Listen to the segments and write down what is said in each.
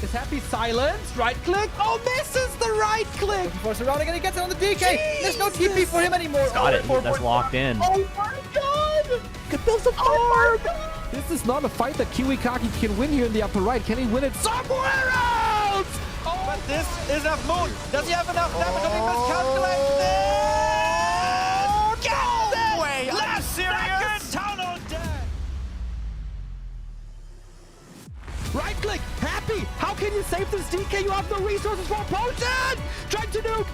Is Happy silenced? Right click. Oh, misses the right click. Looking for surrounding and he gets it on the DK. There's no TP for him anymore. Got it. That's locked in. Oh my god. There's a farm. This is not a fight that Kiwikaki can win here in the upper right. Can he win it somewhere else? Oh, but this is a moon. Does he have enough damage to be miscalculated? No way. Last serious? tunnel dead. Right click, Happy. How can you save this DK? You have no resources for a potion. Trying to nuke.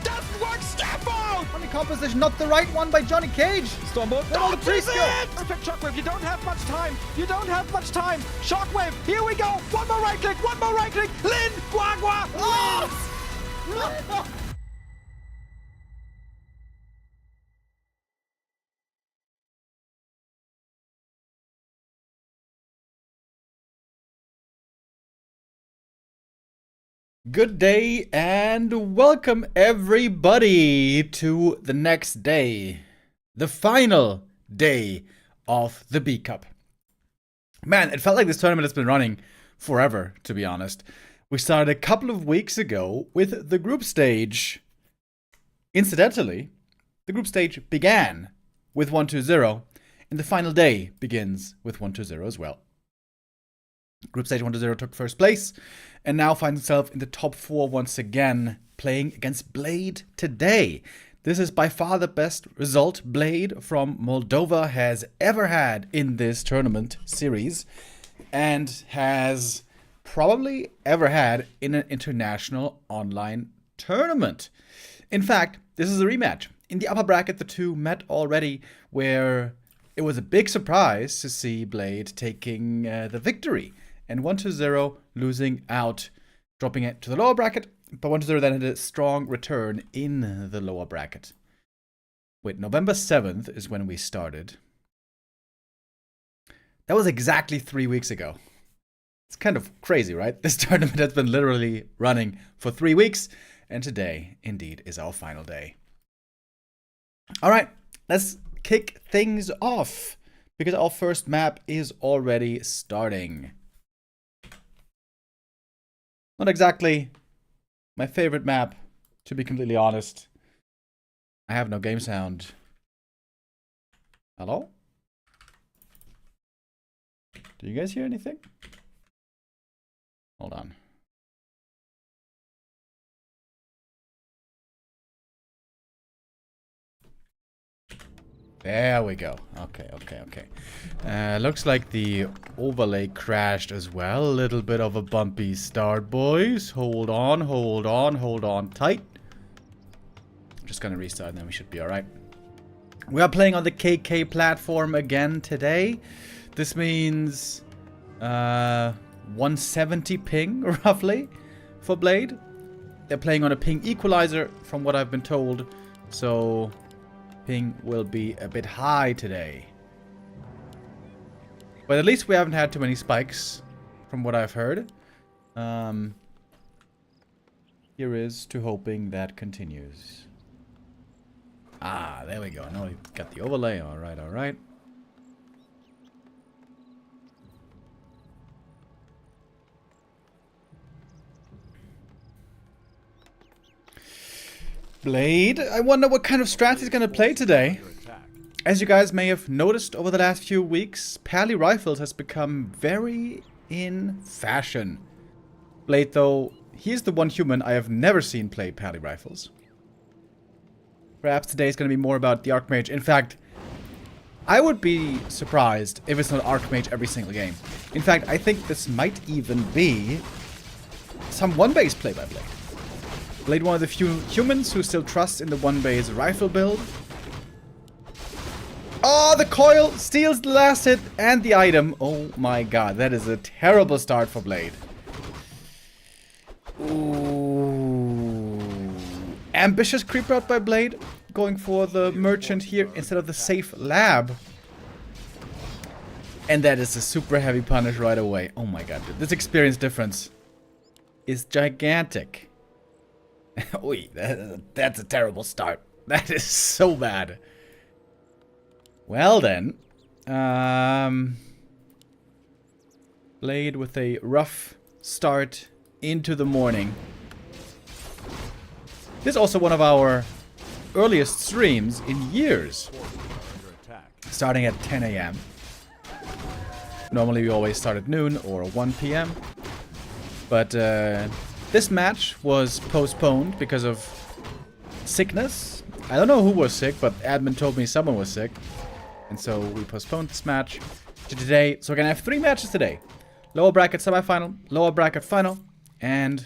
Doesn't work. Step out. Funny composition, not the right one by Johnny Cage. Stormbolt, Where all the trees go? Perfect shockwave. You don't have much time. Shockwave. Here we go. One more right click. Lin, Guagua. Oh! Good day and welcome everybody to the next day. The final day of the B Cup. Man, it felt like this tournament has been running forever, to be honest. We started a couple of weeks ago with the group stage. Incidentally, the group stage began with 1-2-0, and the final day begins with 1-2-0 as well. Group stage 1-0 took first place, and now finds itself in the top 4 once again, playing against Blade today. This is by far the best result Blade from Moldova has ever had in this tournament series, and has probably ever had in an international online tournament. In fact, this is a rematch. In the upper bracket, the two met already, where it was a big surprise to see Blade taking the victory. And 1-0 losing out, dropping it to the lower bracket. But 1-0 then had a strong return in the lower bracket. Wait, November 7th is when we started. That was exactly 3 weeks ago. It's kind of crazy, right? This tournament has been literally running for 3 weeks. And today, indeed, is our final day. Alright, let's kick things off. Because our first map is already starting. Not exactly my favorite map, to be completely honest. I have no game sound. Hello? Do you guys hear anything? Hold on. There we go. Okay. Looks like the overlay crashed as well. A little bit of a bumpy start, boys. Hold on tight. Just gonna restart and then we should be alright. We are playing on the KK platform again today. This means 170 ping, roughly, for Blade. They're playing on a ping equalizer, from what I've been told. So ping will be a bit high today. But at least we haven't had too many spikes, from what I've heard. Here is to hoping that continues. Ah, there we go. Now we've got the overlay. Alright. Blade, I wonder what kind of strat he's gonna play today. As you guys may have noticed over the last few weeks, Pally Rifles has become very in fashion. Blade, though, he is the one human I have never seen play Pally Rifles. Perhaps today is gonna be more about the Archmage. In fact, I would be surprised if it's not Archmage every single game. In fact, I think this might even be some one-base play by Blade. Blade, one of the few humans who still trusts in the one-base rifle build. Oh, the coil steals the last hit and the item. Oh my god, that is a terrible start for Blade. Ooh. Ambitious creep out by Blade. Going for the merchant here instead of the safe lab. And that is a super heavy punish right away. Oh my god, dude. This experience difference is gigantic. Oi, that's a terrible start. That is so bad. Well then. Blade with a rough start into the morning. This is also one of our earliest streams in years. Starting at 10 a.m. Normally we always start at noon or 1 p.m. But this match was postponed because of sickness. I don't know who was sick, but admin told me someone was sick. And so we postponed this match to today. So we're going to have 3 matches today. Lower bracket semifinal, lower bracket final, and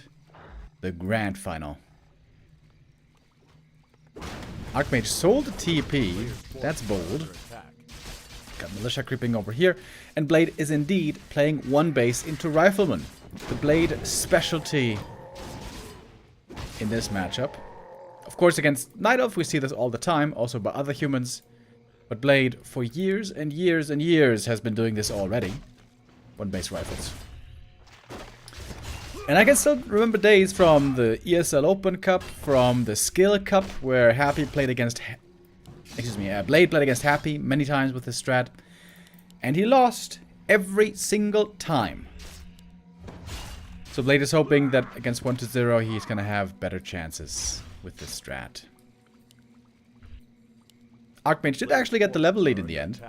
the grand final. Archmage sold the TP. That's bold. Got Militia creeping over here. And Blade is indeed playing 1 base into Rifleman. The Blade specialty in this matchup. Of course, against Night Elf, we see this all the time, also by other humans. But Blade, for years and years and years, has been doing this already. 1 base rifles. And I can still remember days from the ESL Open Cup, from the Skill Cup, where Happy played against... Blade played against Happy many times with his strat. And he lost every single time. So Blade is hoping that against 1-0 he's gonna have better chances with this strat. Archmage did actually get the level lead in the end.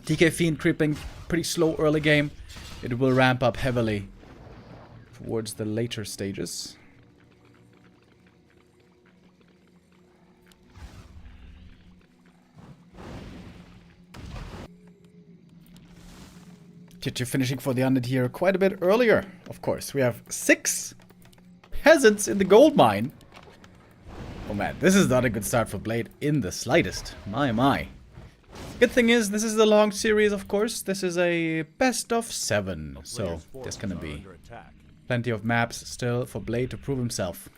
TK Fiend creeping pretty slow early game. It will ramp up heavily towards the later stages. Tier 2 finishing for the Undead here quite a bit earlier, of course. We have 6 peasants in the gold mine. Oh man, this is not a good start for Blade in the slightest. My. Good thing is, this is a long series, of course. This is a best of 7. So, there's gonna be plenty of maps still for Blade to prove himself.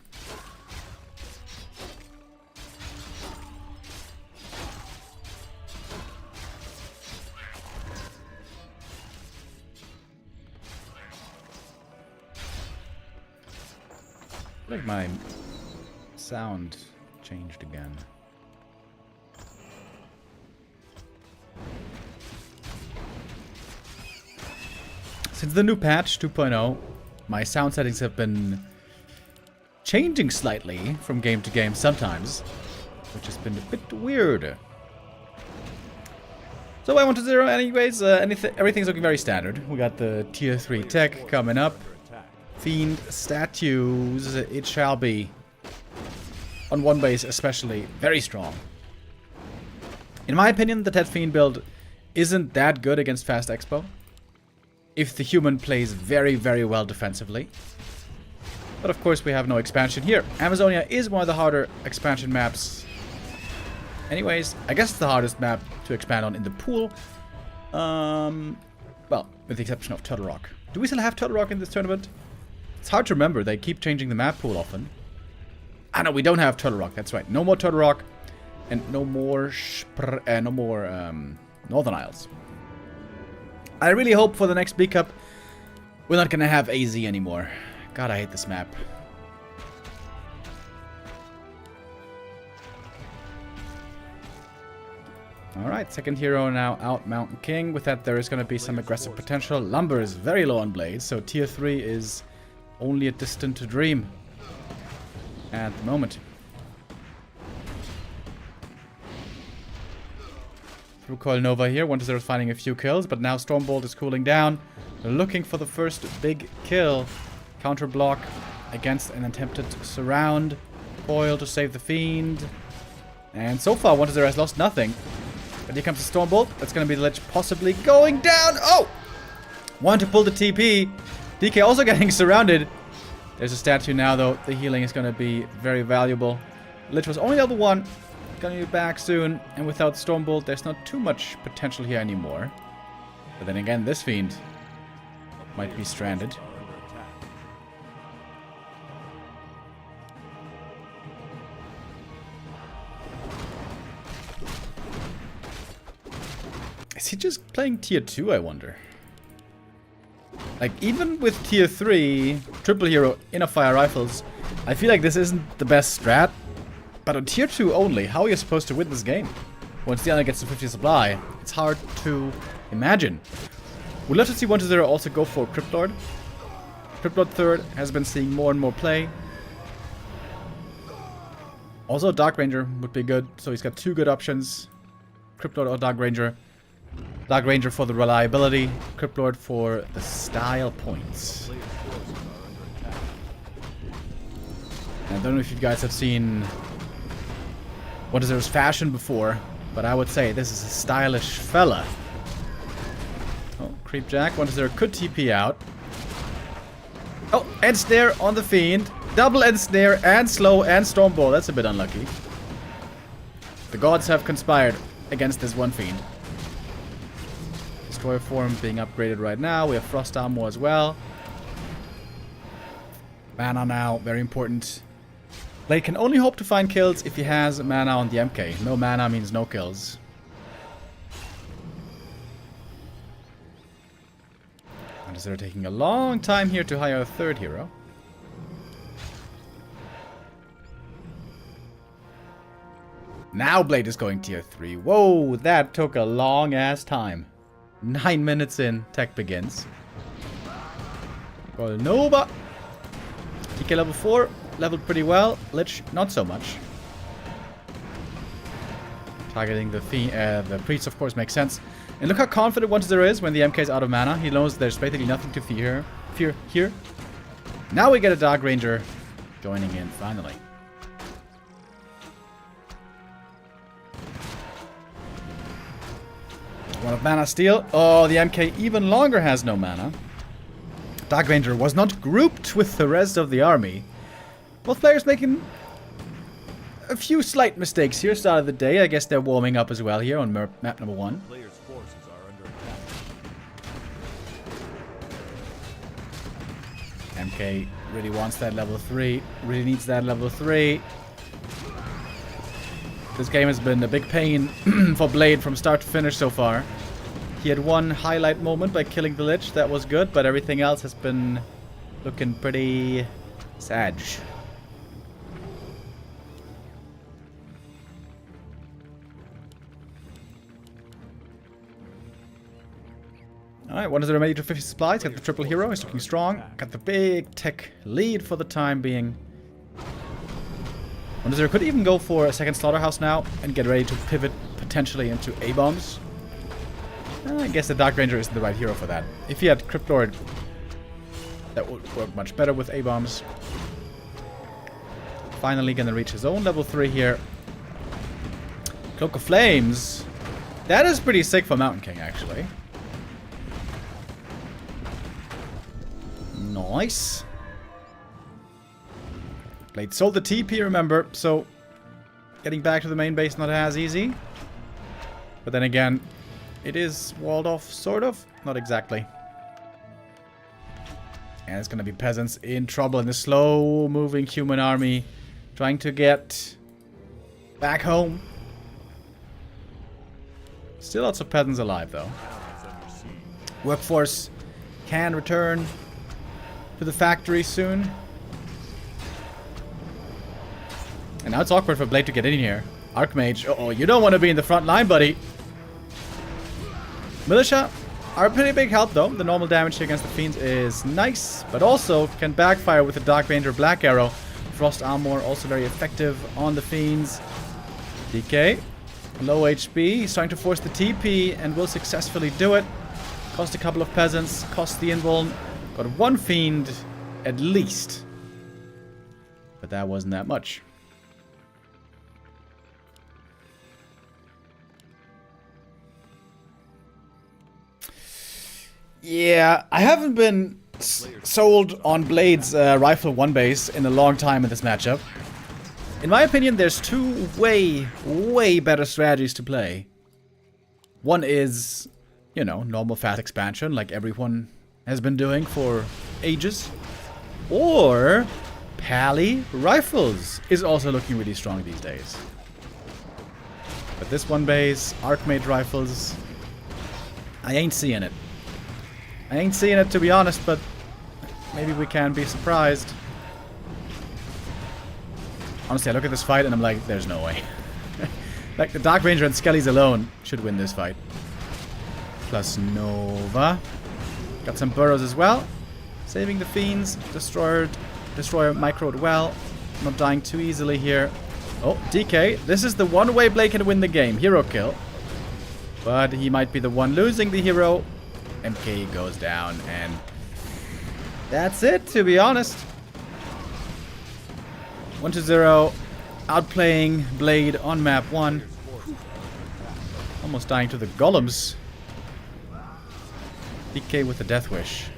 I think my sound changed again. Since the new patch 2.0, my sound settings have been changing slightly from game to game sometimes, which has been a bit weird. So I 1-0 anyways, everything's looking very standard. We got the tier 3 tech coming up. Fiend statues, it shall be. On 1 base especially, very strong. In my opinion, the Ted Fiend build isn't that good against Fast Expo. If the human plays very, very well defensively. But of course we have no expansion here. Amazonia is one of the harder expansion maps. Anyways, I guess it's the hardest map to expand on in the pool. Well, with the exception of Turtle Rock. Do we still have Turtle Rock in this tournament? It's hard to remember, they keep changing the map pool often. Ah no, we don't have Turtle Rock, that's right. No more Turtle Rock, and no more Northern Isles. I really hope for the next B Cup we're not gonna have AZ anymore. God, I hate this map. Alright, second hero now out, Mountain King. With that, there is going to be some aggressive potential. Lumber is very low on Blade, so tier 3 is only a distant dream at the moment. Through Coil Nova here, 1-0 is finding a few kills, but now Stormbolt is cooling down. They're looking for the first big kill. Counter block against an attempted surround. Coil to save the Fiend. And so far, 1-0 has lost nothing. But here comes the Stormbolt. That's going to be the ledge possibly going down. Oh! Want to pull the TP. DK also getting surrounded. There's a statue now, though. The healing is going to be very valuable. Lich was only level 1. Going to be back soon. And without Stormbolt, there's not too much potential here anymore. But then again, this Fiend might be stranded. Is he just playing tier 2, I wonder? Like, even with tier 3, triple hero, inner fire rifles, I feel like this isn't the best strat. But on tier 2 only, how are you supposed to win this game? Once the other gets to 50 supply, it's hard to imagine. We'd love to see 1-0 also go for Crypt Lord. Cryptlord third has been seeing more and more play. Also, Dark Ranger would be good, so he's got two good options. Cryptlord or Dark Ranger. Dark Ranger for the reliability, Cryptlord for the style points. I don't know if you guys have seen What is Zer's fashion before, but I would say this is a stylish fella. Oh, Creep Jack. What is Zer could TP out. Oh, end snare on the Fiend. Double end snare and slow and Stormbolt. That's a bit unlucky. The gods have conspired against this one Fiend. Destroyer form being upgraded right now. We have Frost Armor as well. Mana now, very important. Blade can only hope to find kills if he has mana on the MK. No mana means no kills. And they're taking a long time here to hire a third hero. Now Blade is going tier 3. Whoa, that took a long ass time. 9 minutes in, tech begins. Royal Nova. TK level 4, leveled pretty well. Lich, not so much. Targeting the priest, of course, makes sense. And look how confident One Zero is when the MK is out of mana. He knows there's basically nothing to fear here. Now we get a Dark Ranger joining in, finally. One of mana steal. Oh, the MK even longer has no mana. Dark Ranger was not grouped with the rest of the army. Both players making a few slight mistakes here. Start of the day. I guess they're warming up as well here on map number 1. Players' forces are under attack. MK really wants that level 3. Really needs that level 3. This game has been a big pain for Blade from start to finish so far. He had one highlight moment by killing the Lich. That was good, but everything else has been looking pretty sad. Alright, One Zero ready to 50 supplies. Got the triple hero. He's looking strong. Got the big tech lead for the time being. One Zero could even go for a second slaughterhouse now and get ready to pivot potentially into A-bombs. I guess the Dark Ranger isn't the right hero for that. If he had Cryptlord, that would work much better with A-bombs. Finally gonna reach his own level 3 here. Cloak of Flames. That is pretty sick for Mountain King, actually. Nice. Blade sold the TP, remember, so getting back to the main base not as easy. But then again, it is walled off, sort of. Not exactly. And it's gonna be peasants in trouble in the slow-moving human army trying to get back home. Still lots of peasants alive, though. Workforce can return to the factory soon. And now it's awkward for Blade to get in here. Archmage, uh-oh, you don't want to be in the front line, buddy. Militia are a pretty big help, though. The normal damage against the Fiends is nice, but also can backfire with the Dark Ranger Black Arrow. Frost Armor also very effective on the Fiends. DK, low HP. He's trying to force the TP and will successfully do it. Cost a couple of peasants, cost the invuln. Got one Fiend at least. But that wasn't that much. Yeah, I haven't been sold on Blade's Rifle 1 base in a long time in this matchup. In my opinion, there's two way better strategies to play. One is, you know, normal fast expansion like everyone has been doing for ages. Or Pally Rifles is also looking really strong these days. But this one base, Archmage Rifles, I ain't seeing it. I ain't seeing it, to be honest, but maybe we can be surprised. Honestly, I look at this fight and I'm like, there's no way. Like, the Dark Ranger and Skellies alone should win this fight. Plus Nova. Got some burrows as well. Saving the fiends. Destroyer microed well. Not dying too easily here. Oh, DK. This is the one way Blade can win the game. Hero kill. But he might be the one losing the hero. MK goes down and that's it, to be honest. 1-0. Outplaying Blade on map 1. Almost dying to the golems. DK with the death wish.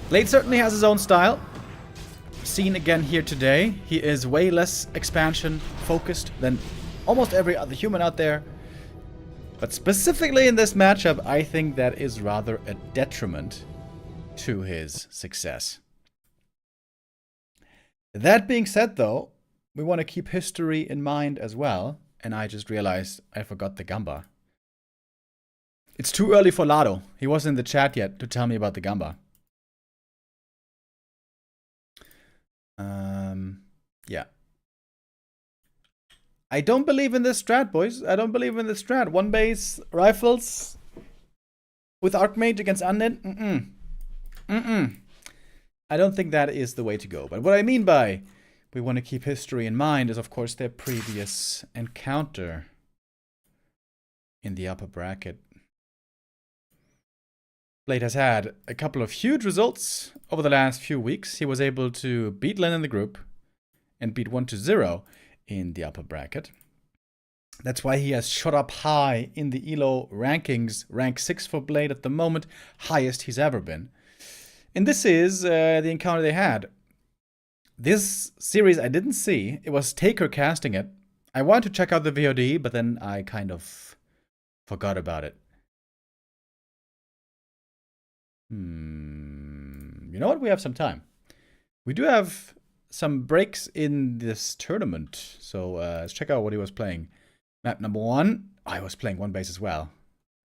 Blade certainly has his own style. Seen again here today. He is way less expansion focused than almost every other human out there. But specifically in this matchup, I think that is rather a detriment to his success. That being said, though, we want to keep history in mind as well. And I just realized I forgot the Gamba. It's too early for Lado. He wasn't in the chat yet to tell me about the Gamba. Yeah. I don't believe in this strat, boys. I don't believe in this strat. One base rifles with Archmage against Undead. I don't think that is the way to go. But what I mean by we want to keep history in mind is, of course, their previous encounter in the upper bracket. Blade has had a couple of huge results over the last few weeks. He was able to beat Len in the group and beat 1-0 in the upper bracket. That's why he has shot up high in the ELO rankings. Rank 6 for Blade at the moment, highest he's ever been. And this is the encounter they had. This series I didn't see. It was Taker casting it. I wanted to check out the VOD, but then I kind of forgot about it. You know what? We have some time. We do have some breaks in this tournament. So let's check out what he was playing. Map number 1. I was playing one base as well.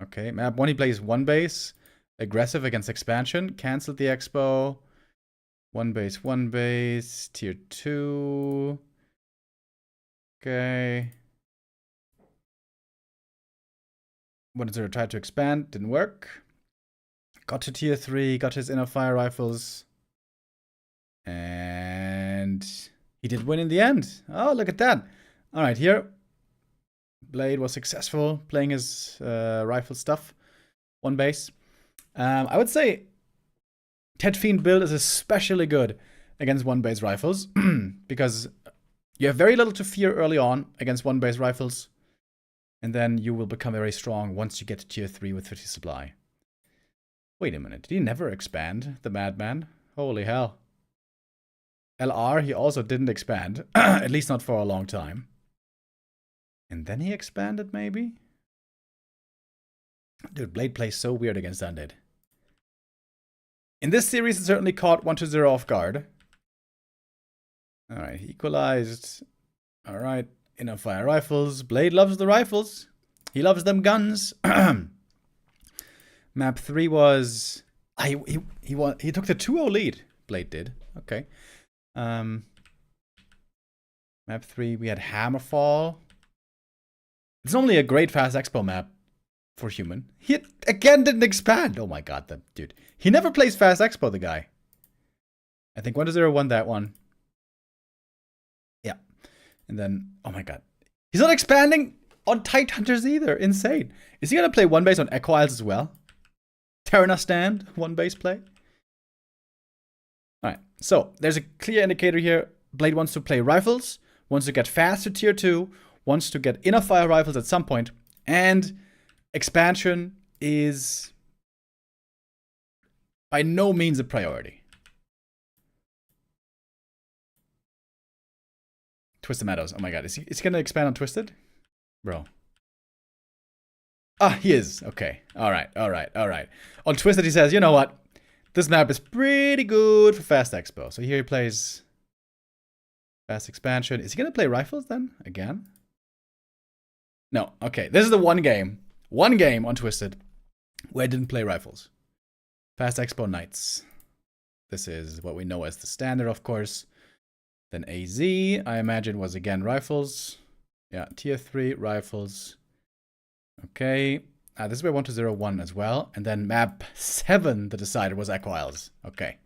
Okay, map 1 he plays one base. Aggressive against expansion. Cancelled the expo. One base. Tier 2. Okay. 1-0 tried to expand. Didn't work. Got to tier 3. Got his inner fire rifles. And he did win in the end. Oh, look at that. Alright, here. Blade was successful playing his rifle stuff. One base. I would say Ted Fiend build is especially good against one base rifles. Because you have very little to fear early on against one base rifles. And then you will become very strong once you get to tier 3 with 50 supply. Wait a minute. Did he never expand, the madman? Holy hell. LR, he also didn't expand. At least not for a long time. And then he expanded, maybe? Dude, Blade plays so weird against Undead. In this series, it certainly caught 1-0 off guard. Alright, he equalized. Alright, inner fire rifles. Blade loves the rifles. He loves them guns. Map 3 was... he took the 2-0 lead. Blade did. Okay. Map 3, we had Hammerfall. It's normally a great fast expo map for human. He again didn't expand. Oh my god, that dude. He never plays fast expo, the guy. I think 1-0 won that one. Yeah. And then, oh my god. He's not expanding on Tight Hunters either. Insane. Is he going to play one base on Echo Isles as well? Terrana stand, one base play. Alright, so there's a clear indicator here. Blade wants to play rifles, wants to get fast to tier 2, wants to get inner fire rifles at some point, and expansion is by no means a priority. Twisted Meadows, oh my god, is he going to expand on Twisted? Bro. Ah, he is. Okay. Alright. On Twisted, he says, you know what? This map is pretty good for fast expo. So here he plays fast expansion. Is he going to play rifles then? Again? No. Okay. This is the one game on Twisted where I didn't play rifles. Fast expo Knights. This is what we know as the standard, of course. Then AZ, I imagine, was again rifles. Yeah, tier 3 rifles. Okay. This is where 1201 as well. And then map 7, the Decisive, was Echo Isles. Okay.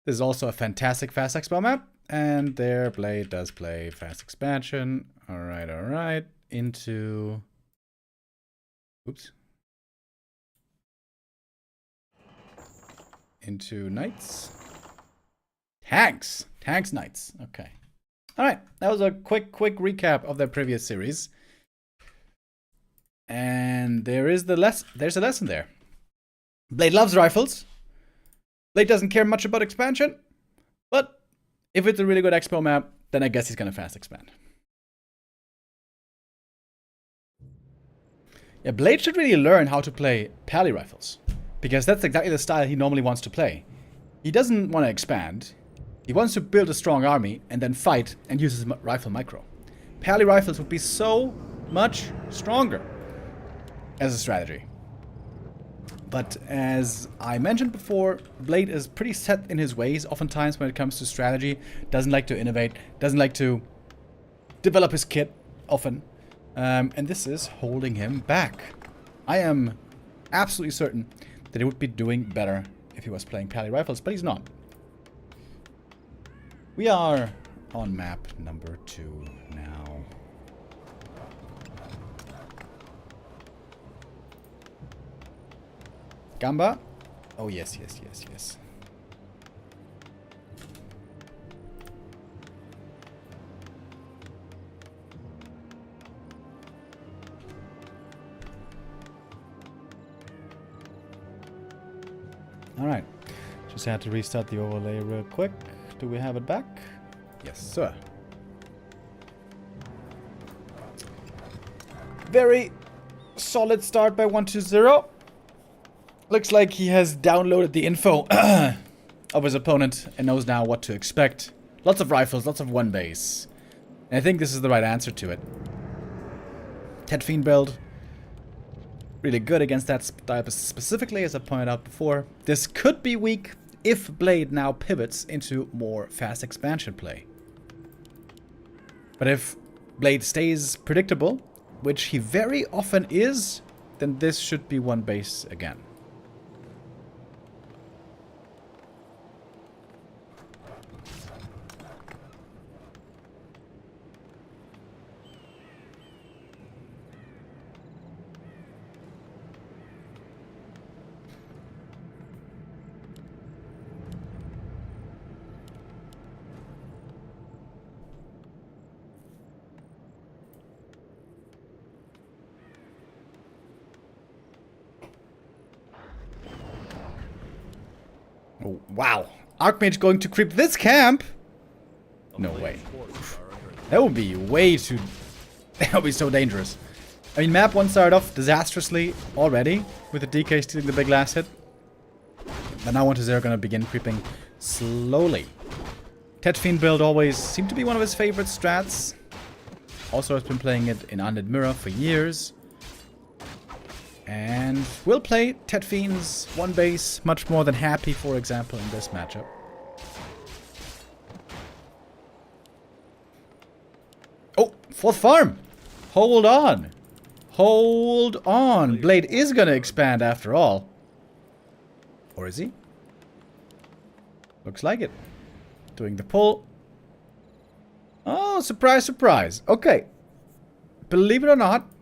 This is also a fantastic fast expel map. And there, Blade does play fast expansion. Alright, alright. Into... Oops. Into Knights. Tanks! Tanks Knights. Okay. Alright, that was a quick recap of the previous series. And there's a lesson there. Blade loves rifles. Blade doesn't care much about expansion. But if it's a really good expo map, then I guess he's gonna fast expand. Yeah, Blade should really learn how to play pally rifles. Because that's exactly the style he normally wants to play. He doesn't want to expand. He wants to build a strong army and then fight and use his rifle micro. Pally rifles would be so much stronger as a strategy. But as I mentioned before, Blade is pretty set in his ways oftentimes when it comes to strategy. Doesn't like to innovate, doesn't like to develop his kit often. And this is holding him back. I am absolutely certain that he would be doing better if he was playing pally rifles, but he's not. We are on map number 2 now. Gamba? Oh, yes, yes, yes, yes. Alright. Just had to restart the overlay real quick. Do we have it back? Yes, sir. Very solid start by 120. Looks like he has downloaded the info of his opponent and knows now what to expect. Lots of rifles, lots of one base. And I think this is the right answer to it. Ted Fiend build. Really good against that type specifically, as I pointed out before. This could be weak if Blade now pivots into more fast expansion play. But if Blade stays predictable, which he very often is, then this should be one base again. Oh, wow. Archmage going to creep this camp? No way. That would be way too... That would be so dangerous. I mean, map 1 started off disastrously already, with the DK stealing the big last hit. But now 120 gonna begin creeping slowly. Ted Fiend build always seemed to be one of his favorite strats. Also has been playing it in Undead Mirror for years. And will play Ted Fiend's one base much more than happy, for example, in this matchup. Oh, 4th farm! Hold on! Hold on! Blade is gonna expand after all. Or is he? Looks like it. Doing the pull. Oh, surprise, surprise. Okay. Believe it or not,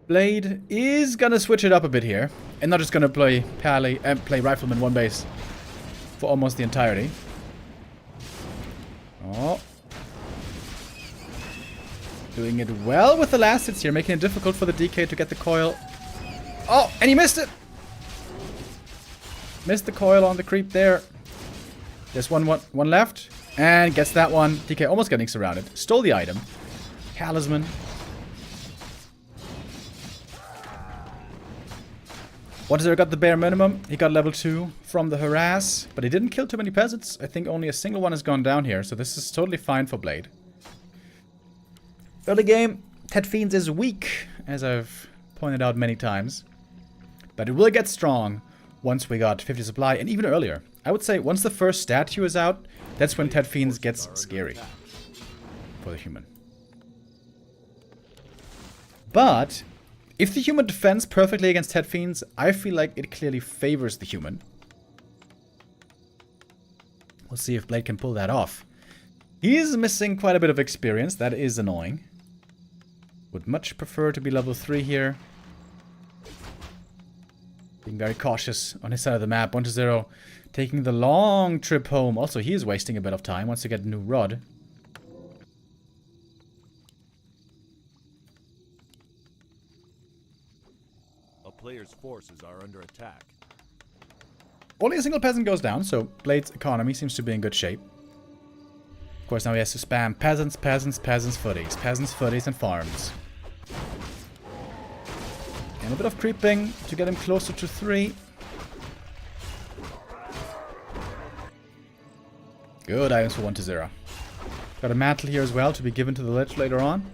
Blade is gonna switch it up a bit here, and not just gonna play pally and play rifleman one base for almost the entirety. Oh, doing it well with the last hits here, making it difficult for the DK to get the coil. Oh, and he missed it. Missed the coil on the creep there. There's one left, and gets that one. DK almost getting surrounded. Stole the item. Talisman. Warcraft got the bare minimum. He got level 2 from the harass, but he didn't kill too many peasants. I think only a single one has gone down here, so this is totally fine for Blade. Early game, Ted Fiends is weak, as I've pointed out many times. But it will get strong once we got 50 supply, and even earlier. I would say once the first statue is out, that's when Ted Fiends gets scary for the human. But If the human defends perfectly against head fiends, I feel like it clearly favors the human. We'll see if Blade can pull that off. He's missing quite a bit of experience. That is annoying. Would much prefer to be level 3 here. Being very cautious on his side of the map. 1-0. Taking the long trip home. Also, he is wasting a bit of time. Wants to get a new rod. A player's forces are under attack. Only a single peasant goes down, so Blade's economy seems to be in good shape. Of course, now he has to spam peasants, peasants, peasants, footies. Peasants, footies, and farms. And a bit of creeping to get him closer to 3. Good items for 1-0. Got a mantle here as well to be given to the Lich later on.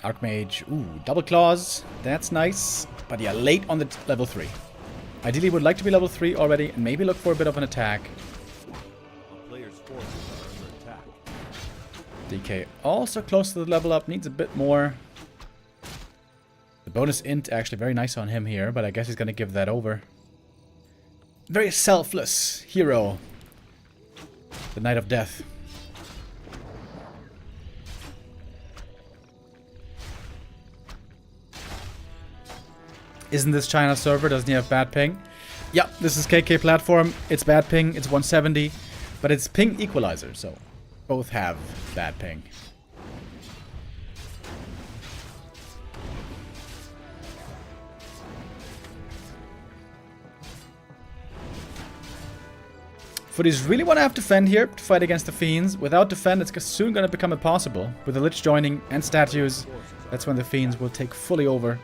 Archmage, ooh, double claws. That's nice. But yeah, late on the level 3. Ideally would like to be level 3 already and maybe look for a bit of an attack. A player's forces are under attack. DK also close to the level up, needs a bit more. The bonus int actually very nice on him here, but I guess he's gonna give that over. Very selfless hero. The Knight of Death. Isn't this China server? Doesn't he have bad ping? Yeah, this is KK platform. It's bad ping. It's 170. But it's ping equalizer, so both have bad ping. Footies really want to have defend here to fight against the fiends. Without defend, it's soon going to become impossible. With the Lich joining and statues, that's when the fiends will take fully over.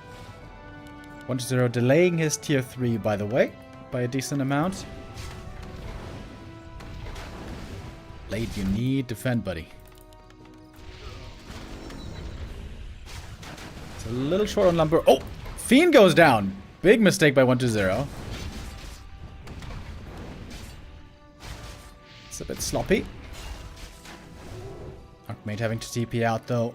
1-0, delaying his tier 3, by the way, by a decent amount. Blade, you need defend, buddy. It's a little short on lumber. Oh! Fiend goes down! Big mistake by 1-0. It's a bit sloppy. Archmage having to TP out, though.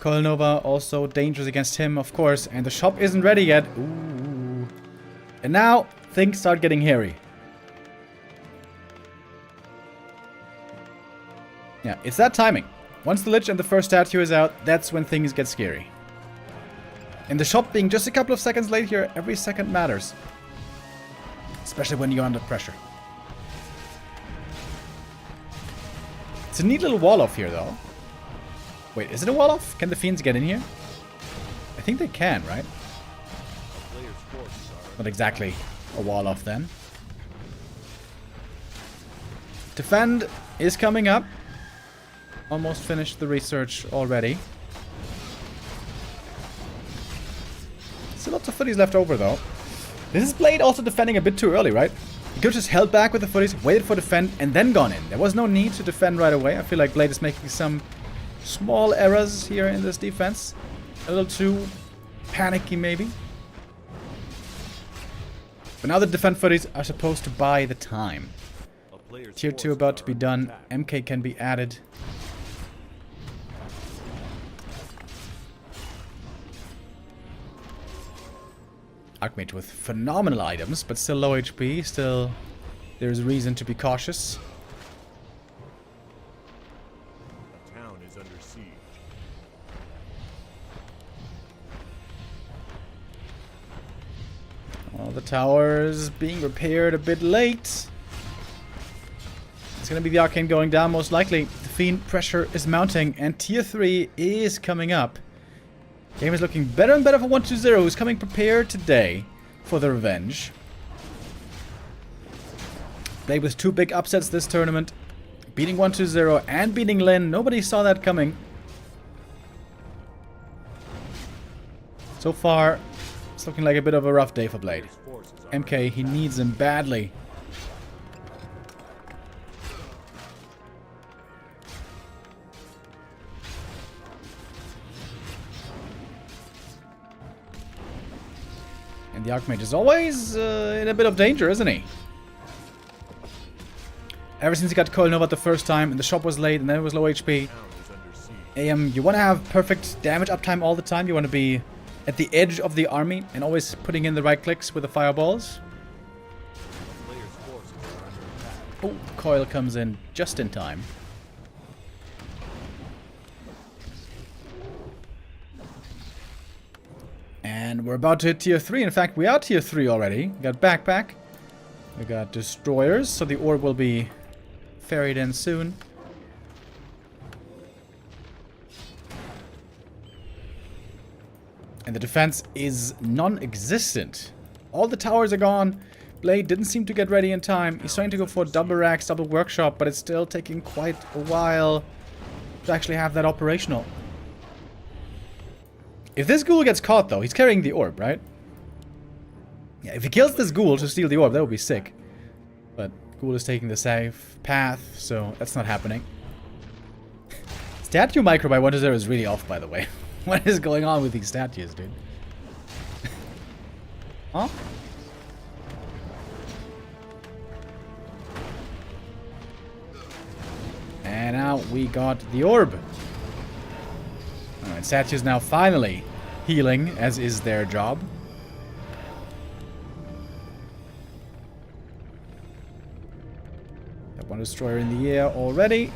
Nova also dangerous against him, of course, and the shop isn't ready yet. Ooh. And now things start getting hairy. Yeah, it's that timing. Once the Lich and the first statue is out, that's when things get scary. And the shop being just a couple of seconds late here, every second matters. Especially when you're under pressure. It's a neat little wall off here, though. Wait, is it a wall off? Can the fiends get in here? I think they can, right? Not exactly a wall off then. Defend is coming up. Almost finished the research already. Still lots of footies left over though. This is Blade also defending a bit too early, right? He could have just held back with the footies, waited for defend, and then gone in. There was no need to defend right away. I feel like Blade is making some small errors here in this defense. A little too panicky, maybe. But now the defend footies are supposed to buy the time. Tier 2 about to be done. MK can be added. Archmage with phenomenal items, but still low HP. Still, there's reason to be cautious. Well, the tower's being repaired a bit late. It's going to be the arcane going down most likely. The fiend pressure is mounting and tier 3 is coming up. Game is looking better and better for 1-2-0, who's coming prepared today for the revenge. Played with 2 big upsets this tournament. Beating 1-2-0 and beating Lin. Nobody saw that coming. So far, it's looking like a bit of a rough day for Blade. MK, he needs him badly. And the Archmage is always in a bit of danger, isn't he? Ever since he got Coil Nova the first time, and the shop was late, and then it was low HP. Town is under siege. You want to have perfect damage uptime all the time. You want to be at the edge of the army and always putting in the right clicks with the fireballs. A player's forces are under attack. Oh, Coil comes in just in time. And we're about to hit tier 3. In fact, we are tier 3 already. We got backpack. We got destroyers, so the orb will be ferried in soon. And the defense is non-existent. All the towers are gone. Blade didn't seem to get ready in time. He's trying to go for double racks, double workshop, but it's still taking quite a while to actually have that operational. If this ghoul gets caught, though, he's carrying the orb, right? Yeah, if he kills this ghoul to steal the orb, that would be sick. But ghoul is taking the safe path, so that's not happening. Statue micro by 1-0 is really off, by the way. What is going on with these statues, dude? Huh? And now we got the orb. Alright, statues now finally healing, as is their job. Got one destroyer in the air already.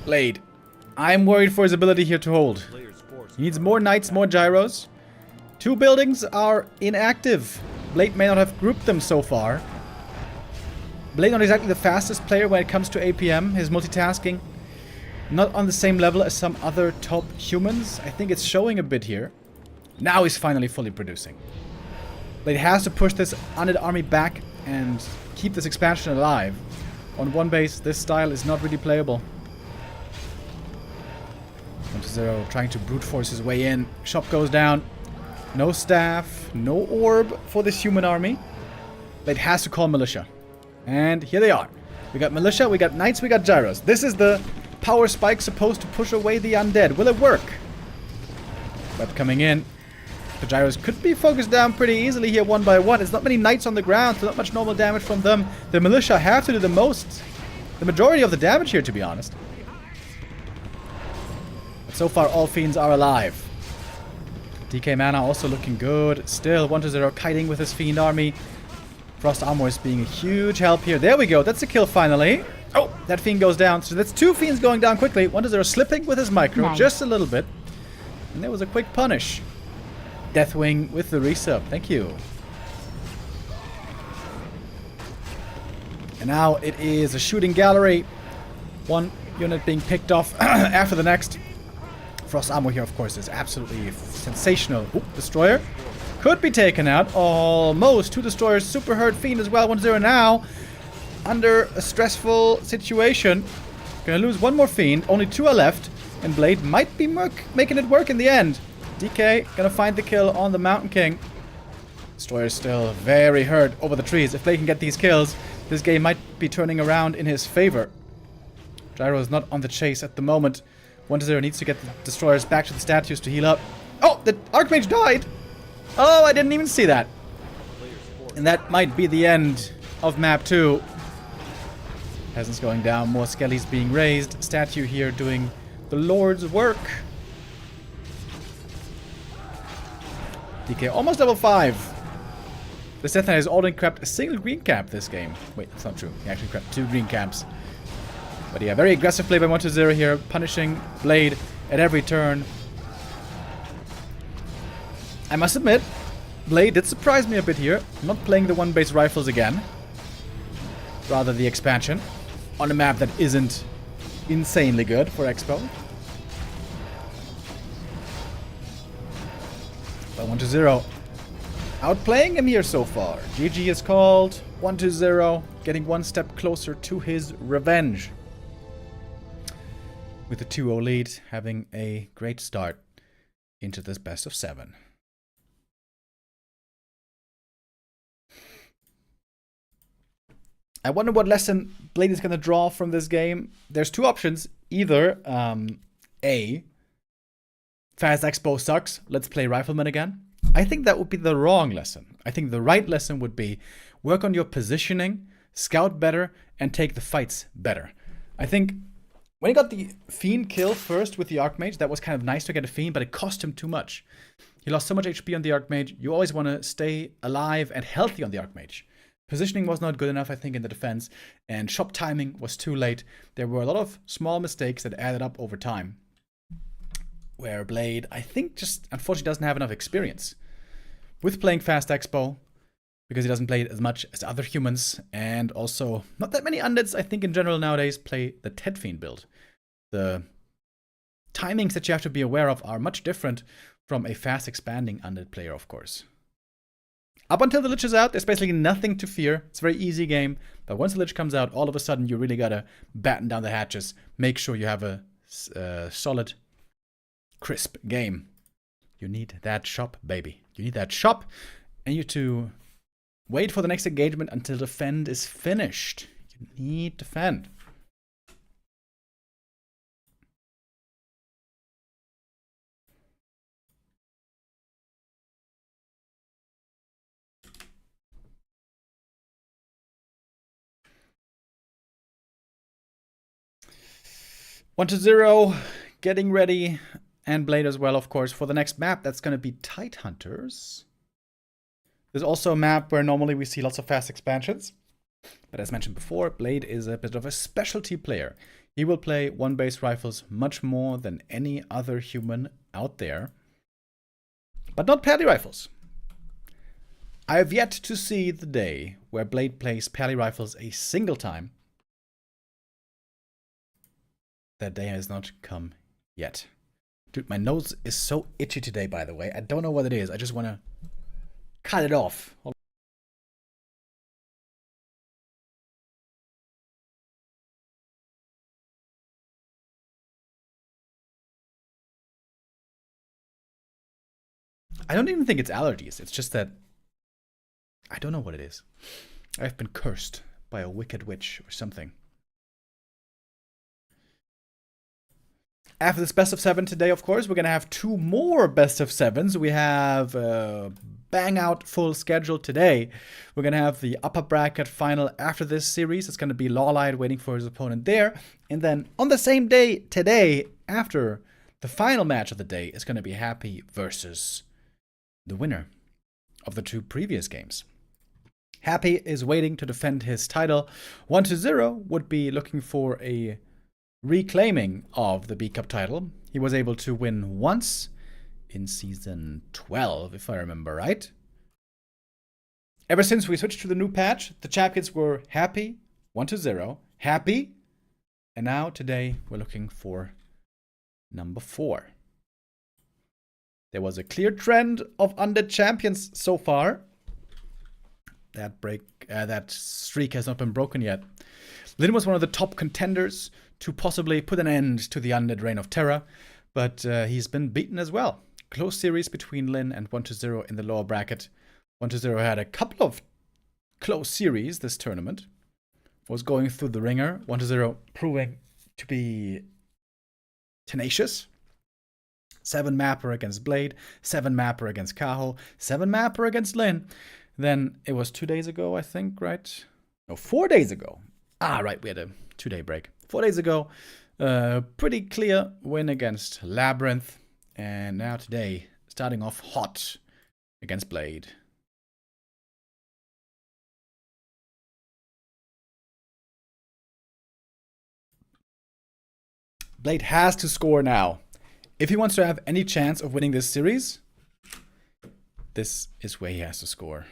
Blade. I'm worried for his ability here to hold. Player's forces He needs more knights, more gyros. 2 buildings are inactive. Blade may not have grouped them so far. Blade not exactly the fastest player when it comes to APM. His multitasking not on the same level as some other top humans. I think it's showing a bit here. Now he's finally fully producing. Blade has to push this undead army back and keep this expansion alive. On one base, this style is not really playable. 1-0 trying to brute force his way in. Shop goes down. No staff, no orb for this human army. Blade has to call militia. And here they are. We got militia, we got knights, we got gyros. This is the power spike supposed to push away the undead. Will it work? Web coming in. The gyros could be focused down pretty easily here one by one. There's not many knights on the ground, so not much normal damage from them. The militia have to do the majority of the damage here, to be honest. But so far, all fiends are alive. DK mana also looking good. Still, 1-0 kiting with his fiend army. Frost armor is being a huge help here. There we go. That's a kill finally. Oh, that fiend goes down. So that's 2 fiends going down quickly. 1-0 slipping with his micro just a little bit. And there was a quick punish. Deathwing with the resub. Thank you. And now it is a shooting gallery. One unit being picked off after the next. Frost armor here, of course, is absolutely sensational. Ooh, destroyer. Could be taken out. Almost. 2 destroyers. Super hurt fiend as well. 1-0 now. Under a stressful situation. Gonna lose 1 more fiend. Only 2 are left. And Blade might be making it work in the end. DK gonna find the kill on the Mountain King. Destroyer still very hurt over the trees. If Blade can get these kills, this game might be turning around in his favor. Gyro is not on the chase at the moment. 1-0 needs to get the destroyers back to the statues to heal up. Oh, the Archmage died! Oh, I didn't even see that. And that might be the end of map 2. Peasants going down, more skellies being raised. Statue here doing the Lord's work. DK almost level 5. The Death Knight has already crept a single green cap this game. Wait, that's not true. He actually crept 2 green caps. But yeah, very aggressive play by 1-0 here, punishing Blade at every turn. I must admit, Blade did surprise me a bit here. Not playing the 1-base rifles again. Rather the expansion. On a map that isn't insanely good for Expo. But 1-0. Outplaying him here so far. GG is called. 1-0. Getting 1 step closer to his revenge. With the 2-0 lead, having a great start into this best of 7. I wonder what lesson Blade is going to draw from this game. There's 2 options. Either, A, Fast Expo sucks, let's play Rifleman again. I think that would be the wrong lesson. I think the right lesson would be work on your positioning, scout better, and take the fights better. I think when he got the Fiend kill first with the Archmage, that was kind of nice to get a Fiend, but it cost him too much. He lost so much HP on the Archmage. You always want to stay alive and healthy on the Archmage. Positioning was not good enough, I think, in the defense, and shop timing was too late. There were a lot of small mistakes that added up over time, where Blade, I think, just unfortunately doesn't have enough experience with playing fast Expo, because he doesn't play it as much as other humans, and also not that many undeads, I think, in general nowadays play the Ted Fiend build. The timings that you have to be aware of are much different from a fast expanding undead player, of course. Up until the Lich is out, there's basically nothing to fear. It's a very easy game, but once the Lich comes out, all of a sudden you really gotta batten down the hatches, make sure you have a solid, crisp game. You need that shop, baby. You need that shop, and you to wait for the next engagement until defend is finished. You need defend. One to 0, getting ready, and Blade as well, of course, for the next map. That's going to be Tide Hunters. There's also a map where normally we see lots of fast expansions. But as mentioned before, Blade is a bit of a specialty player. He will play one-base rifles much more than any other human out there. But not pally rifles. I have yet to see the day where Blade plays pally rifles a single time. That day has not come yet. Dude, my nose is so itchy today, by the way. I don't know what it is. I just want to cut it off. I don't even think it's allergies. It's just that I don't know what it is. I've been cursed by a wicked witch or something. After this best of 7 today, of course, we're going to have 2 more best of 7s. We have a bang out full schedule today. We're going to have the upper bracket final after this series. It's going to be Lawlight waiting for his opponent there. And then on the same day today, after the final match of the day, it's going to be Happy versus the winner of the 2 previous games. Happy is waiting to defend his title. 1 to 0 would be looking for a reclaiming of the B-Cup title. He was able to win once in Season 12, if I remember right. Ever since we switched to the new patch, the champions were Happy, 1 to 0, Happy, and now today we're looking for number 4. There was a clear trend of undead champions so far. That streak has not been broken yet. Lin was one of the top contenders to possibly put an end to the undead reign of terror, but he's been beaten as well. Close series between Lin and 1 to 0 in the lower bracket. 1 to 0 had a couple of close series this tournament. Was going through the ringer. 1 to 0 proving to be tenacious. 7 mapper against Blade, 7 mapper against Kaho, 7 mapper against Lin. Then it was 2 days ago, I think, right? No, 4 days ago. Ah, right, we had a 2-day break. 4 days ago, pretty clear win against Labyrinth. And now today, starting off hot against Blade. Blade has to score now. If he wants to have any chance of winning this series, this is where he has to score.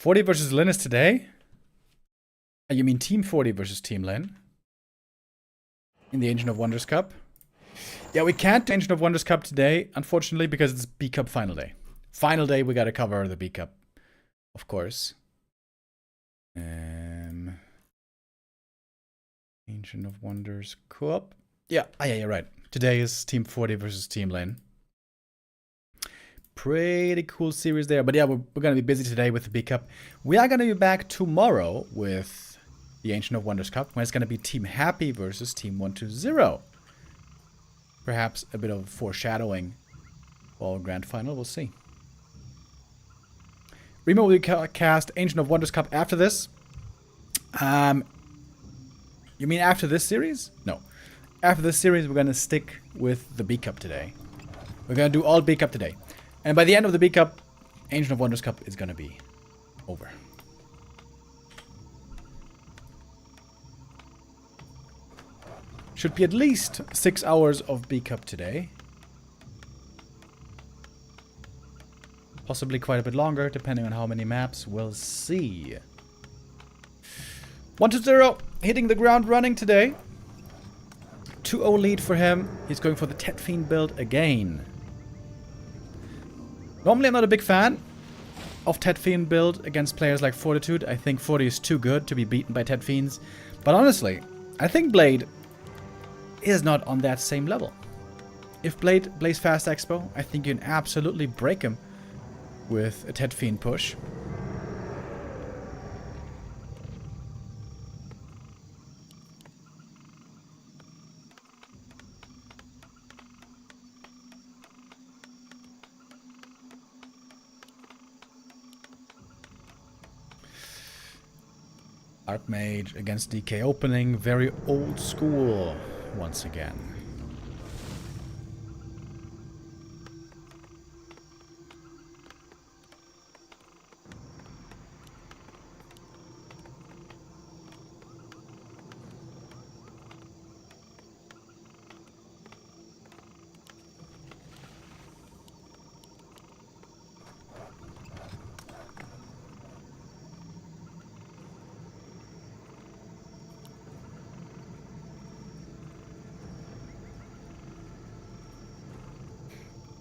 .40 versus Lin is today? You mean Team 40 versus Team Lin? In the Ancient of Wonders Cup? Yeah, we can't do Ancient of Wonders Cup today, unfortunately, because it's B-Cup final day. Final day, we gotta cover the B-Cup, of course. Ancient of Wonders Cup. Yeah, yeah, you're right. Today is Team 40 versus Team Lin. Pretty cool series there. But yeah, we're going to be busy today with the B Cup. We are going to be back tomorrow with the Ancient of Wonders Cup, when it's going to be Team Happy versus Team 120. Perhaps a bit of foreshadowing for Grand Final. We'll see. Remo will cast Ancient of Wonders Cup after this. You mean after this series? No. After this series, we're going to stick with the B Cup today. We're going to do all B Cup today. And by the end of the B Cup, Ancient of Wonders Cup is going to be over. Should be at least 6 hours of B Cup today. Possibly quite a bit longer, depending on how many maps. We'll see. 120, hitting the ground running today. 2-0 lead for him. He's going for the Tet Fiend build again. Normally I'm not a big fan of Tet Fiend build against players like Fortitude. I think 40 is too good to be beaten by Tet Fiends. But honestly, I think Blade is not on that same level. If Blade plays Fast Expo, I think you can absolutely break him with a Tet Fiend push. Archmage against DK opening, very old school once again.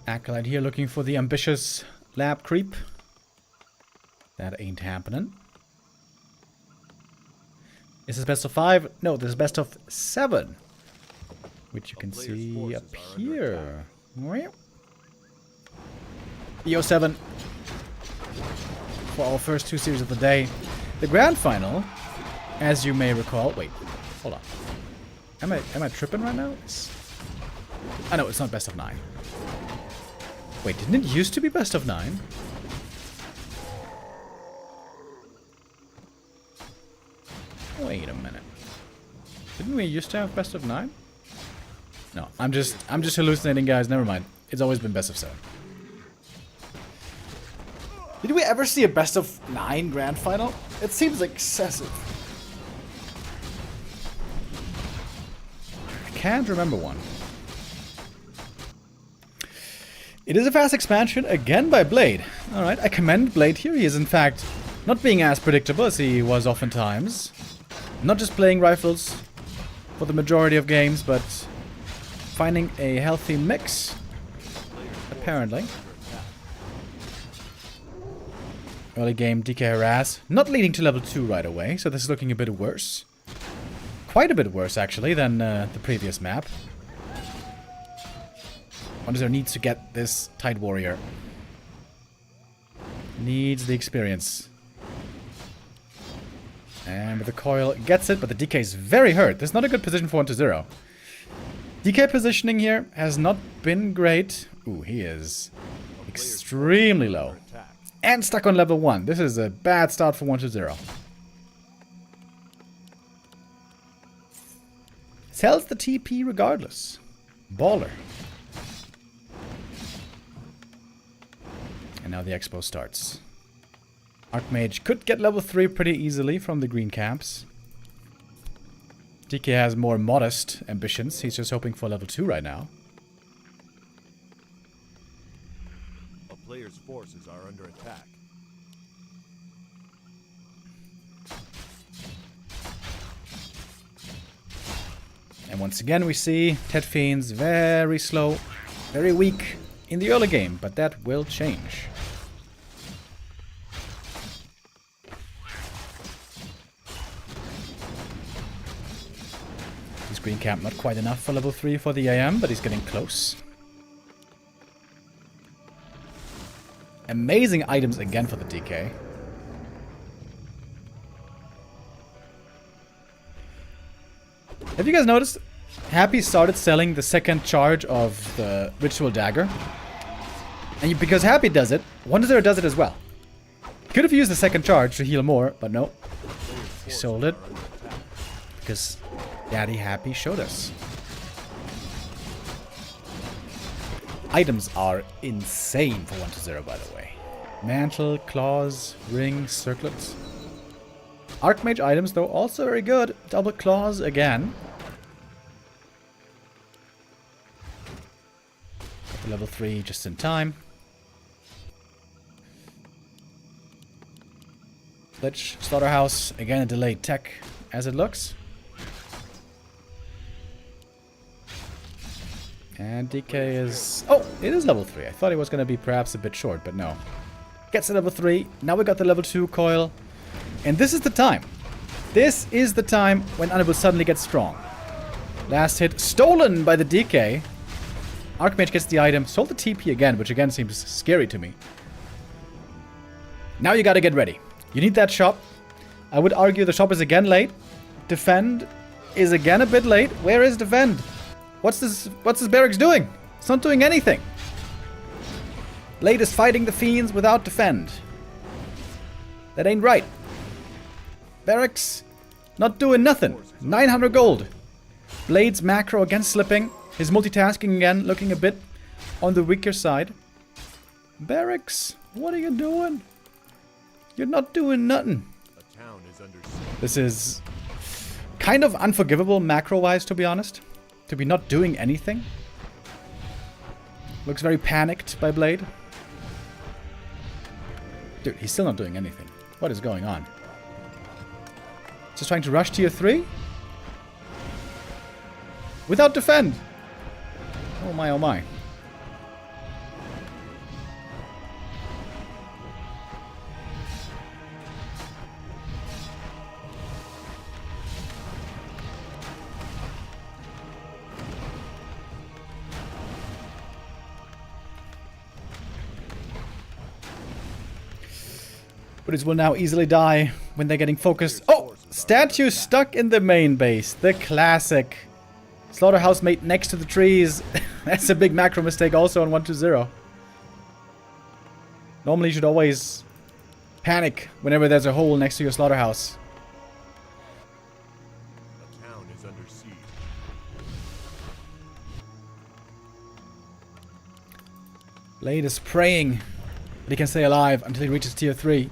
Acolyte here looking for the ambitious lab creep. That ain't happening. Is this best of 5? No, this is best of 7. Which you can see up here. EO7 for our first 2 series of the day. The grand final, as you may recall. Wait, hold on. Am I tripping right now? I know it's not best of 9. Wait, didn't it used to be best of 9? Wait a minute. Didn't we used to have best of 9? No, I'm just hallucinating, guys. Never mind. It's always been best of 7. Did we ever see a best of 9 grand final? It seems excessive. I can't remember one. It is a fast expansion, again by Blade. Alright, I commend Blade here. He is in fact not being as predictable as he was oftentimes. Not just playing rifles for the majority of games, but finding a healthy mix, apparently. Early game DK harass, not leading to level 2 right away, so this is looking a bit worse. Quite a bit worse, actually, than the previous map. Wonder needs to get this Tide Warrior. Needs the experience. And with the coil, gets it, but the DK is very hurt. This is not a good position for 120. DK positioning here has not been great. Ooh, he is extremely low. And stuck on level 1. This is a bad start for 120. Sells the TP regardless. Baller. And now the expo starts. Archmage could get level 3 pretty easily from the green camps. DK has more modest ambitions. He's just hoping for level 2 right now. A player's forces are under attack. And once again we see Tet Fiends very slow, very weak in the early game, but that will change. This green camp not quite enough for level 3 for the AM, but he's getting close. Amazing items again for the DK. Have you guys noticed? Happy started selling the second charge of the Ritual Dagger. And because Happy does it, 1-0 does it as well. Could have used the second charge to heal more, but no. He sold it. Because Daddy Happy showed us. Items are insane for 1-0, by the way. Mantle, claws, ring, circlets. Archmage items, though, also very good. Double claws again. Level 3 just in time. Lich, Slaughterhouse, again a delayed tech as it looks. And DK is... Oh, it is level 3. I thought it was going to be perhaps a bit short, but no. Gets to level 3. Now we got the level 2 coil. And this is the time. This is the time when Unable suddenly gets strong. Last hit stolen by the DK. Archmage gets the item. Sold the TP again, which again seems scary to me. Now you gotta get ready. You need that shop. I would argue the shop is again late. Defend is again a bit late. Where is defend? What's this barracks doing? It's not doing anything. Blade is fighting the fiends without defend. That ain't right. Barracks not doing nothing. 900 gold. Blade's macro again slipping. His multitasking again looking a bit on the weaker side. Barracks, what are you doing? You're not doing nothing. A town is under This is kind of unforgivable macro-wise, to be honest. To be not doing anything. Looks very panicked by Blade. Dude, he's still not doing anything. What is going on? Just trying to rush tier 3? Without defend! Oh my, oh my. But it will now easily die when they're getting focused. Oh! Statue stuck in the main base. The classic. Slaughterhouse mate next to the trees. That's a big macro mistake also on 1-0. Normally you should always panic whenever there's a hole next to your slaughterhouse. A town is under siege. Blade is praying that he can stay alive until he reaches tier 3.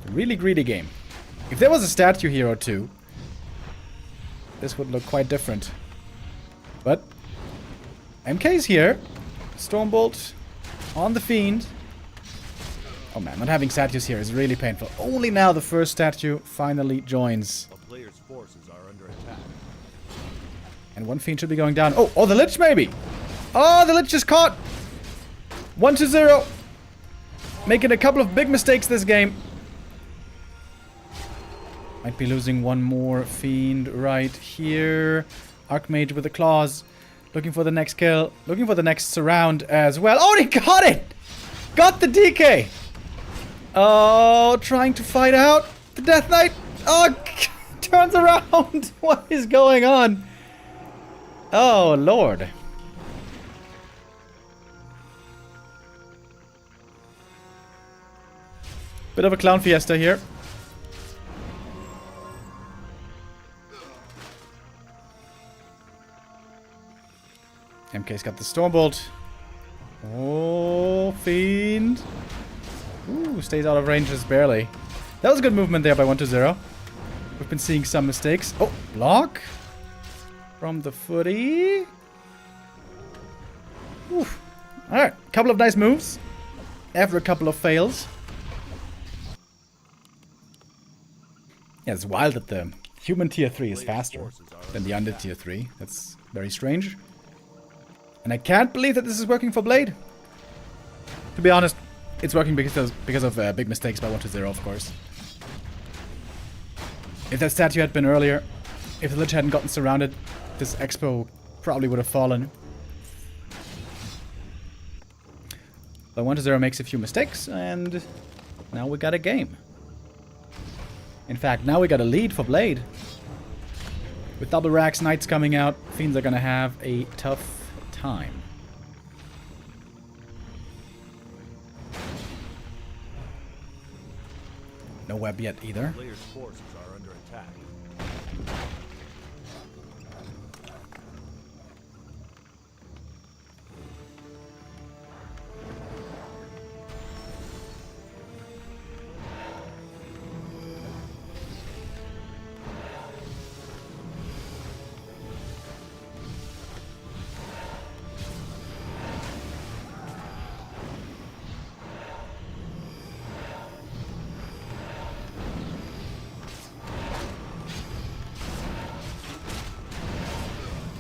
A really greedy game. If there was a statue here or two, this would look quite different. But MK's here. Stormbolt on the Fiend. Oh man, not having statues here is really painful. Only now the first statue finally joins. A player's forces are under attack. And one Fiend should be going down. Oh, the Lich maybe! Oh, the Lich is caught! 1-0. Making a couple of big mistakes this game. Might be losing one more Fiend right here. Archmage with the claws. Looking for the next kill. Looking for the next surround as well. Oh, he got it! Got the DK! Oh, trying to fight out. The Death Knight. Oh, turns around. What is going on? Oh, Lord. Bit of a clown fiesta here. MK's got the Stormbolt. Oh, Fiend. Ooh, stays out of range just barely. That was a good movement there by 1-0. We've been seeing some mistakes. Oh, block. From the footy. Oof. Alright, couple of nice moves. After a couple of fails. Yeah, it's wild that the human tier 3 is faster than the undead tier 3. That's very strange. And I can't believe that this is working for Blade. To be honest, it's working because of big mistakes by 1-0, of course. If that statue had been earlier, if the Lich hadn't gotten surrounded, this Expo probably would have fallen. But 1-0 makes a few mistakes, and now we got a game. In fact, now we got a lead for Blade. With double racks, Knights coming out, Fiends are gonna have a tough time. No web yet either. Players' forces are under attack.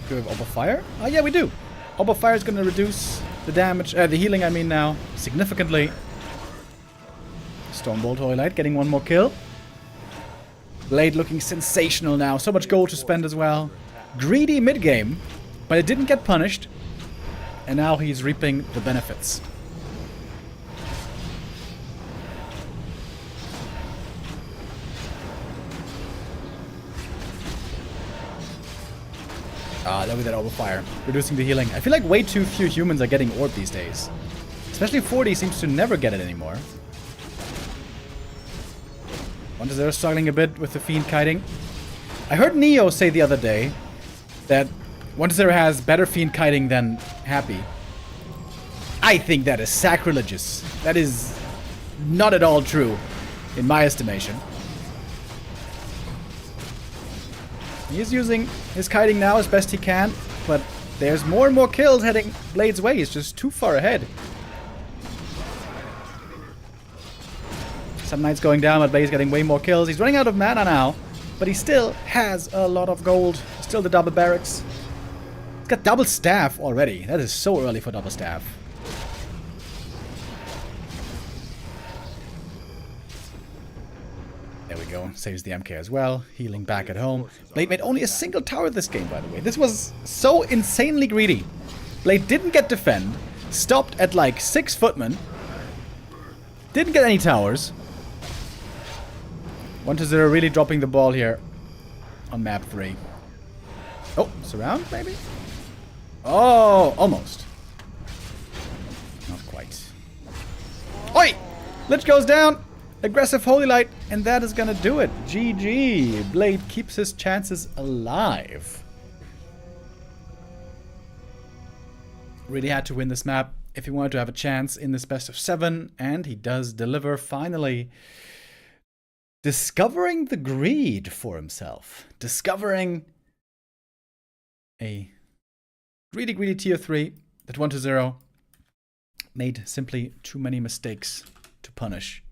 Do we have Orb of Fire? Oh yeah, we do. Orb of Fire is going to reduce the damage, the healing I mean now, significantly. Stormbolt Hoylite getting one more kill. Blade looking sensational now. So much gold to spend as well. Greedy mid-game, but it didn't get punished. And now he's reaping the benefits. Ah, there with that Orb of Fire. Reducing the healing. I feel like way too few humans are getting Orb these days. Especially 40 seems to never get it anymore. 1-0 struggling a bit with the Fiend kiting. I heard Neo say the other day that 1-0 has better Fiend kiting than Happy. I think that is sacrilegious. That is not at all true, in my estimation. He is using his kiting now as best he can, but there's more and more kills heading Blade's way. He's just too far ahead. Some Knights going down, but Blade's getting way more kills. He's running out of mana now, but he still has a lot of gold. Still the double barracks. He's got double staff already. That is so early for double staff. There we go. Saves the MK as well. Healing back at home. Blade made only a single tower this game, by the way. This was so insanely greedy. Blade didn't get defend. Stopped at like 6 footmen. Didn't get any towers. 1-0 really dropping the ball here on map 3. Oh, surround maybe? Oh, almost. Not quite. Oi! Lich goes down. Aggressive Holy Light, and that is gonna do it. GG. Blade keeps his chances alive. Really had to win this map if he wanted to have a chance in this best of 7, and he does deliver finally. Discovering the greed for himself. Discovering a greedy tier 3 that 1-0 made simply too many mistakes to punish.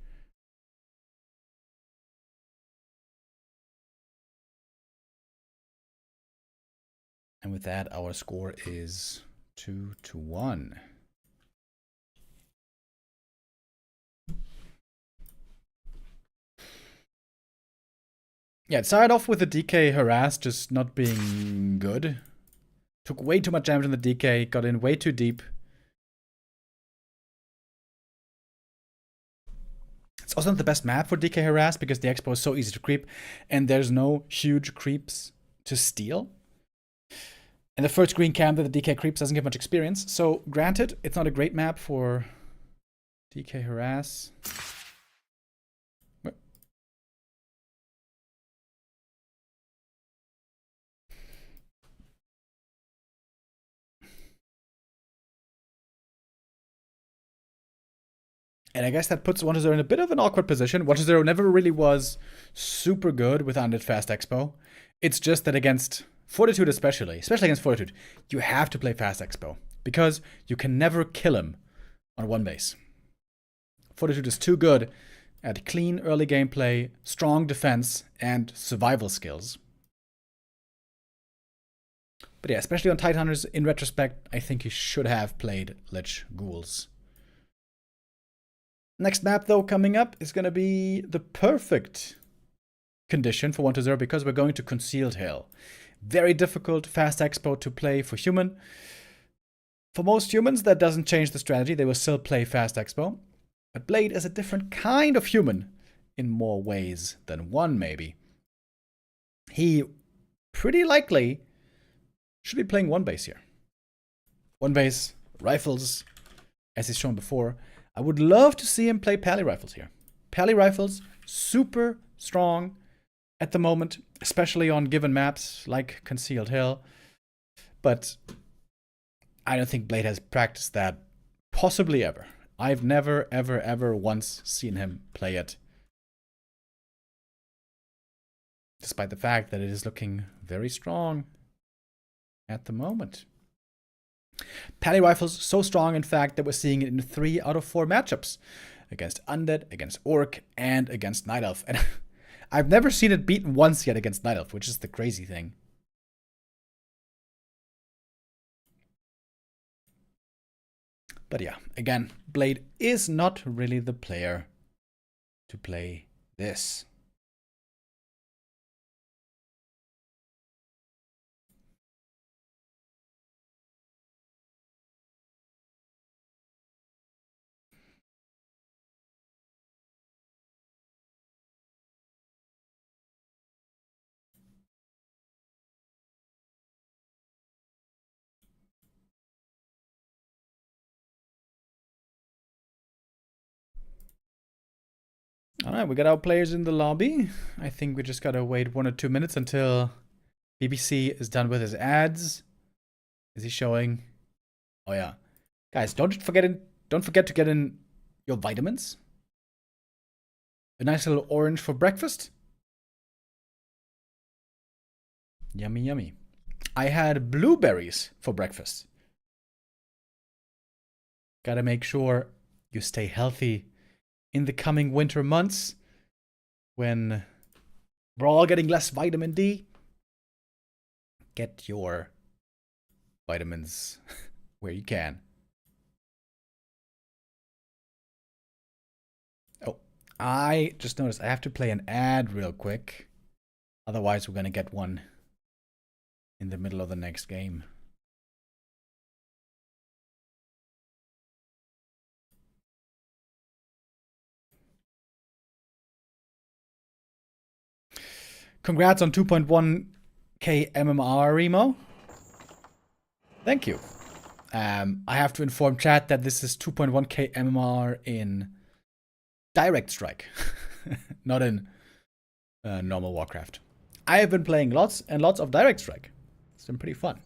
And with that, our score is 2-1. Yeah, it started off with the DK harass just not being good. Took way too much damage on the DK, got in way too deep. It's also not the best map for DK harass because the expo is so easy to creep and there's no huge creeps to steal. And the first green camp that the DK creeps doesn't give much experience. So granted, it's not a great map for DK harass. What? And I guess that puts 1-0 in a bit of an awkward position. 1-0 never really was super good with Undead Fast Expo. It's just that against Fortitude especially against Fortitude, you have to play Fast Expo. Because you can never kill him on one base. Fortitude is too good at clean early gameplay, strong defense, and survival skills. But yeah, especially on Tidehunters, in retrospect, I think he should have played Lich Ghouls. Next map, though, coming up is going to be the perfect condition for 1-0 because we're going to Concealed Hill. Very difficult Fast Expo to play for human. For most humans, that doesn't change the strategy. They will still play fast expo. But Blade is a different kind of human in more ways than one, maybe. He pretty likely should be playing one base here. One base, rifles, as he's shown before. I would love to see him play pally rifles here. Pally rifles, super strong at the moment, especially on given maps like Concealed Hill. But I don't think Blade has practiced that possibly ever. I've never, ever, ever once seen him play it. Despite the fact that it is looking very strong at the moment. Pally rifles so strong, in fact, that we're seeing it in 3 out of 4 matchups. Against Undead, against Orc, and against Night Elf. And I've never seen it beaten once yet against Night Elf, which is the crazy thing. But yeah, again, Blade is not really the player to play this. Alright, we got our players in the lobby. I think we just gotta wait 1 or 2 minutes until BBC is done with his ads. Is he showing? Oh yeah. Guys, don't forget to get in your vitamins. A nice little orange for breakfast. Yummy, yummy. I had blueberries for breakfast. Gotta make sure you stay healthy in the coming winter months, when we're all getting less vitamin D. Get your vitamins where you can. Oh, I just noticed I have to play an ad real quick. Otherwise, we're gonna get one in the middle of the next game. Congrats on 2.1k MMR, Remo. Thank you. I have to inform chat that this is 2.1k MMR in Direct Strike, not in normal Warcraft. I have been playing lots and lots of Direct Strike. It's been pretty fun.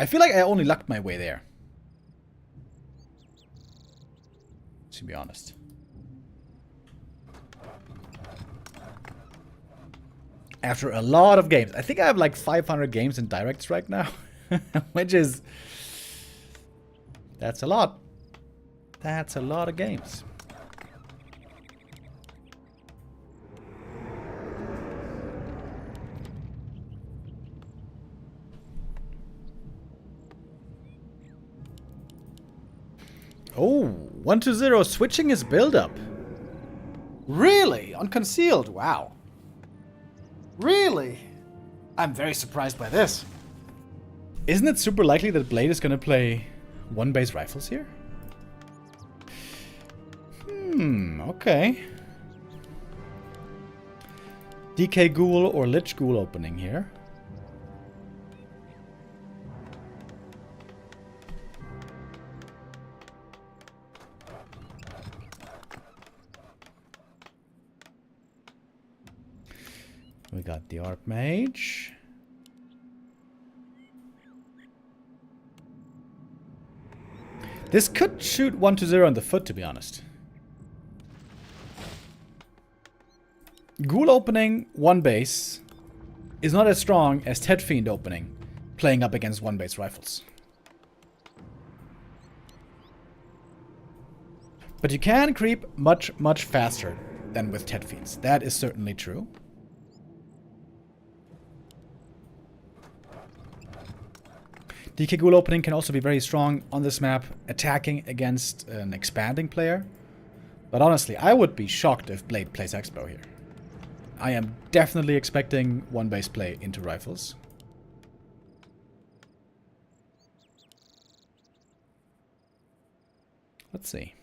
I feel like I only lucked my way there, to be honest. After a lot of games. I think I have like 500 games in Direct Strike now. Which is... that's a lot. That's a lot of games. Oh, 1-0 switching his build-up. Really? Unconcealed? Wow. Really? I'm very surprised by this. Isn't it super likely that Blade is gonna play one base rifles here? Okay. DK Ghoul or Lich Ghoul opening here. We got the Archmage. This could shoot 1-0 in the foot, to be honest. Ghoul opening one base is not as strong as Ted Fiend opening, playing up against one base rifles. But you can creep much, much faster than with Ted Fiends. That is certainly true. DK Ghoul opening can also be very strong on this map, attacking against an expanding player. But honestly, I would be shocked if Blade plays Expo here. I am definitely expecting one base play into rifles. Let's see.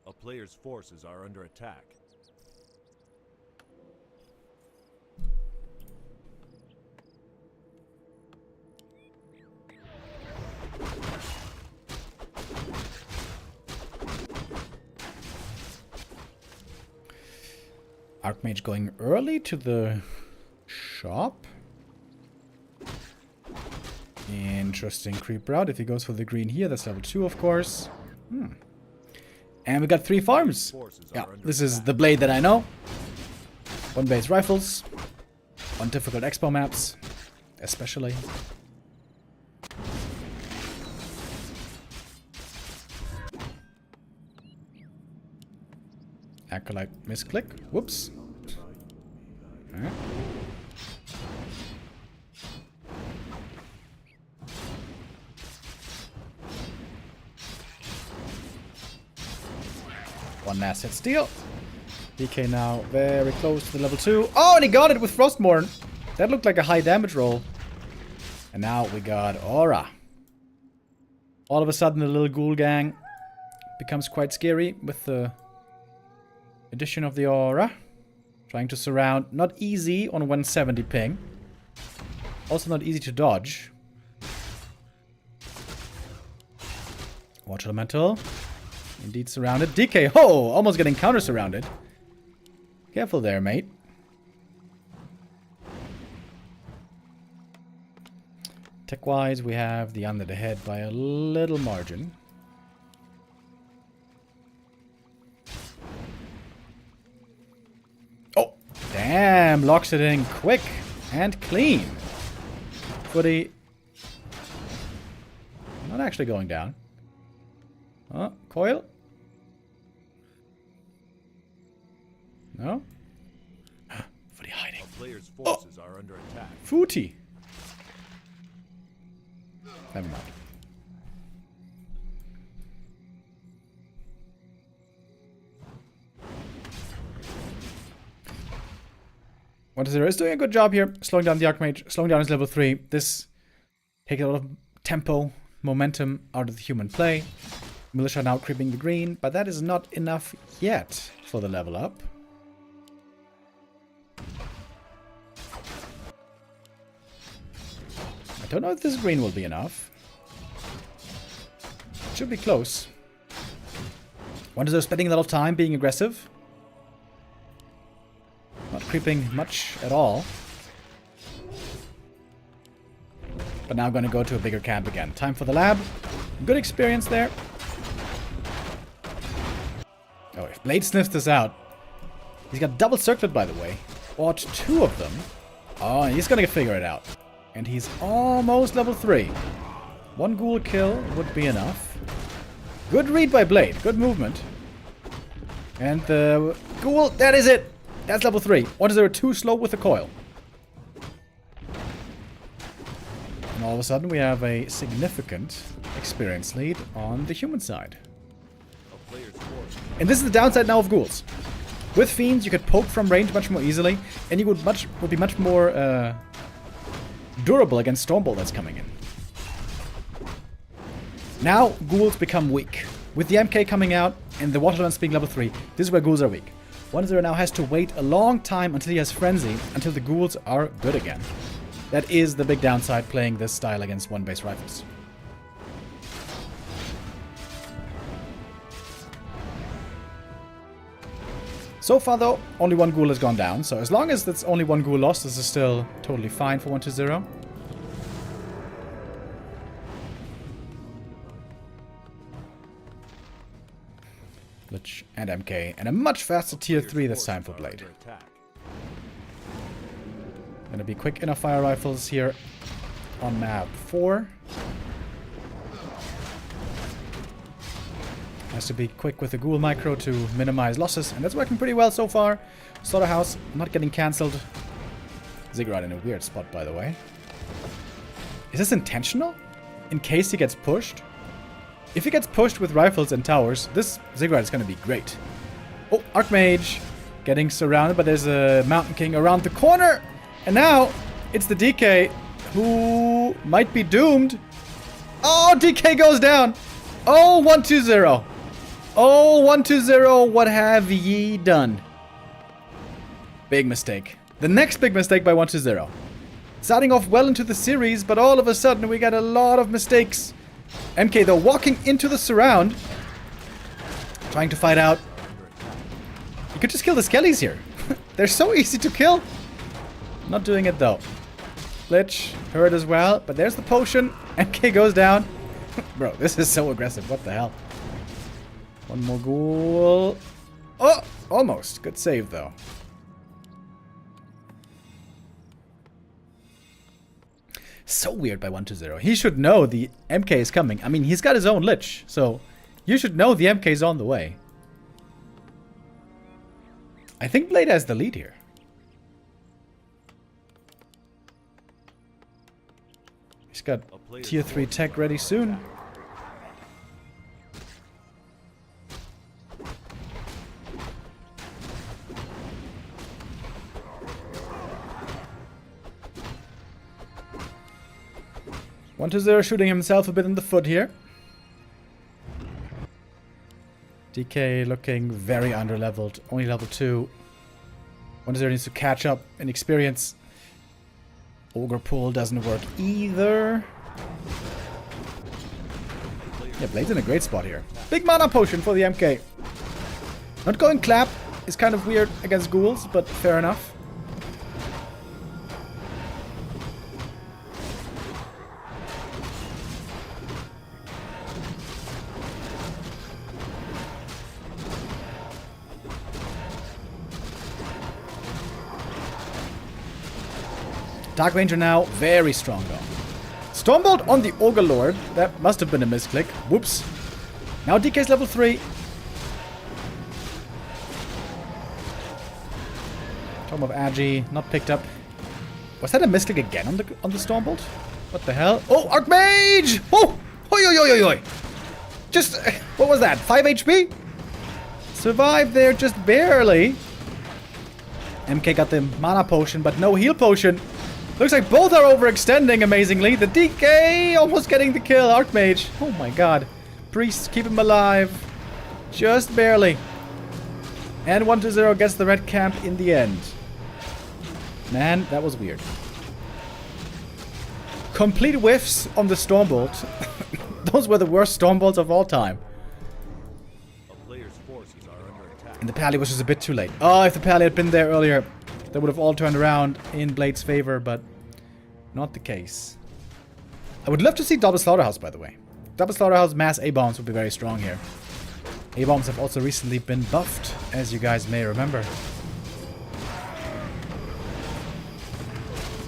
A player's forces are under attack. Archmage going early to the shop. Interesting creep route. If he goes for the green here, that's level 2, of course. And we got 3 farms. Yeah, this is the blade that I know. 1 base rifles. On difficult expo maps, especially. Acolyte misclick. Whoops. Alright. One last hit steal. DK now very close to the level 2. Oh, and he got it with Frostmourne. That looked like a high damage roll. And now we got Aura. All of a sudden the little ghoul gang becomes quite scary with the addition of the Aura. Trying to surround. Not easy on 170 ping. Also not easy to dodge. Watch Elemental. Indeed surrounded. DK, oh! Almost getting counter-surrounded. Careful there, mate. Tech-wise, we have the under the head by a little margin. Oh! Damn! Locks it in quick and clean. Footy. Not actually going down. Oh, coil. No? Footy hiding. A player's forces are under attack. Footy. Never mind. What is doing a good job here, slowing down the Archmage, slowing down his level 3. This takes a lot of tempo, momentum out of the human play. Militia now creeping the green, but that is not enough yet for the level up. I don't know if this green will be enough. It should be close. Wonder spending a lot of time being aggressive. Not creeping much at all. But now going to go to a bigger camp again. Time for the lab. Good experience there. Oh, if Blade sniffs this out. He's got double circlet, by the way. Bought 2 of them. Oh, he's going to figure it out. And he's almost level 3. 1 ghoul kill would be enough. Good read by Blade. Good movement. And the ghoul, that is it. That's level 3. What is there too slow with the coil? And all of a sudden we have a significant experience lead on the human side. And this is the downside now of ghouls. With fiends you could poke from range much more easily, and you would be much more durable against Stormbolt that's coming in. Now ghouls become weak. With the MK coming out and the Waterlands being level 3, this is where ghouls are weak. 1-0 now has to wait a long time until he has Frenzy, until the ghouls are good again. That is the big downside playing this style against 1-base rifles. So far though, only 1 ghoul has gone down, so as long as that's only 1 ghoul lost, this is still totally fine for 1-0. Lich and MK, and a much faster tier 3 this time for Blade. Gonna be quick inner fire rifles here on map 4. Has to be quick with the ghoul micro to minimize losses, and that's working pretty well so far. Slaughterhouse not getting cancelled. Ziggurat in a weird spot, by the way. Is this intentional? In case he gets pushed? If he gets pushed with rifles and towers, this Ziggurat is going to be great. Oh, Archmage getting surrounded, but there's a Mountain King around the corner. And now it's the DK who might be doomed. Oh, DK goes down. Oh, 1-2-0. Oh, 1-2-0. What have ye done? Big mistake. The next big mistake by 1-2-0. Starting off well into the series, but all of a sudden we got a lot of mistakes. MK though walking into the surround. Trying to fight out. You could just kill the skellies here. They're so easy to kill. Not doing it though. Lich hurt as well, but there's the potion. MK goes down. Bro, this is so aggressive. What the hell? One more ghoul. Oh, almost. Good save though. So weird by 1-2-0. He should know the MK is coming. I mean, he's got his own Lich, so you should know the MK is on the way. I think Blade has the lead here. He's got tier 3 tech ready soon. One to 0 shooting himself a bit in the foot here. DK looking very underleveled. Only level 2. 1-0 needs to catch up in experience. Ogre pull doesn't work either. Yeah, Blade's in a great spot here. Big mana potion for the MK. Not going clap is kind of weird against ghouls, but fair enough. Dark Ranger now, very strong though. Stormbolt on the Ogre Lord. That must have been a misclick. Whoops. Now DK's level 3. Tome of Agi, not picked up. Was that a misclick again on the Stormbolt? What the hell? Oh, Archmage! Oh! Oi, oi, oi, oi, oi! Just, what was that? 5 HP? Survived there just barely. MK got the mana potion, but no heal potion. Looks like both are overextending amazingly. The DK almost getting the kill. Archmage. Oh my god. Priest, keep him alive. Just barely. And 1-0 gets the red camp in the end. Man, that was weird. Complete whiffs on the Stormbolt. Those were the worst Stormbolts of all time. A player's forces are under attack. And the Pally was just a bit too late. Oh, if the Pally had been there earlier, they would have all turned around in Blade's favor, but not the case. I would love to see Double Slaughterhouse, by the way. Double Slaughterhouse mass A-bombs would be very strong here. A-bombs have also recently been buffed, as you guys may remember.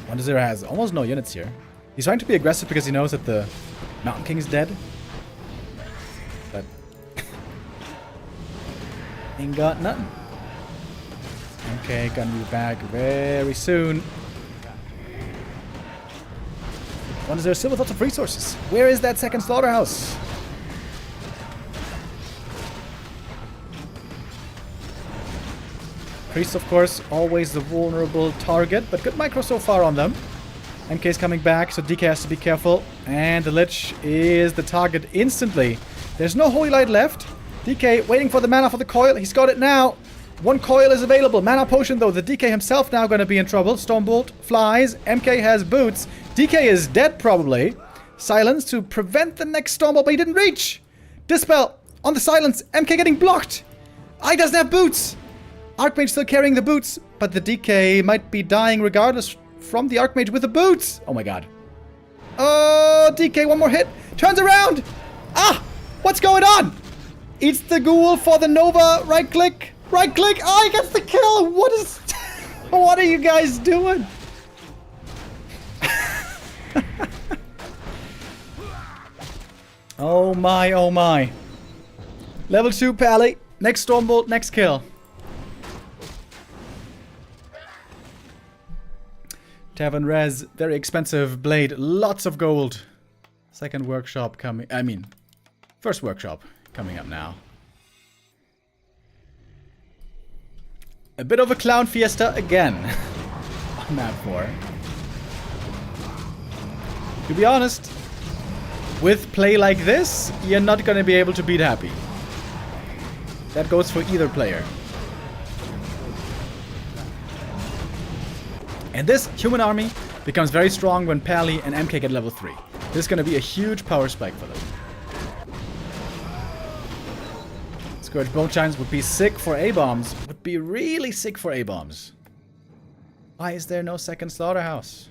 1-0 has almost no units here. He's trying to be aggressive because he knows that the Mountain King is dead. But ain't got nothing. Okay, gonna be back very soon. 1-0 still with lots of resources. Where is that second slaughterhouse? Priest, of course, always the vulnerable target, but good micro so far on them. MK's coming back, so DK has to be careful. And the Lich is the target instantly. There's no Holy Light left. DK waiting for the mana for the coil. He's got it now. One coil is available. Mana potion, though. The DK himself now going to be in trouble. Stormbolt flies. MK has boots. DK is dead, probably. Silence to prevent the next Stormbolt, but he didn't reach. Dispel on the silence. MK getting blocked. I doesn't have boots. Archmage still carrying the boots, but the DK might be dying regardless from the Archmage with the boots. Oh my god. Oh, DK, one more hit. Turns around. Ah, what's going on? Eats the ghoul for the Nova. Right click. Right click. Oh, he gets the kill. What is... what are you guys doing? Oh my, oh my. Level 2 Pally. Next Stormbolt, next kill. Tavern Res, very expensive blade, lots of gold. Second workshop coming, first workshop coming up now. A bit of a clown fiesta again on map 4. To be honest, with play like this, you're not going to be able to beat Happy. That goes for either player. And this human army becomes very strong when Pally and MK get level 3. This is going to be a huge power spike for them. Scourge Bone Giants would be sick for A-bombs. Would be really sick for A-bombs. Why is there no second slaughterhouse?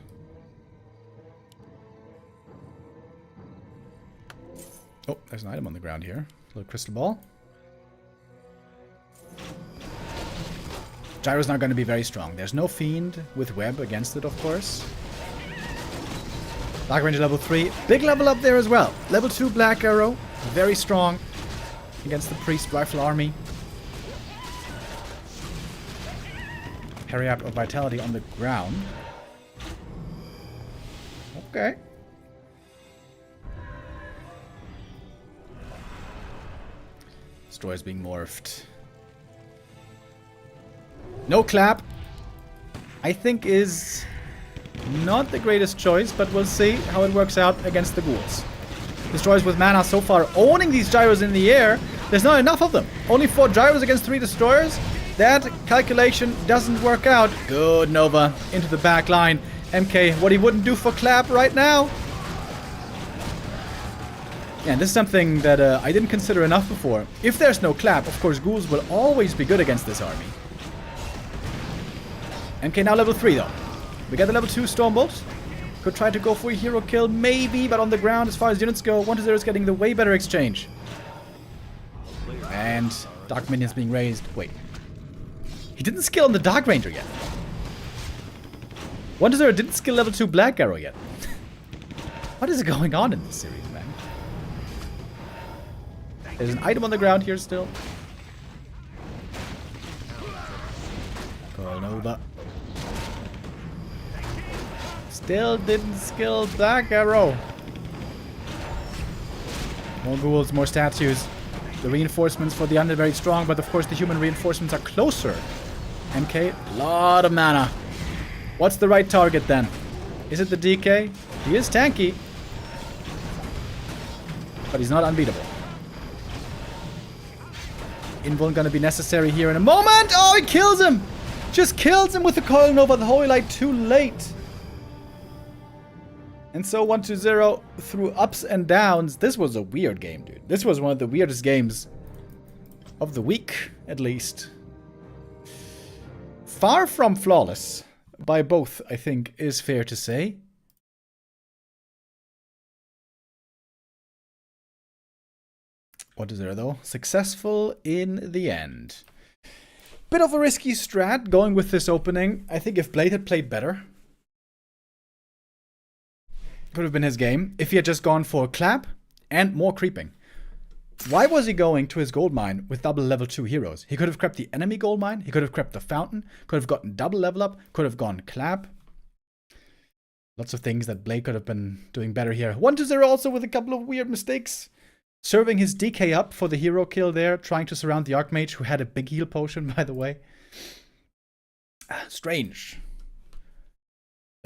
Oh, there's an item on the ground here. A little crystal ball. Gyro's not going to be very strong. There's no Fiend with Web against it, of course. Dark Ranger level 3. Big level up there as well. Level 2 Black Arrow. Very strong against the Priest Rifle Army. Hurry up of Vitality on the ground. Okay. Destroyer's being morphed. No clap, I think, is not the greatest choice, but we'll see how it works out against the ghouls. Destroyers with mana so far owning these gyros in the air. There's not enough of them. Only 4 gyros against 3 destroyers. That calculation doesn't work out. Good Nova into the back line. MK, what he wouldn't do for clap right now. Yeah, and this is something that I didn't consider enough before. If there's no clap, of course ghouls will always be good against this army. MK now level 3 though. We got the level 2 Stormbolt. Could try to go for a hero kill, maybe, but on the ground, as far as units go, 1-0 is getting the way better exchange. And Dark Minions being raised. Wait. He didn't skill on the Dark Ranger yet. 1-0 didn't skill level 2 Black Arrow yet. What is going on in this series, man? There's an item on the ground here still. Call Nova. Still didn't skill Black Arrow. More ghouls, more statues. The reinforcements for the undead very strong, but of course the human reinforcements are closer. MK, lot of mana. What's the right target then? Is it the DK? He is tanky, but he's not unbeatable. Invuln gonna be necessary here in a moment. Oh, he kills him! Just kills him with the Coil Nova, the Holy Light, too late. And so 1-0 through ups and downs. This was a weird game, dude. This was one of the weirdest games of the week, at least. Far from flawless by both, I think, is fair to say. What is there, though? Successful in the end. Bit of a risky strat going with this opening. I think if Blade had played better, could have been his game. If he had just gone for clap and more creeping. Why was he going to his gold mine with double level 2 heroes? He could have crept the enemy gold mine. He could have crept the fountain. Could have gotten double level up. Could have gone clap. Lots of things that Blade could have been doing better here. 1-0 also with a couple of weird mistakes. Serving his DK up for the hero kill there. Trying to surround the Archmage, who had a big heal potion, by the way. Strange.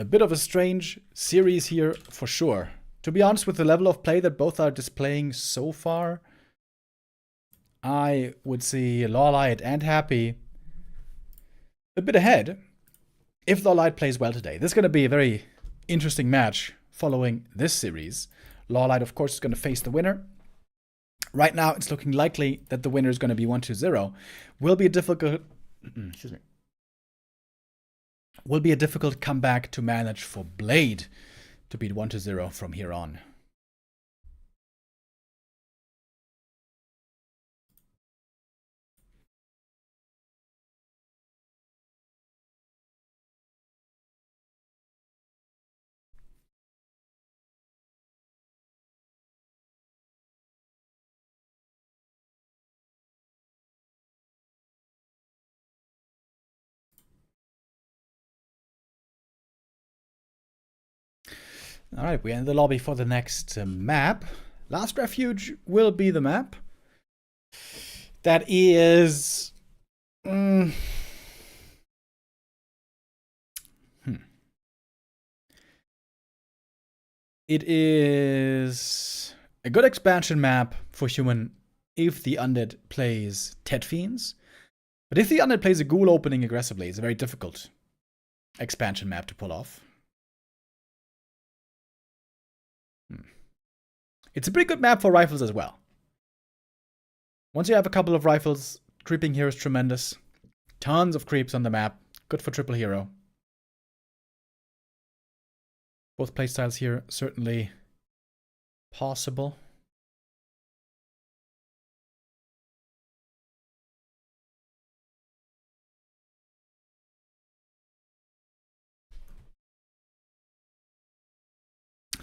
A bit of a strange series here, for sure. To be honest, with the level of play that both are displaying so far, I would see Lawlight and Happy a bit ahead if Lawlight plays well today. This is going to be a very interesting match following this series. Lawlight, of course, is going to face the winner. Right now, it's looking likely that the winner is going to be 1-0. Will be a difficult... excuse me. Will be a difficult comeback to manage for Blade to beat 1-0 from here on. Alright, we're in the lobby for the next map. Last Refuge will be the map. That is... It is a good expansion map for human if the undead plays Tet Fiends. But if the undead plays a ghoul opening aggressively, it's a very difficult expansion map to pull off. It's a pretty good map for rifles as well. Once you have a couple of rifles, creeping here is tremendous. Tons of creeps on the map. Good for triple hero. Both playstyles here certainly possible.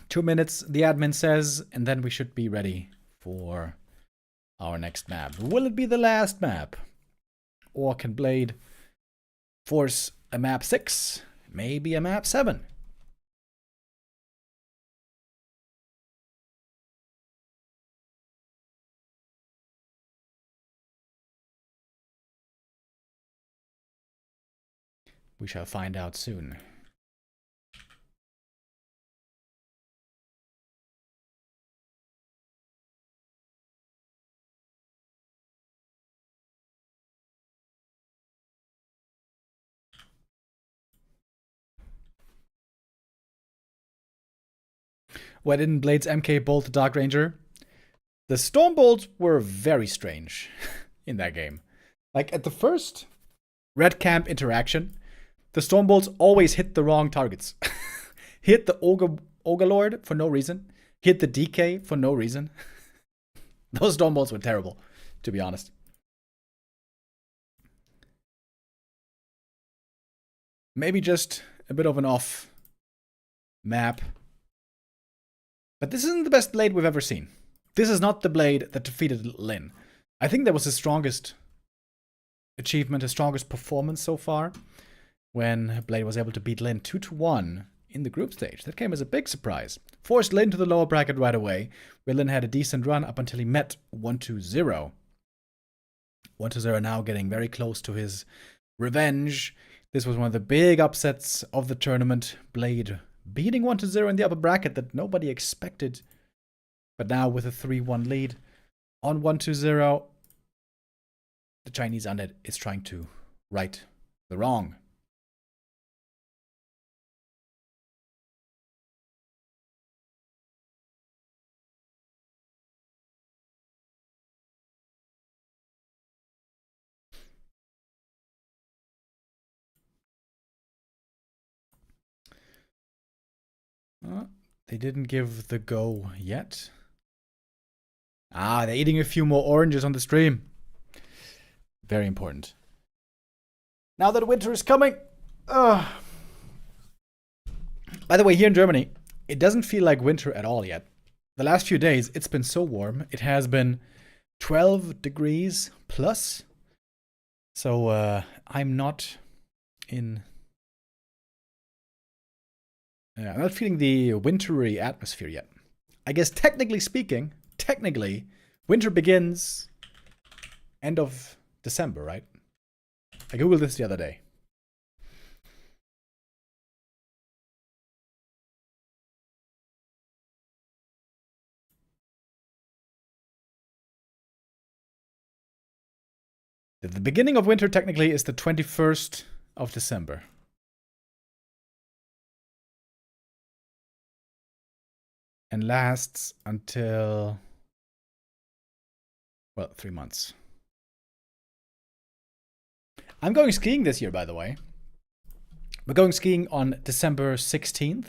Two minutes, the admin says, and then we should be ready for our next map. Will it be the last map? Or can Blade force a map 6? Maybe a map 7? We shall find out soon. Why didn't Blade's MK bolt the Dark Ranger? The Storm Bolts were very strange in that game. Like at the first Red Camp interaction, the Storm Bolts always hit the wrong targets. Hit the Ogre Lord for no reason. Hit the DK for no reason. Those Storm Bolts were terrible, to be honest. Maybe just a bit of an off map. But this isn't the best Blade we've ever seen. This is not the Blade that defeated Lin. I think that was his strongest achievement, his strongest performance so far, when Blade was able to beat Lin 2-1 in the group stage. That came as a big surprise. Forced Lin to the lower bracket right away, where Lin had a decent run up until he met 1-0. 1-0 now getting very close to his revenge. This was one of the big upsets of the tournament. Blade beating 1-0 in the upper bracket that nobody expected. But now with a 3-1 lead on 1-0, the Chinese undead is trying to right the wrong. They didn't give the go yet. Ah, they're eating a few more oranges on the stream. Very important. Now that winter is coming. By the way, here in Germany, it doesn't feel like winter at all yet. The last few days, it's been so warm. It has been 12 degrees plus. So I'm not in... I'm not feeling the wintry atmosphere yet. I guess technically speaking, winter begins end of December, right? I googled this the other day. The beginning of winter technically is the 21st of December. And lasts until, well, 3 months. I'm going skiing this year, by the way. We're going skiing on December 16th.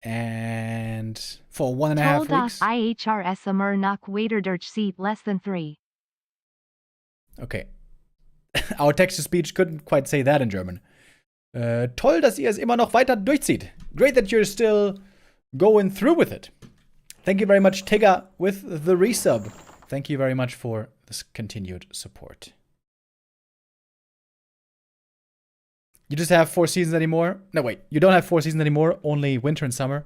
And for 1.5 weeks. IHRS Amernach waiter durch seat less than 3. Okay. Our text-to-speech couldn't quite say that in German. Toll, dass ihr es immer noch weiter durchzieht. Great that you're still going through with it. Thank you very much, Tigger, with the resub. Thank you very much for this continued support. You just have 4 seasons anymore? No, wait. You don't have 4 seasons anymore, only winter and summer.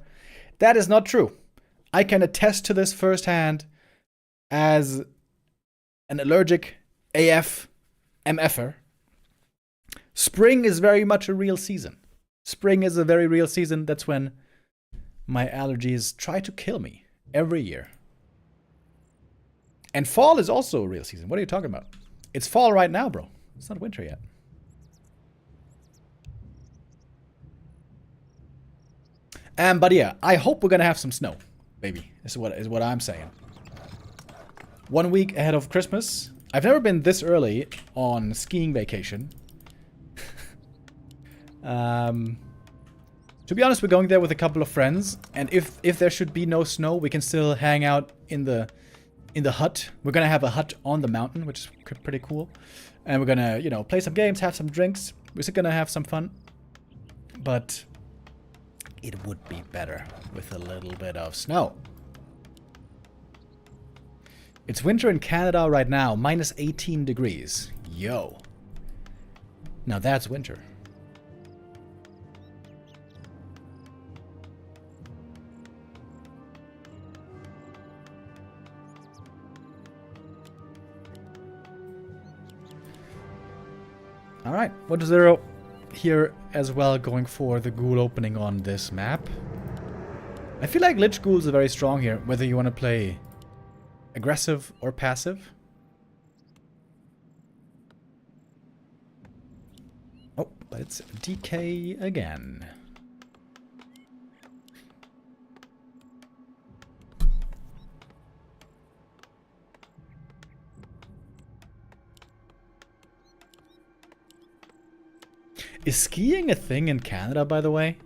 That is not true. I can attest to this firsthand as an allergic AF MFer. Spring is very much a real season. Spring is a very real season. That's when My allergies try to kill me every year. And fall is also a real season. What are you talking about? It's fall right now, bro. It's not winter yet. But yeah, I hope we're gonna have some snow, baby. Is what I'm saying. 1 week ahead of Christmas. I've never been this early on skiing vacation. To be honest, we're going there with a couple of friends, and if there should be no snow, we can still hang out in the hut. We're gonna have a hut on the mountain, which is pretty cool, and we're gonna, you know, play some games, have some drinks. We're just gonna have some fun, but it would be better with a little bit of snow. It's winter in Canada right now, minus 18 degrees. Yo. Now that's winter. Alright, 1-0 here as well, going for the ghoul opening on this map. I feel like Lich Ghouls are very strong here, whether you want to play aggressive or passive. Oh, but it's DK again. Is skiing a thing in Canada, by the way?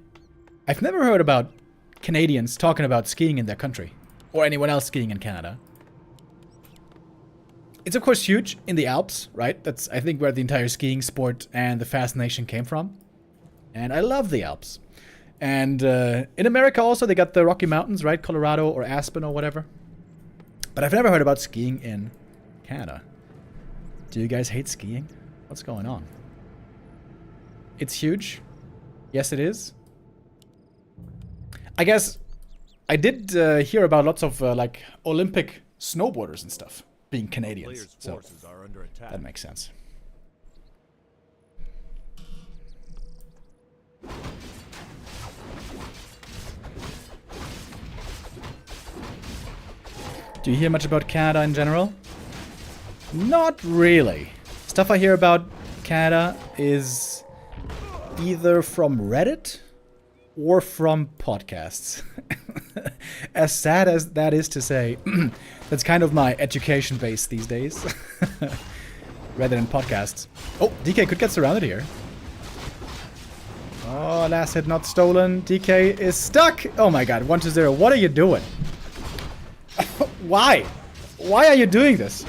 I've never heard about Canadians talking about skiing in their country. Or anyone else skiing in Canada. It's of course huge in the Alps, right? That's, I think, where the entire skiing sport and the fascination came from. And I love the Alps. And in America also, they got the Rocky Mountains, right? Colorado or Aspen or whatever. But I've never heard about skiing in Canada. Do you guys hate skiing? What's going on? It's huge. Yes, it is. I guess I did hear about lots of like Olympic snowboarders and stuff being Canadians. So that makes sense. Do you hear much about Canada in general? Not really. Stuff I hear about Canada is either from Reddit or from podcasts. As sad as that is to say, that's kind of my education base these days. Reddit and podcasts. Oh, DK could get surrounded here. Oh, last hit not stolen. DK is stuck. Oh my god, 1-0. What are you doing? Why? Why are you doing this?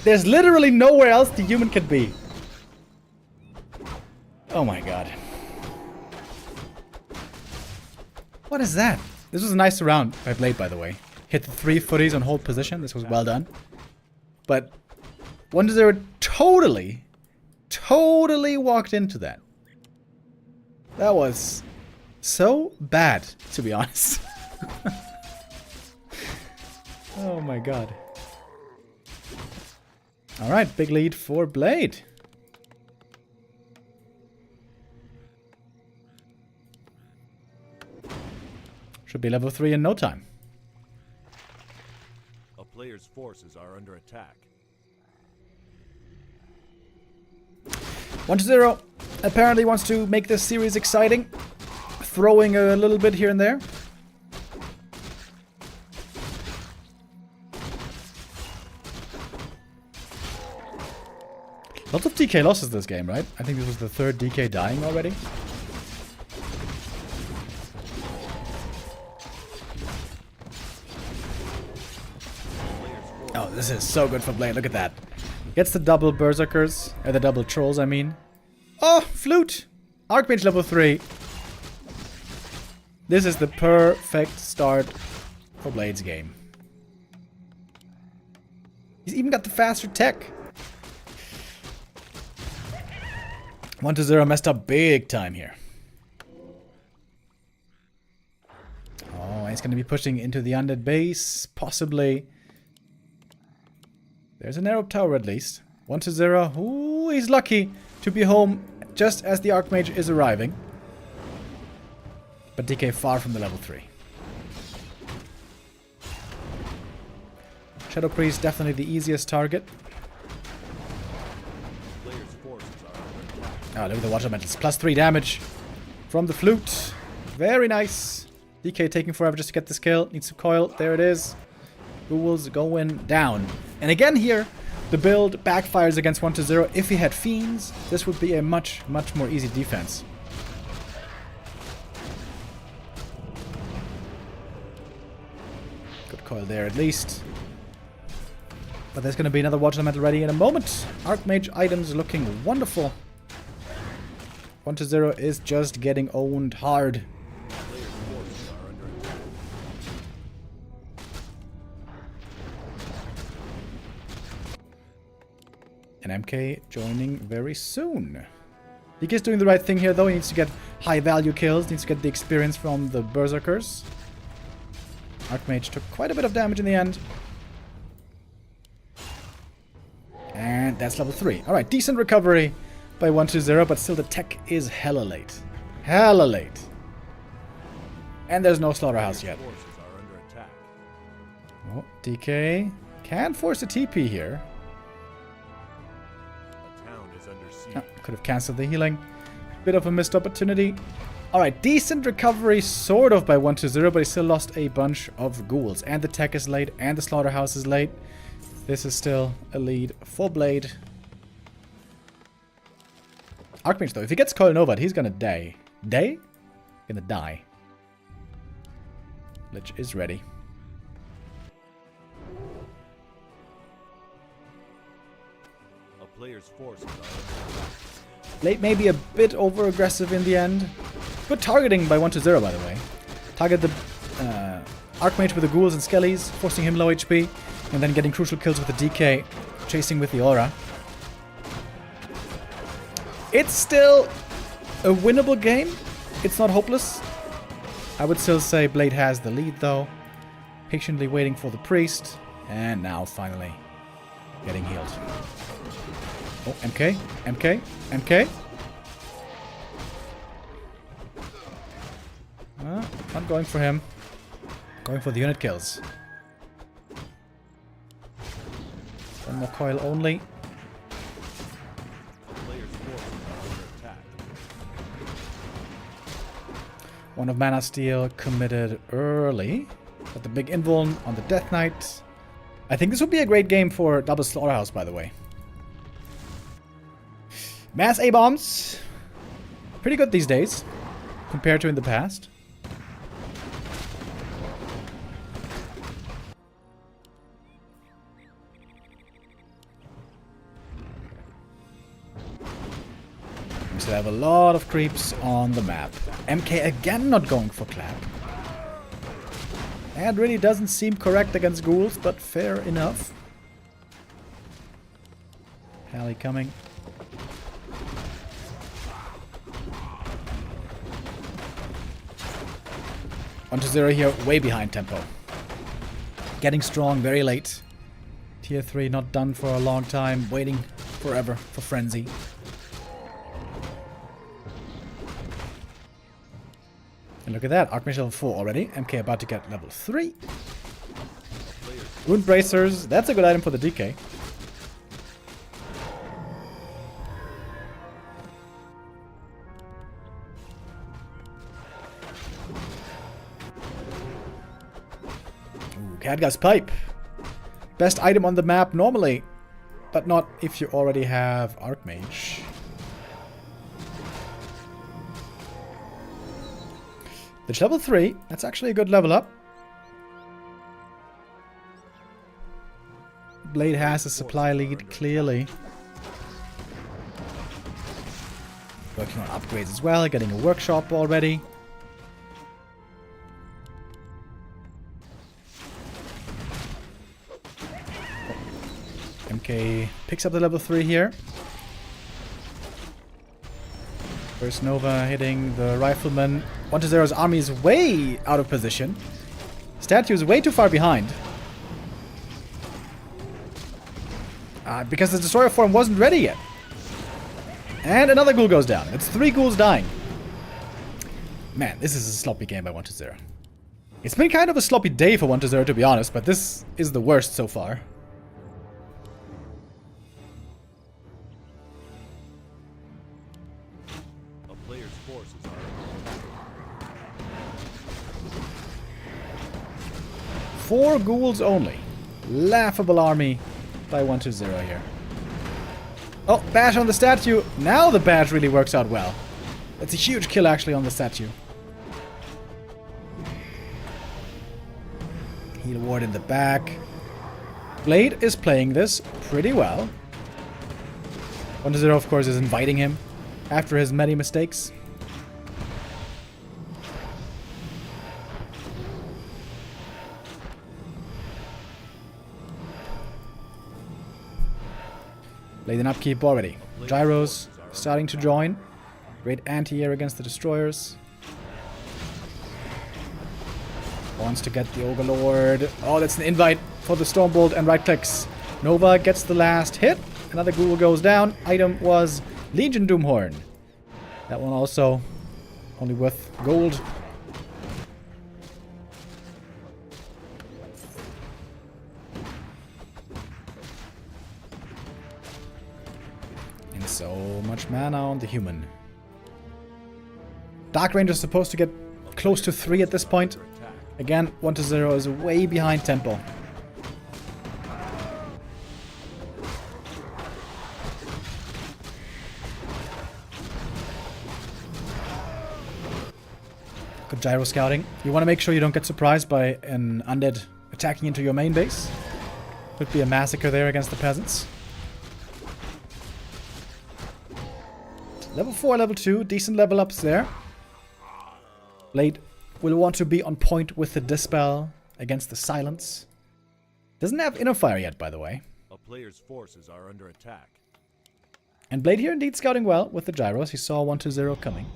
There's literally nowhere else the human can be. Oh my god. What is that? This was a nice round by Blade, by the way. Hit the 3 footies on hold position. This was well done. But 1-0 totally walked into that. That was so bad, to be honest. Oh my god. Alright, big lead for Blade. Should be level 3 in no time. A player's forces are under attack. 1-0 apparently wants to make this series exciting, throwing a little bit here and there. Lots of DK losses this game, right? I think this was the 3rd DK dying already. Oh, this is so good for Blade. Look at that. Gets the double berserkers, the double trolls, I mean. Oh, flute! Archmage level 3. This is the perfect start for Blade's game. He's even got the faster tech. 1-0 messed up big time here. Oh, he's going to be pushing into the undead base, possibly. There's an arrow tower at least. 1-0. Ooh, he's lucky to be home just as the Archmage is arriving. But DK far from the level 3. Shadow Priest definitely the easiest target. Player's forces are under attack. Ah, look at the water metals. +3 damage from the flute. Very nice. DK taking forever just to get this kill. Needs to coil. There it is. Ghouls going down. And again here, the build backfires against 1-0. If he had Fiends, this would be a much, much more easy defense. Good coil there at least. But there's going to be another water metal ready in a moment. Archmage items looking wonderful. 1-0 is just getting owned hard. Player's forces are under attack. And MK joining very soon. DK is doing the right thing here though. He needs to get high value kills. Needs to get the experience from the Berserkers. Archmage took quite a bit of damage in the end. And that's level 3. Alright, decent recovery by 1-0, but still the tech is hella late. Hella late. And there's no slaughterhouse yet. Forces are under attack. Oh, DK can force a TP here. A town is under siege. Oh, could have cancelled the healing. Bit of a missed opportunity. Alright, decent recovery sort of by 1-0, but he still lost a bunch of ghouls. And the tech is late, and the slaughterhouse is late. This is still a lead for Blade. Archmage though, if he gets Coil Nova, he's gonna die. Gonna die. Lich is ready. A player's forces are under attack. Blade may be a bit over-aggressive in the end. Good targeting by 1-0, by the way. Target the Archmage with the ghouls and skellies, forcing him low HP, and then getting crucial kills with the DK, chasing with the aura. It's still a winnable game. It's not hopeless. I would still say Blade has the lead, though. Patiently waiting for the priest, and now finally getting healed. Oh, MK, MK, MK. Not going for him. Going for the unit kills. One more coil only. A player's forces are under attack. One of Mana Steel committed early. Got the big invuln on the Death Knight. I think this would be a great game for double Slaughterhouse, by the way. Mass A-bombs. Pretty good these days, compared to in the past. We still have a lot of creeps on the map. MK again not going for clap. That really doesn't seem correct against ghouls, but fair enough. Pally coming. On to 0 here, way behind tempo. Getting strong very late. Tier 3 not done for a long time, waiting forever for Frenzy. And look at that, Archmage level 4 already. MK about to get level 3. Wound Bracers, that's a good item for the DK. Ooh, Khadgar's Pipe. Best item on the map normally, but not if you already have Archmage. Lich level 3, that's actually a good level up. Blade has a supply lead, clearly. Working on upgrades as well, getting a workshop already. MK picks up the level 3 here. First Nova hitting the Rifleman. 1-0's army is way out of position. Statue is way too far behind. Because the Destroyer form wasn't ready yet. And another ghoul goes down. It's 3 ghouls dying. Man, this is a sloppy game by 1-0. It's been kind of a sloppy day for 1-0, to be honest, but this is the worst so far. A player's forces are 4 ghouls only. Laughable army by 1-0 here. Oh, bash on the statue. Now the bash really works out well. That's a huge kill actually on the statue. Heal ward in the back. Blade is playing this pretty well. 1-0 of course is inviting him after his many mistakes. Blade in upkeep already. Gyros starting to join. Great anti-air against the destroyers. Wants to get the Ogre Lord. Oh, that's an invite for the Stormbolt and right clicks. Nova gets the last hit. Another ghoul goes down. Item was Legion Doomhorn. That one also only worth gold. And so much mana on the human. Dark Ranger is supposed to get close to 3 at this point. Again, 1-0 is way behind tempo. Good gyro scouting. You want to make sure you don't get surprised by an undead attacking into your main base. Could be a massacre there against the peasants. Level 4, level 2, decent level ups there. Blade will want to be on point with the Dispel against the Silence. Doesn't have Inner Fire yet, by the way. a player's forces are under attack. And Blade here indeed scouting well with the gyros. He saw 1-0 coming.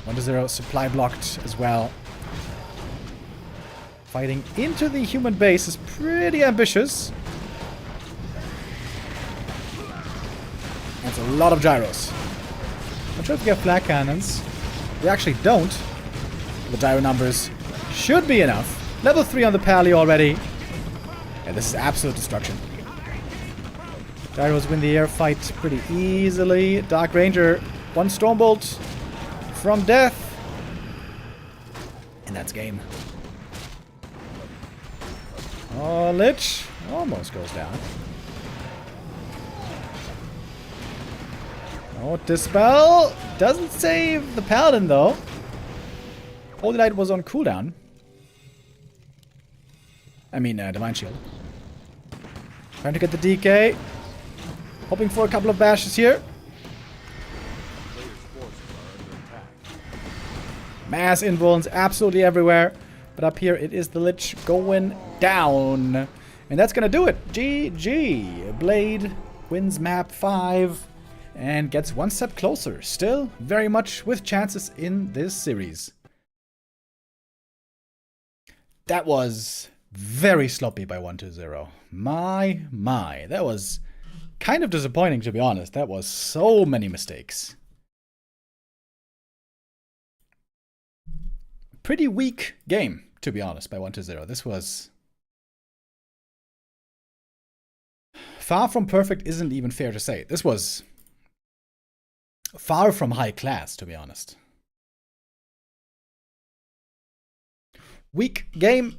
1-0 supply blocked as well. Fighting into the human base is pretty ambitious. That's a lot of gyros. I'm sure if we get flag cannons. We actually don't. The gyro numbers should be enough. Level 3 on the pally already. Yeah, this is absolute destruction. Gyros win the air fight pretty easily. Dark Ranger, one Stormbolt from death. And that's game. Oh, Lich almost goes down. Oh, Dispel doesn't save the Paladin though. Holy Light was on cooldown. I mean, Divine Shield. Trying to get the DK. Hoping for a couple of bashes here. Mass invulns absolutely everywhere. But up here it is the Lich going down. And that's gonna do it. GG. Blade wins map 5 and gets one step closer. Still very much with chances in this series. That was very sloppy by 1-0. My. That was kind of disappointing, to be honest. That was so many mistakes. Pretty weak game, to be honest, by 1-0. This was far from perfect. Isn't even fair to say. This was far from high class, to be honest. Weak game,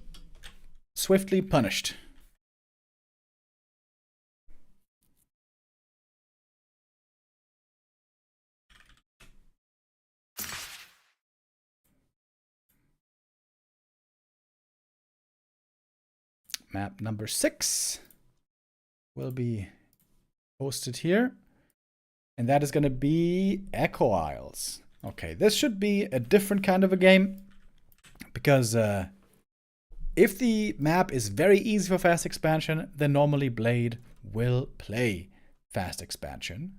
swiftly punished. Map number 6 will be posted here. And that is going to be Echo Isles. Okay, this should be a different kind of a game. Because if the map is very easy for fast expansion, then normally Blade will play fast expansion.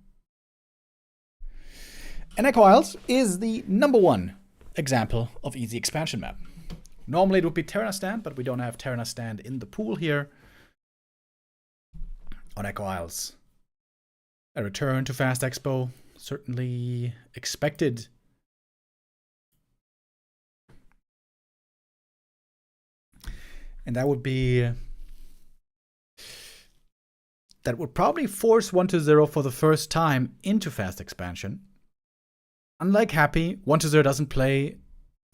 And Echo Isles is the #1 example of easy expansion map. Normally it would be Terra Stand, but we don't have Terra Stand in the pool here. On Echo Isles. A return to Fast Expo certainly expected. And that would be... that would probably force 1-0 for the first time into fast expansion. Unlike Happy, 1-0 doesn't play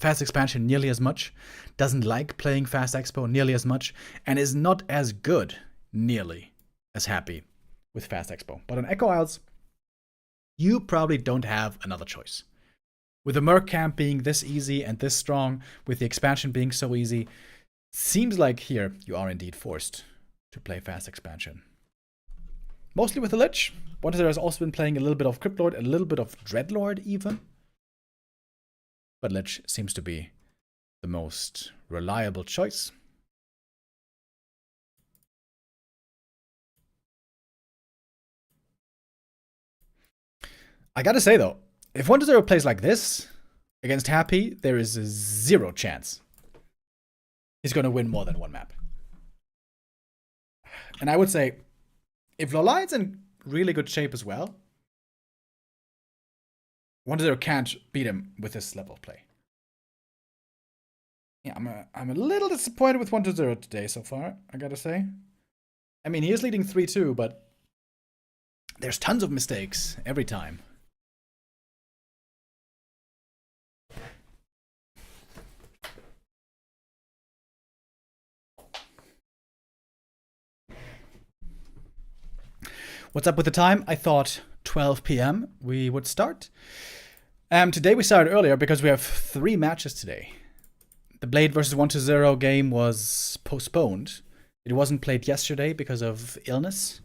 fast expansion nearly as much, doesn't like playing fast expo nearly as much, and is not as good nearly as Happy with fast expo. But on Echo Isles, you probably don't have another choice. With the Merc camp being this easy and this strong, with the expansion being so easy, seems like here you are indeed forced to play fast expansion. Mostly with the Lich. 1-0 has also been playing a little bit of Cryptlord, a little bit of Dreadlord even. But Lich seems to be the most reliable choice. I gotta say though, if 1-0 plays like this against Happy, there is a 0 chance he's gonna win more than one map. And I would say, if Lolai's in really good shape as well, 1-0 can't beat him with this level of play. Yeah, I'm a little disappointed with 1-0 today so far, I gotta say. I mean, he is leading 3-2, but there's tons of mistakes every time. What's up with the time? I thought 12 p.m. we would start. Today we started earlier because we have 3 matches today. The Blade versus 1-0 game was postponed. It wasn't played yesterday because of illness.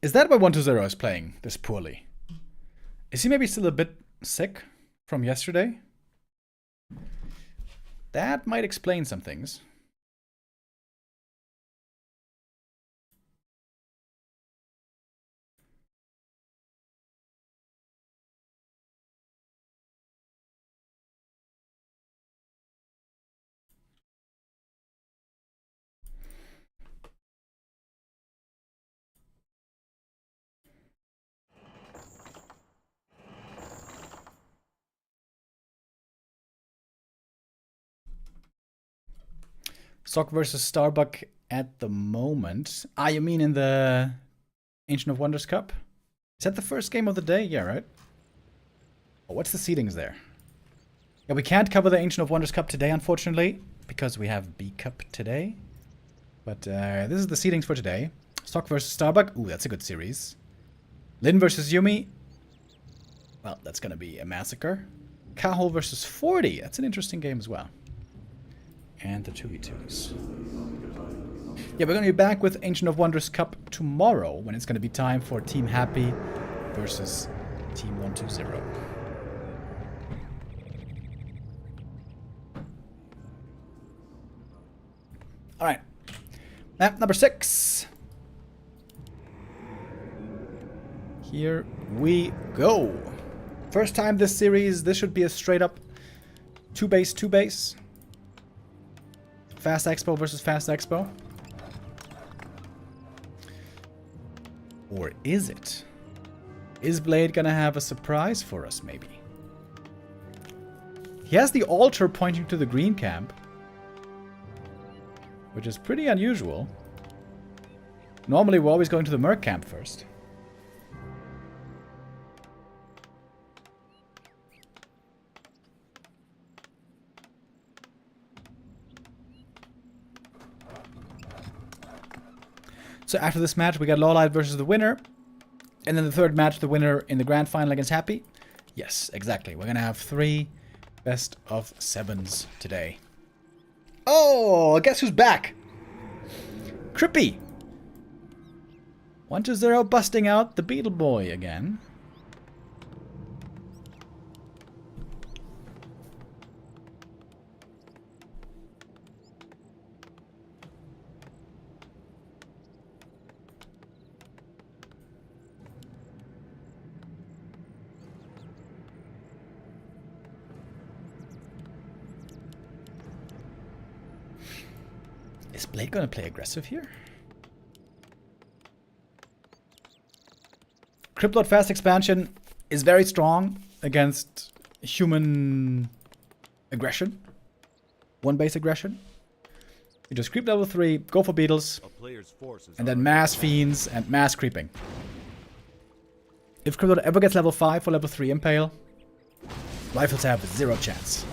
Is that why 1-0 is playing this poorly? Is he maybe still a bit sick from yesterday? That might explain some things. Sock versus Starbuck at the moment. Ah, you mean in the Ancient of Wonders Cup? Is that the first game of the day? Yeah, right? Oh, what's the seedings there? Yeah, we can't cover the Ancient of Wonders Cup today, unfortunately, because we have B Cup today. But this is the seedings for today. Sock versus Starbuck. Ooh, that's a good series. Lin versus Yumi. Well, that's going to be a massacre. Kaho versus 40. That's an interesting game as well. And the 2v2s. Yeah, we're going to be back with Ancient of Wonders Cup tomorrow, when it's going to be time for Team Happy versus Team 120. Alright. Map number 6. Here we go. First time this series, this should be a straight up 2-base, 2-base. Fast Expo versus Fast Expo. Or is it? Is Blade gonna have a surprise for us, maybe? He has the altar pointing to the green camp, which is pretty unusual. Normally we're always going to the Merc camp first. So after this match, we got Lawlight versus the winner. And then the third match, the winner in the grand final against Happy. Yes, exactly. We're going to have 3 best of 7s today. Oh, guess who's back? Crippy. 1-0 busting out the Beetle Boy again. Is Blade gonna play aggressive here? Cryptlord fast expansion is very strong against human aggression. One base aggression. You just creep level 3, go for beetles, A player's forces and are then mass fiends and mass creeping. If Cryptlord ever gets level 5 for level 3 Impale, rifles have 0 chance.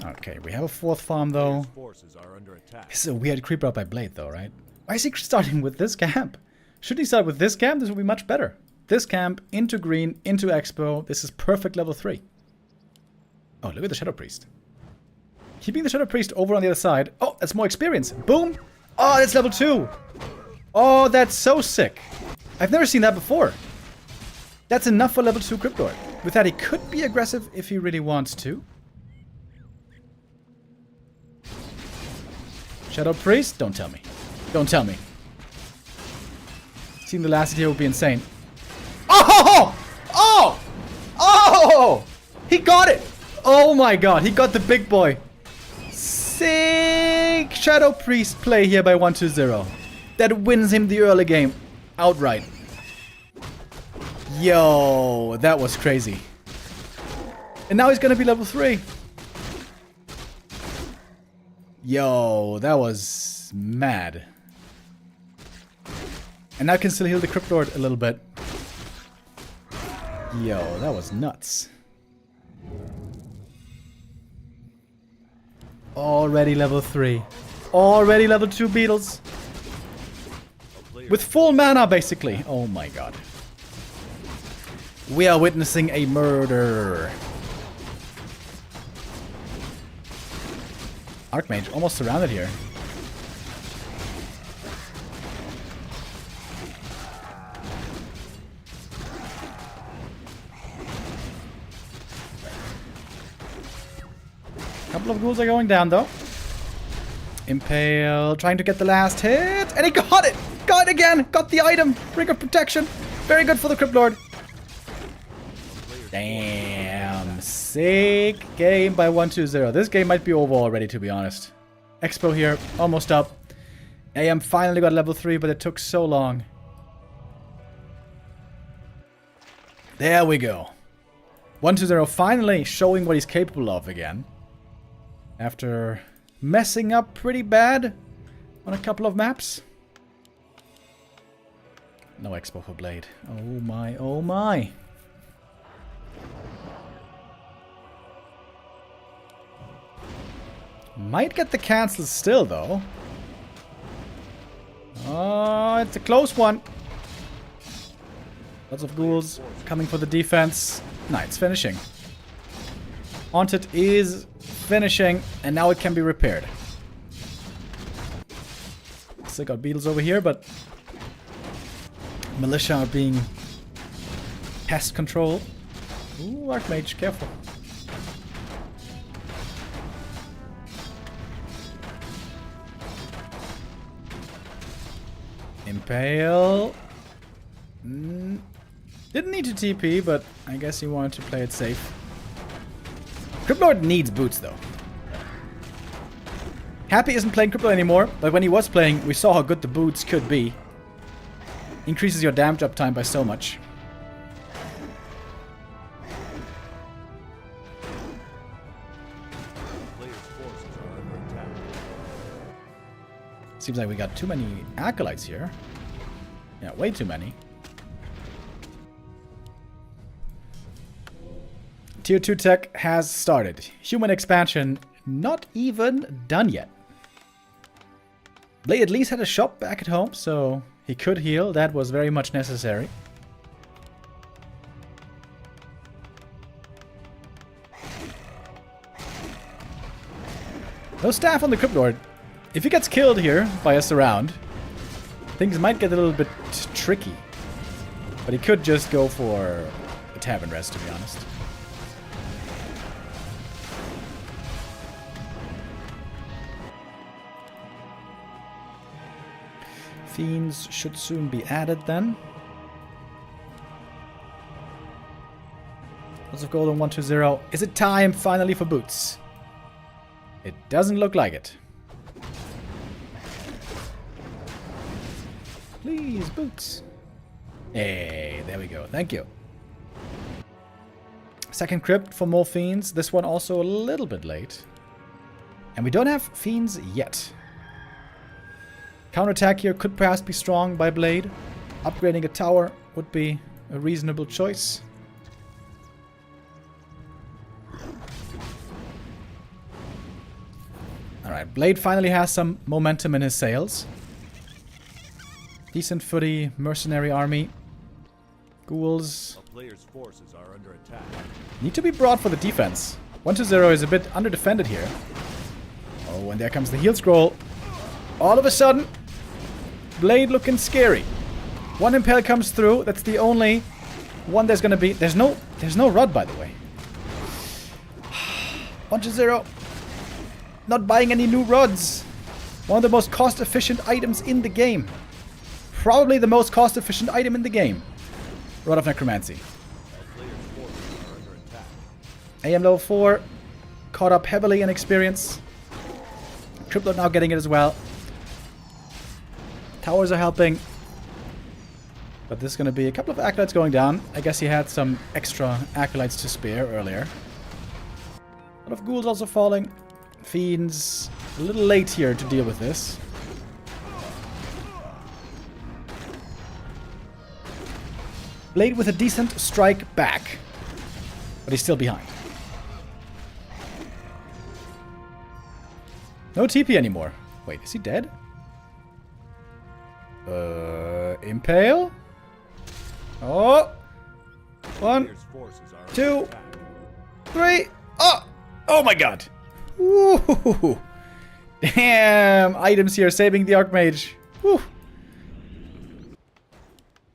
Okay, we have a 4th farm though. forces are under attack. This is a weird creeper up by Blade though, right? Why is he starting with this camp? Should he start with this camp? This would be much better. This camp, into green, into Expo. This is perfect level 3. Oh, look at the Shadow Priest. Keeping the Shadow Priest over on the other side. Oh, that's more experience. Boom! Oh, that's level 2. Oh, that's so sick. I've never seen that before. That's enough for level 2 Cryptlord. With that, he could be aggressive if he really wants to. Shadow Priest? Don't tell me. Don't tell me. Seeing the last hit here would be insane. Oh! Oh! Oh! He got it! Oh my god, he got the big boy. Sick Shadow Priest play here by 1-2-0. That wins him the early game. Outright. Yo, that was crazy. And now he's gonna be level 3. Yo, that was mad. And now I can still heal the Cryptlord a little bit. Yo, that was nuts. Already level 3. Already level 2 beetles. With full mana, basically. Oh my god. We are witnessing a murder. Archmage almost surrounded here. Couple of ghouls are going down though. Impale trying to get the last hit. And he got it! Got it again! Got the item! Ring of Protection. Very good for the Cryptlord. Damn. Sick game by 1-2-0. This game might be over already, to be honest. Expo here. Almost up. AM finally got level 3, but it took so long. There we go. 1-2-0 finally showing what he's capable of again. After messing up pretty bad on a couple of maps. No Expo for Blade. Oh my, oh my. Might get the cancels still, though. Oh, it's a close one. Lots of ghouls coming for the defense. No, it's finishing. Haunted is finishing, and now it can be repaired. Still got beetles over here, but militia are being pest control. Ooh, Archmage, careful. Impale. Didn't need to TP, but I guess he wanted to play it safe. Cryptlord needs boots, though. Happy isn't playing Cryptlord anymore, but when he was playing, we saw how good the boots could be. Increases your damage uptime by so much. Seems like we got too many acolytes here. Yeah, way too many. Tier 2 tech has started. Human expansion not even done yet. Blade at least had a shop back at home, so he could heal. That was very much necessary. No staff on the Cryptlord. If he gets killed here by a surround, things might get a little bit tricky. But he could just go for a tavern rest, to be honest. Fiends should soon be added then. Lots of gold on 120. Is it time finally for boots? It doesn't look like it. Please, boots. Hey, there we go. Thank you. Second crypt for more fiends. This one also a little bit late. And we don't have fiends yet. Counterattack here could perhaps be strong by Blade. Upgrading a tower would be a reasonable choice. Alright, Blade finally has some momentum in his sails. Decent footy, mercenary army. Ghouls A player's forces are under attack. need to be brought for the defense. 120 is a bit underdefended here. Oh, and there comes the heal scroll. All of a sudden, Blade looking scary. One impale comes through. That's the only one there's gonna be. There's no rod, by the way. 120. Not buying any new rods. One of the most cost-efficient items in the game. Probably the most cost-efficient item in the game. Rod of Necromancy. A player's forces are under attack. AM level 4. Caught up heavily in experience. Triplet now getting it as well. Towers are helping. But this is going to be a couple of acolytes going down. I guess he had some extra acolytes to spare earlier. A lot of ghouls also falling. Fiends a little late here to deal with this. Blade with a decent strike back. But he's still behind. No TP anymore. Wait, is he dead? Impale? Oh! One, Player's forces are under 2, attack. 3. Oh! Oh my god! Woo! Damn! Items here saving the Archmage. Woo!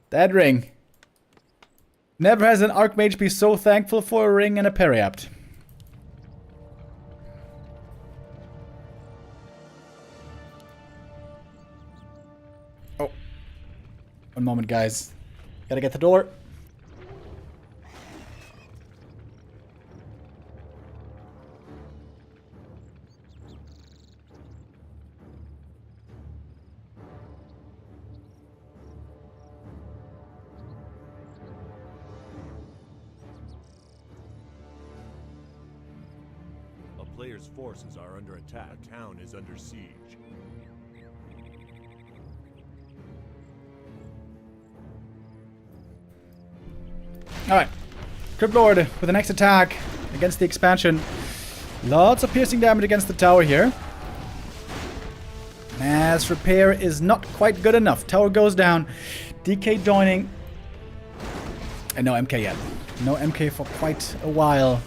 That ring. Never has an Archmage been so thankful for a ring and a periapt. Oh. One moment, guys. Gotta get the door. A player's forces are under attack. A town is under siege. Alright. Crypt Lord with the next attack against the expansion. Lots of piercing damage against the tower here. Mass repair is not quite good enough. Tower goes down. DK joining. And no MK yet. No MK for quite a while.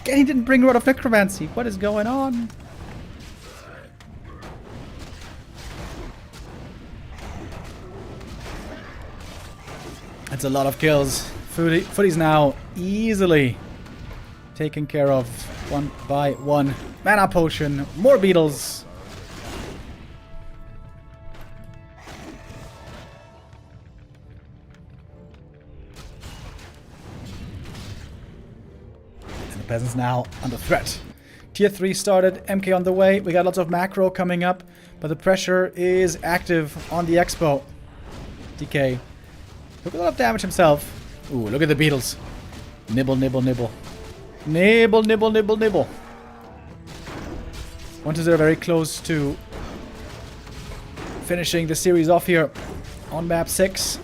Again, he didn't bring Rod of Necromancy. What is going on? That's a lot of kills. Footy's now easily taken care of one by one. Mana potion, more beetles. And the peasants now under threat. Tier 3 started, MK on the way. We got lots of macro coming up, but the pressure is active on the expo. DK took a lot of damage himself. Ooh, look at the beetles. Nibble, nibble, nibble. Nibble, nibble, nibble, nibble. 120 very close to finishing the series off here on map 6.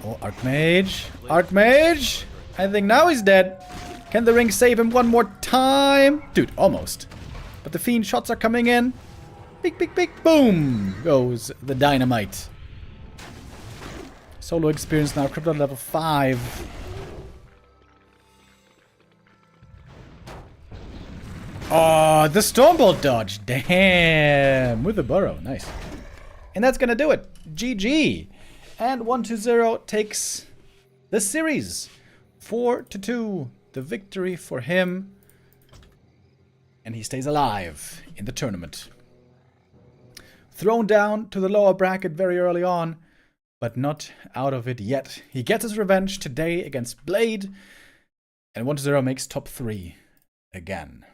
Oh, Archmage. Archmage! I think now he's dead. Can the ring save him one more time? Dude, almost. But the fiend shots are coming in. Big, big, big. Boom! Goes the dynamite. Solo experience now. Crypto level 5. Oh, the Stormbolt dodge. Damn. With the burrow. Nice. And that's going to do it. GG. And 120 takes the series. 4-2. The victory for him. and he stays alive in the tournament. Thrown down to the lower bracket very early on, but not out of it yet. He gets his revenge today against Blade, and 1-0 makes top 3 again.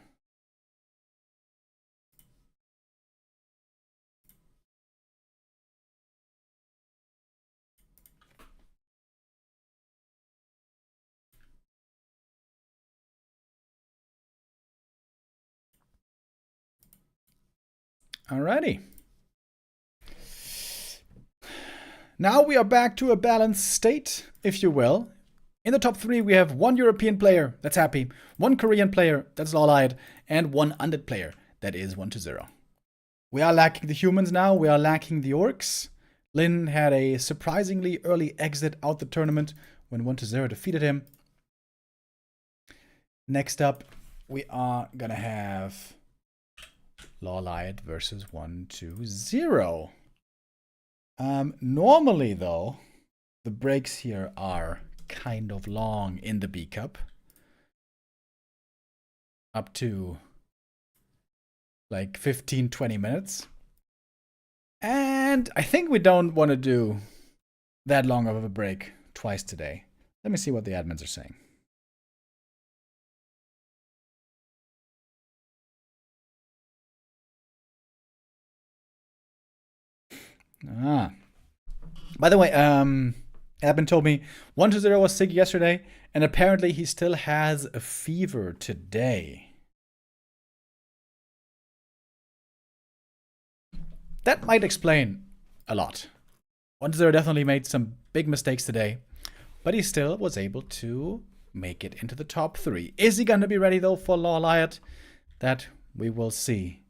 Alrighty. Now we are back to a balanced state, if you will. In the top 3 we have 1 European player, that's Happy, 1 Korean player, that's Lawlight, and 1 undead player, that is 1-0. We are lacking the humans now, we are lacking the orcs. Lin had a surprisingly early exit out the tournament when 1-0 defeated him. Next up, we are gonna have Lawlight versus 1-0. Normally, though, the breaks here are kind of long in the B Cup. Up to like 15-20 minutes. And I think we don't want to do that long of a break twice today. Let me see what the admins are saying. By the way, Admin told me 1-0 was sick yesterday, and apparently he still has a fever today. That might explain a lot. 1-0 definitely made some big mistakes today, but he still was able to make it into the top 3. Is he gonna be ready though for Lawlight? That we will see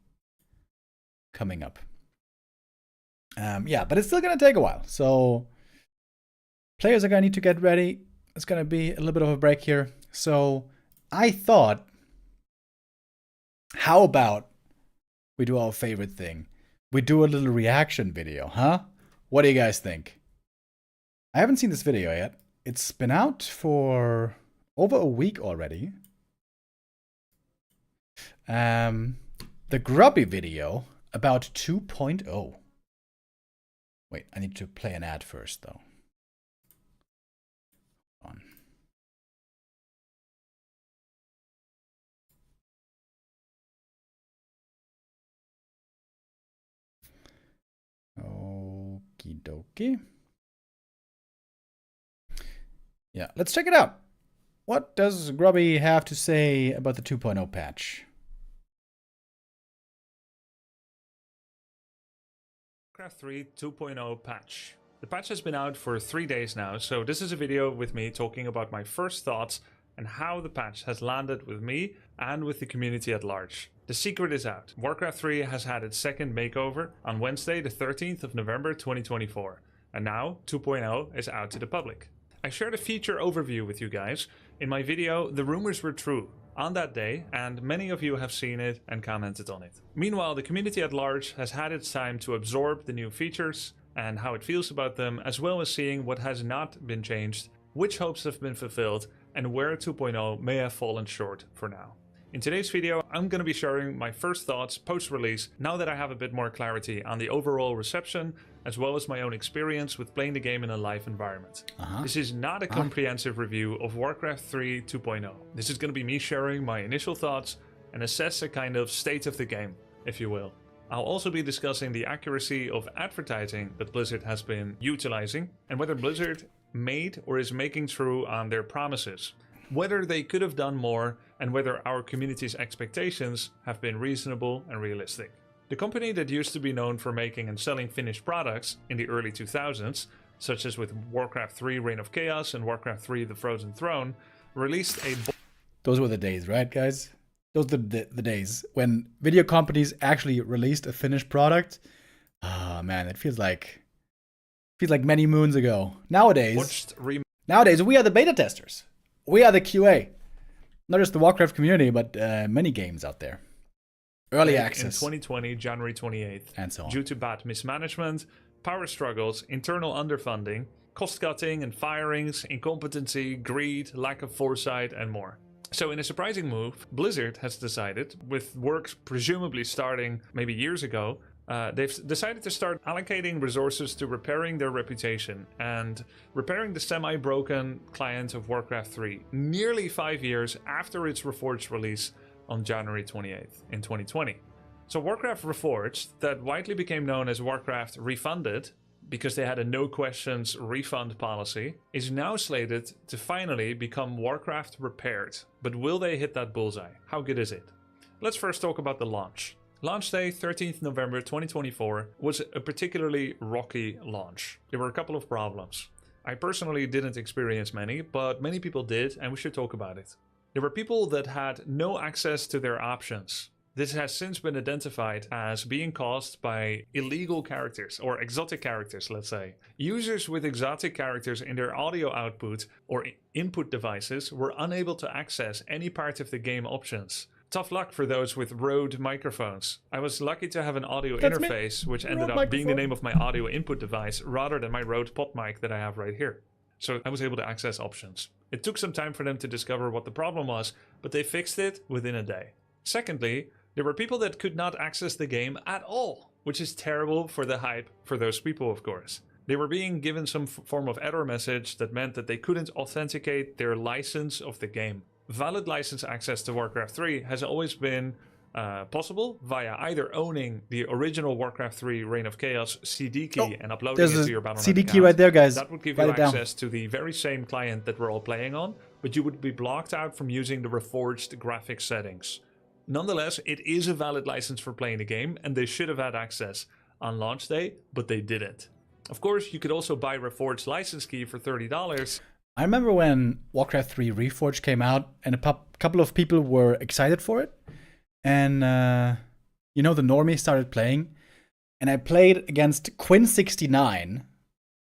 coming up. Yeah, but it's still going to take a while. So players are going to need to get ready. It's going to be a little bit of a break here. So I thought, how about we do our favorite thing? We do a little reaction video, huh? What do you guys think? I haven't seen this video yet. It's been out for over a week already. The Grubby video about 2.0. Wait, I need to play an ad first, though. Hold on. Okie dokie. Yeah, let's check it out. What does Grubby have to say about the 2.0 patch? Warcraft 3 2.0 patch. The patch has been out for 3 days now, so this is a video with me talking about my first thoughts and how the patch has landed with me and with the community at large. The secret is out. Warcraft 3 has had its second makeover on Wednesday the 13th of November 2024, and now 2.0 is out to the public. I shared a feature overview with you guys in my video The Rumors Were True on that day, and many of you have seen it and commented on it. Meanwhile, the community at large has had its time to absorb the new features and how it feels about them, as well as seeing what has not been changed, which hopes have been fulfilled, and where 2.0 may have fallen short for now. In today's video, I'm going to be sharing my first thoughts post-release now that I have a bit more clarity on the overall reception, as well as my own experience with playing the game in a live environment. This is not a comprehensive review of Warcraft 3 2.0. This is going to be me sharing my initial thoughts and assess a kind of state of the game, if you will. I'll also be discussing the accuracy of advertising that Blizzard has been utilizing, and whether Blizzard made or is making true on their promises, whether they could have done more, and whether our community's expectations have been reasonable and realistic. The company that used to be known for making and selling finished products in the early 2000s, such as with Warcraft 3 Reign of Chaos and Warcraft 3 The Frozen Throne, released a... Those were the days, right, guys? Those were the days when video companies actually released a finished product. Ah, man, it feels like many moons ago. Nowadays, we are the beta testers. We are the QA. Not just the Warcraft community, but many games out there. Early access. In 2020, January 28th. And so on. Due to bad mismanagement, power struggles, internal underfunding, cost cutting and firings, incompetency, greed, lack of foresight, and more. So in a surprising move, Blizzard has decided, with work presumably starting maybe years ago, they've decided to start allocating resources to repairing their reputation and repairing the semi-broken client of Warcraft 3, nearly 5 years after its Reforged release on January 28th in 2020. So Warcraft Reforged, that widely became known as Warcraft Refunded, because they had a no questions refund policy, is now slated to finally become Warcraft Repaired. But will they hit that bullseye? How good is it? Let's first talk about the launch. Launch day, 13th November 2024, was a particularly rocky launch. There were a couple of problems. I personally didn't experience many, but many people did, and we should talk about it. There were people that had no access to their options. This has since been identified as being caused by illegal characters, or exotic characters, let's say. Users with exotic characters in their audio output or input devices were unable to access any part of the game options. Tough luck for those with Rode microphones. I was lucky to have an audio interface, which ended up being the name of my audio input device, rather than my Rode pod mic that I have right here. So I was able to access options. It took some time for them to discover what the problem was, but they fixed it within a day. Secondly, there were people that could not access the game at all, which is terrible for the hype for those people, of course. They were being given some form of error message that meant that they couldn't authenticate their license of the game. Valid license access to Warcraft 3 has always been possible via either owning the original Warcraft 3 Reign of Chaos CD key and uploading it to your Battle.net CD account. key right there, guys. That would give you access to the very same client that we're all playing on, but you would be blocked out from using the reforged graphics settings. Nonetheless, it is a valid license for playing the game, and they should have had access on launch day, but they didn't. Of course, you could also buy Reforged license key for $30. I remember when Warcraft 3 Reforged came out, and a couple of people were excited for it. And, the normies started playing. And I played against Quinn69,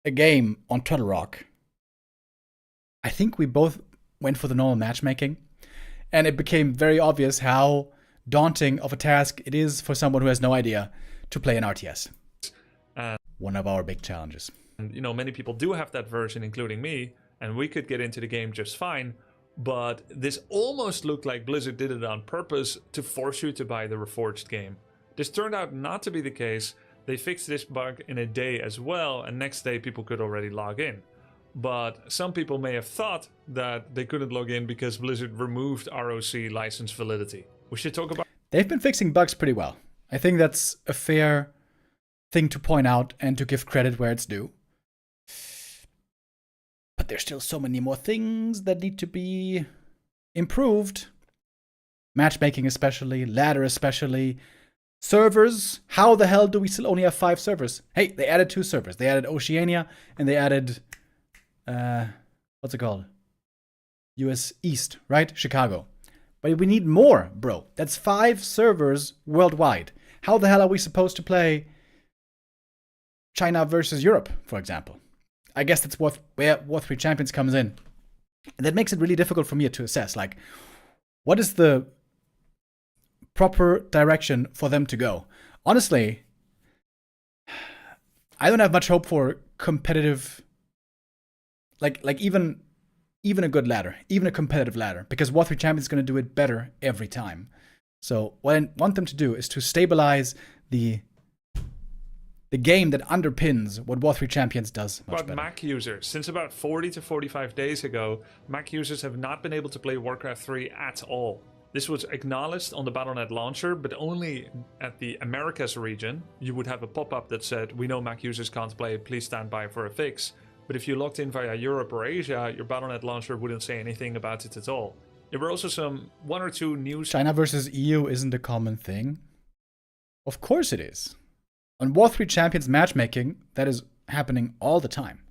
a game on Turtle Rock. I think we both went for the normal matchmaking. And it became very obvious how daunting of a task it is for someone who has no idea to play an RTS. One of our big challenges. And, many people do have that version, including me, and we could get into the game just fine. But this almost looked like Blizzard did it on purpose to force you to buy the Reforged game. This turned out not to be the case. They fixed this bug in a day as well, and next day people could already log in. But some people may have thought that they couldn't log in because Blizzard removed ROC license validity. We should talk about... They've been fixing bugs pretty well. I think that's a fair thing to point out and to give credit where it's due. But there's still so many more things that need to be improved. Matchmaking especially, ladder especially. Servers, how the hell do we still only have 5 servers? Hey, they added 2 servers. They added Oceania and they added... what's it called? US East, right? Chicago. But we need more, bro. That's 5 servers worldwide. How the hell are we supposed to play China versus Europe, for example? I guess that's where War 3 Champions comes in. And that makes it really difficult for me to assess. Like, what is the proper direction for them to go? Honestly, I don't have much hope for competitive... Like even a good ladder, even a competitive ladder, because War 3 Champions is going to do it better every time. So what I want them to do is to stabilize the game that underpins what War 3 Champions does much better. Mac users. Since about 40 to 45 days ago, Mac users have not been able to play Warcraft 3 at all. This was acknowledged on the Battle.net launcher, but only at the Americas region. You would have a pop-up that said, "We know Mac users can't play, please stand by for a fix." But if you logged in via Europe or Asia, your Battle.net launcher wouldn't say anything about it at all. There were also 1 or 2 news... China versus EU isn't a common thing. Of course it is. On War 3 Champions matchmaking, that is happening all the time.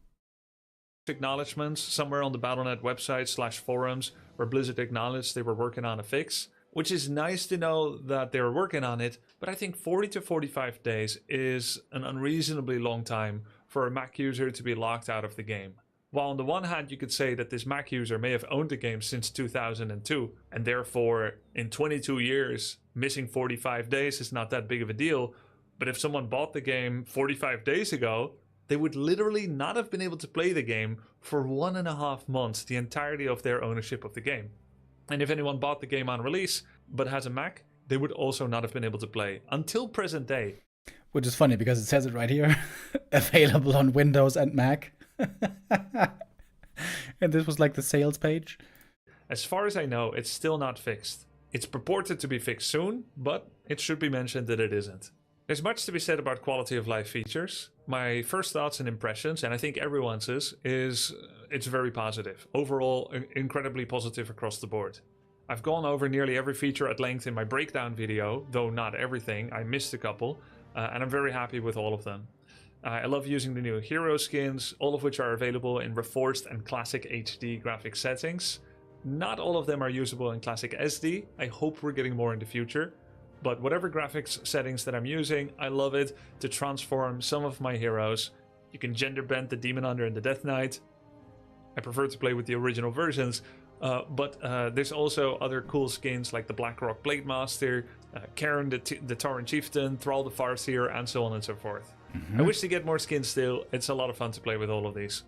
Acknowledgements somewhere on the Battle.net website / forums where Blizzard acknowledged they were working on a fix, which is nice to know that they were working on it, but I think 40 to 45 days is an unreasonably long time for a Mac user to be locked out of the game. While on the one hand you could say that this Mac user may have owned the game since 2002, and therefore in 22 years missing 45 days is not that big of a deal, but if someone bought the game 45 days ago, they would literally not have been able to play the game for 1.5 months, the entirety of their ownership of the game. And if anyone bought the game on release but has a Mac, they would also not have been able to play until present day. Which is funny because it says it right here. Available on Windows and Mac. And this was like the sales page. As far as I know, it's still not fixed. It's purported to be fixed soon, but it should be mentioned that it isn't. There's much to be said about quality of life features. My first thoughts and impressions, and I think everyone's is it's very positive. Overall, incredibly positive across the board. I've gone over nearly every feature at length in my breakdown video, though not everything. I missed a couple, and I'm very happy with all of them. I love using the new hero skins, all of which are available in Reforged and Classic HD graphic settings. Not all of them are usable in Classic SD. I hope we're getting more in the future. But whatever graphics settings that I'm using, I love it to transform some of my heroes. You can gender bend the Demon Hunter and the Death Knight. I prefer to play with the original versions, but there's also other cool skins like the Blackrock Blade Master, Karen the Tauren Chieftain, Thrall the Farseer, and so on and so forth. I wish to get more skins still. It's a lot of fun to play with all of these.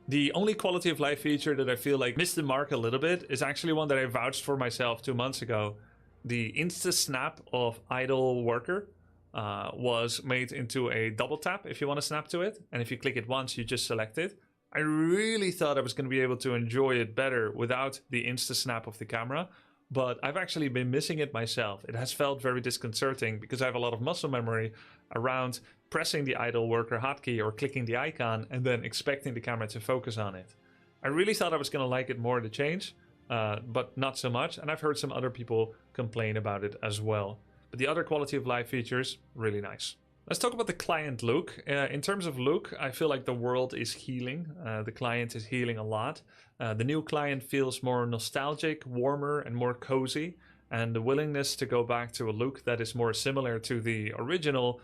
The only quality of life feature that I feel like missed the mark a little bit is actually one that I vouched for myself 2 months ago. The insta-snap of Idle Worker was made into a double tap if you want to snap to it. And if you click it once, you just select it. I really thought I was going to be able to enjoy it better without the insta-snap of the camera. But I've actually been missing it myself. It has felt very disconcerting because I have a lot of muscle memory around pressing the Idle Worker hotkey or clicking the icon and then expecting the camera to focus on it. I really thought I was going to like it more, the change. But not so much, and I've heard some other people complain about it as well. But the other quality of life features, really nice. Let's talk about the client look. In terms of look, I feel like the world is healing. The client is healing a lot. The new client feels more nostalgic, warmer, and more cozy. And the willingness to go back to a look that is more similar to the original,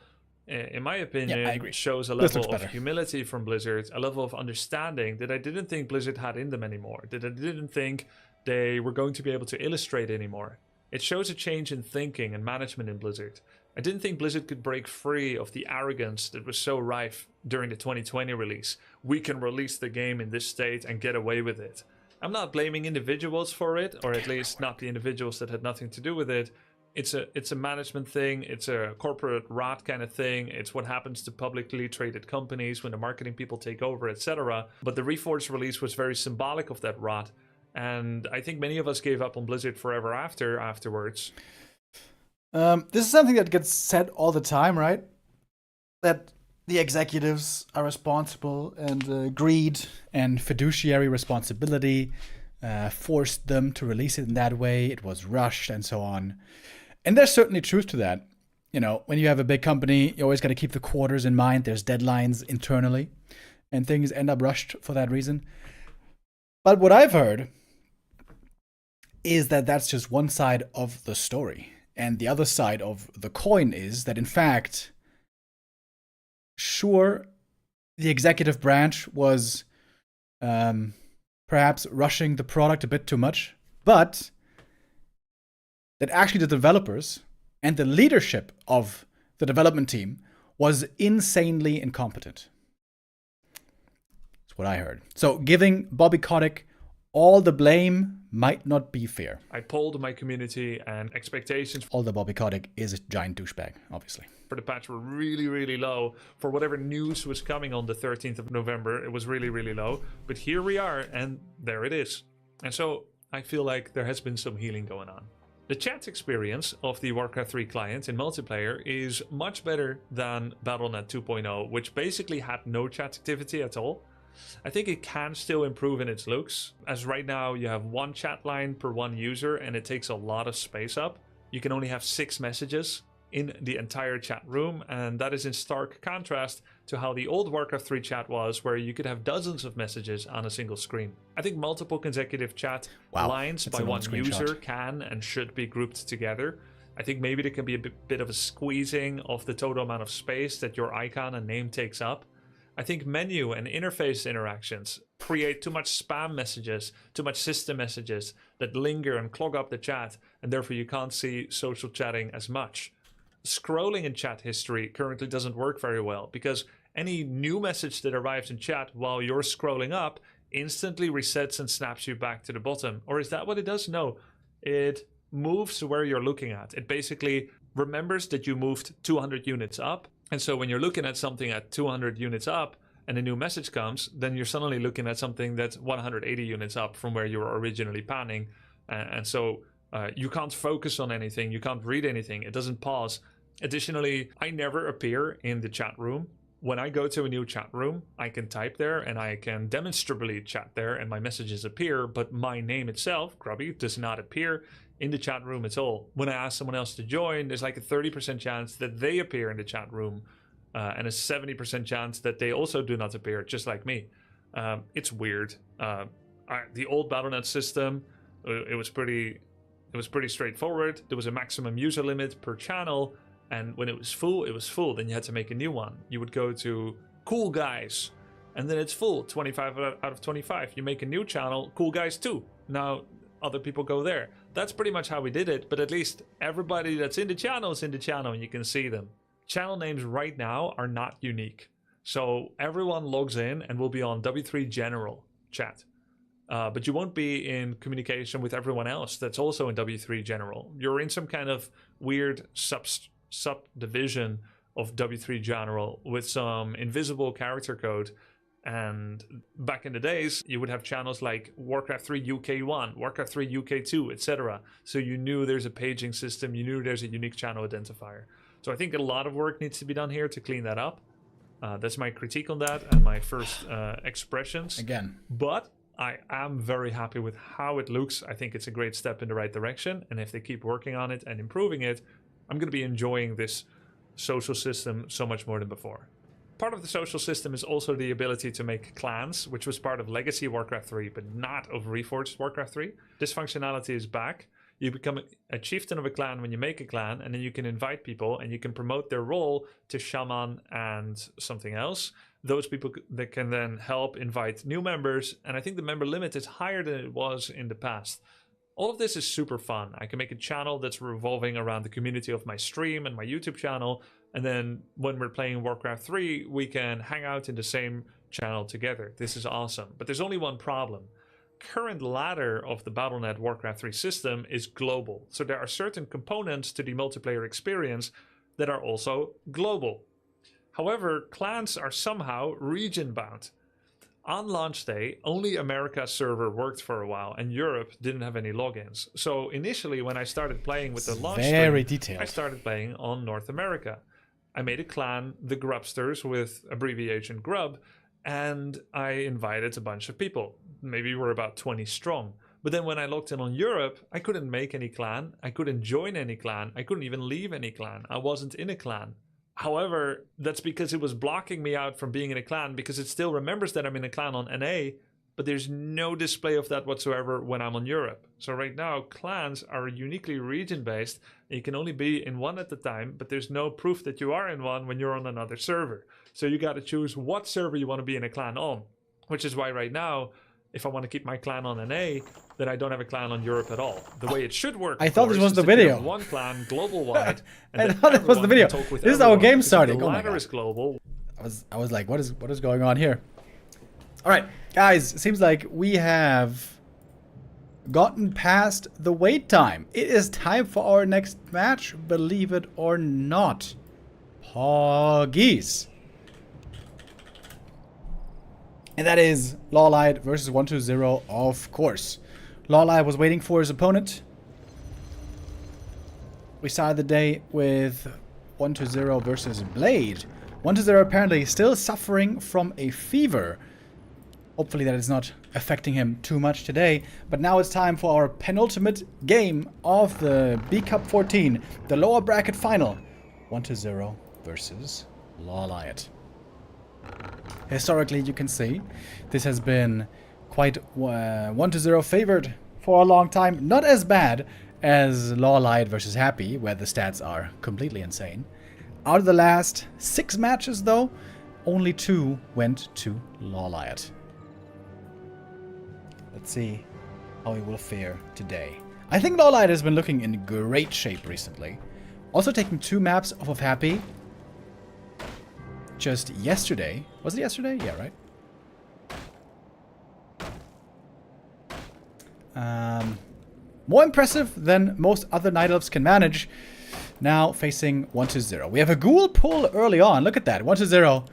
in my opinion, shows a level of humility from Blizzard, a level of understanding that I didn't think Blizzard had in them anymore, that I didn't think they were going to be able to illustrate anymore. It shows a change in thinking and management in Blizzard. I didn't think Blizzard could break free of the arrogance that was so rife during the 2020 release. We can release the game in this state and get away with it. I'm not blaming individuals for it, or at least not the individuals that had nothing to do with it. It's a management thing, it's a corporate rot kind of thing, it's what happens to publicly traded companies when the marketing people take over, etc. But the Reforged release was very symbolic of that rot, and I think many of us gave up on Blizzard forever afterwards. This is something that gets said all the time, right? That the executives are responsible, and greed and fiduciary responsibility forced them to release it in that way. It was rushed and so on. And there's certainly truth to that. You know, when you have a big company, you always got to keep the quarters in mind. There's deadlines internally, and things end up rushed for that reason. But what I've heard is that that's just one side of the story. And the other side of the coin is that, in fact, sure, the executive branch was perhaps rushing the product a bit too much, but that actually the developers and the leadership of the development team was insanely incompetent. That's what I heard. So giving Bobby Kotick all the blame might not be fair. I polled my community, and expectations Although Bobby Kotick is a giant douchebag, obviously. for the patch were really, really low. For whatever news was coming on the 13th of November, it was really, really low. But here we are, and there it is. And so I feel like there has been some healing going on. The chat experience of the Warcraft 3 client in multiplayer is much better than Battle.net 2.0, which basically had no chat activity at all. I think it can still improve in its looks, as right now you have one chat line per one user and it takes a lot of space up. You can only have 6 messages in the entire chat room, and that is in stark contrast to how the old Warcraft 3 chat was, where you could have dozens of messages on a single screen. I think multiple consecutive chat lines by one user can and should be grouped together. I think maybe there can be a bit of a squeezing of the total amount of space that your icon and name takes up. I think menu and interface interactions create too much spam messages, too much system messages that linger and clog up the chat, and therefore you can't see social chatting as much. Scrolling in chat history currently doesn't work very well, because any new message that arrives in chat while you're scrolling up instantly resets and snaps you back to the bottom. Or is that what it does? No. it moves where you're looking at. It basically remembers that you moved 200 units up. And so when you're looking at something at 200 units up and a new message comes, then you're suddenly looking at something that's 180 units up from where you were originally panning. And so you can't focus on anything. You can't read anything. It doesn't pause. Additionally, I never appear in the chat room. When I go to a new chat room, I can type there and I can demonstrably chat there and my messages appear, but my name itself, Grubby, does not appear in the chat room at all. When I ask someone else to join, there's like a 30% chance that they appear in the chat room and a 70% chance that they also do not appear, just like me. It's weird. The old Battle.net system, it was pretty straightforward. There was a maximum user limit per channel. And when it was full, it was full. Then you had to make a new one. You would go to Cool Guys, and then it's full, 25 out of 25. You make a new channel, Cool Guys 2. Now, other people go there. That's pretty much how we did it, but at least everybody that's in the channel is in the channel, and you can see them. Channel names right now are not unique. So everyone logs in and will be on W3 General chat. But you won't be in communication with everyone else that's also in W3 General. You're in some kind of weird subdivision of W3 General with some invisible character code. And back in the days, you would have channels like Warcraft 3 UK1, Warcraft 3 UK2, etc. So you knew there's a paging system, you knew there's a unique channel identifier. So I think a lot of work needs to be done here to clean that up. That's my critique on that and my first expressions. Again. But I am very happy with how it looks. I think it's a great step in the right direction. And if they keep working on it and improving it, I'm going to be enjoying this social system so much more than before. Part of the social system is also the ability to make clans, which was part of Legacy Warcraft 3, but not of Reforged Warcraft 3. This functionality is back. You become a chieftain of a clan when you make a clan, and then you can invite people and you can promote their role to shaman and something else. Those people that can then help invite new members, and I think the member limit is higher than it was in the past. All of this is super fun. I can make a channel that's revolving around the community of my stream and my YouTube channel. And then when we're playing Warcraft 3, we can hang out in the same channel together. This is awesome. But there's only one problem. Current ladder of the Battle.net Warcraft 3 system is global. So there are certain components to the multiplayer experience that are also global. However, clans are somehow region bound. On launch day, only America's server worked for a while, and Europe didn't have any logins. So initially, when I started playing with the launch very stream, detailed. I started playing on North America. I made a clan, the Grubsters, with abbreviation Grub, and I invited a bunch of people. Maybe we're about 20 strong. But then when I logged in on Europe, I couldn't make any clan, I couldn't join any clan, I couldn't even leave any clan. I wasn't in a clan. However, that's because it was blocking me out from being in a clan, because it still remembers that I'm in a clan on NA, but there's no display of that whatsoever when I'm on Europe. So right now, clans are uniquely region-based, and you can only be in one at a time, but there's no proof that you are in one when you're on another server. So you got to choose what server you want to be in a clan on, which is why right now, if I want to keep my clan on NA, then I don't have a clan on Europe at all. The way it should work. I thought this was the is that you video. have one clan global wide. I thought it was the video. This is our game starting. The Oh my ladder God. is global. I was like, what is going on here? All right, guys, it seems like we have gotten past the wait time. It is time for our next match, believe it or not. Poggies. And that is Lawlight versus 120, of course. Lawlight was waiting for his opponent. We started the day with 120 versus Blade. 120 apparently still suffering from a fever. Hopefully that is not affecting him too much today. But now it's time for our penultimate game of the B Cup 14, the lower bracket final. 120 versus Lawlight. Historically, you can see this has been quite 120 favored for a long time. Not as bad as Lawlight versus Happy, where the stats are completely insane. Out of the last 6 matches, though, only 2 went to Lawlight. Let's see how he will fare today. I think Lawlight has been looking in great shape recently. Also taking 2 maps off of Happy. Just yesterday. Was it yesterday? Yeah, right? More impressive than most other Night Elves can manage. Now facing 1-0. We have a ghoul pull early on. Look at that. 1-0.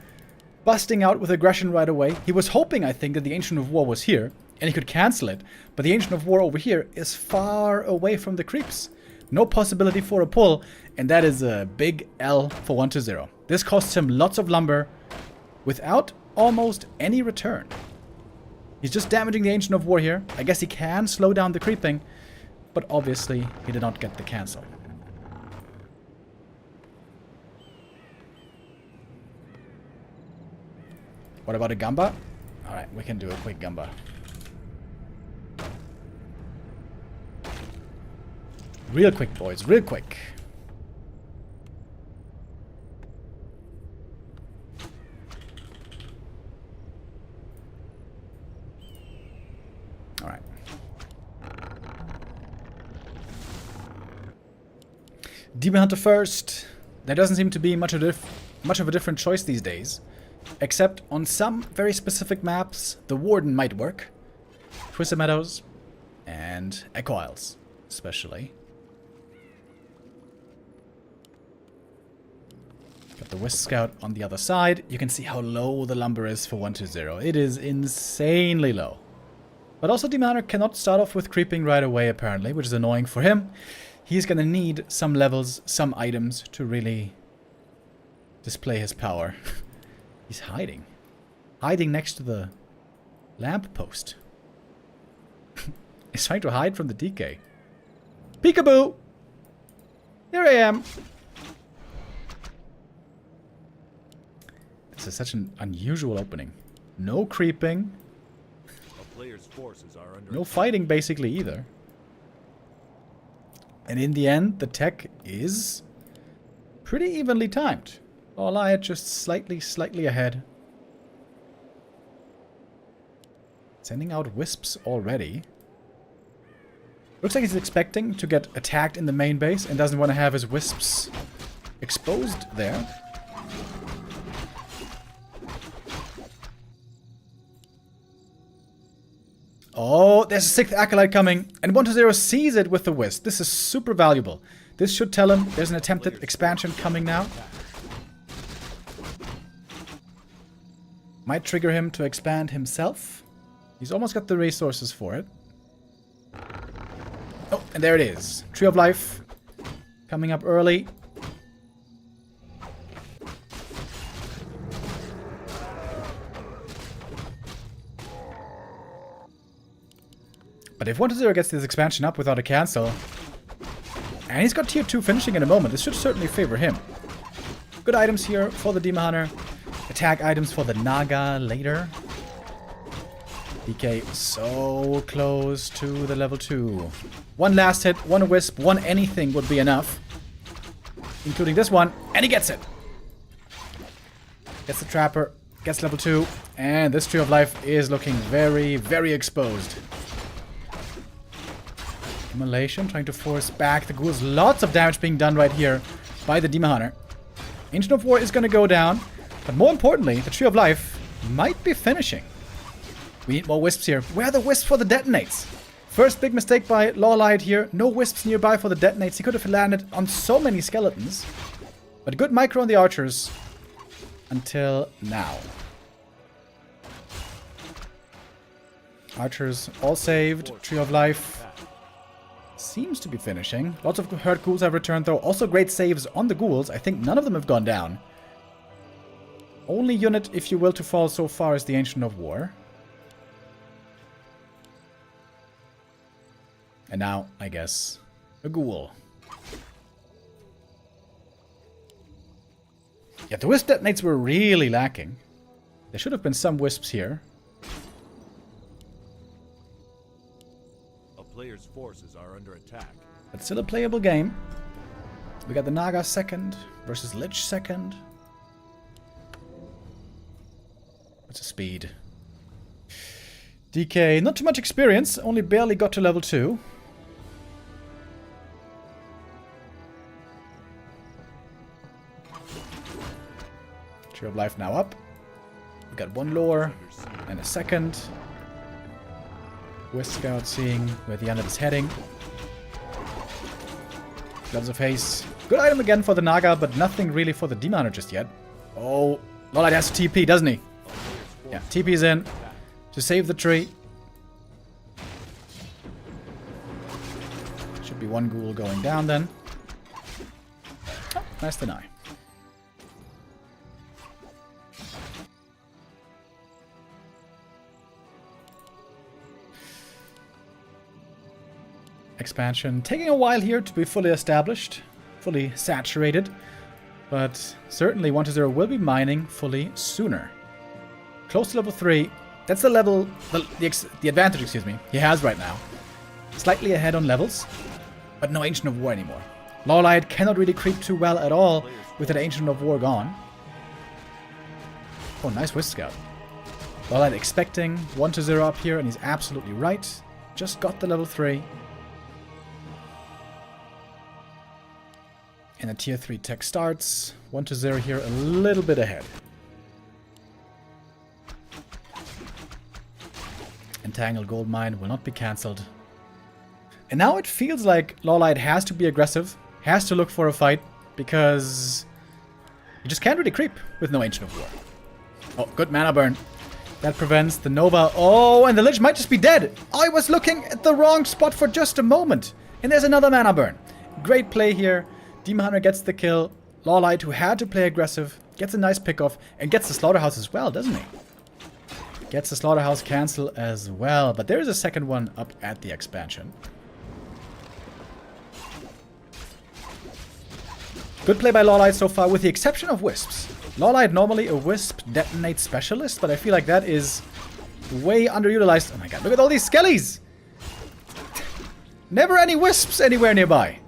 Busting out with aggression right away. He was hoping, I think, that the Ancient of War was here. And he could cancel it. But the Ancient of War over here is far away from the creeps. No possibility for a pull. And that is a big L for 1-0. This costs him lots of lumber. Without almost any return. He's just damaging the Ancient of War here. I guess he can slow down the creeping. But obviously, he did not get the cancel. What about a Gamba? Alright, we can do a quick Gamba. Real quick, boys. Real quick. Alright. Demon Hunter first. There doesn't seem to be much of a different choice these days. Except on some very specific maps, the Warden might work. Twisted Meadows and Echo Isles, especially. Got the Wisp Scout on the other side. You can see how low the lumber is for 1-0. It is insanely low. But also Demon Hunter cannot start off with creeping right away, apparently, which is annoying for him. He's gonna need some levels, some items to really display his power. He's hiding. Hiding next to the lamppost. He's trying to hide from the DK. Peekaboo! Here I am! This is such an unusual opening. No creeping. A player's forces are under No fighting, basically, either. And in the end, the tech is pretty evenly timed. Allied just slightly ahead. Sending out wisps already. Looks like he's expecting to get attacked in the main base and doesn't want to have his wisps exposed there. Oh, there's a 6th Acolyte coming. And 1-0 sees it with the wisp. This is super valuable. This should tell him there's an attempted expansion coming now. Might trigger him to expand himself. He's almost got the resources for it. Oh, and there it is. Tree of Life. Coming up early. But if 1-0 gets this expansion up without a cancel, and he's got tier 2 finishing in a moment, this should certainly favor him. Good items here for the Demon Hunter. Attack items for the Naga later. DK so close to the level 2. One last hit, one wisp, one anything would be enough. Including this one, and he gets it. Gets the Trapper, gets level 2, and this Tree of Life is looking very, very exposed. Immolation trying to force back the ghouls. Lots of damage being done right here by the Demon Hunter. Ancient of War is going to go down. But more importantly, the Tree of Life might be finishing. We need more wisps here. Where are the wisps for the detonates? First big mistake by Lawlight here. No wisps nearby for the detonates. He could have landed on so many skeletons. But good micro on the archers. Until now. Archers all saved. Tree of Life seems to be finishing. Lots of hurt ghouls have returned though. Also great saves on the ghouls. I think none of them have gone down. Only unit, if you will, to fall so far is the Ancient of War. And now, I guess, a ghoul. Yeah, the wisp detonates were really lacking. There should have been some wisps here. A player's forces are under attack. But still a playable game. We got the Naga second versus Lich second. What's the speed? DK, not too much experience, only barely got to level 2. Tree of Life now up. We got one lore and a second. Wisp Scout seeing where the unit is heading. Gloves of Haste. Good item again for the Naga, but nothing really for the Demon Hunter just yet. Oh, Lolite has to TP, doesn't he? Yeah, TP's in to save the tree. Should be one ghoul going down then. Oh, nice deny. Expansion taking a while here to be fully established, fully saturated, but certainly 1-0 will be mining fully sooner. Close to level 3. That's the level, the advantage, excuse me, he has right now. Slightly ahead on levels, but no Ancient of War anymore. Lawlight cannot really creep too well at all with that Ancient of War gone. Oh, nice Wisp Scout. Lawlight expecting 1-0 up here, and he's absolutely right. Just got the level 3. And a tier 3 tech starts. 1-0 here, a little bit ahead. Entangled Gold Mine will not be cancelled. And now it feels like Lawlight has to be aggressive, has to look for a fight, because you just can't really creep with no Ancient of War. Oh, good mana burn. That prevents the Nova. Oh, and the Lich might just be dead. I was looking at the wrong spot for just a moment. And there's another mana burn. Great play here. Demon Hunter gets the kill. Lawlight, who had to play aggressive, gets a nice pickoff and gets the Slaughterhouse as well, doesn't he? Gets the Slaughterhouse cancel as well. But there is a second one up at the expansion. Good play by Lawlight so far, with the exception of Wisps. Lawlight normally a Wisp detonate specialist, but I feel like that is way underutilized. Oh my god, look at all these skellies! Never any Wisps anywhere nearby.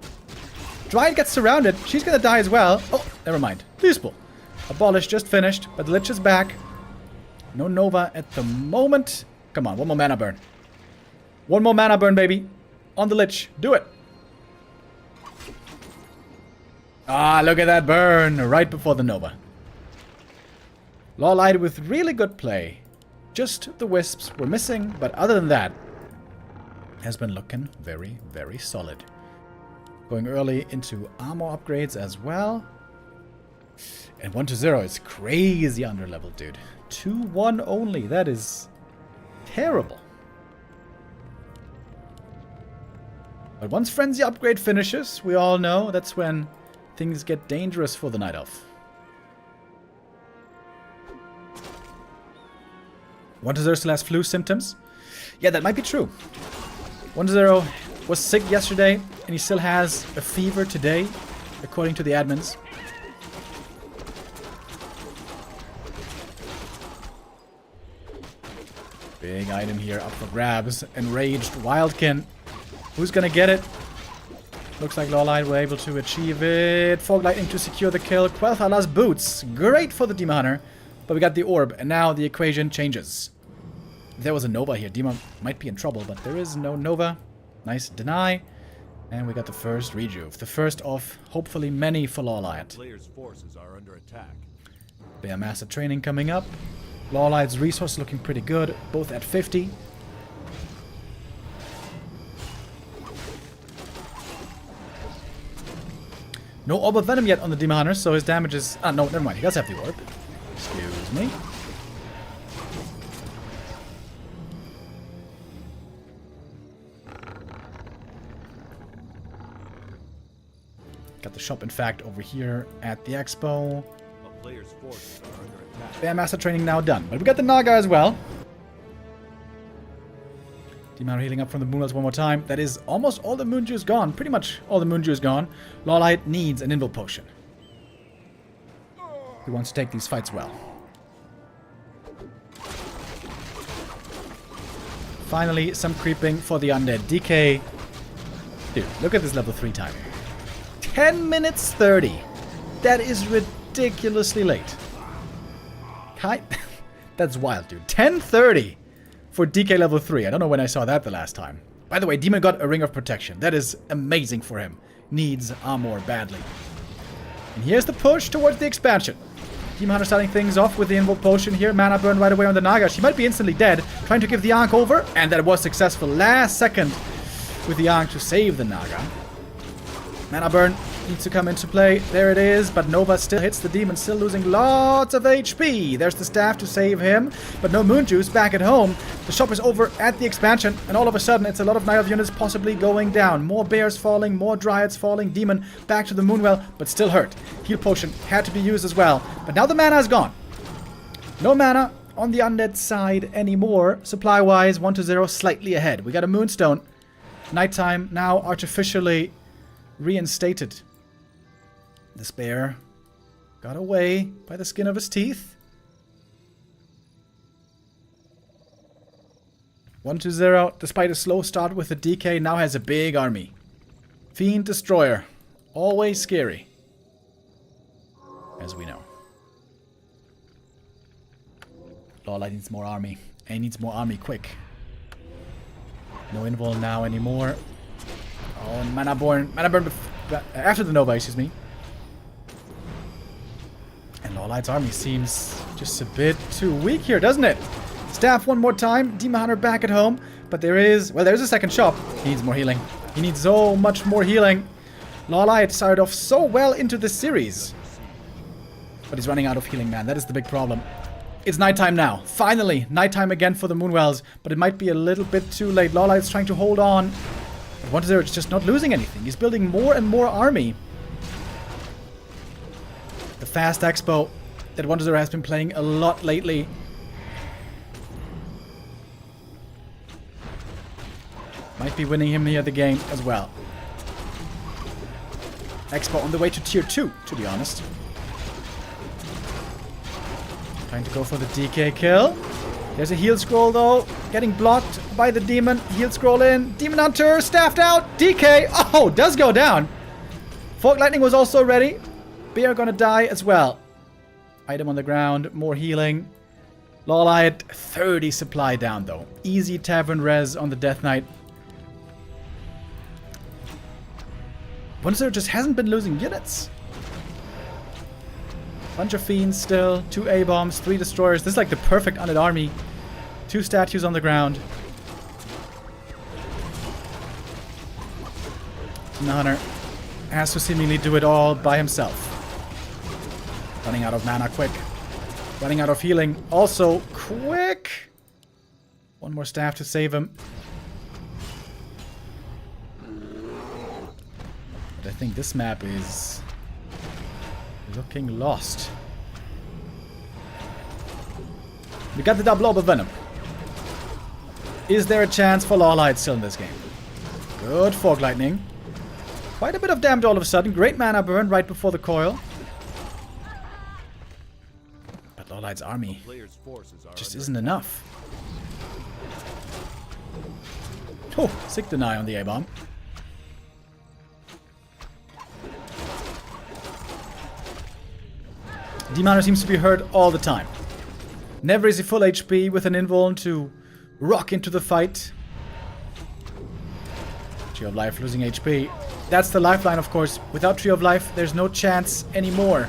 Dryad gets surrounded. She's gonna die as well. Oh, never mind. Useful. Abolish just finished, but the Lich is back. No Nova at the moment. Come on, one more mana burn. One more mana burn, baby. On the Lich. Do it. Ah, look at that burn right before the Nova. Lawlight with really good play. Just the Wisps were missing, but other than that, has been looking very, very solid. Going early into armor upgrades as well. And 1-0 is crazy underleveled, dude. 2-1 only. That is terrible. But once Frenzy upgrade finishes, we all know that's when things get dangerous for the Night Elf. 1-0 still has flu symptoms. Yeah, that might be true. 1-0 was sick yesterday, and he still has a fever today, according to the admins. Big item here up for grabs. Enraged Wildkin. Who's gonna get it? Looks like Lawlight were able to achieve it. Fog Lightning to secure the kill. Quel'Thala's Boots. Great for the Demon Hunter. But we got the Orb, and now the equation changes. If there was a Nova here, Demon might be in trouble, but there is no Nova. Nice deny. And we got the first rejuve. The first of hopefully many for Lawlight. Players' forces are under attack. Bear Master Training coming up. Lawlight's resource looking pretty good, both at 50. No Orb of Venom yet on the Demon Hunter, so his damage is... Ah, no, never mind. He does have the Orb. Excuse me. Got the shop, in fact, over here at the expo. A player's forces are under attack. Bear Master Training now done. But we got the Naga as well. Demon Hunter healing up from the Moonwells one more time. That is almost all the Moon Juice gone. Pretty much all the Moon Juice gone. Lawlight needs an Invul Potion. He wants to take these fights well. Finally, some creeping for the Undead. DK. Dude, look at this level 3 time. 10 minutes 30. That is ridiculously late. That's wild, dude. 10:30 for DK level 3. I don't know when I saw that the last time. By the way, Demon got a Ring of Protection. That is amazing for him. Needs armor badly. And here's the push towards the expansion. Demon Hunter starting things off with the Invul Potion here. Mana burn right away on the Naga. She might be instantly dead. Trying to give the Ankh over. And that was successful. Last second with the Ankh to save the Naga. Mana burn needs to come into play. There it is, but Nova still hits the demon, still losing lots of HP. There's the staff to save him, but no Moon Juice back at home. The shop is over at the expansion, and all of a sudden it's a lot of Night Elf units possibly going down. More bears falling, more dryads falling, demon back to the Moonwell, but still hurt. Heal potion had to be used as well, but now the mana is gone. No mana on the undead side anymore. Supply-wise, 1-0, slightly ahead. We got a Moonstone. Nighttime now artificially reinstated. This bear got away by the skin of his teeth. 1-0, despite a slow start with the DK, now has a big army. Fiend Destroyer. Always scary. As we know. Lawlight needs more army. And he needs more army quick. No invul now anymore. Oh, and Mana Burn after the Nova, excuse me. And Lawlight's army seems just a bit too weak here, doesn't it? Staff one more time. Demon Hunter back at home. But there's a second shop. He needs more healing. He needs so much more healing. Lawlight started off so well into this series. But he's running out of healing, man. That is the big problem. It's nighttime now. Finally, nighttime again for the Moonwells. But it might be a little bit too late. Lawlight's trying to hold on. But 1-0 is just not losing anything. He's building more and more army. The fast expo that 1-0 has been playing a lot lately. Might be winning him here the game as well. Expo on the way to tier 2, to be honest. Trying to go for the DK kill. There's a heal scroll though. Getting blocked by the demon. Heal scroll in. Demon Hunter staffed out. DK. Oh, does go down. Fog Lightning was also ready. Bear gonna die as well. Item on the ground. More healing. Lawlight. 30 supply down though. Easy tavern res on the Death Knight. 1-0 just hasn't been losing units. Bunch of fiends still, 2 A-bombs, 3 destroyers. This is like the perfect undead army. 2 statues on the ground. The Hunter has to seemingly do it all by himself. Running out of mana quick. Running out of healing also quick. One more staff to save him. But I think this map is looking lost. We got the double orb of venom. Is there a chance for Lawlight still in this game? Good Fog Lightning. Quite a bit of damage all of a sudden. Great mana burn right before the coil. But Lawlight's army just isn't enough. Oh, sick deny on the A-bomb. Demon seems to be hurt all the time. Never is he full HP with an invuln to rock into the fight. Tree of Life losing HP. That's the lifeline, of course. Without Tree of Life, there's no chance anymore.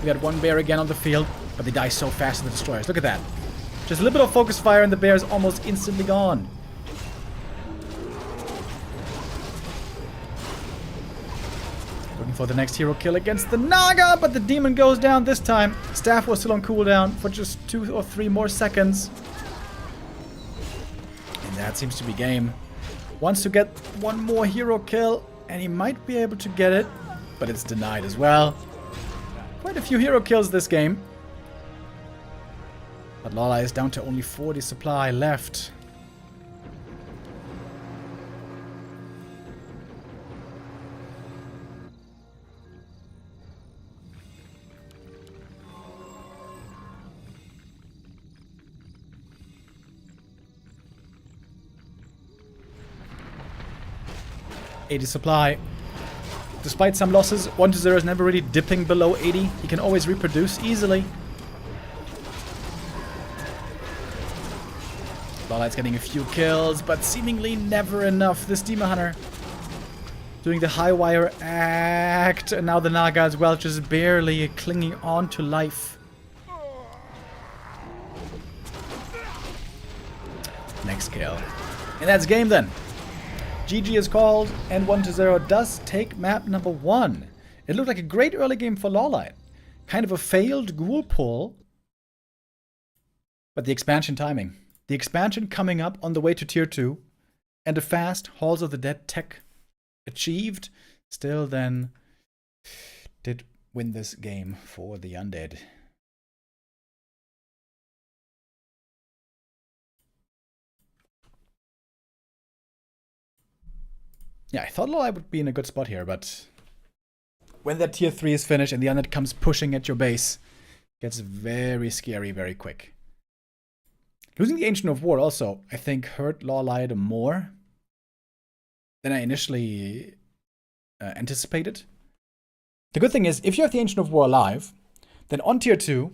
We got one bear again on the field, but they die so fast in the destroyers. Look at that. Just a little bit of focus fire and the bear is almost instantly gone. Looking for the next hero kill against the Naga, but the demon goes down this time. Staff was still on cooldown for just 2 or 3 more seconds. And that seems to be game. Wants to get one more hero kill, and he might be able to get it, but it's denied as well. Quite a few hero kills this game. But Lawlight is down to only 40 supply left. $80 supply. Despite some losses, 1-0 is never really dipping below 80. He can always reproduce easily. Lawlight's getting a few kills, but seemingly never enough. This Demon Hunter doing the high wire act, and now the Naga as well, just barely clinging on to life. Next kill. And that's game then. GG is called, and 1-0 does take map number 1. It looked like a great early game for Lawlight. Kind of a failed ghoul pull, but the expansion timing. The expansion coming up on the way to tier 2, and a fast Halls of the Dead tech achieved, still then did win this game for the Undead. Yeah, I thought Lawlight would be in a good spot here, but when that tier 3 is finished and the Undead comes pushing at your base, it gets very scary very quick. Losing the Ancient of War also, I think, hurt Lawlight more than I initially anticipated. The good thing is, if you have the Ancient of War alive, then on tier 2,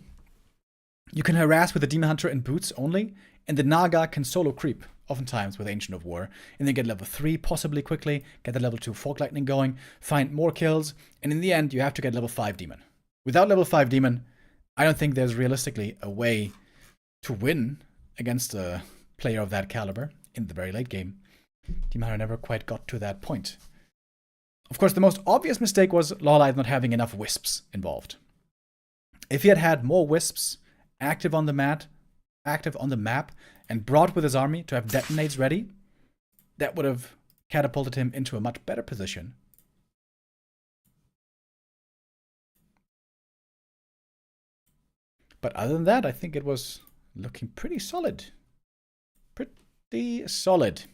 you can harass with the Demon Hunter and Boots only, and the Naga can solo creep, oftentimes with Ancient of War, and then get level 3 possibly quickly, get the level 2 Fork Lightning going, find more kills, and in the end, you have to get level 5 Demon. Without level 5 Demon, I don't think there's realistically a way to win against a player of that caliber in the very late game. Demon Hunter never quite got to that point. Of course, the most obvious mistake was Lawlight not having enough Wisps involved. If he had had more Wisps active on the map, and brought with his army to have detonates ready, that would have catapulted him into a much better position. But other than that, I think it was looking pretty solid. Pretty solid.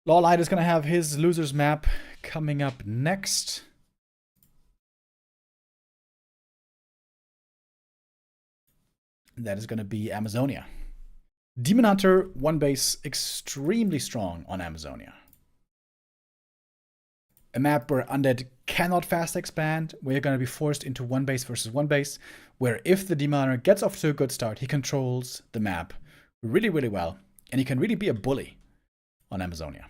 Lawlight is going to have his losers map coming up next. That is going to be Amazonia. Demon Hunter, one base, extremely strong on Amazonia. A map where Undead cannot fast expand, where you're going to be forced into one base versus one base, where if the Demon Hunter gets off to a good start, he controls the map really, really well, and he can really be a bully on Amazonia.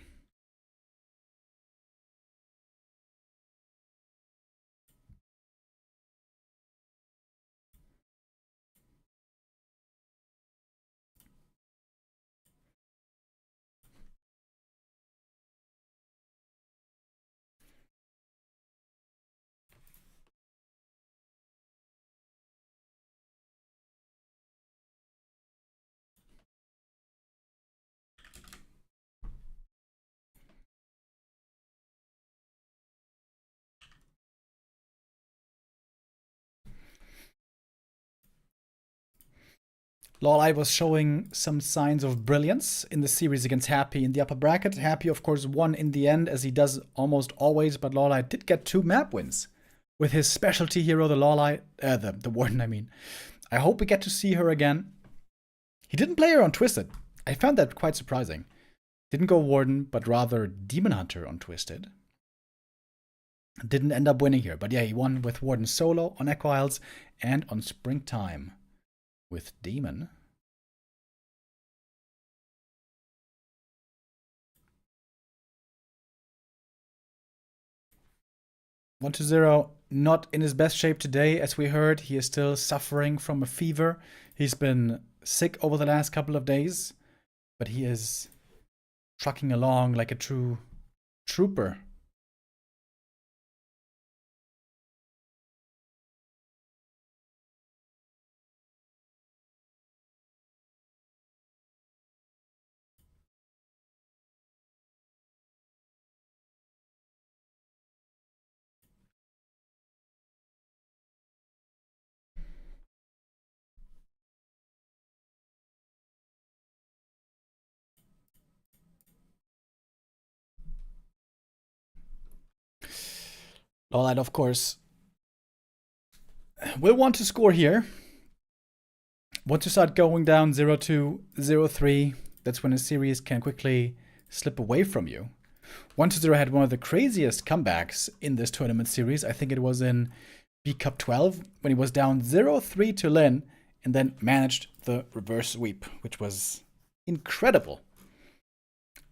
Lawlight was showing some signs of brilliance in the series against Happy in the upper bracket. Happy, of course, won in the end, as he does almost always, but Lawlight did get 2 map wins with his specialty hero, the the Warden, I mean. I hope we get to see her again. He didn't play her on Twisted. I found that quite surprising. Didn't go Warden, but rather Demon Hunter on Twisted. Didn't end up winning here, but yeah, he won with Warden solo on Echo Isles and on Springtime with Demon. One to 0, not in his best shape today, as we heard. He is still suffering from a fever. He's been sick over the last couple of days, but he is trucking along like a true trooper. Lawlight, of course, will want to score here. Want to start going down 0-2, 0-3. That's when a series can quickly slip away from you. 1-0 had one of the craziest comebacks in this tournament series. I think it was in B Cup 12 when he was down 0-3 to Lin and then managed the reverse sweep, which was incredible.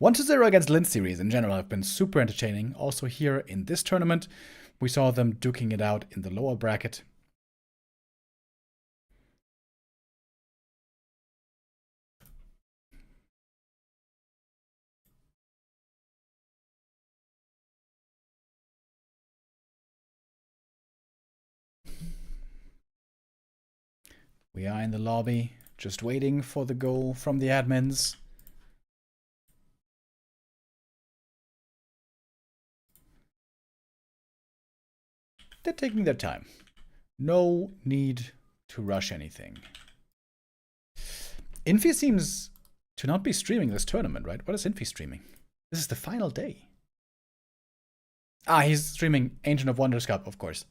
1-0 against Lin series in general have been super entertaining. Also here in this tournament, we saw them duking it out in the lower bracket. We are in the lobby, just waiting for the go from the admins. They're taking their time. No need to rush anything. Infi seems to not be streaming this tournament, right? What is Infi streaming? This is the final day. Ah, he's streaming Ancient of Wonders Cup, of course.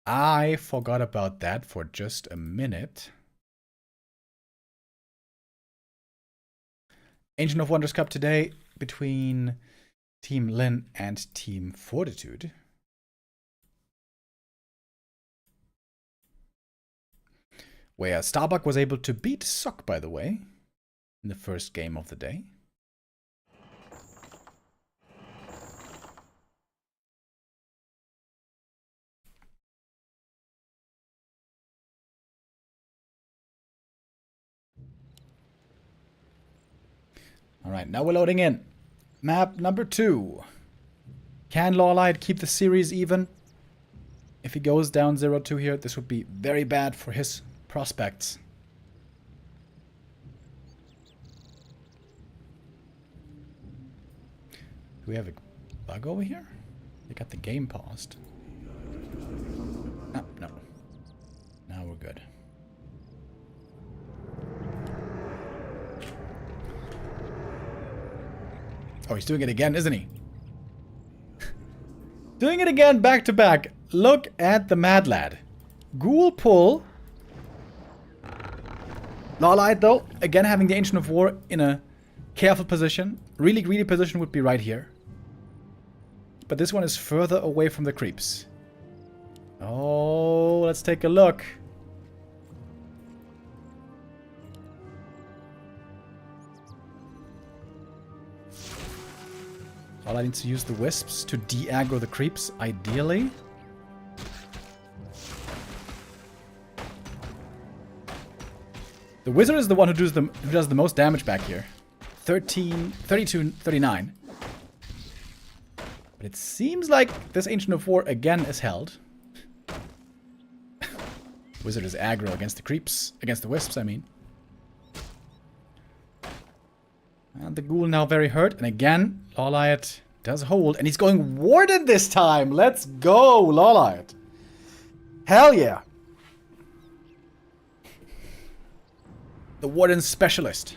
I forgot about that for just a minute. Ancient of Wonders Cup today between Team Lin and Team Fortitude. Where Starbuck was able to beat Sock, by the way, in the first game of the day. Alright, now we're loading in. Map number 2. Can Lawlight keep the series even? If he goes down 0-2 here, this would be very bad for his prospects. Do we have a bug over here? They got the game paused. Ah, no. Now we're good. Oh, he's doing it again, isn't he? Doing it again, back to back. Look at the mad lad. Ghoul pull. Lawlight, though, again having the Ancient of War in a careful position. Really greedy position would be right here. But this one is further away from the creeps. Oh, let's take a look. Lawlight needs to use the wisps to de-aggro the creeps, ideally. The wizard is the one who does the most damage back here. 32, 39. But it seems like this Ancient of War again is held. Wizard is aggro against the creeps. Against the wisps, I mean. And the ghoul now very hurt. And again, Lawlight does hold. And he's going Warden this time. Let's go, Lawlight. Hell yeah. The Warden Specialist.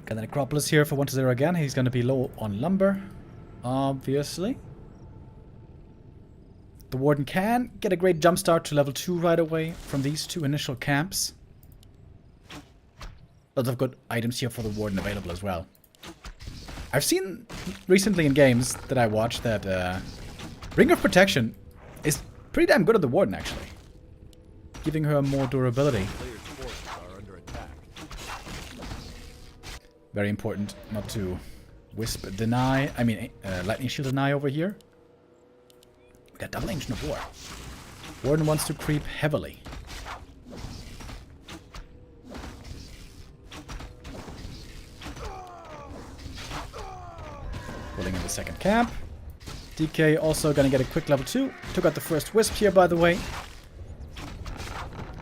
Got the Necropolis here for 1-0 again. He's going to be low on lumber, obviously. The Warden can get a great jump start to level 2 right away from these two initial camps. Lots of good items here for the Warden available as well. I've seen recently in games that I watched that Ring of Protection is pretty damn good at the Warden, actually. Giving her more durability. Very important not to Wisp deny, Lightning Shield deny over here. We got double Ancient of War. Warden wants to creep heavily. Pulling in the second camp. DK also gonna get a quick level 2. Took out the first Wisp here, by the way.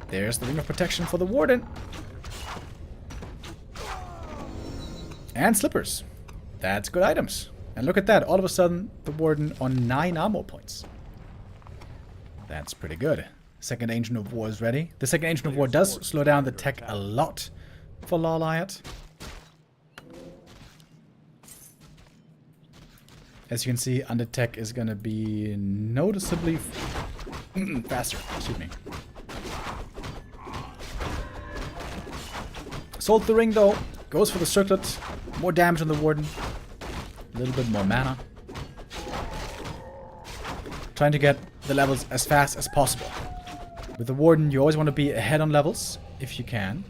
There's the Ring of Protection for the Warden. And Slippers. That's good items. And look at that. All of a sudden, the Warden on 9 armor points. That's pretty good. Second Ancient of War is ready. The second Ancient of War does slow down the tech a lot for Lawlight. As you can see, under tech is going to be noticeably faster. Excuse me. Sold the ring though. Goes for the circlet. More damage on the Warden. A little bit more mana. Trying to get the levels as fast as possible. With the Warden, you always want to be ahead on levels, if you can.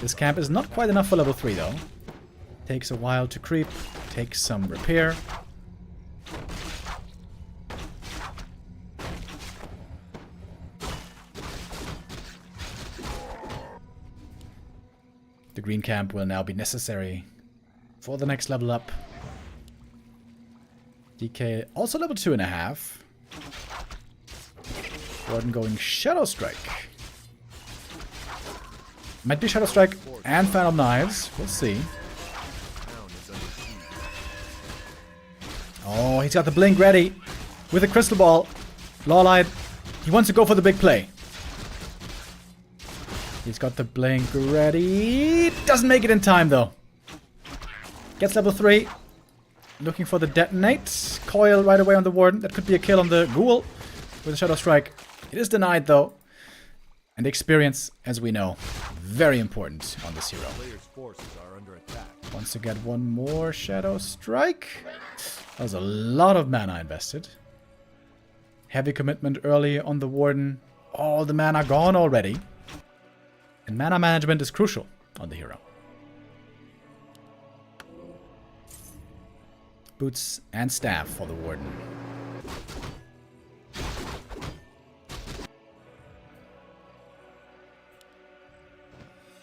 This camp is not quite enough for level 3 though. Takes a while to creep. Takes some repair. The green camp will now be necessary for the next level up. DK also level 2.5. Warden going Shadow Strike. Might be Shadow Strike and Phantom Knives. We'll see. Oh, he's got the blink ready with a crystal ball. Lawlight, he wants to go for the big play. He's got the blink ready. Doesn't make it in time though. Gets level 3. Looking for the detonate. Coil right away on the Warden. That could be a kill on the Ghoul with a Shadow Strike. It is denied though. And experience, as we know, very important on this hero. Player's forces are under attack. Wants to get one more Shadow Strike. That was a lot of mana invested. Heavy commitment early on the Warden. All the mana gone already. And mana management is crucial on the hero. Boots and staff for the Warden.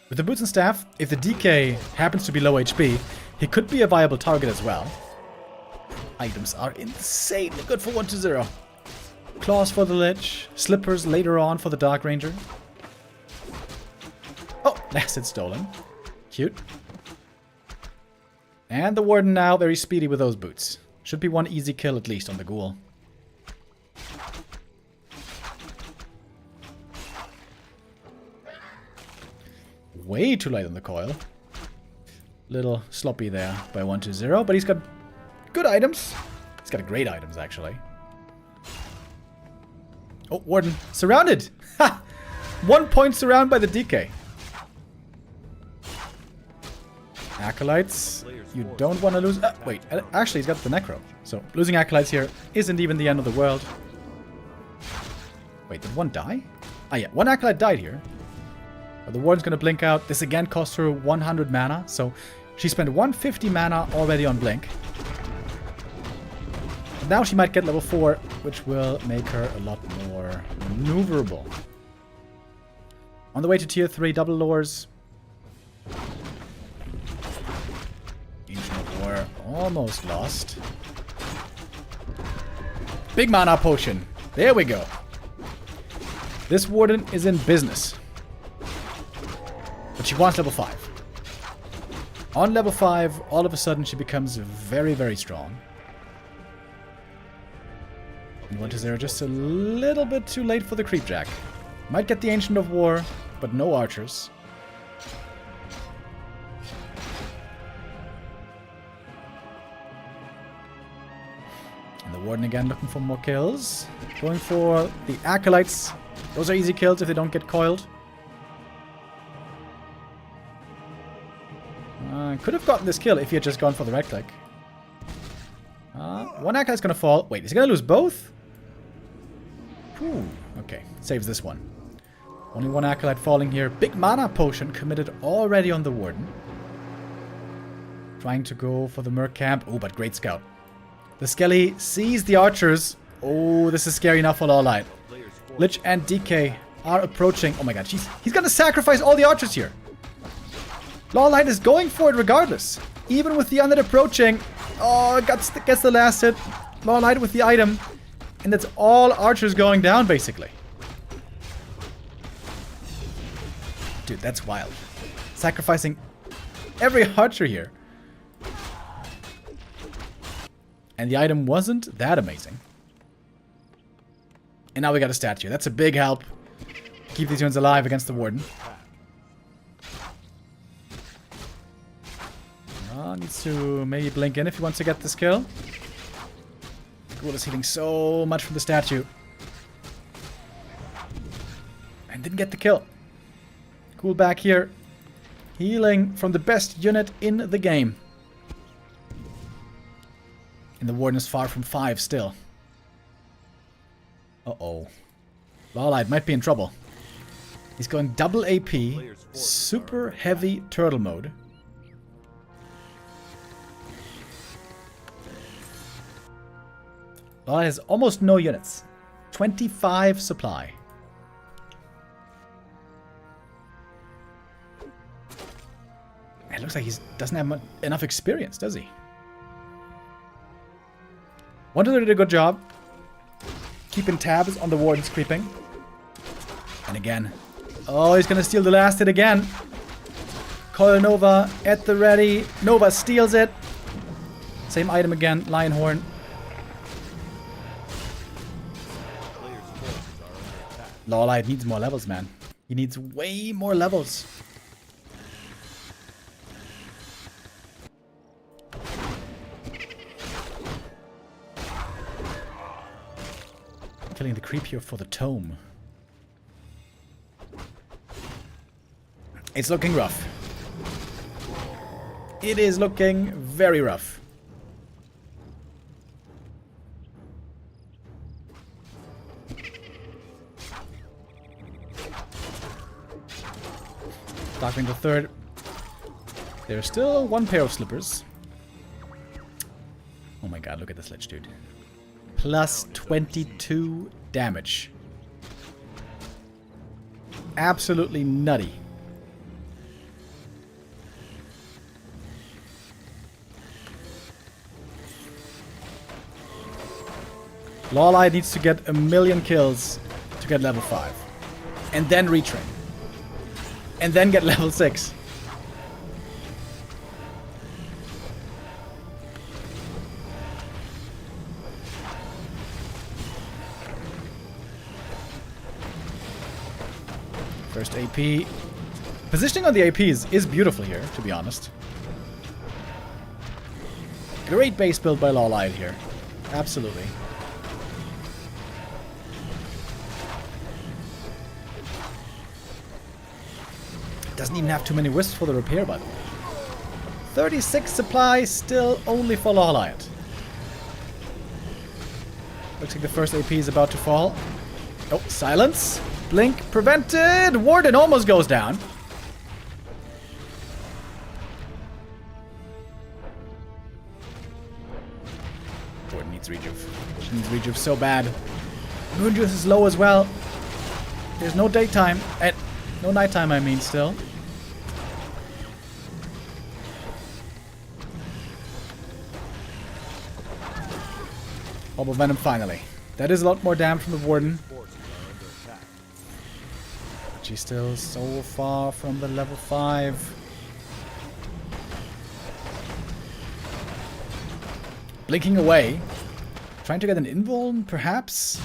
With the boots and staff, if the DK happens to be low HP, he could be a viable target as well. Items are insanely good for 1-0. Claws for the Lich, slippers later on for the Dark Ranger. Oh, acid stolen. Cute. And the Warden now very speedy with those boots. Should be one easy kill at least on the Ghoul. Way too late on the coil. Little sloppy there by 1-0, but he's got good items. He's got great items, actually. Oh, Warden. Surrounded! Ha! 1 point surrounded by the DK. Acolytes. You don't want to lose... wait, actually he's got the Necro. So losing Acolytes here isn't even the end of the world. Wait, did one die? Ah yeah, one Acolyte died here. But the Warden's gonna blink out. This again costs her 100 mana. So she spent 150 mana already on blink. But now she might get level 4, which will make her a lot more maneuverable. On the way to tier 3, double lures. Ancient of War almost lost. Big mana potion. There we go. This Warden is in business. But she wants level 5. On level 5, all of a sudden she becomes very, very strong. And 1-0 just a little bit too late for the Creep Jack. Might get the Ancient of War, but no archers. And the Warden again looking for more kills. Going for the Acolytes. Those are easy kills if they don't get coiled. Could have gotten this kill if he had just gone for the right click. One Acolyte's gonna fall. Wait, is he gonna lose both? Whew. Okay, saves this one. Only one Acolyte falling here. Big mana potion committed already on the Warden. Trying to go for the Merc camp. Oh, but great scout. The Skelly sees the archers. Oh, this is scary enough for Lawlight. Lich and DK are approaching. Oh my god, he's gonna sacrifice all the archers here. Lawlight is going for it regardless. Even with the undead approaching. Oh, gets the last hit. Lawlight with the item. And that's all archers going down, basically. Dude, that's wild. Sacrificing every archer here. And the item wasn't that amazing. And now we got a statue. That's a big help. Keep these units alive against the Warden. Needs to maybe blink in if he wants to get this kill. Ghoul is healing so much from the statue. And didn't get the kill. Ghoul back here. Healing from the best unit in the game. And the Warden is far from 5 still. Uh-oh. Lawlight might be in trouble. He's going double AP. Super heavy turtle mode. Lawlight has almost no units. 25 supply. looks like he doesn't have enough experience, does he? 1-2 did a good job. Keeping tabs on the wardens creeping. And again. Oh, he's gonna steal the last hit again. Coil Nova at the ready. Nova steals it. Same item again. Lion Horn. Players' forces are under attack. Lawlight needs more levels, man. He needs way more levels. Killing the creep here for the tome. It's looking rough. It is looking very rough. Darkwing the third. There's still one pair of slippers. Oh my god, look at this ledge, dude. Plus 22 damage. Absolutely nutty. Lawlight needs to get 1,000,000 kills to get level 5. And then retrain. And then get level 6. First AP. Positioning on the APs is beautiful here, to be honest. Great base build by Lawlight here. Absolutely. Doesn't even have too many wisps for the repair, by the way. 36 supply, still only for Lawlight. Looks like the first AP is about to fall. Oh, silence. Blink prevented. Warden almost goes down. Warden needs rejuve. She needs rejuve so bad. Moon juice is low as well. There's no daytime. No nighttime, I mean, still. Orb of Venom finally. That is a lot more damage from the Warden. Forces are under attack. But she's still so far from the level 5. Blinking away. Trying to get an invuln, perhaps?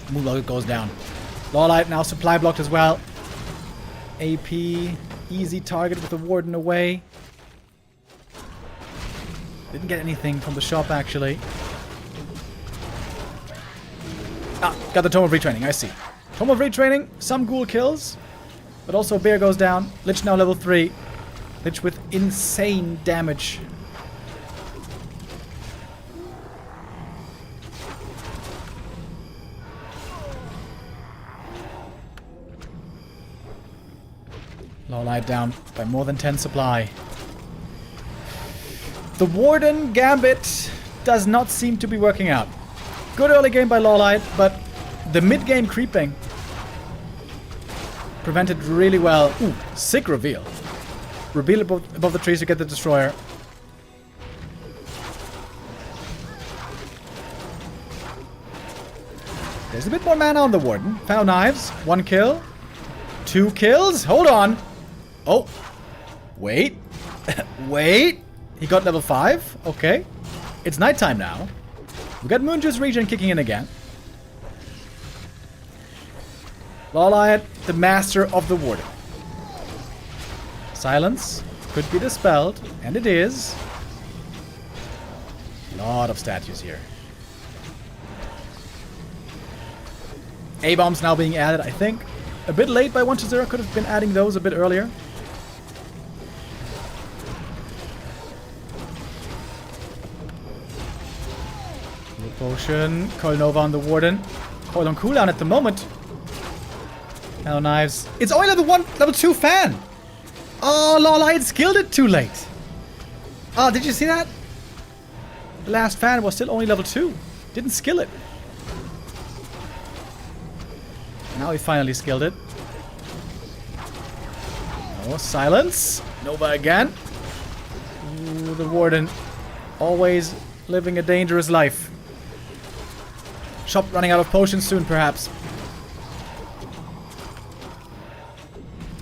Moonlock goes down. Lawlight now supply blocked as well. AP, easy target with the Warden away. Didn't get anything from the shop, actually. Ah, got the Tome of Retraining, I see. Tome of Retraining, some ghoul kills. But also Bear goes down. Lich now level 3. Lich with insane damage. Lawlight down by more than 10 supply. The Warden Gambit does not seem to be working out. Good early game by Lawlight, but the mid-game creeping prevented really well. Ooh, sick reveal. Reveal above the trees to get the Destroyer. There's a bit more mana on the Warden. Foul Knives, 1 kill. 2 kills? Hold on. Oh. Wait. Wait. He got level 5. Okay. It's nighttime now. We got Moonjuice Regen kicking in again. Lawlight, the master of the Warden. Silence could be dispelled, and it is. Lot of statues here. A-bombs now being added, I think. A bit late by 1-0, could have been adding those a bit earlier. Potion, Coil Nova on the Warden. Coil on cooldown at the moment. Hell Knives. It's only level 1, level 2 fan! Oh, Lawlight skilled it too late. Oh, did you see that? The last fan was still only level 2. Didn't skill it. Now he finally skilled it. Oh, silence. Nova again. Ooh, the Warden. Always living a dangerous life. Shop running out of potions soon, perhaps.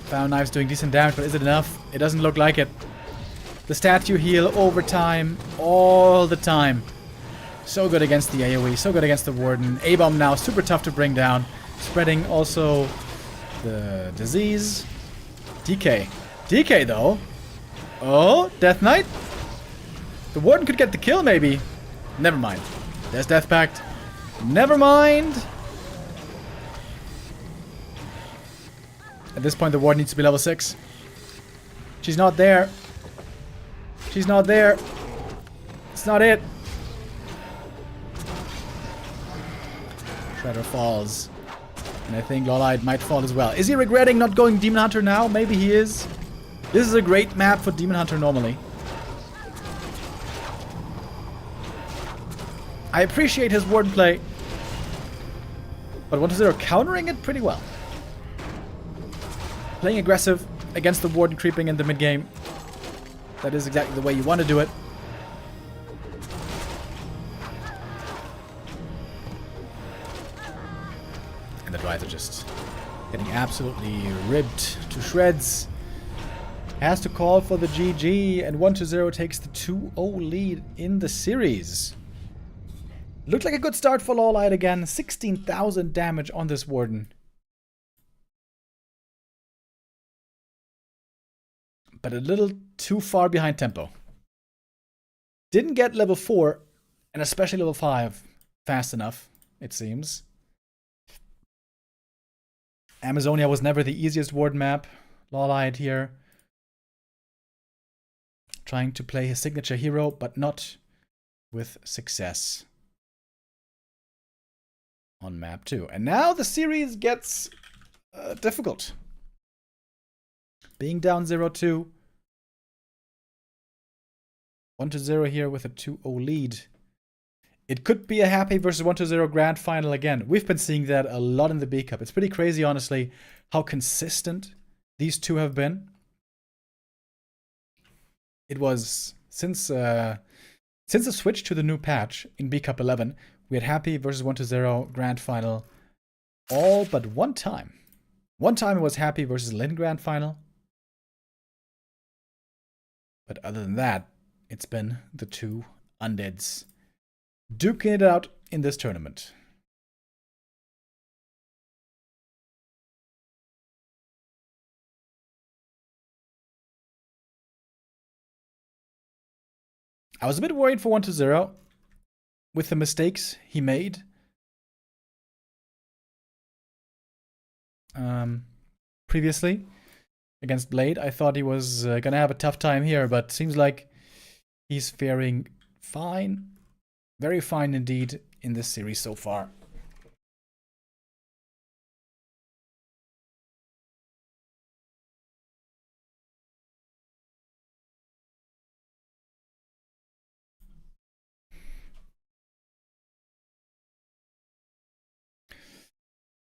Found Knife's doing decent damage, but is it enough? It doesn't look like it. The statue heal over time, all the time. So good against the AoE, so good against the Warden. A-bomb now, super tough to bring down. Spreading also the disease. DK. DK though. Oh, Death Knight. The Warden could get the kill maybe. Never mind. There's Death Pact. Never mind. At this point the Warden needs to be level 6. She's not there. She's not there. It's not it. Shredder falls. And I think Lolite might fall as well. Is he regretting not going Demon Hunter now? Maybe he is. This is a great map for Demon Hunter normally. I appreciate his Warden play. But 1-0 countering it pretty well. Playing aggressive against the Warden creeping in the mid game. That is exactly the way you want to do it. And the Dryas are just getting absolutely ripped to shreds. Has to call for the GG, and 1-0 takes the 2-0 lead in the series. Looked like a good start for Lawlight again. 16,000 damage on this Warden. But a little too far behind tempo. Didn't get level 4, and especially level 5, fast enough, it seems. Amazonia was never the easiest Warden map. Lawlight here. Trying to play his signature hero, but not with success. On map 2. And now the series gets difficult. Being down 0-2. 1-0 here with a 2-0 lead. It could be a happy versus 1-0 grand final again. We've been seeing that a lot in the B Cup. It's pretty crazy, honestly, how consistent these two have been. It was since the switch to the new patch in B Cup 11, we had happy versus 1-0 grand final all but one time. One time it was happy versus Lin grand final. But other than that, it's been the two undeads duking it out in this tournament. I was a bit worried for 1-0 with the mistakes he made. Previously against Blade, I thought he was gonna have a tough time here, but seems like he's faring fine, very fine indeed in this series so far.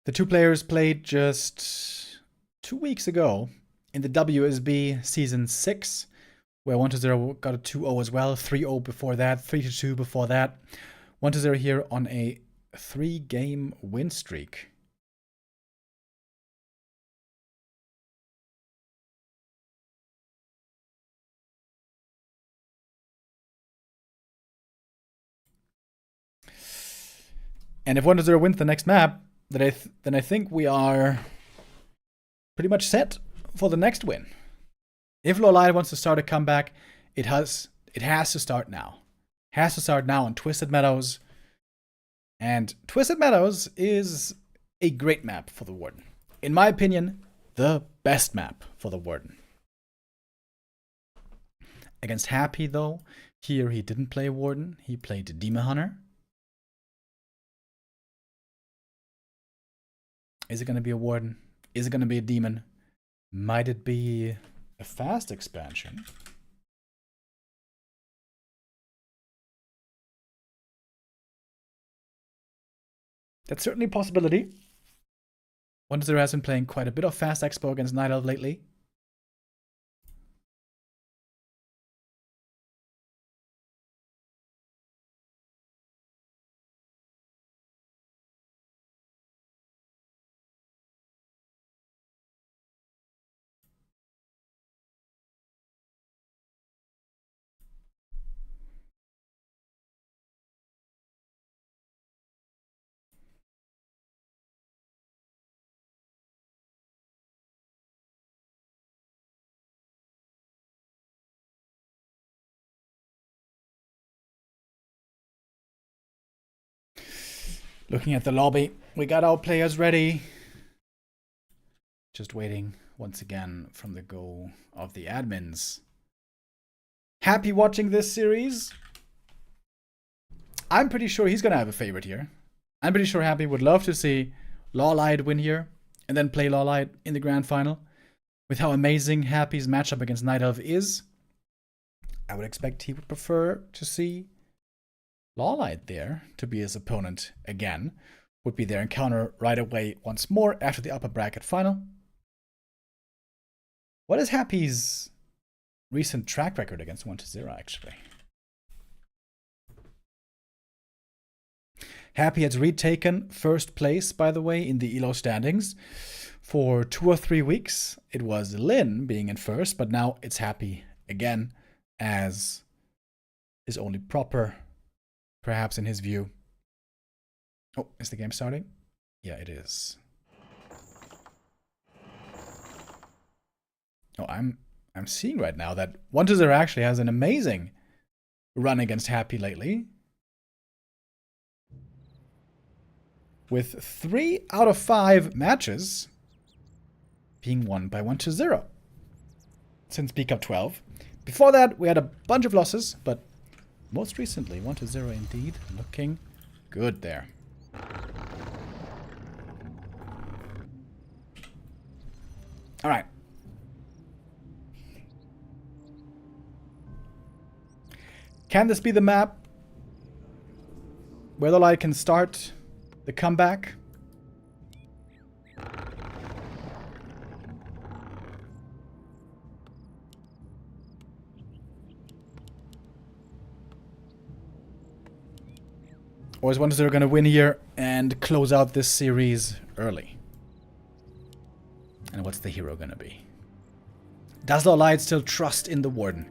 The two players played just 2 weeks ago in the WSB Season 6, where 1-0 got a 2-0 as well, 3-0 before that, 3-2 before that. 1-0 here on a 3-game win streak. And if 1-0 wins the next map, then I think we are pretty much set for the next win. If Lolai wants to start a comeback, it has to start now. It has to start now on Twisted Meadows. And Twisted Meadows is a great map for the Warden. In my opinion, the best map for the Warden. Against Happy, though, here he didn't play Warden. He played Demon Hunter. Is it going to be a Warden? Is it going to be a Demon? Might it be a fast expansion? That's certainly a possibility. 1-0 has been playing quite a bit of fast expo against Night Elf lately. Looking at the lobby, we got our players ready. Just waiting once again from the go of the admins. Happy watching this series. I'm pretty sure he's gonna have a favorite here. I'm pretty sure Happy would love to see Lawlight win here and then play Lawlight in the grand final. With how amazing Happy's matchup against Night Elf is, I would expect he would prefer to see Lawlight there to be his opponent again. Would be their encounter right away once more after the upper bracket final. What is Happy's recent track record against 1-0 actually? Happy has retaken first place, by the way, in the ELO standings. For 2 or 3 weeks, it was Lin being in first, but now it's Happy again, as is only proper, perhaps in his view. Oh, is the game starting? Yeah, it is. Oh, I'm seeing right now that 1-0 actually has an amazing run against Happy lately. With 3 out of 5 matches being won by 1-0 since B Cup 12. Before that, we had a bunch of losses, but most recently, 1-0 indeed. Looking good there. All right. Can this be the map where the light can start the comeback? Or is 1-0 going to win here and close out this series early? And what's the hero going to be? Does Lawlight still trust in the Warden?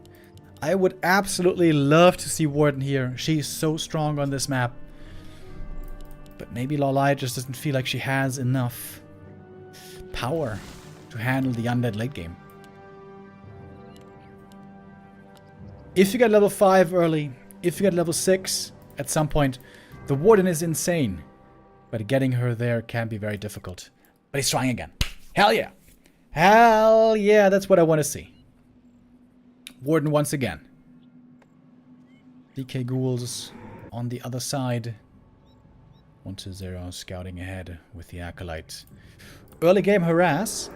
I would absolutely love to see Warden here. She's so strong on this map. But maybe Lawlight just doesn't feel like she has enough power to handle the undead late game. If you get level 5 early, if you get level 6 at some point, the Warden is insane. But getting her there can be very difficult. But he's trying again. Hell yeah. Hell yeah, that's what I want to see. Warden once again. DK Ghouls on the other side. 1-0 scouting ahead with the Acolyte. Early game harass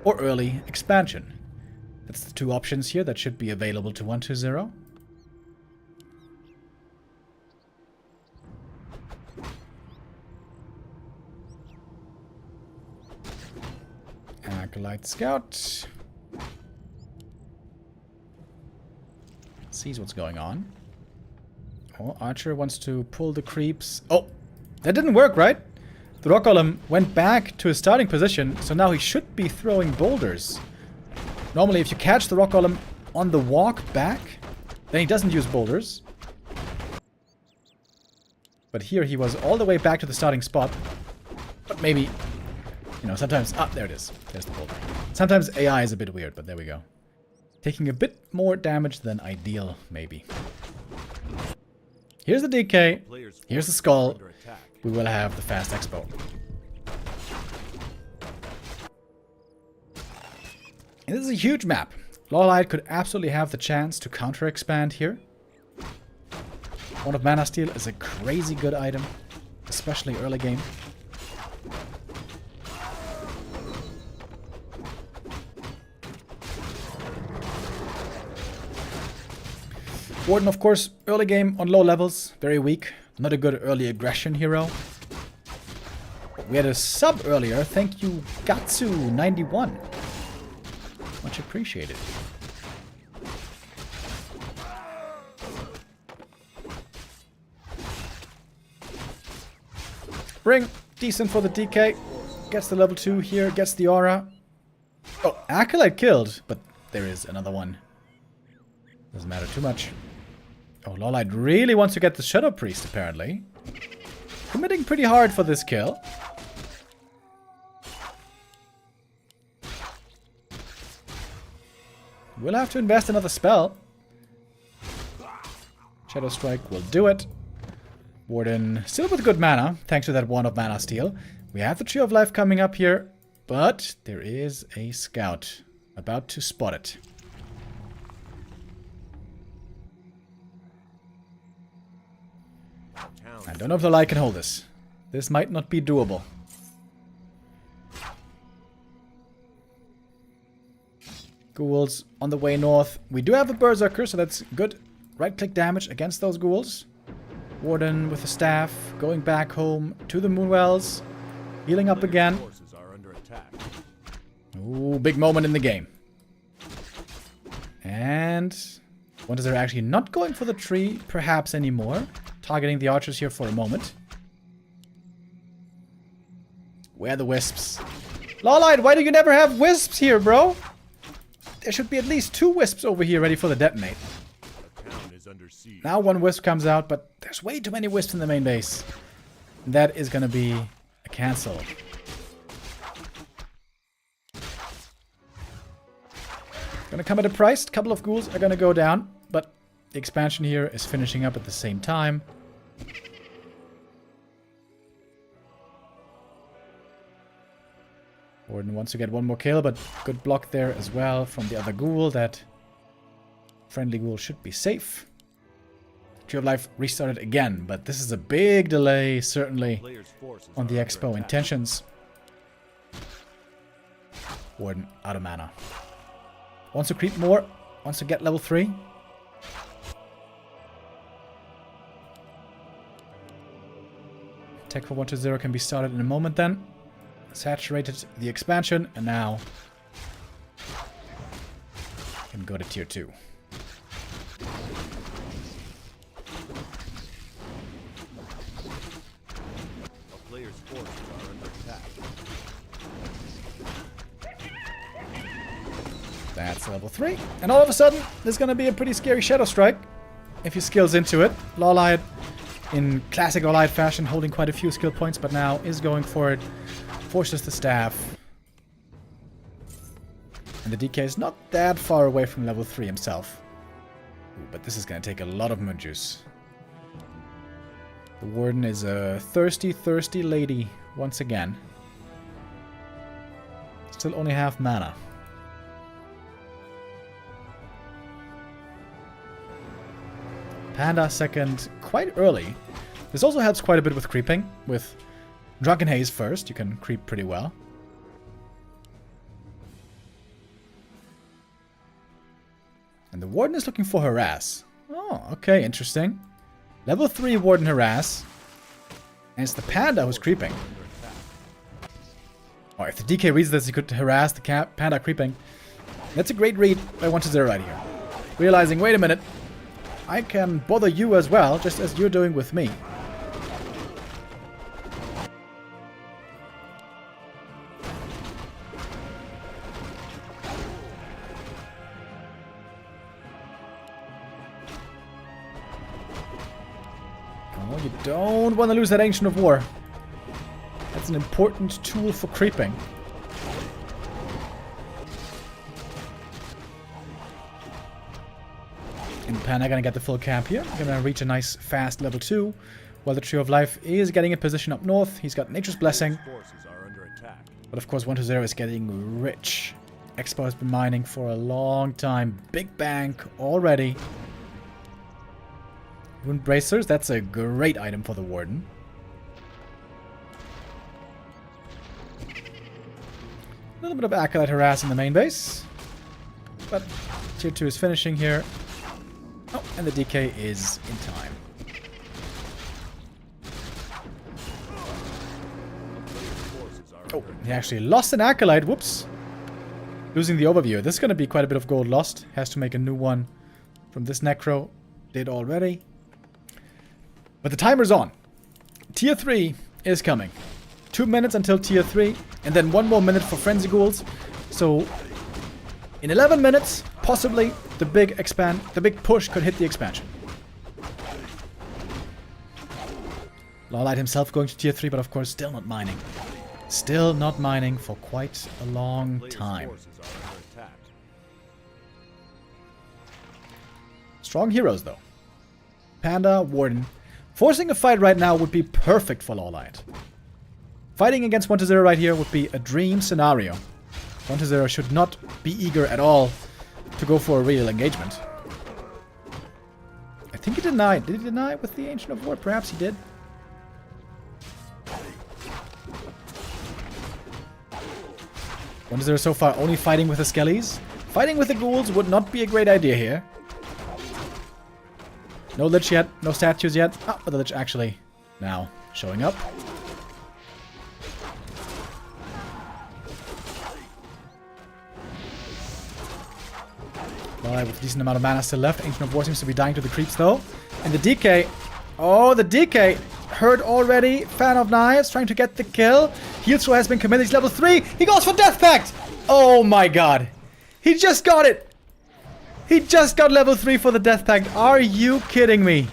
or early expansion. That's the 2 options here that should be available to 1-0. Acolyte scout. Sees what's going on. Oh, Archer wants to pull the creeps. Oh, that didn't work, right? The Rock Golem went back to his starting position, so now he should be throwing boulders. Normally, if you catch the Rock Golem on the walk back, then he doesn't use boulders. But here he was all the way back to the starting spot. But maybe, you know, sometimes... Ah, there it is. There's the boulder. Sometimes AI is a bit weird, but there we go. Taking a bit more damage than ideal, maybe. Here's the DK. Here's the skull. We will have the fast expo. And this is a huge map. Lawlight could absolutely have the chance to counter-expand here. One of Mana Steel is a crazy good item, especially early game. Warden, of course, early game on low levels, very weak. Not a good early aggression hero. We had a sub earlier. Thank you, Gatsu91. Much appreciated. Ring, decent for the DK. Gets the level 2 here, gets the aura. Oh, Acolyte killed, but there is another one. Doesn't matter too much. Oh, Lawlight really wants to get the Shadow Priest, apparently. Committing pretty hard for this kill. We'll have to invest another spell. Shadow Strike will do it. Warden still with good mana, thanks to that one of mana steal. We have the Tree of Life coming up here, but there is a scout about to spot it. I don't know if the light can hold this. This might not be doable. Ghouls on the way north. We do have a Berserker, so that's good. Right-click damage against those ghouls. Warden with the staff, going back home to the Moonwells. Healing up again. Forces are under attack. Ooh, big moment in the game. And what is there actually not going for the tree, perhaps anymore? Targeting the archers here for a moment. Where are the wisps? Lawlight, why do you never have wisps here, bro? There should be at least 2 wisps over here ready for the detonate. The town is under siege. Now 1 wisp comes out, but there's way too many wisps in the main base. That is going to be a cancel. Going to come at a price. A couple of ghouls are going to go down, but the expansion here is finishing up at the same time. Warden wants to get 1 more kill, but good block there as well from the other ghoul. That friendly ghoul should be safe. Tree of Life restarted again, but this is a big delay, certainly, Players' forces on the are expo under attack. intentions. Warden out of mana. Wants to creep more. Wants to get level 3. Tech for 1-0 can be started in a moment then. Saturated the expansion, and now can go to tier 2. A player's forces are under attack. That's level 3. And all of a sudden, there's going to be a pretty scary Shadow Strike if he skills into it. Lawlight, in classic Lawlight fashion, holding quite a few skill points, but now is going for it. Forces the staff. And the DK is not that far away from level 3 himself. Ooh, but this is going to take a lot of moon juice. The Warden is a thirsty, thirsty lady once again. Still only half mana. Panda second quite early. This also helps quite a bit with creeping. With Drunken Haze first, you can creep pretty well. And the Warden is looking for Harass. Oh, okay, interesting. Level 3 Warden Harass. And it's the Panda who's creeping. Oh, if the DK reads this, he could harass the Panda creeping. That's a great read by 1-0 right here. Realizing, wait a minute, I can bother you as well, just as you're doing with me. Oh, you don't want to lose that Ancient of War. That's an important tool for creeping. And Panda gonna get the full camp here. Gonna reach a nice fast level 2. While the Tree of Life is getting a position up north. He's got Nature's Blessing. Forces are under attack. But of course 1-0 is getting rich. Expo has been mining for a long time. Big bank already. Rune Bracers, that's a great item for the Warden. A little bit of Acolyte Harass in the main base. But tier 2 is finishing here. Oh, and the DK is in time. Oh, he actually lost an Acolyte. Whoops. Losing the overview. This is going to be quite a bit of gold lost. Has to make a new one from this Necro. Did already. But the timer's on. Tier 3 is coming. 2 minutes until tier 3. And then 1 more minute for Frenzy Ghouls. So, in 11 minutes, possibly, the big push could hit the expansion. Lawlight himself going to tier 3, but of course still not mining. Still not mining for quite a long time. Forces are under attack. Strong heroes, though. Panda, Warden. Forcing a fight right now would be perfect for Lawlight. Fighting against 1-0 right here would be a dream scenario. 1-0 should not be eager at all to go for a real engagement. I think he denied. Did he deny with the Ancient of War? Perhaps he did. One is there so far only fighting with the Skellies? Fighting with the ghouls would not be a great idea here. No Lich yet, no statues yet. Ah, but the Lich actually now showing up. Well, with a decent amount of mana still left. Ancient of War seems to be dying to the creeps though. And the DK. Oh, the DK. Hurt already. Fan of Knives trying to get the kill. Heal throw has been committed. He's level 3. He goes for Death Pact. Oh my god. He just got it. He just got level 3 for the Death Pact. Are you kidding me?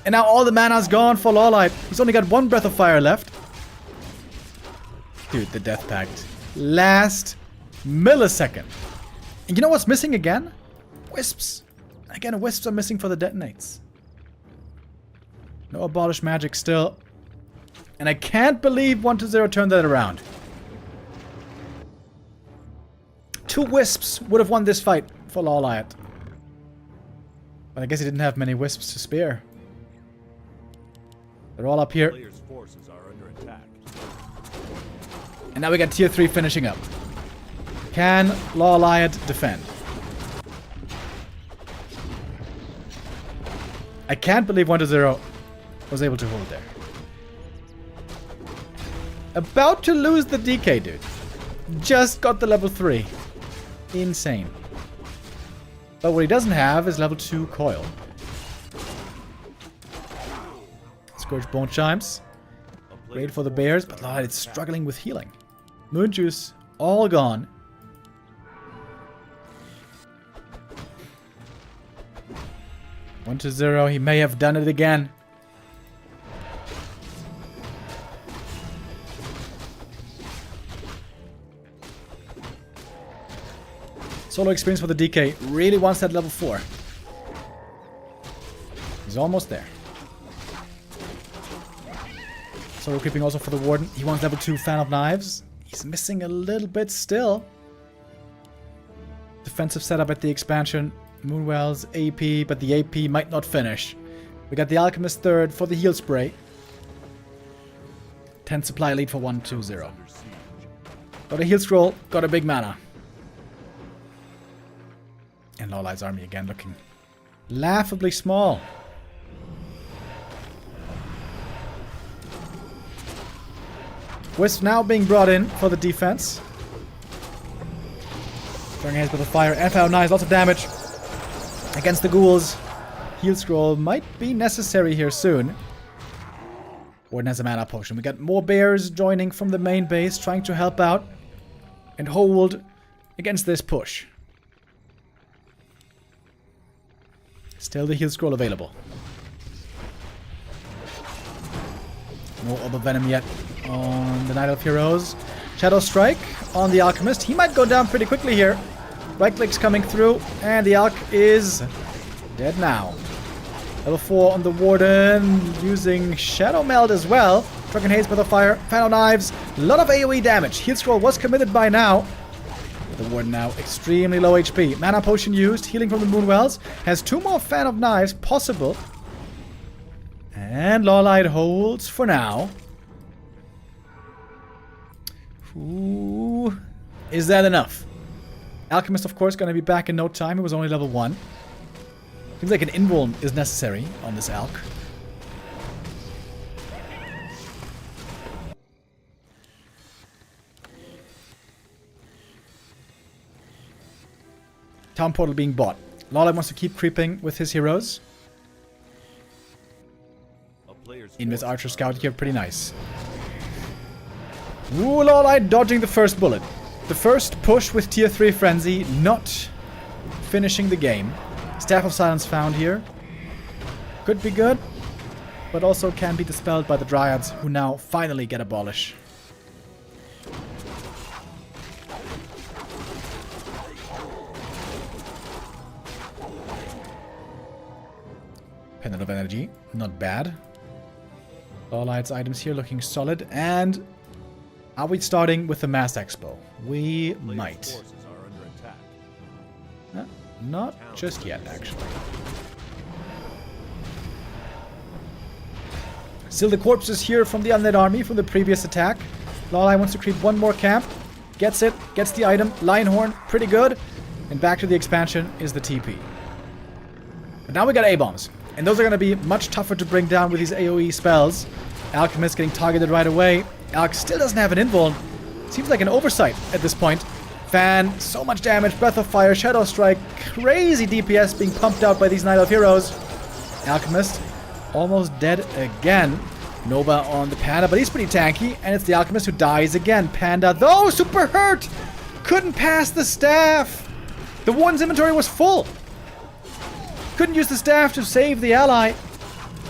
And now all the mana's gone for Lawlight. He's only got 1 Breath of Fire left. Dude, the Death Pact. Last millisecond. And you know what's missing again? Wisps. Again, Wisps are missing for the detonates. No Abolish Magic still. And I can't believe 1-0 turned that around. 2 Wisps would have won this fight for Lawlight. But I guess he didn't have many Wisps to spare. They're all up here. Players' forces are under attack. And now we got tier 3 finishing up. Can Lawlight defend? I can't believe 1-0 was able to hold there. About to lose the DK, dude. Just got the level 3. Insane. But what he doesn't have is level 2 coil. Scourge Bone Chimes. Great for the bears, but Lawlight is struggling with healing. Moon Juice, all gone. 1-0, he may have done it again. Solo experience for the DK. Really wants that level 4. He's almost there. Solo creeping also for the Warden. He wants level 2 Fan of Knives. He's missing a little bit still. Defensive setup at the expansion. Moonwell's AP, but the AP might not finish. We got the Alchemist third for the heal spray. 10 supply lead for 1-2-0. Got a heal scroll, got a big mana. And Lawlight's army again looking laughably small. Wisp now being brought in for the defense. Throwing hands with the fire and Fan of Knives, lots of damage against the ghouls. Heal scroll might be necessary here soon. Warden has a mana potion. We got more bears joining from the main base, trying to help out and hold against this push. Still the heal scroll available. No other venom yet on the Night Elf Heroes. Shadow Strike on the Alchemist. He might go down pretty quickly here. Right click's coming through, and the Alch is dead now. Level 4 on the Warden, using Shadow Meld as well. Drunken Haze with a fire, Fan of Knives, a lot of AoE damage. Heal scroll was committed by now. The Warden now extremely low HP. Mana potion used, healing from the Moonwells. Has 2 more Fan of Knives possible. And Lawlight holds for now. Ooh, is that enough? Alchemist, of course, going to be back in no time. He was only level 1. Seems like an invuln is necessary on this Alch. Town portal being bought. Lawlight wants to keep creeping with his heroes. In with Archer Scout here, pretty nice. Ooh, Lawlight dodging the first bullet. The first push with tier 3 Frenzy, not finishing the game. Staff of Silence found here. Could be good, but also can be dispelled by the Dryads, who now finally get Abolish. Pendant of Energy, not bad. All lights items here looking solid. And are we starting with the Mass Expo? We Players' might. forces are under attack. Not just yet, actually. Still the corpses here from the undead army from the previous attack. Lawlai wants to creep one more camp. Gets it. Gets the item. Lionhorn, pretty good. And back to the expansion is the TP. But now we got A-bombs. And those are going to be much tougher to bring down with these AoE spells. Alchemist getting targeted right away. Alch still doesn't have an invuln. Seems like an oversight at this point. Fan, so much damage. Breath of Fire, Shadow Strike. Crazy DPS being pumped out by these Night Elf heroes. Alchemist almost dead again. Nova on the Panda, but he's pretty tanky. And it's the Alchemist who dies again. Panda, though, super hurt. Couldn't pass the staff. The Warden's inventory was full. Couldn't use the staff to save the ally.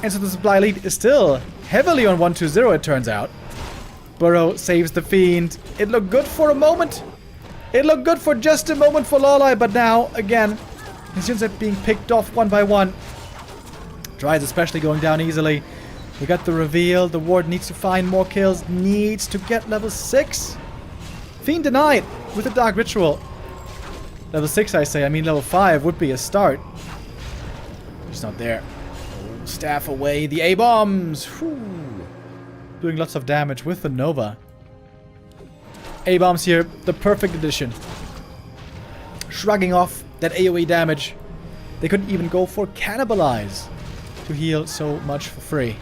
And so the supply lead is still heavily on 1-2-0, it turns out. Burrow saves the Fiend. It looked good for a moment. It looked good for just a moment for Lawlai, but now, again, it seems like being picked off one by one. Dry's especially going down easily. We got the reveal. The Ward needs to find more kills. Needs to get level 6. Fiend denied with the Dark Ritual. Level 6, I say. I mean, level 5 would be a start. He's not there. Oh, staff away. The A-bombs. Doing lots of damage with the Nova. A-bombs here. The perfect addition. Shrugging off that AoE damage. They couldn't even go for Cannibalize to heal so much for free.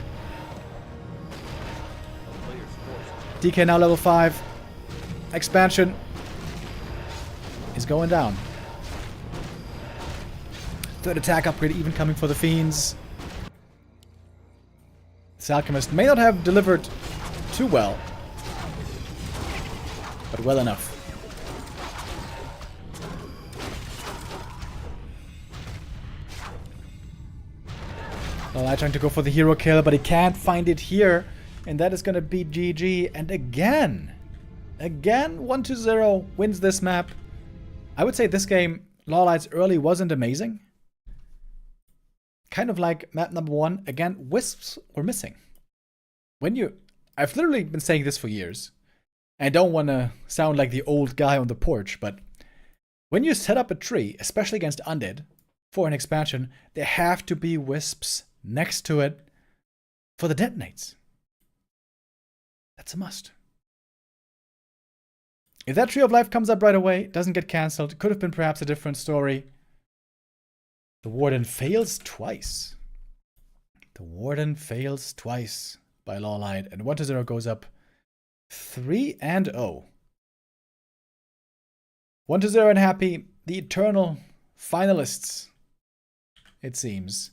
DK now level 5. Expansion is going down. Third attack upgrade even coming for the Fiends. This Alchemist may not have delivered too well, but well enough. Well, I'm trying to go for the hero kill, but he can't find it here. And that is going to be GG. And again, 1-0 wins this map. I would say this game, Lawlight's early wasn't amazing. Kind of like map number 1. Again, wisps were missing. I've literally been saying this for years. I don't want to sound like the old guy on the porch, but when you set up a tree, especially against undead, for an expansion, there have to be wisps next to it for the detonates. That's a must. If that Tree of Life comes up right away, doesn't get cancelled, it could have been perhaps a different story. The Warden fails twice. The Warden fails twice by Lawlight, and 1-0 goes up 3-0. 1-0 and happy. The eternal finalists, it seems.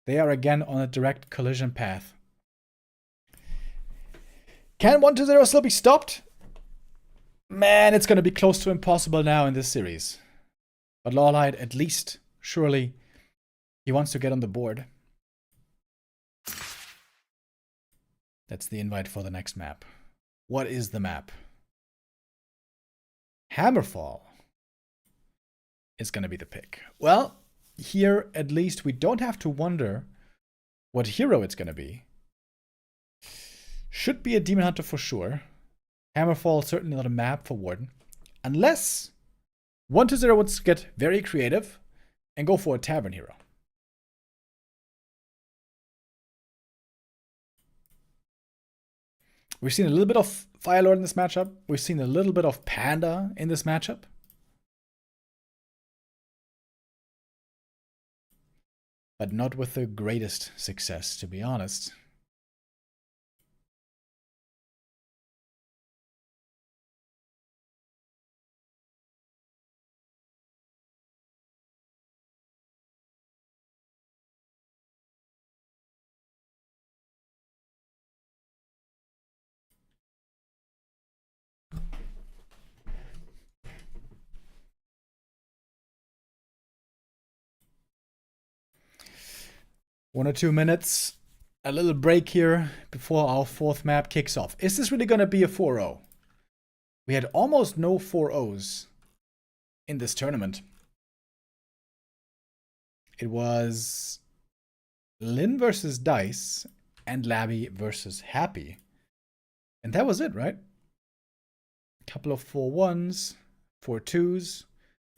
They are again on a direct collision path. Can 1-0 still be stopped? Man, it's going to be close to impossible now in this series. But Lawlight, at least, surely, he wants to get on the board. That's the invite for the next map. What is the map? Hammerfall is going to be the pick. Well, here at least we don't have to wonder what hero it's going to be. Should be a Demon Hunter for sure. Hammerfall certainly not a map for Warden. Unless 1-0 wants to get very creative and go for a Tavern hero. We've seen a little bit of Firelord in this matchup. We've seen a little bit of Panda in this matchup. But not with the greatest success, to be honest. One or 2 minutes, a little break here before our fourth map kicks off. Is this really going to be a 4-0? We had almost no 4-0s in this tournament. It was Lin versus Dice and Labby versus Happy. And that was it, right? A couple of 4-1s, 4-2s,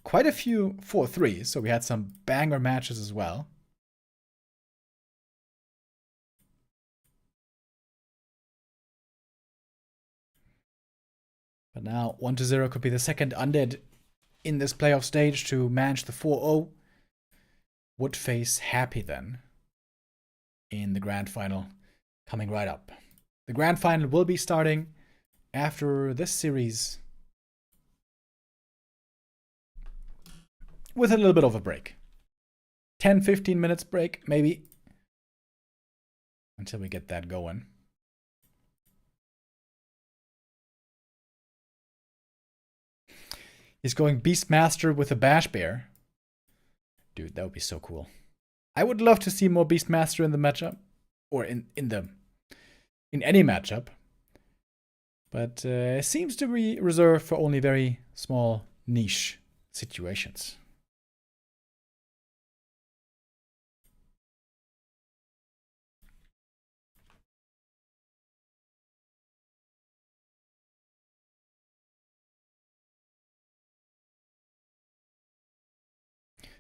quite a few 4-3s, so we had some banger matches as well. But now 1-0 could be the second undead in this playoff stage to manage the 4-0. Would face Happy then in the grand final coming right up. The grand final will be starting after this series with a little bit of a break. 10-15 minutes break, maybe, until we get that going. He's going Beastmaster with a Bash Bear. Dude, that would be so cool. I would love to see more Beastmaster in the matchup. Or in any matchup. But it seems to be reserved for only very small niche situations.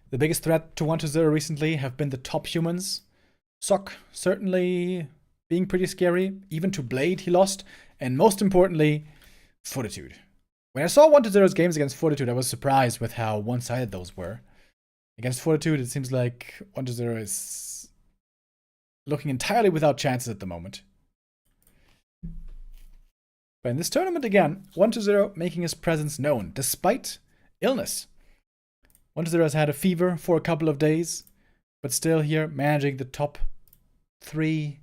The biggest threat to 1-0 recently have been the top humans. Sok certainly being pretty scary. Even to Blade he lost. And most importantly, Fortitude. When I saw 1-0's games against Fortitude, I was surprised with how one-sided those were. Against Fortitude, it seems like 1-0 is looking entirely without chances at the moment. But in this tournament again, 1-0 making his presence known, despite illness. 1-0 has had a fever for a couple of days, but still here managing the top 3.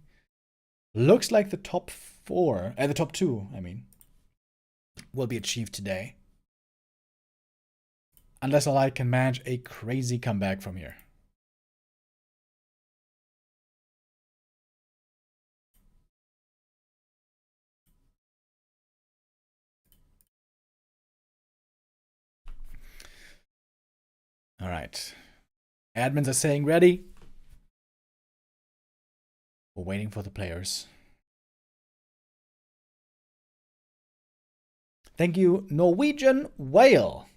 Looks like the top 4, the top 2, I mean, will be achieved today. Unless I can manage a crazy comeback from here. All right. Admins are saying ready. We're waiting for the players. Thank you, Norwegian Whale.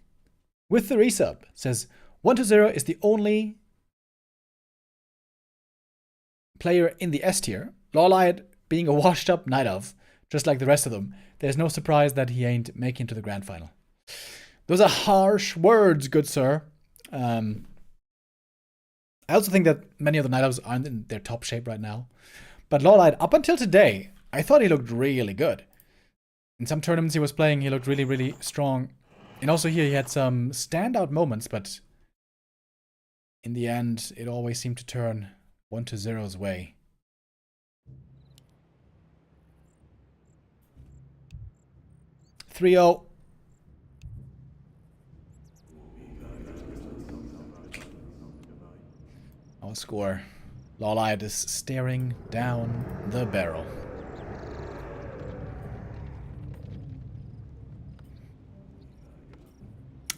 With the resub, says 1-0 is the only player in the S tier. Lawlight being a washed up Night Elf, just like the rest of them. There's no surprise that he ain't making it to the grand final. Those are harsh words, good sir. I also think that many of the Night Elves aren't in their top shape right now. But Lawlight, up until today, I thought he looked really good. In some tournaments he was playing, he looked really, really strong. And also here he had some standout moments, but in the end, it always seemed to turn 1-0's way. "3-0. Our score. Lawlight is staring down the barrel.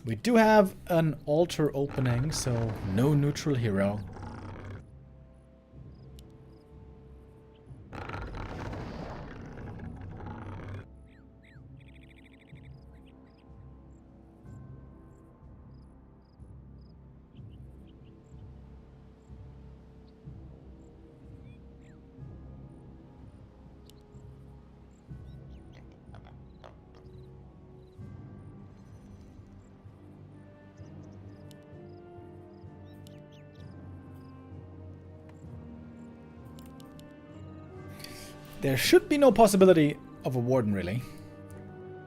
We do have an altar opening, so no neutral hero. There should be no possibility of a warden, really.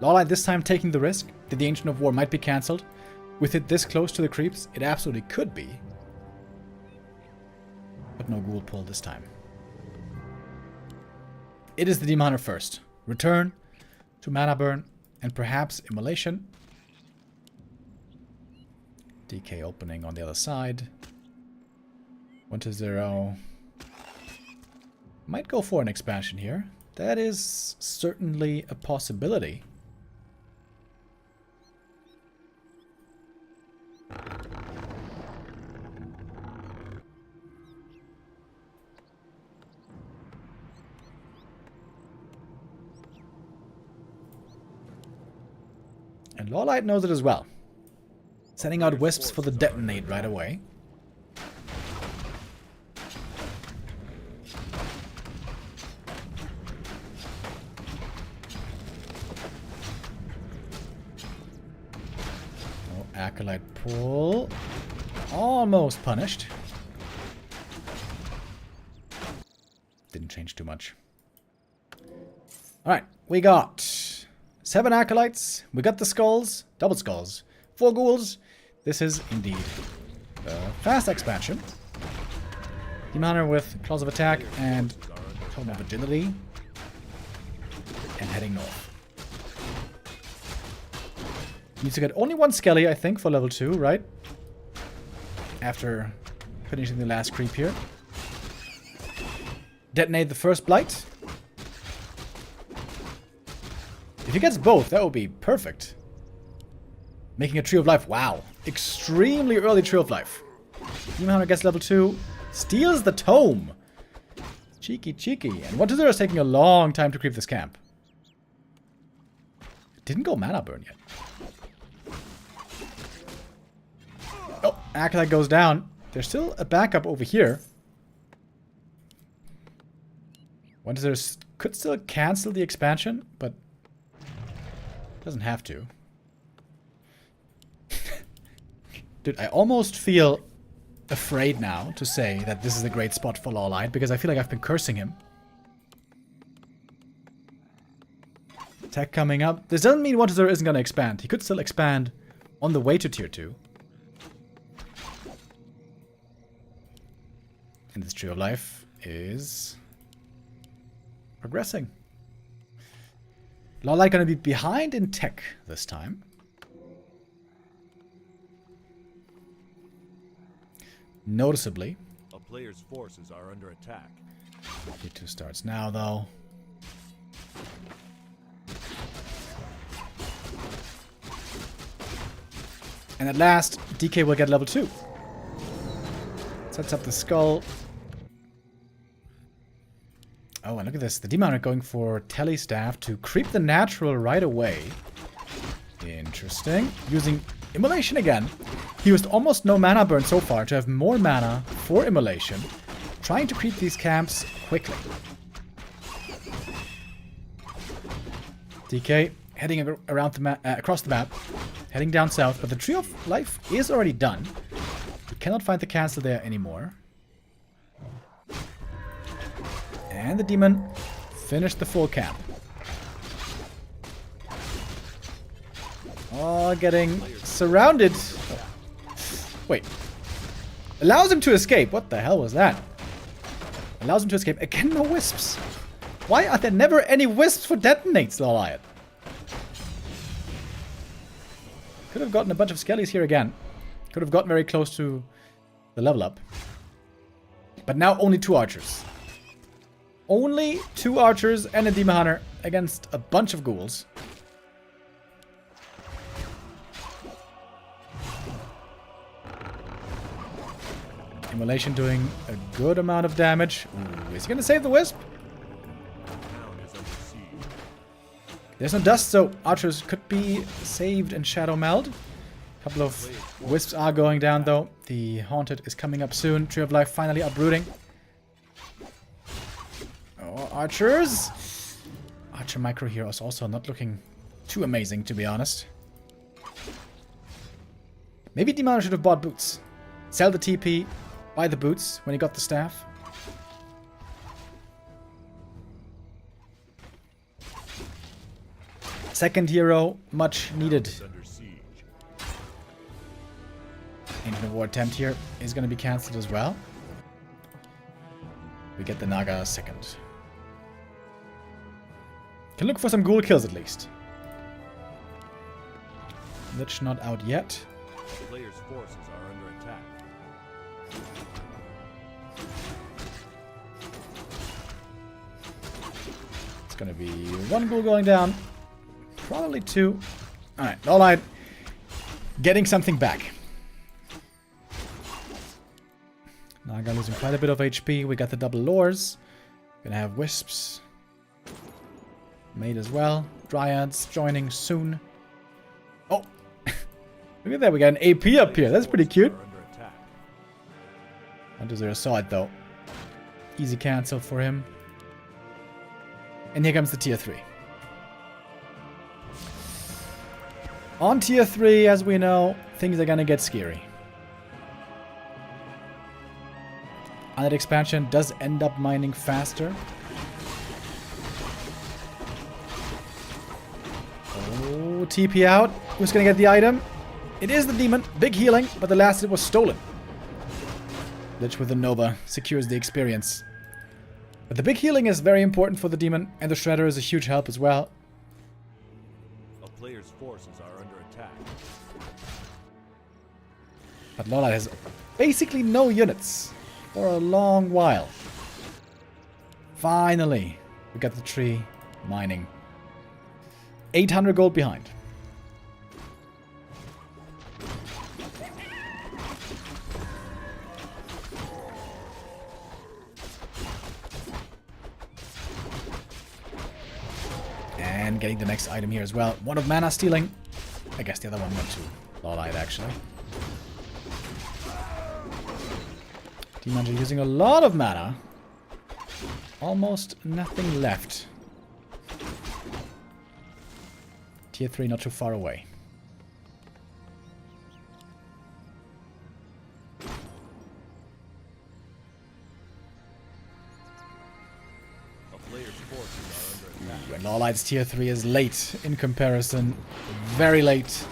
Lawlight this time taking the risk that the Ancient of War might be cancelled. With it this close to the creeps, it absolutely could be. But no ghoul pull this time. It is the Demon Hunter first. Return to Mana Burn and perhaps Immolation. DK opening on the other side. 1-0. Might go for an expansion here. That is certainly a possibility. And Lawlight knows it as well. Sending out wisps for the detonate right away. Oh, Acolyte pull. Almost punished. Didn't change too much. Alright, we got 7 Acolytes. We got the skulls. Double skulls. 4 ghouls. This is indeed a fast expansion. Demon Hunter with Claws of Attack and Tome of Agility. And heading north. Needs to get only 1 Skelly, I think, for level 2, right? After finishing the last creep here. Detonate the first Blight. If he gets both, that would be perfect. Making a Tree of Life. Wow. Extremely early Tree of Life. Demon Hunter gets level 2. Steals the Tome. Cheeky, cheeky. And 1-0 is taking a long time to creep this camp. Didn't go mana burn yet. Oh, Acolyte goes down. There's still a backup over here. 1-0 could still cancel the expansion, but doesn't have to. Dude, I almost feel afraid now to say that this is a great spot for Lawlight, because I feel like I've been cursing him. Attack coming up. This doesn't mean 1-0 isn't going to expand. He could still expand on the way to tier 2. And this Tree of Life is progressing. Lawlight gonna be behind in tech this time. Noticeably. A player's forces are under attack. Tier 2 starts now, though. And at last, DK will get level 2. Sets up the skull. Oh, and look at this. The Demon are going for Telestaff to creep the natural right away. Interesting. Using Immolation again. He used almost no mana burn so far to have more mana for Immolation. Trying to creep these camps quickly. DK heading around the across the map. Heading down south. But the Tree of Life is already done. We cannot find the cancel there anymore. And the demon finished the full camp. Oh, getting surrounded. Wait. Allows him to escape. What the hell was that? Allows him to escape. Again, no wisps. Why are there never any wisps for detonates, Lawlight? Could have gotten a bunch of skellies here again. Could have gotten very close to the level up. But now only 2 archers. Only 2 archers and a Demon Hunter against a bunch of ghouls. Immolation doing a good amount of damage. Ooh, is he going to save the wisp? There's no dust, so archers could be saved in Shadow Meld. A couple of wisps are going down, though. The Haunted is coming up soon. Tree of Life finally uprooting. Oh, archers! Archer micro here is also not looking too amazing, to be honest. Maybe Demon should have bought boots. Sell the TP, buy the boots when he got the staff. Second hero, much needed. Ancient War attempt here is going to be cancelled as well. We get the Naga second. Can look for some ghoul kills at least. Lich not out yet. The player's forces are under attack. It's going to be 1 ghoul going down. Probably 2. Alright, Lawlight getting something back. Naga losing quite a bit of HP. We got the double lures. Gonna have wisps. Made as well. Dryads joining soon. Oh, Look at that, we got an AP up here. That's pretty cute. Are under attack. Under zero saw it though. Easy cancel for him. And here comes the tier 3. On tier 3, as we know, things are gonna get scary. Undead expansion does end up mining faster. Oh, TP out. Who's gonna get the item? It is the demon. Big healing, but the last hit was stolen. Lich with the Nova secures the experience. But the big healing is very important for the demon, and the Shredder is a huge help as well. A player's forces are under attack. But Lola has basically no units for a long while. Finally, we got the tree mining. 800 gold behind. And getting the next item here as well. One of mana stealing. I guess the other one went to Lawlight actually. Demons are using a lot of mana. Almost nothing left. Tier 3 not too far away. A player's forces are under attack. And Lawlight's tier 3 is late in comparison. Very late.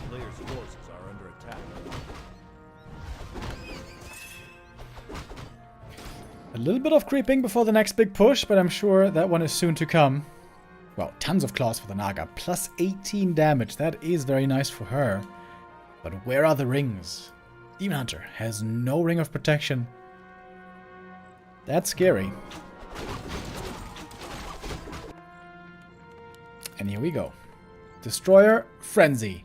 Player's forces are under attack. A little bit of creeping before the next big push, but I'm sure that one is soon to come. Well, tons of claws for the Naga. Plus 18 damage. That is very nice for her. But where are the rings? Demon Hunter has no ring of protection. That's scary. And here we go. Destroyer, Frenzy.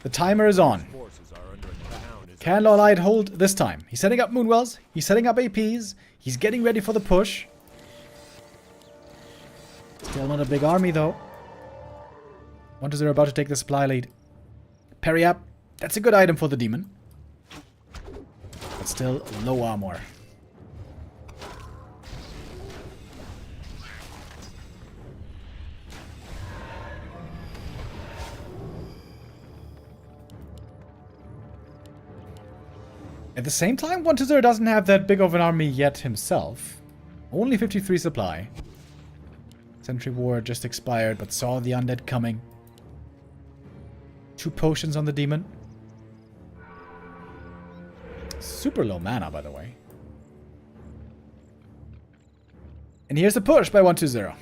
The timer is on. Forces are under attack. Can Lawlight hold this time? He's setting up Moonwells. He's setting up APs. He's getting ready for the push. Still not a big army, though. Wonders are about to take the supply lead. Parry up. That's a good item for the demon. But still low armor. At the same time, 120 doesn't have that big of an army yet himself. Only 53 supply. Sentry War just expired, but saw the undead coming. 2 potions on the demon. Super low mana, by the way. And here's the push by 120.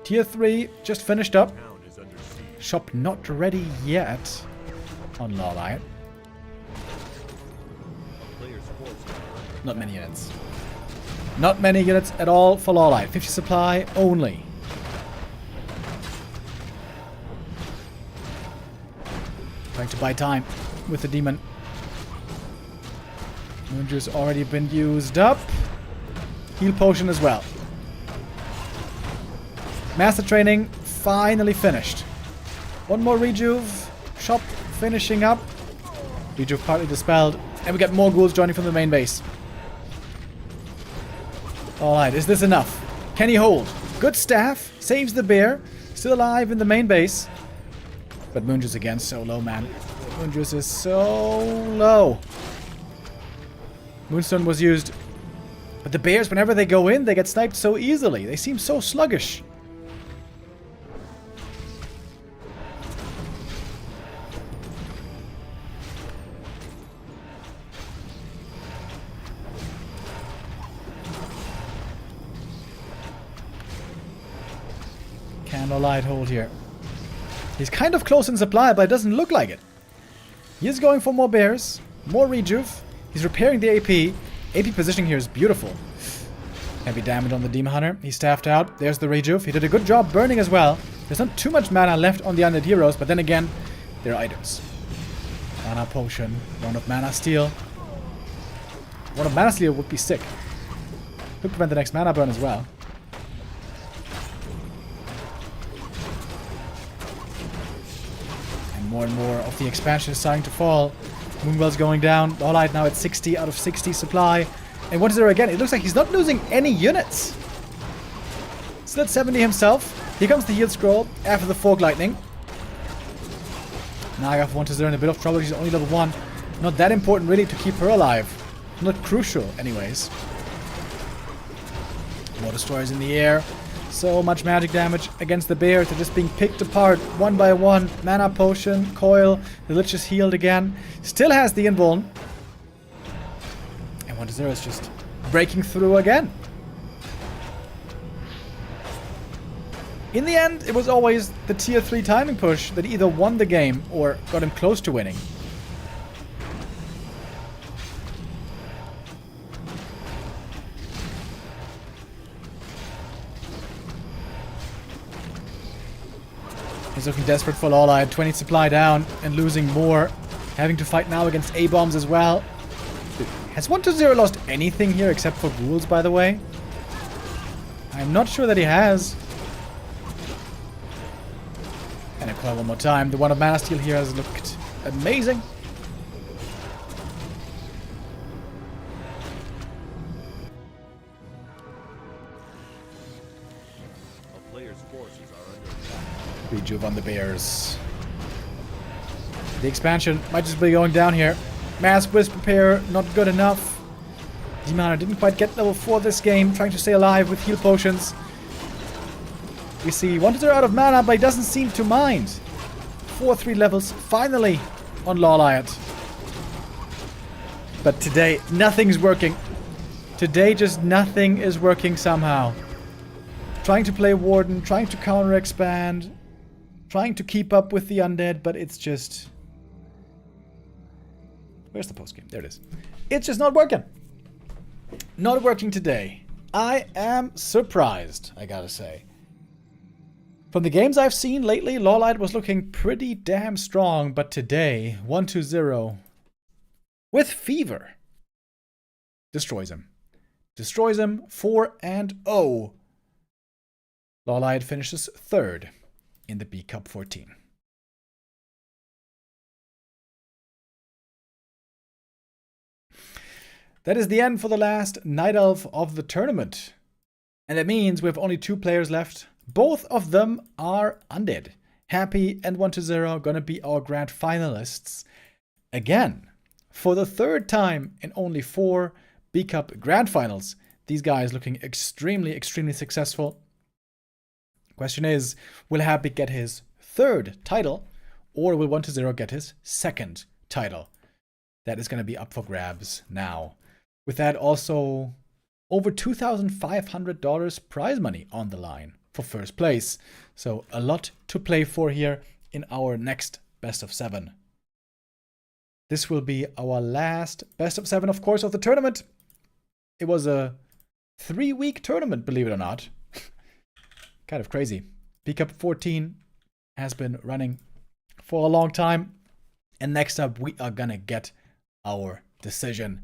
Tier 3 just finished up. Town is under siege. Shop not ready yet on Lawlight. Player's forces are under Not many units. Not many units at all for Lawlight. 50 supply only. Trying to buy time with the demon. Moon Juice already been used up. Heal potion as well. Master training finally finished. One more rejuve. Shop finishing up. Rejuve partly dispelled. And we got more ghouls joining from the main base. Alright, is this enough? Can he hold? Good staff. Saves the bear. Still alive in the main base. But Moonjuice again, so low, man. Moonjuice is so low. Moonstone was used. But the bears, whenever they go in, they get sniped so easily. They seem so sluggish. Candlelight hold here. He's kind of close in supply, but it doesn't look like it. He is going for more bears, more rejuve. He's repairing the AP. AP positioning here is beautiful. Heavy damage on the Demon Hunter. He's staffed out. There's the Rejuve. He did a good job burning as well. There's not too much mana left on the Undead Heroes, but then again, they're items. Mana Potion. One of Mana Steal. One of Mana Steal would be sick. Could prevent the next mana burn as well. And more of the expansion is starting to fall. Moonwell's going down. Lawlight now at 60 out of 60 supply. And what is there again? It looks like he's not losing any units. Still at 70 himself. Here comes the heal scroll after the Fork Lightning. Naga for 1-0 in a bit of trouble. She's only level 1. Not that important really to keep her alive. Not crucial anyways. More destroyers in the air. So much magic damage against the bears. They're just being picked apart one by one. Mana Potion, Coil. The Lich is healed again. Still has the Invuln. And 1-0 is just breaking through again. In the end, it was always the tier 3 timing push that either won the game or got him close to winning. He's looking desperate for Lawlight. 20 supply down and losing more. Having to fight now against A-bombs as well. Has 1-0 lost anything here except for ghouls, by the way? I'm not sure that he has. And a coil one more time. The one of Mana Steel here has looked amazing. A player's forces are under attack. Rejuve on the bears. The expansion might just be going down here. Mass Wisp Repair, not good enough. Demon Hunter didn't quite get level 4 this game, trying to stay alive with heal potions. We see 1-0 out of mana, but he doesn't seem to mind. 4-3 levels, finally, on Lawlight. But today, nothing's working. Today, just nothing is working somehow. Trying to play Warden, trying to counter-expand, trying to keep up with the undead, but it's just... Where's the postgame? There it is. It's just not working. Not working today. I am surprised, I gotta say. From the games I've seen lately, Lawlight was looking pretty damn strong, but today, 1-0 with fever destroys him. Destroys him 4-0. Lawlight finishes 3rd in the B Cup 14. That is the end for the last Night Elf of the tournament. And that means we have only 2 players left. Both of them are undead. Happy and 1-0 gonna be our grand finalists again. For the 3rd time in only 4 B Cup grand finals. These guys looking extremely, extremely successful. Question is, will Happy get his 3rd title? Or will 1-0 get his 2nd title? That is gonna be up for grabs now. With that, also over $2,500 prize money on the line for 1st place. So a lot to play for here in our next best of 7. This will be our last best of 7, of course, of the tournament. It was a 3-week tournament, believe it or not. Kind of crazy. B Cup 14 has been running for a long time. And next up, we are gonna get our decision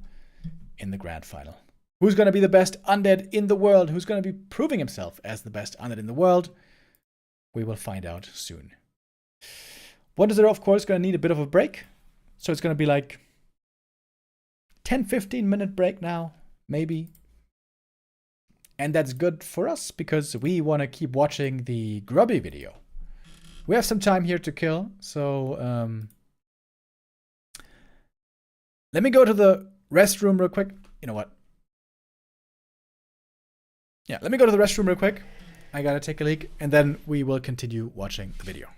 in the grand final. Who's going to be the best undead in the world? Who's going to be proving himself as the best undead in the world? We will find out soon. 1-0, of course, going to need a bit of a break. So it's going to be like 10-15 minute break now, maybe. And that's good for us because we want to keep watching the Grubby video. We have some time here to kill, so let me go to the restroom real quick. You know what? Yeah, let me go to the restroom real quick. I gotta take a leak, and then we will continue watching the video.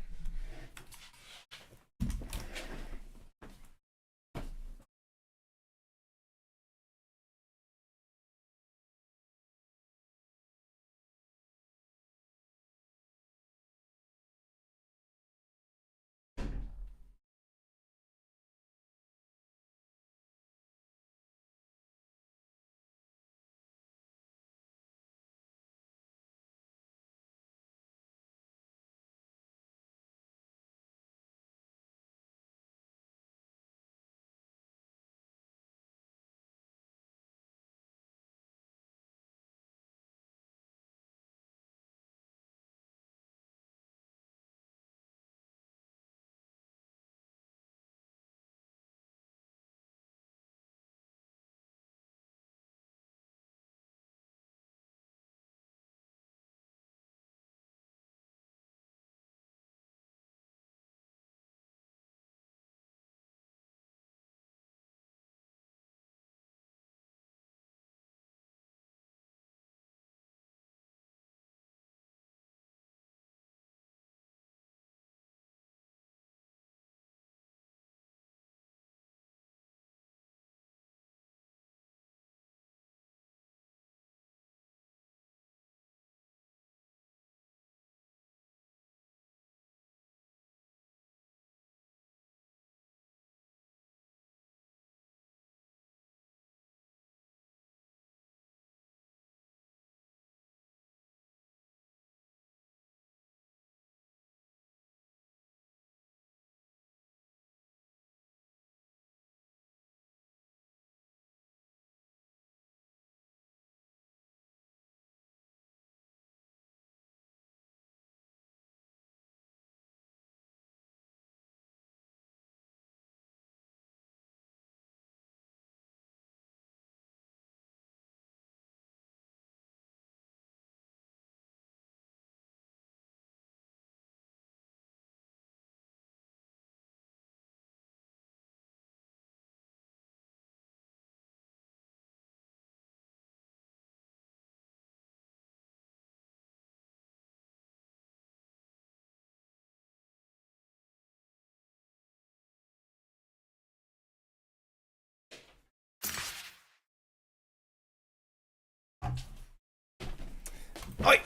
Oi!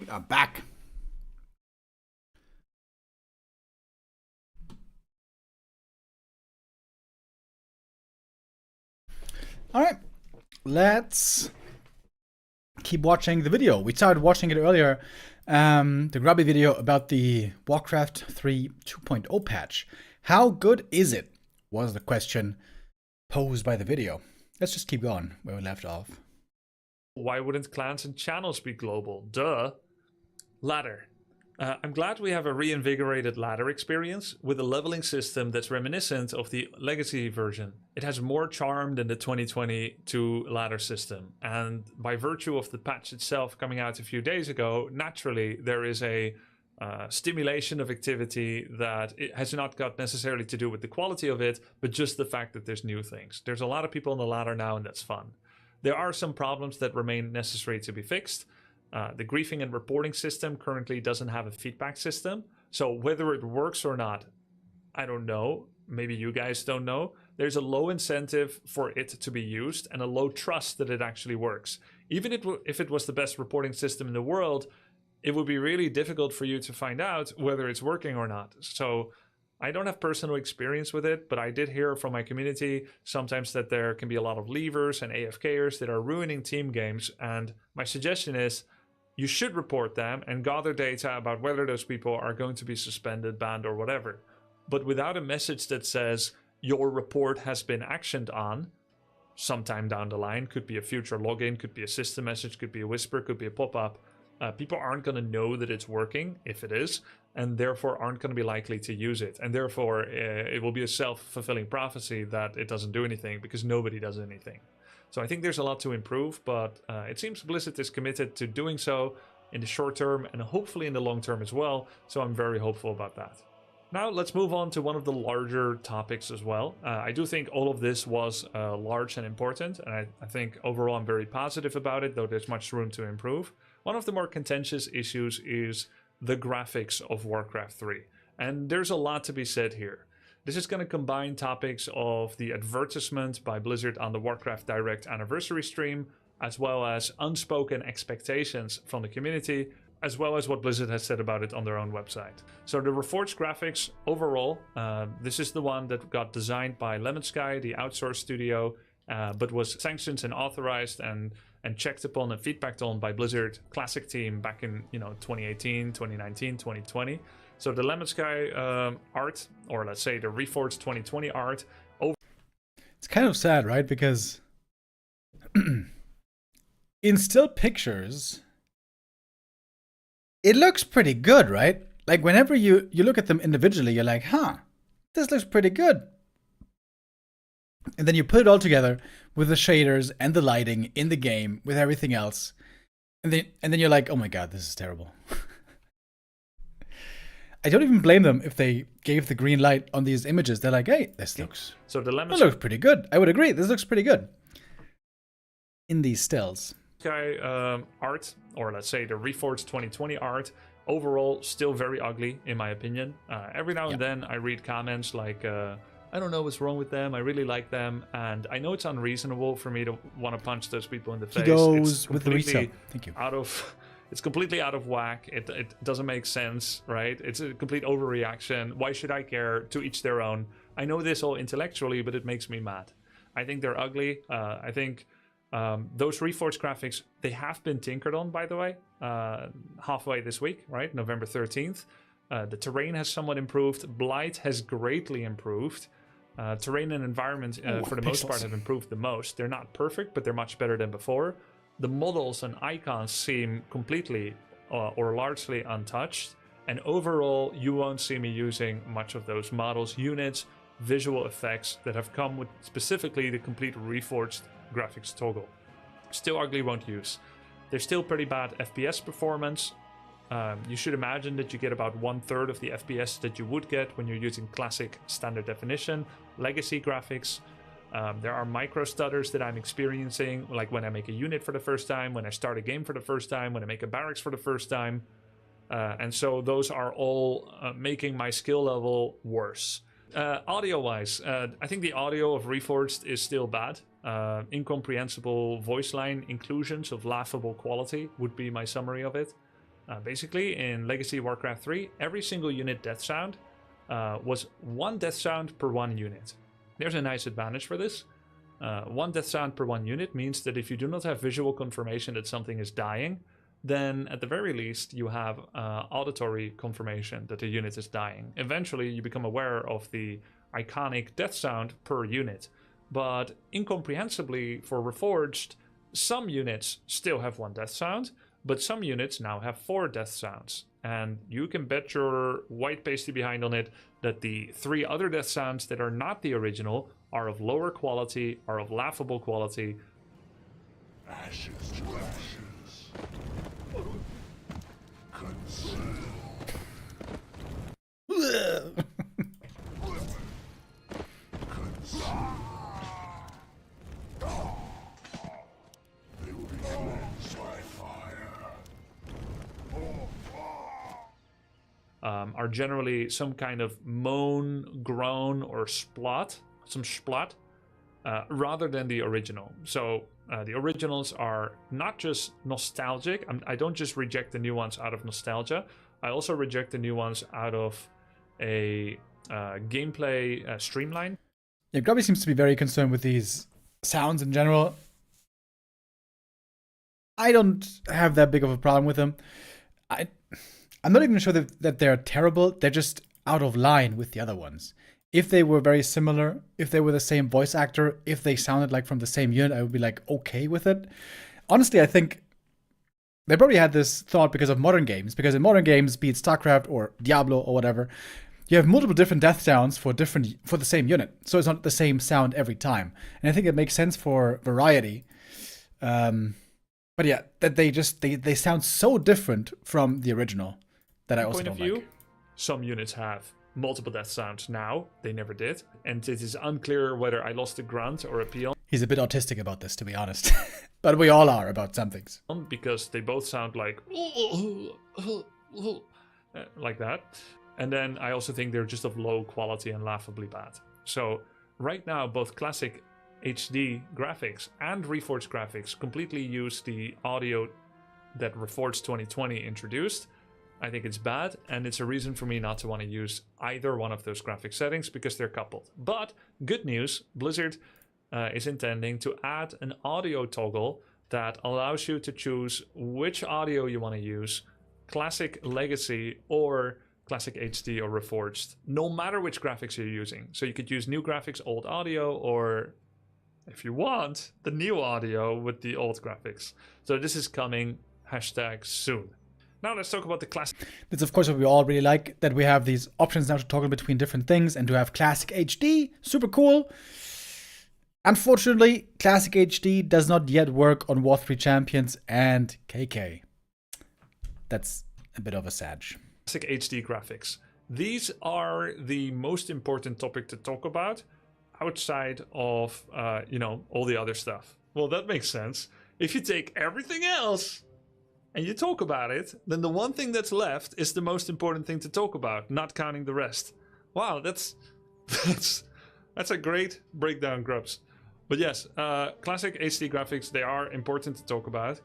We are back. All right, let's keep watching the video. We started watching it earlier, the grubby video about the Warcraft 3 2.0 patch. How good is it? Was the question posed by the video. Let's just keep going where we left off. Why wouldn't clans and channels be global? Duh. Ladder. I'm glad we have a reinvigorated ladder experience with a leveling system that's reminiscent of the legacy version. It has more charm than the 2022 ladder system, and by virtue of the patch itself coming out a few days ago, naturally there is a stimulation of activity that it has not got necessarily to do with the quality of it, but just the fact that there's new things. There's a lot of people on the ladder now, and that's fun. There are some problems that remain necessary to be fixed. The griefing and reporting system currently doesn't have a feedback system. So whether it works or not, I don't know. Maybe you guys don't know. There's a low incentive for it to be used and a low trust that it actually works. Even if it was the best reporting system in the world, it would be really difficult for you to find out whether it's working or not. So I don't have personal experience with it, but I did hear from my community sometimes that there can be a lot of leavers and AFKers that are ruining team games. And my suggestion is, you should report them and gather data about whether those people are going to be suspended, banned, or whatever. But without a message that says your report has been actioned on, sometime down the line, could be a future login, could be a system message, could be a whisper, could be a pop-up, people aren't going to know that it's working, if it is, and therefore aren't going to be likely to use it. And therefore, it will be a self-fulfilling prophecy that it doesn't do anything because nobody does anything. So I think there's a lot to improve, but it seems Blizzard is committed to doing so in the short term and hopefully in the long term as well. So I'm very hopeful about that. Now let's move on to one of the larger topics as well. I do think all of this was large and important, and I think overall I'm very positive about it, though there's much room to improve. One of the more contentious issues is the graphics of Warcraft 3, and there's a lot to be said here. This is going to combine topics of the advertisement by Blizzard on the Warcraft Direct anniversary stream, as well as unspoken expectations from the community, as well as what Blizzard has said about it on their own website. So the Reforged graphics overall, this is the one that got designed by Lemon Sky, the outsourced studio, but was sanctioned and authorized and checked upon and feedbacked on by Blizzard Classic team back in 2018, 2019, 2020. So the Lemon Sky art, or let's say the Reforged 2020 art. It's kind of sad, right? Because in still pictures, it looks pretty good, right? Like whenever you look at them individually, you're like, huh, this looks pretty good. And then you put it all together with the shaders and the lighting in the game, with everything else. And then you're like, oh my god, this is terrible. I don't even blame them if they gave the green light on these images. They're like, hey, this looks pretty good. I would agree, this looks pretty good. In these stills. Sky art, or let's say the Reforged 2020 art, overall still very ugly in my opinion. Every now and then I read comments like, I don't know what's wrong with them, I really like them, and I know it's unreasonable for me to want to punch those people in the face. He goes with the resale. Thank you. It's completely out of whack. It doesn't make sense, right? It's a complete overreaction. Why should I care? To each their own. I know this all intellectually, but it makes me mad. I think they're ugly. I think those Reforged graphics, they have been tinkered on, by the way, halfway this week, right? November 13th. The terrain has somewhat improved. Blight has greatly improved. Terrain and environment, for the most part, have improved the most. They're not perfect, but they're much better than before. The models and icons seem completely or largely untouched. And overall, you won't see me using much of those models, units, visual effects that have come with specifically the complete Reforged graphics toggle. Still ugly, won't use. There's still pretty bad FPS performance. You should imagine that you get about 1/3 of the FPS that you would get when you're using classic standard definition, legacy graphics. There are micro stutters that I'm experiencing, like when I make a unit for the first time, when I start a game for the first time, when I make a barracks for the first time. And so those are all making my skill level worse. Audio-wise, I think the audio of Reforged is still bad. Incomprehensible voice line inclusions of laughable quality would be my summary of it. Basically, in Legacy Warcraft 3, every single unit death sound was one death sound per one unit. There's a nice advantage for this. One death sound per one unit means that if you do not have visual confirmation that something is dying, then at the very least you have auditory confirmation that the unit is dying. Eventually you become aware of the iconic death sound per unit. But incomprehensibly for Reforged, some units still have one death sound, but some units now have 4 death sounds. And you can bet your white pasty behind on it that the 3 other death sounds that are not the original are of lower quality, are of laughable quality. Ashes to ashes. Consume. They will be cleansed by fire. Are generally some kind of moan, groan, or splot, some splot, rather than the original. So the originals are not just nostalgic. I don't just reject the new ones out of nostalgia. I also reject the new ones out of a gameplay streamline. Yeah, Grubby seems to be very concerned with these sounds in general. I don't have that big of a problem with them. I'm not even sure that they're terrible. They're just out of line with the other ones. If they were very similar, if they were the same voice actor, if they sounded like from the same unit, I would be like okay with it. Honestly, I think they probably had this thought because of modern games. Because in modern games, be it StarCraft or Diablo or whatever, you have multiple different death sounds for the same unit. So it's not the same sound every time. And I think it makes sense for variety. But yeah, that they sound so different from the original that I also don't like. Some units have multiple death sounds now. They never did. And it is unclear whether I lost a grunt or a peon. He's a bit autistic about this, to be honest. But we all are about some things. Because they both sound like that. And then I also think they're just of low quality and laughably bad. So right now, both classic HD graphics and Reforged graphics completely use the audio that Reforged 2020 introduced. I think it's bad, and it's a reason for me not to want to use either one of those graphic settings because they're coupled. But good news, Blizzard is intending to add an audio toggle that allows you to choose which audio you want to use, Classic, Legacy, or Classic HD or Reforged, no matter which graphics you're using. So you could use new graphics, old audio, or if you want, the new audio with the old graphics. So this is coming, #soon. Now let's talk about the classic. That's of course what we all really like, that we have these options now to toggle between different things and to have Classic HD, super cool. Unfortunately, Classic HD does not yet work on War 3 Champions and KK. That's a bit of a sad. Classic HD graphics. These are the most important topic to talk about outside of, all the other stuff. Well, that makes sense. If you take everything else and you talk about it, then the one thing that's left is the most important thing to talk about, not counting the rest. Wow, that's a great breakdown, Grubs. But yes, classic HD graphics, they are important to talk about.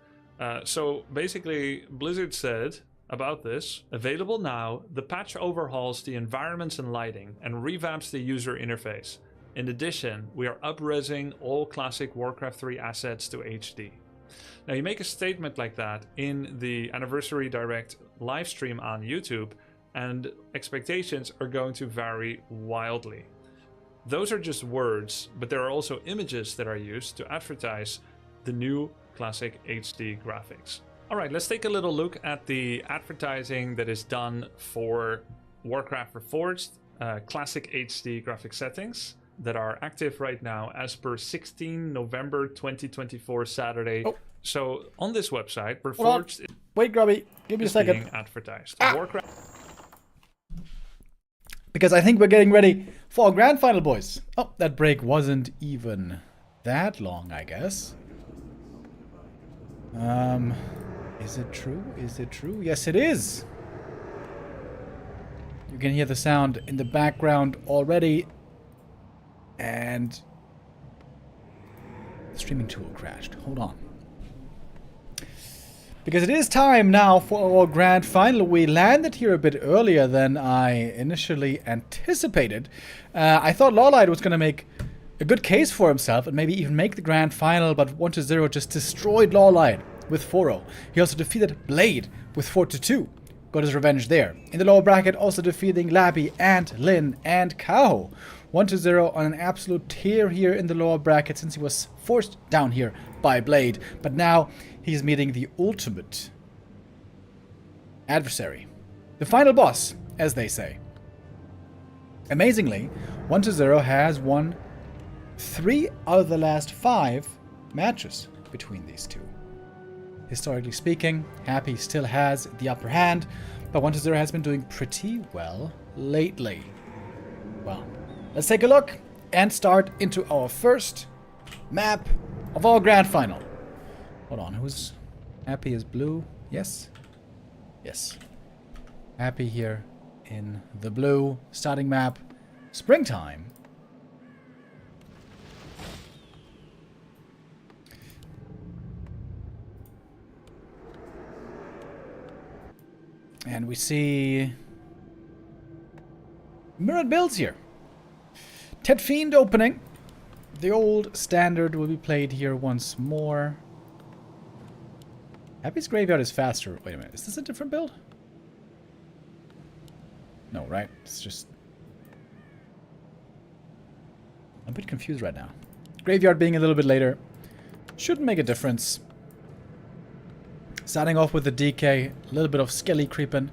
So basically, Blizzard said about this, available now, the patch overhauls the environments and lighting and revamps the user interface. In addition, we are up-resing all classic Warcraft 3 assets to HD. Now, you make a statement like that in the Anniversary Direct livestream on YouTube, and expectations are going to vary wildly. Those are just words, but there are also images that are used to advertise the new classic HD graphics. All right, let's take a little look at the advertising that is done for Warcraft Reforged classic HD graphic settings that are active right now as per 16 November 2024 Saturday. Oh. So on this website, Reforged Wait, Grubby, give me a second. Being advertised. Warcraft. Because I think we're getting ready for our grand final, boys. Oh, that break wasn't even that long, I guess. Is it true? Is it true? Yes, it is. You You can hear the sound in the background already. And the streaming tool crashed. Hold on. Because it is time now for our grand final. We landed here a bit earlier than I initially anticipated. I thought Lawlight was going to make a good case for himself and maybe even make the grand final, but 1-0 just destroyed Lawlight with 4-0. He also defeated Blade with 4-2. Got his revenge there. In the lower bracket, also defeating Labby and Lin and Kao. 1-0 on an absolute tear here in the lower bracket since he was forced down here by Blade. But now he's meeting the ultimate adversary. The final boss, as they say. Amazingly, 1-0 has won 3 out of the last 5 matches between these two. Historically speaking, Happy still has the upper hand, but 1-0 has been doing pretty well lately. Well, let's take a look and start into our first map of our grand final. Hold on, who's Happy is blue? Yes? Yes. Happy here in the blue starting map. Springtime. And we see mirrored builds here. Ted Fiend opening. The old standard will be played here once more. Happy's Graveyard is faster. Wait a minute, is this a different build? No, right? It's just... I'm a bit confused right now. Graveyard being a little bit later shouldn't make a difference. Starting off with the DK, a little bit of Skelly creeping.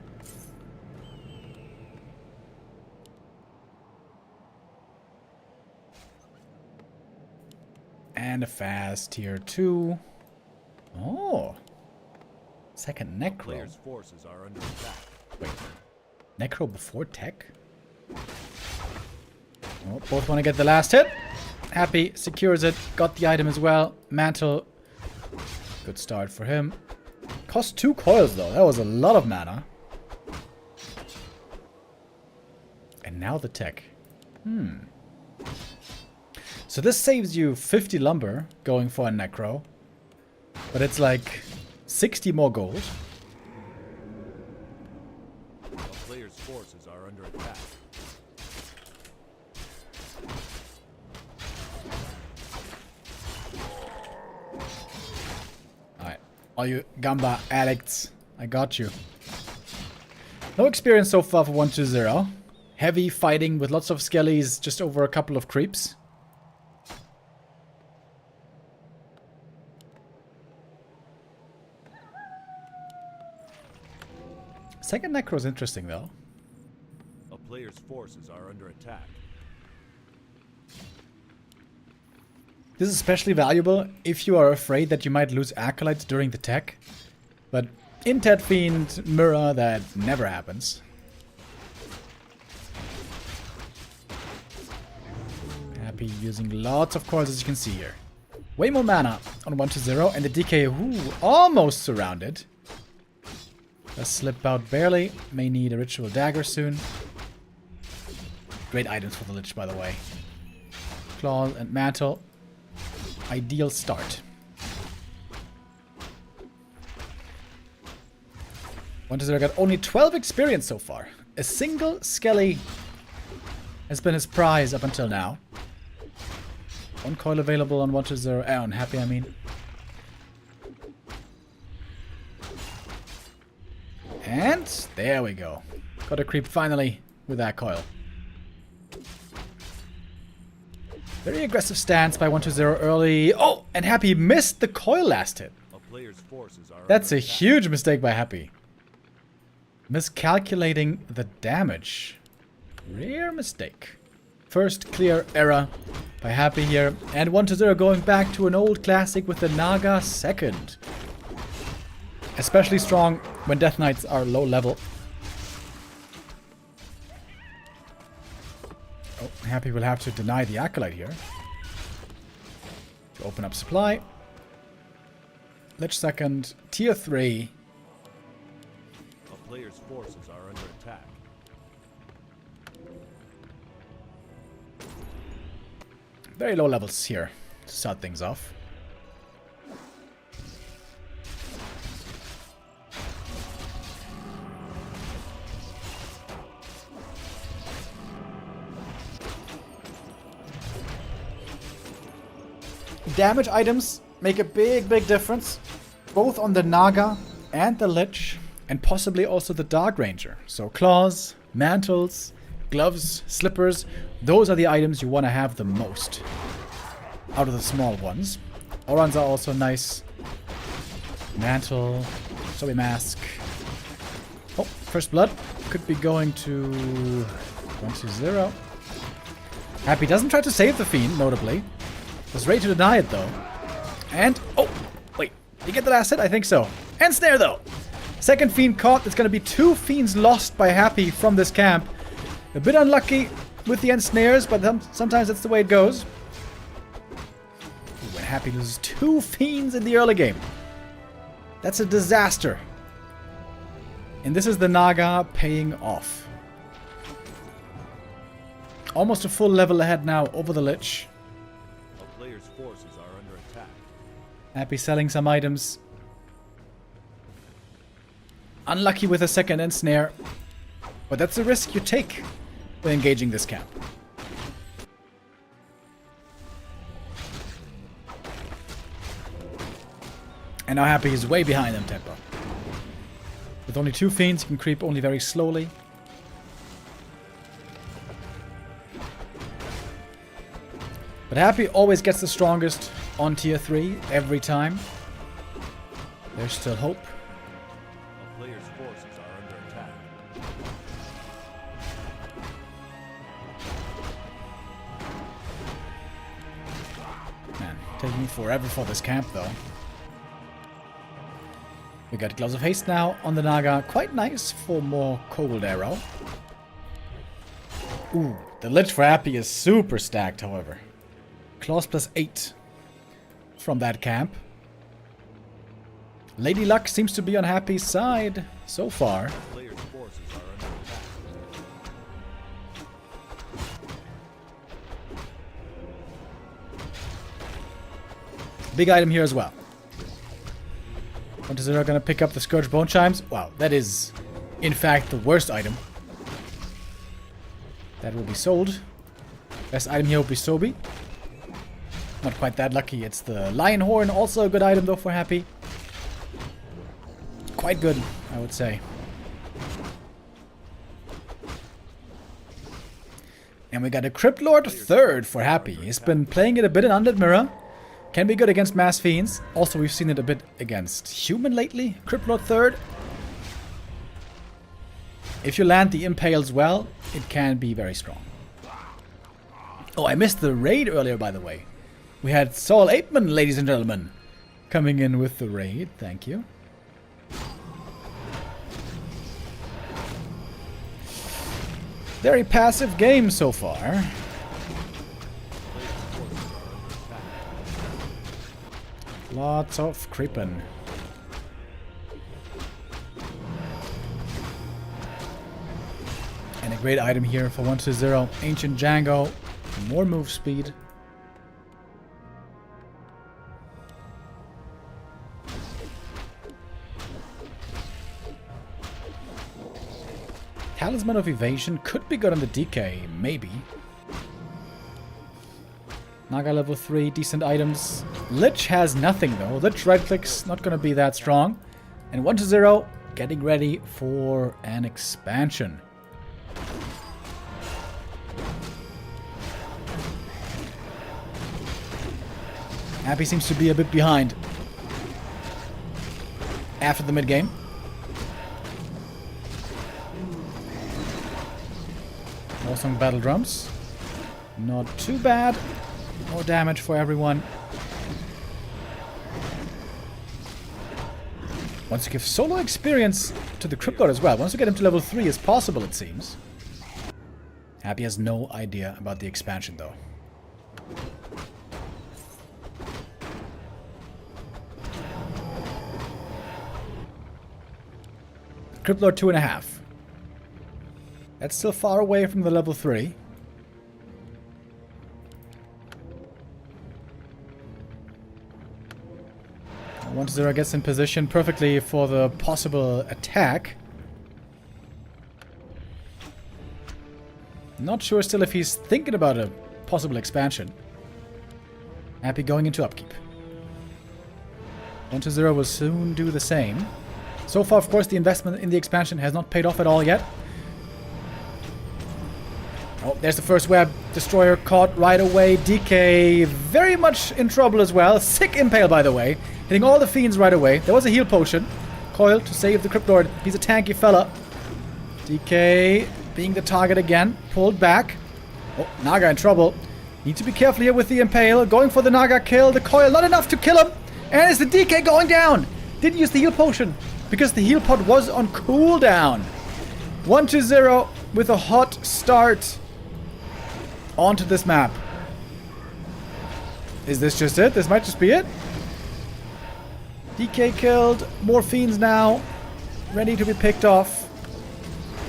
And a fast tier 2. Oh. Second Necro. Player's forces are under attack. Wait. Necro before tech? Oh, both want to get the last hit. Happy secures it. Got the item as well. Mantle. Good start for him. Cost 2 coils though. That was a lot of mana. And now the tech. So this saves you 50 lumber going for a Necro. But it's like 60 more gold. The player's forces are under attack. Alright. All you Gamba addicts, I got you. No experience so far for 1-0. Heavy fighting with lots of skellies just over a couple of creeps. Second Necro is interesting though. A player's forces are under attack. This is especially valuable if you are afraid that you might lose acolytes during the tech. But in Ted Fiend Mirror that never happens. Happy using lots of coils as you can see here. Way more mana on 1-0 and the DK almost surrounded. Does slip out barely. May need a ritual dagger soon. Great items for the Lich, by the way. Claw and Mantle. Ideal start. 1-0 got only 12 experience so far. A single Skelly has been his prize up until now. 1 coil available on 1-0. On Happy, I mean. And there we go. Got a creep finally with that coil. Very aggressive stance by 1-0 early. Oh, and Happy missed the coil last hit. A player's forces are That's a under attack. huge mistake by Happy. Miscalculating the damage. Rare mistake. First clear error by Happy here. And 1-0 going back to an old classic with the Naga second. Especially strong when Death Knights are low level. Oh, Happy will have to deny the Acolyte here. To open up supply. Lich second, tier 3. A player's forces are under attack. Very low levels here to start things off. Damage items make a big difference, both on the Naga and the Lich, and possibly also the Dark Ranger. So claws, mantles, gloves, slippers, those are the items you want to have the most out of the small ones. Orans are also nice. Mantle, zombie mask. Oh, first blood could be going to 1-0. Happy doesn't try to save the Fiend, notably. Was ready to deny it, though. And, oh, wait. Did you get the last hit? I think so. And snare, though. Second Fiend caught. There's going to be 2 Fiends lost by Happy from this camp. A bit unlucky with the ensnares, but sometimes that's the way it goes. When Happy loses 2 Fiends in the early game. That's a disaster. And this is the Naga paying off. Almost a full level ahead now over the Lich. Player's forces are under attack. Happy selling some items. Unlucky with a second ensnare. But that's the risk you take when engaging this camp. And now Happy is way behind them tempo. With only 2 Fiends, you can creep only very slowly. But Happy always gets the strongest on tier 3 every time. There's still hope. A player's forces are under attack. Man, taking forever for this camp though. We got Gloves of Haste now on the Naga. Quite nice for more Cold Arrow. Ooh, the Lich for Happy is super stacked, however. Claws plus 8 from that camp. Lady Luck seems to be on Happy's side so far. Player's forces are under attack. Big item here as well. 1-0 gonna pick up the Scourge Bone Chimes. Wow, that is in fact the worst item. That will be sold. Best item here will be Sobi. Not quite that lucky. It's the Lion Horn, also a good item though for Happy. Quite good, I would say. And we got a Crypt Lord third for Happy. He's been playing it a bit in Undead Mirror. Can be good against Mass Fiends. Also, we've seen it a bit against Human lately. Crypt Lord third. If you land the Impales well, it can be very strong. Oh, I missed the raid earlier, by the way. We had Saul Apeman, ladies and gentlemen, coming in with the raid. Thank you. Very passive game so far. Lots of creeping. And a great item here for 1-0. Ancient Django. More move speed. Talisman of Evasion could be good on the DK, maybe. Naga level 3, decent items. Lich has nothing though. Lich right click's not gonna be that strong. And 1-0, getting ready for an expansion. Happy seems to be a bit behind after the mid game. Also battle drums. Not too bad. More damage for everyone. Once you give solo experience to the Crypt Lord as well. Once you get him to level 3 is possible, it seems. Happy has no idea about the expansion though. Crypt Lord 2.5. That's still far away from the level 3. 1-0 gets in position perfectly for the possible attack. Not sure still if he's thinking about a possible expansion. Happy going into upkeep. 1-0 will soon do the same. So far, of course, the investment in the expansion has not paid off at all yet. Oh, there's the first web. Destroyer caught right away. DK very much in trouble as well. Sick impale, by the way. Hitting all the fiends right away. There was a heal potion. Coil to save the Crypt Lord. He's a tanky fella. DK being the target again. Pulled back. Oh, Naga in trouble. Need to be careful here with the impale. Going for the Naga kill. The Coil not enough to kill him. And is the DK going down? Didn't use the heal potion because the heal pod was on cooldown. 1-0 with a hot start onto this map. Is this just it? This might just be it. DK killed. More fiends now. Ready to be picked off.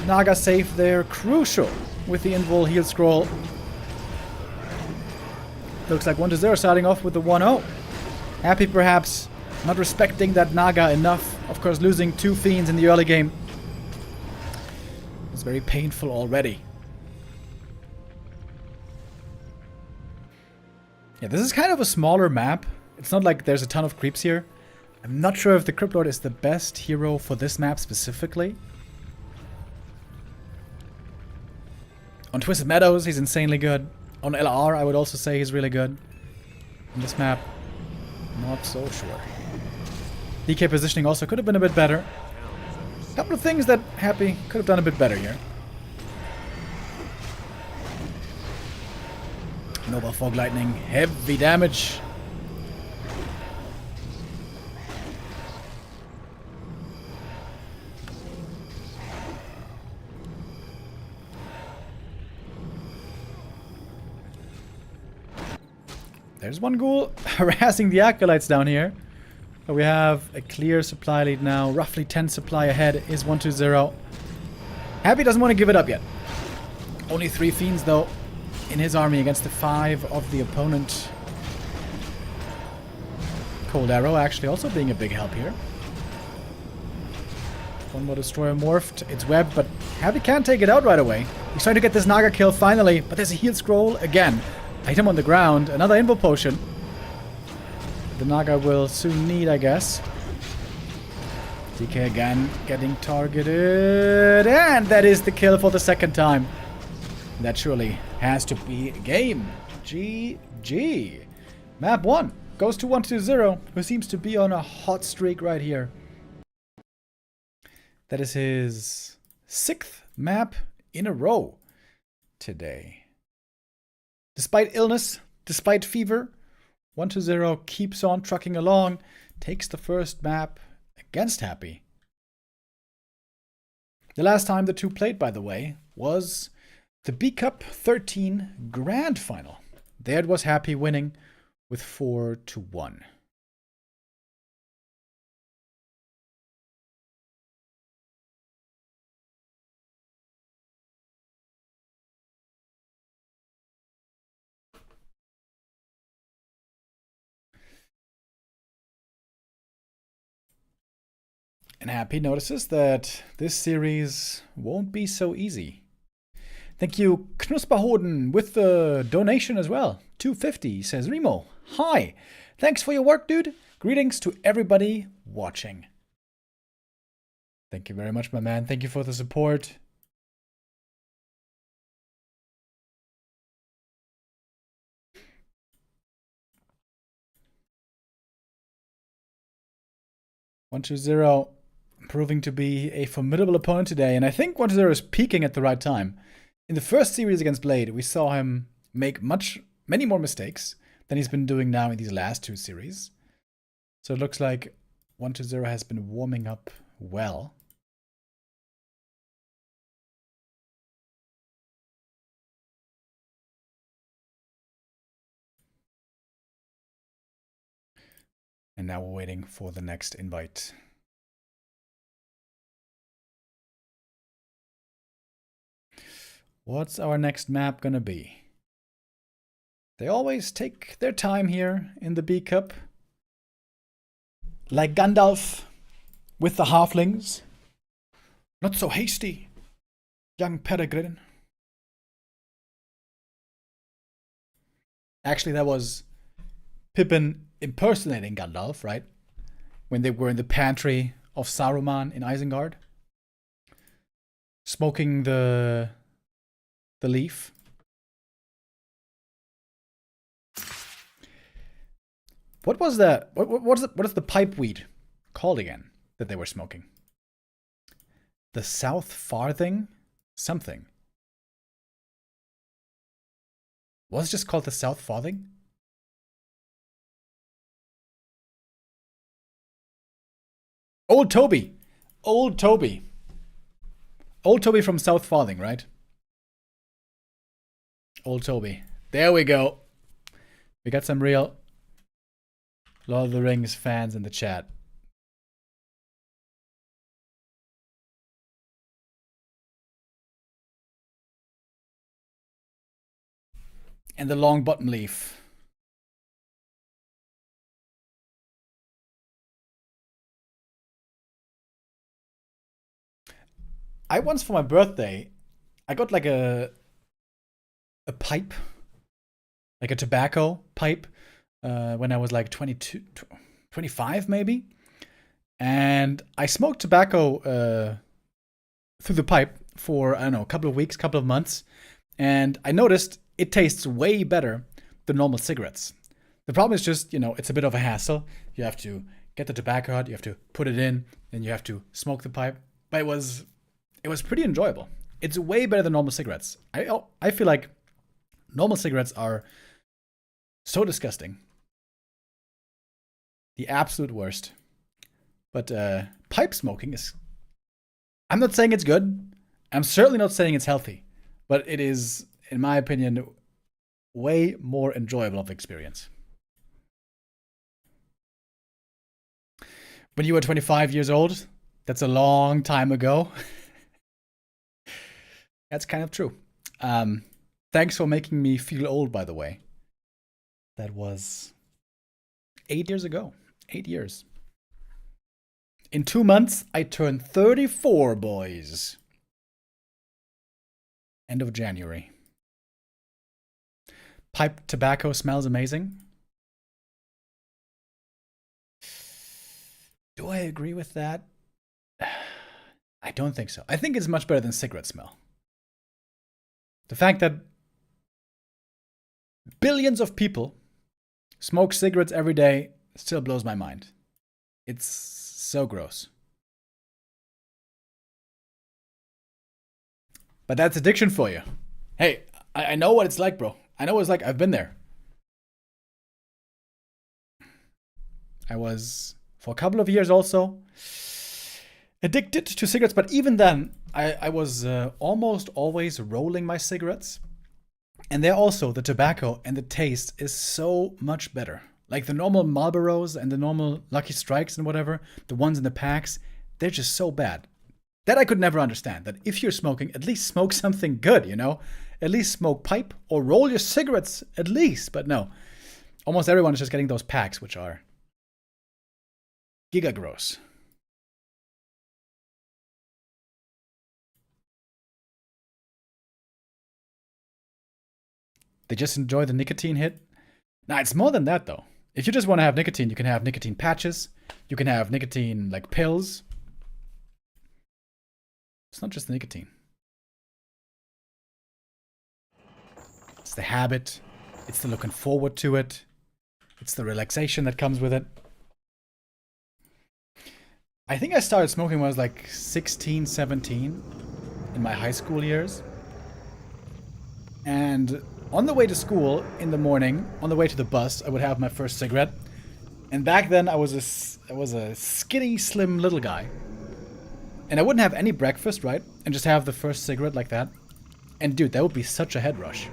Naga safe there. Crucial with the invul heal scroll. Looks like 1-0 starting off with the 1-0. Happy perhaps not respecting that Naga enough. Of course, losing 2 fiends in the early game was very painful already. Yeah, this is kind of a smaller map. It's not like there's a ton of creeps here. I'm not sure if the Crypt Lord is the best hero for this map specifically. On Twisted Meadows, he's insanely good. On LR, I would also say he's really good. On this map, not so sure. DK positioning also could have been a bit better. A couple of things that Happy could have done a bit better here. Noble Fog Lightning, heavy damage. There's one ghoul harassing the acolytes down here. But we have a clear supply lead now. Roughly 10 supply ahead is 1-0. Happy doesn't want to give it up yet. Only 3 fiends though in his army against the 5 of the opponent. Cold Arrow actually also being a big help here. One more Destroyer morphed. It's webbed, but Happy can't take it out right away. He's trying to get this Naga kill finally, but there's a heal scroll again. Item on the ground. Another invul potion. The Naga will soon need, I guess. DK again getting targeted. And that is the kill for the second time. That surely has to be a game. GG. Map 1 goes to 1-0, who seems to be on a hot streak right here. That is his 6th map in a row today. Despite illness, despite fever, 1-0 keeps on trucking along, takes the first map against Happy. The last time the two played, by the way, was the B Cup 13 Grand Final. There it was Happy winning with 4-1. And Happy notices that this series won't be so easy. Thank you, Knusperhoden, with the donation as well. 250 says Remo. Hi. Thanks for your work, dude. Greetings to everybody watching. Thank you very much, my man. Thank you for the support. One, 2-0. Proving to be a formidable opponent today, and I think 1-0 is peaking at the right time. In the first series against Blade, we saw him make many more mistakes than he's been doing now in these last 2 series. So it looks like 1-0 has been warming up well. And now we're waiting for the next invite. What's our next map gonna be? They always take their time here in the B Cup. like Gandalf with the halflings. Not so hasty, young Peregrine. Actually, that was Pippin impersonating Gandalf, right? When they were in the pantry of Saruman in Isengard. Smoking the leaf. What was that? What is the pipe weed called again that they were smoking? The South Farthing? Something. Was it just called the South Farthing? Old Toby. Old Toby. Old Toby from South Farthing, right? Old Toby. There we go. We got some real Lord of the Rings fans in the chat. And the long bottom leaf. I once for my birthday, I got like a pipe, like a tobacco pipe, when I was like 22, 25 maybe. And I smoked tobacco through the pipe for, I don't know, a couple of weeks, couple of months. And I noticed it tastes way better than normal cigarettes. The problem is just, you know, it's a bit of a hassle. You have to get the tobacco out, you have to put it in, then you have to smoke the pipe. But it was pretty enjoyable. It's way better than normal cigarettes. I feel like normal cigarettes are so disgusting. The absolute worst. But pipe smoking is... I'm not saying it's good. I'm certainly not saying it's healthy. But it is, in my opinion, way more enjoyable of experience. When you were 25 years old, that's a long time ago. That's kind of true. Thanks for making me feel old, by the way. That was 8 years ago. 8 years. In 2 months, I turned 34, boys. End of January. Pipe tobacco smells amazing. Do I agree with that? I don't think so. I think it's much better than cigarette smell. The fact that billions of people smoke cigarettes every day still blows my mind. It's so gross. But that's addiction for you. Hey, I know what it's like, bro. I know what it's like. I've been there. I was, for a couple of years also, addicted to cigarettes. But even then, I was almost always rolling my cigarettes. And there also, the tobacco and the taste is so much better. Like the normal Marlboros and the normal Lucky Strikes and whatever, the ones in the packs, they're just so bad. That I could never understand. That if you're smoking, at least smoke something good, you know? At least smoke pipe or roll your cigarettes, at least. But no. Almost everyone is just getting those packs, which are giga gross. They just enjoy the nicotine hit. Nah, it's more than that, though. If you just want to have nicotine, you can have nicotine patches. You can have nicotine, like, pills. It's not just the nicotine. It's the habit. It's the looking forward to it. It's the relaxation that comes with it. I think I started smoking when I was like 16, 17 in my high school years. And on the way to school in the morning, on the way to the bus, I would have my first cigarette. And back then I was a skinny, slim little guy. And I wouldn't have any breakfast, right? And just have the first cigarette like that. And dude, that would be such a head rush.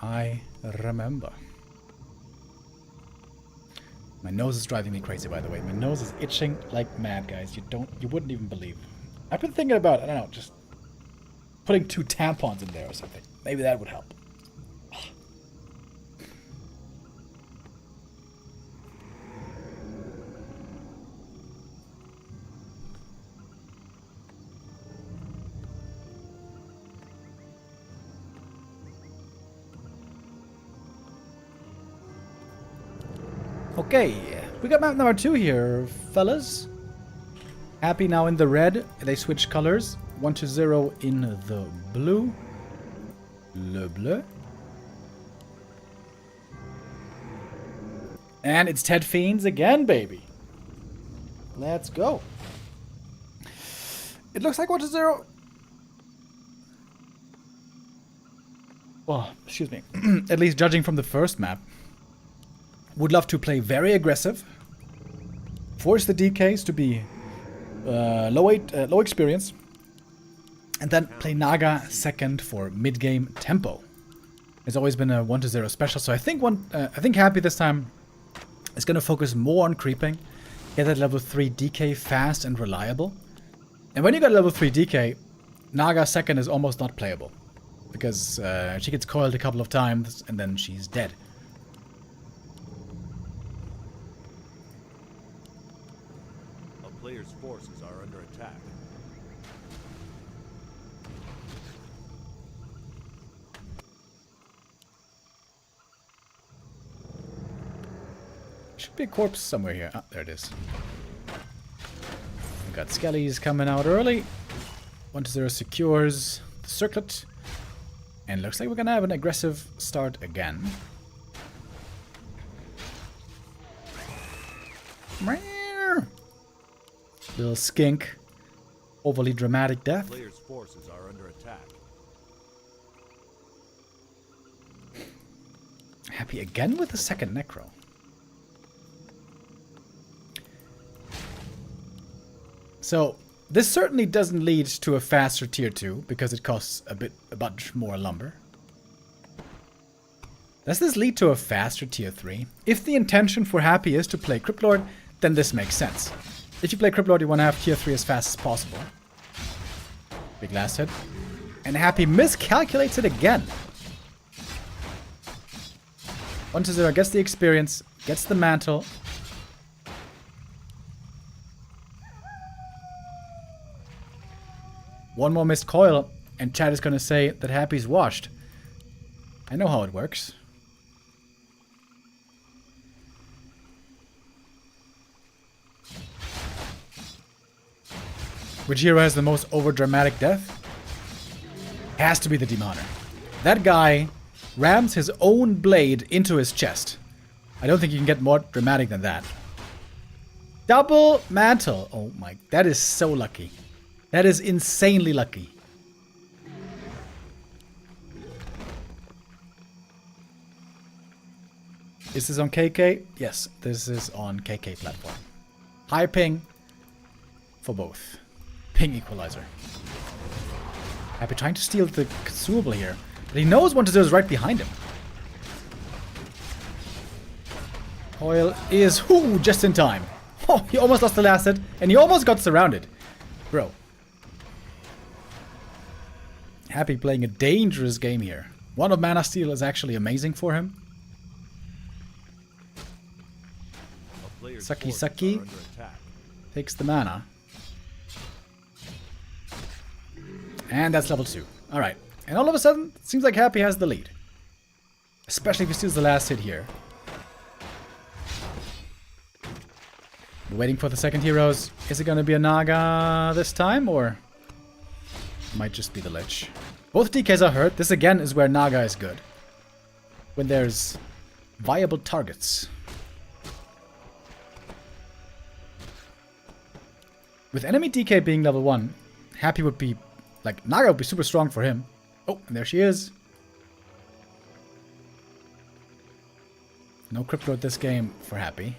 I remember. My nose is driving me crazy, by the way. My nose is itching like mad, guys. You wouldn't even believe. I've been thinking about, I don't know, just putting 2 tampons in there or something. Maybe that would help. Okay, we got map number 2 here, fellas. Happy now in the red. They switch colors. 1 to 0 in the blue. Le bleu. And it's Ted Fiends again, baby. Let's go. It looks like 1 to 0. Oh, excuse me. At least judging from the first map. Would love to play very aggressive. Force the DKs to be low experience. And then play Naga second for mid-game tempo. It's always been a 1 to 0 special, so I think Happy this time is going to focus more on creeping. Get that level 3 DK fast and reliable. And when you got level 3 DK, Naga second is almost not playable. Because she gets coiled a couple of times and then she's dead. A player's forces are under attack. Should be a corpse somewhere here. Ah, there it is. We got Skellies coming out early. 1 to 0 secures the circlet. And looks like we're gonna have an aggressive start again. Little skink. Overly dramatic death. Player's forces are under attack. Happy again with the second necro. So, this certainly doesn't lead to a faster tier 2, because it costs a bunch more lumber. Does this lead to a faster tier 3? If the intention for Happy is to play Cryptlord, then this makes sense. If you play Cryptlord, you want to have tier 3 as fast as possible. Big last hit. And Happy miscalculates it again. 1 to 0 gets the experience, gets the mantle. One more missed coil, and Chad is going to say that Happy's washed. I know how it works. Which hero has the most overdramatic death? Has to be the Demoner. That guy rams his own blade into his chest. I don't think you can get more dramatic than that. Double mantle. Oh my, that is so lucky. That is insanely lucky. Is this on KK? Yes, this is on KK platform. High ping for both. Ping equalizer. Happy trying to steal the consumable here. But he knows 1 to 0 is right behind him. Coil is just in time. Oh, he almost lost the last hit, and he almost got surrounded. Bro. Happy playing a dangerous game here. 1 of Mana Steal is actually amazing for him. Sucky. Takes the mana. And that's level 2. Alright. And all of a sudden, it seems like Happy has the lead. Especially if he steals the last hit here. We're waiting for the second heroes. Is it going to be a Naga this time, or might just be the Lich? Both DKs are hurt. This again is where Naga is good. When there's viable targets. With enemy DK being level 1, Happy would be, like, Naga would be super strong for him. Oh, and there she is. No Cryptlord this game for Happy.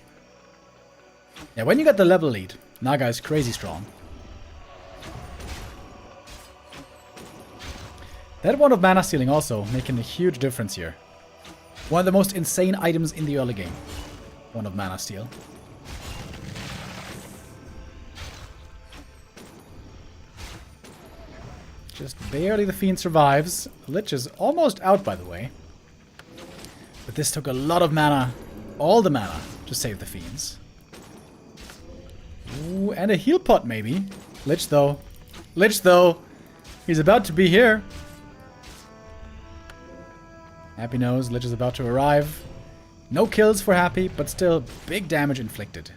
Yeah, when you got the level lead, Naga is crazy strong. That 1 of Mana Stealing also making a huge difference here. One of the most insane items in the early game. 1 of Mana Steal. Just barely the Fiend survives. Lich is almost out, by the way. But this took a lot of mana, all the mana, to save the Fiends. Ooh, and a heal pot, maybe. Lich, though. Lich, though. He's about to be here. Happy knows Lich is about to arrive. No kills for Happy, but still big damage inflicted.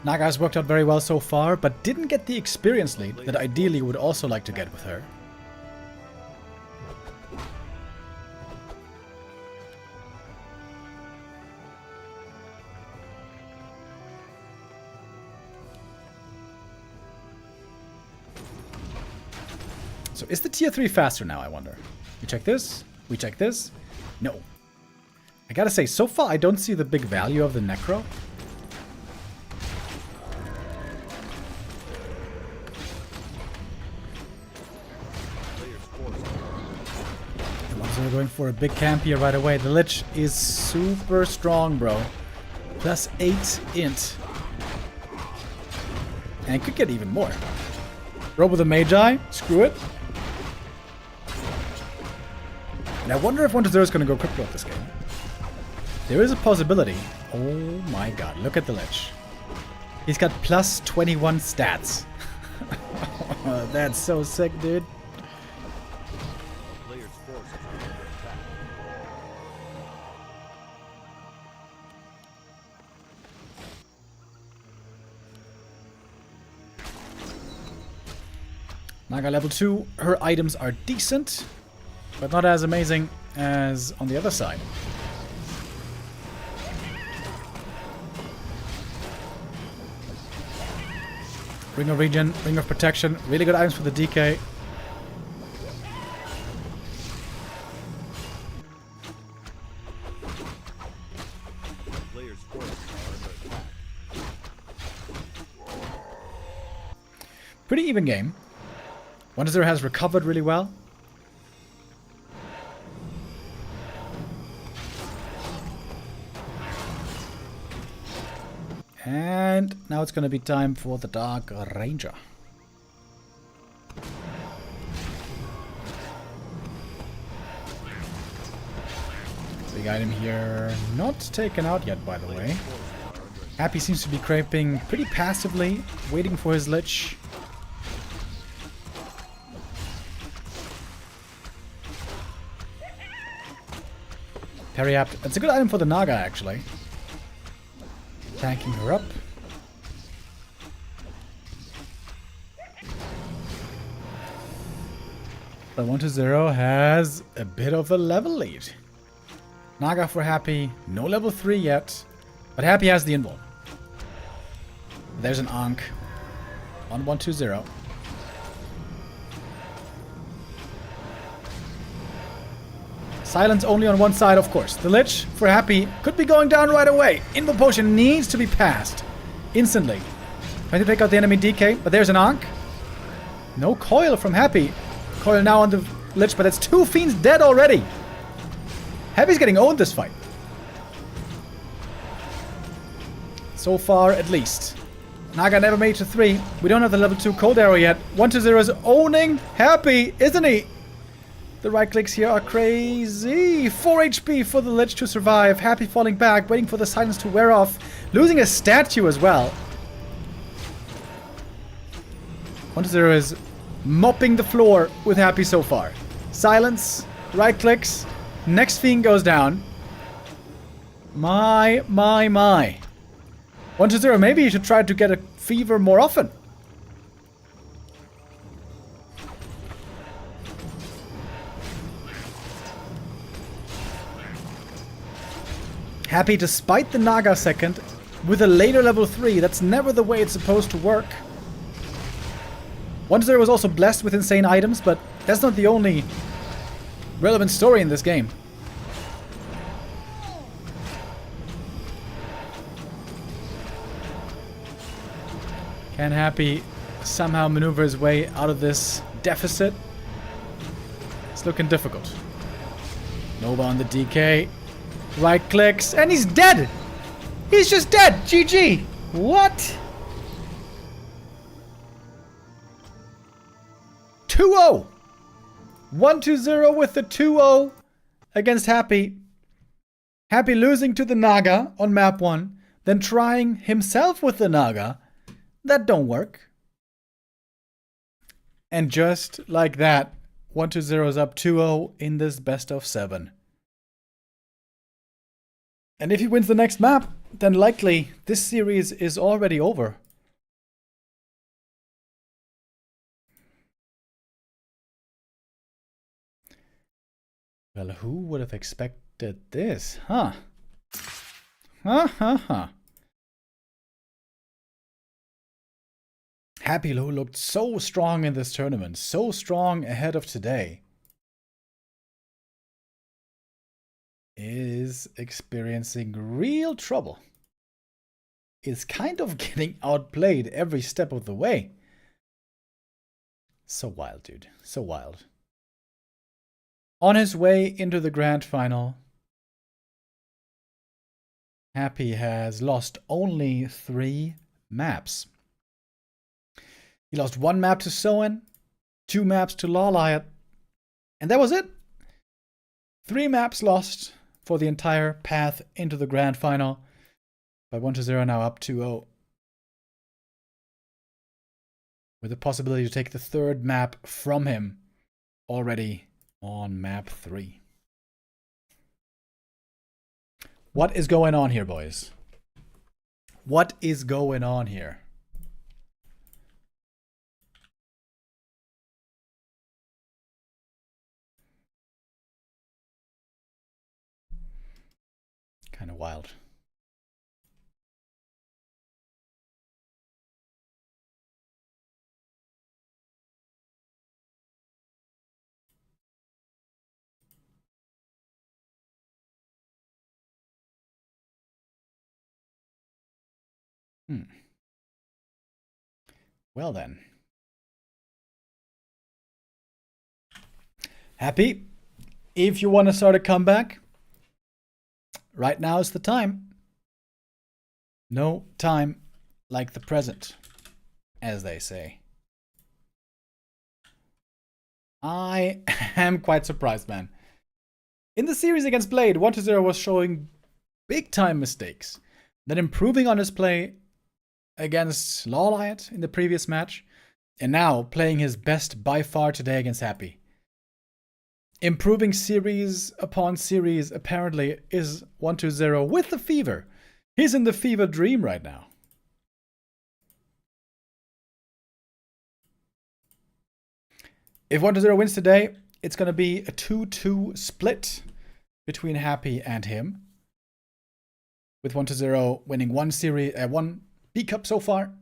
Naga has worked out very well so far, but didn't get the experience lead that ideally would also like to get with her. So is the tier 3 faster now, I wonder? We check this. We check this. No. I gotta say, so far I don't see the big value of the Necro. So we're going for a big camp here right away. The Lich is super strong, bro. Plus 8 int. And it could get even more. Roll with a Magi. Screw it. And I wonder if 1-0 is going to go crypto at this game. There is a possibility. Oh my god, look at the Lich. He's got plus 21 stats. That's so sick, dude. Player's forces are under attack. Naga level 2, her items are decent, but not as amazing as on the other side. Ring of Regen, Ring of Protection, really good items for the DK. Player's forces are under attack. Pretty even game. 1-0 has recovered really well. And now it's going to be time for the Dark Ranger. Big item here. Not taken out yet, by the way. Happy seems to be creeping pretty passively, waiting for his Lich. Parry apt. It's a good item for the Naga, actually. Tanking her up. But 1-0 has a bit of a level lead. Naga for Happy. No level 3 yet. But Happy has the invul. There's an Ankh on 1-2-0. Silence only on one side, of course. The Lich, for Happy, could be going down right away. Invul Potion needs to be passed instantly. Trying to take out the enemy DK, but there's an Ankh. No coil from Happy. Coil now on the Lich, but it's 2 Fiends dead already. Happy's getting owned this fight. So far, at least. Naga never made to 3. We don't have the level 2 cold arrow yet. 1-0 is owning Happy, isn't he? The right clicks here are crazy. 4 HP for the Lich to survive. Happy falling back, waiting for the silence to wear off. Losing a statue as well. 1-0 is mopping the floor with Happy so far. Silence, right clicks, next Fiend goes down. My. 1-0, maybe you should try to get a fever more often. Happy despite the Naga second with a later level 3. That's never the way it's supposed to work. 1-0 was also blessed with insane items, but that's not the only relevant story in this game. Can Happy somehow maneuver his way out of this deficit? It's looking difficult. Nova on the DK. Right clicks, and he's dead! He's just dead! GG! What? 2-0! 1-0 with the 2-0 against Happy. Happy losing to the Naga on map 1, then trying himself with the Naga. That don't work. And just like that, 120 is up 2-0 in this best of 7. And if he wins the next map, then likely this series is already over. Well, who would have expected this, huh? Happy, who looked so strong in this tournament, so strong ahead of today, is experiencing real trouble. Is kind of getting outplayed every step of the way. So wild, dude. So wild. On his way into the grand final, Happy has lost only 3 maps. He lost 1 map to Soen, 2 maps to Lawliot, and that was it. 3 maps lost for the entire path into the grand final. By 1-0 now up 2-0. With the possibility to take the 3rd map from him already on map 3. What is going on here, boys? What is going on here? Kind of wild. Well then. Happy, if you want to start a comeback, right now is the time. No time like the present, as they say. I am quite surprised, man. In the series against Blade, 1-0 was showing big time mistakes, then improving on his play against Lawliot in the previous match, and now playing his best by far today against Happy. Improving series upon series apparently is 1-0 with the fever. He's in the fever dream right now. If 1-0 wins today, it's going to be a 2-2 split between Happy and him. With 1-0 winning one B Cup so far.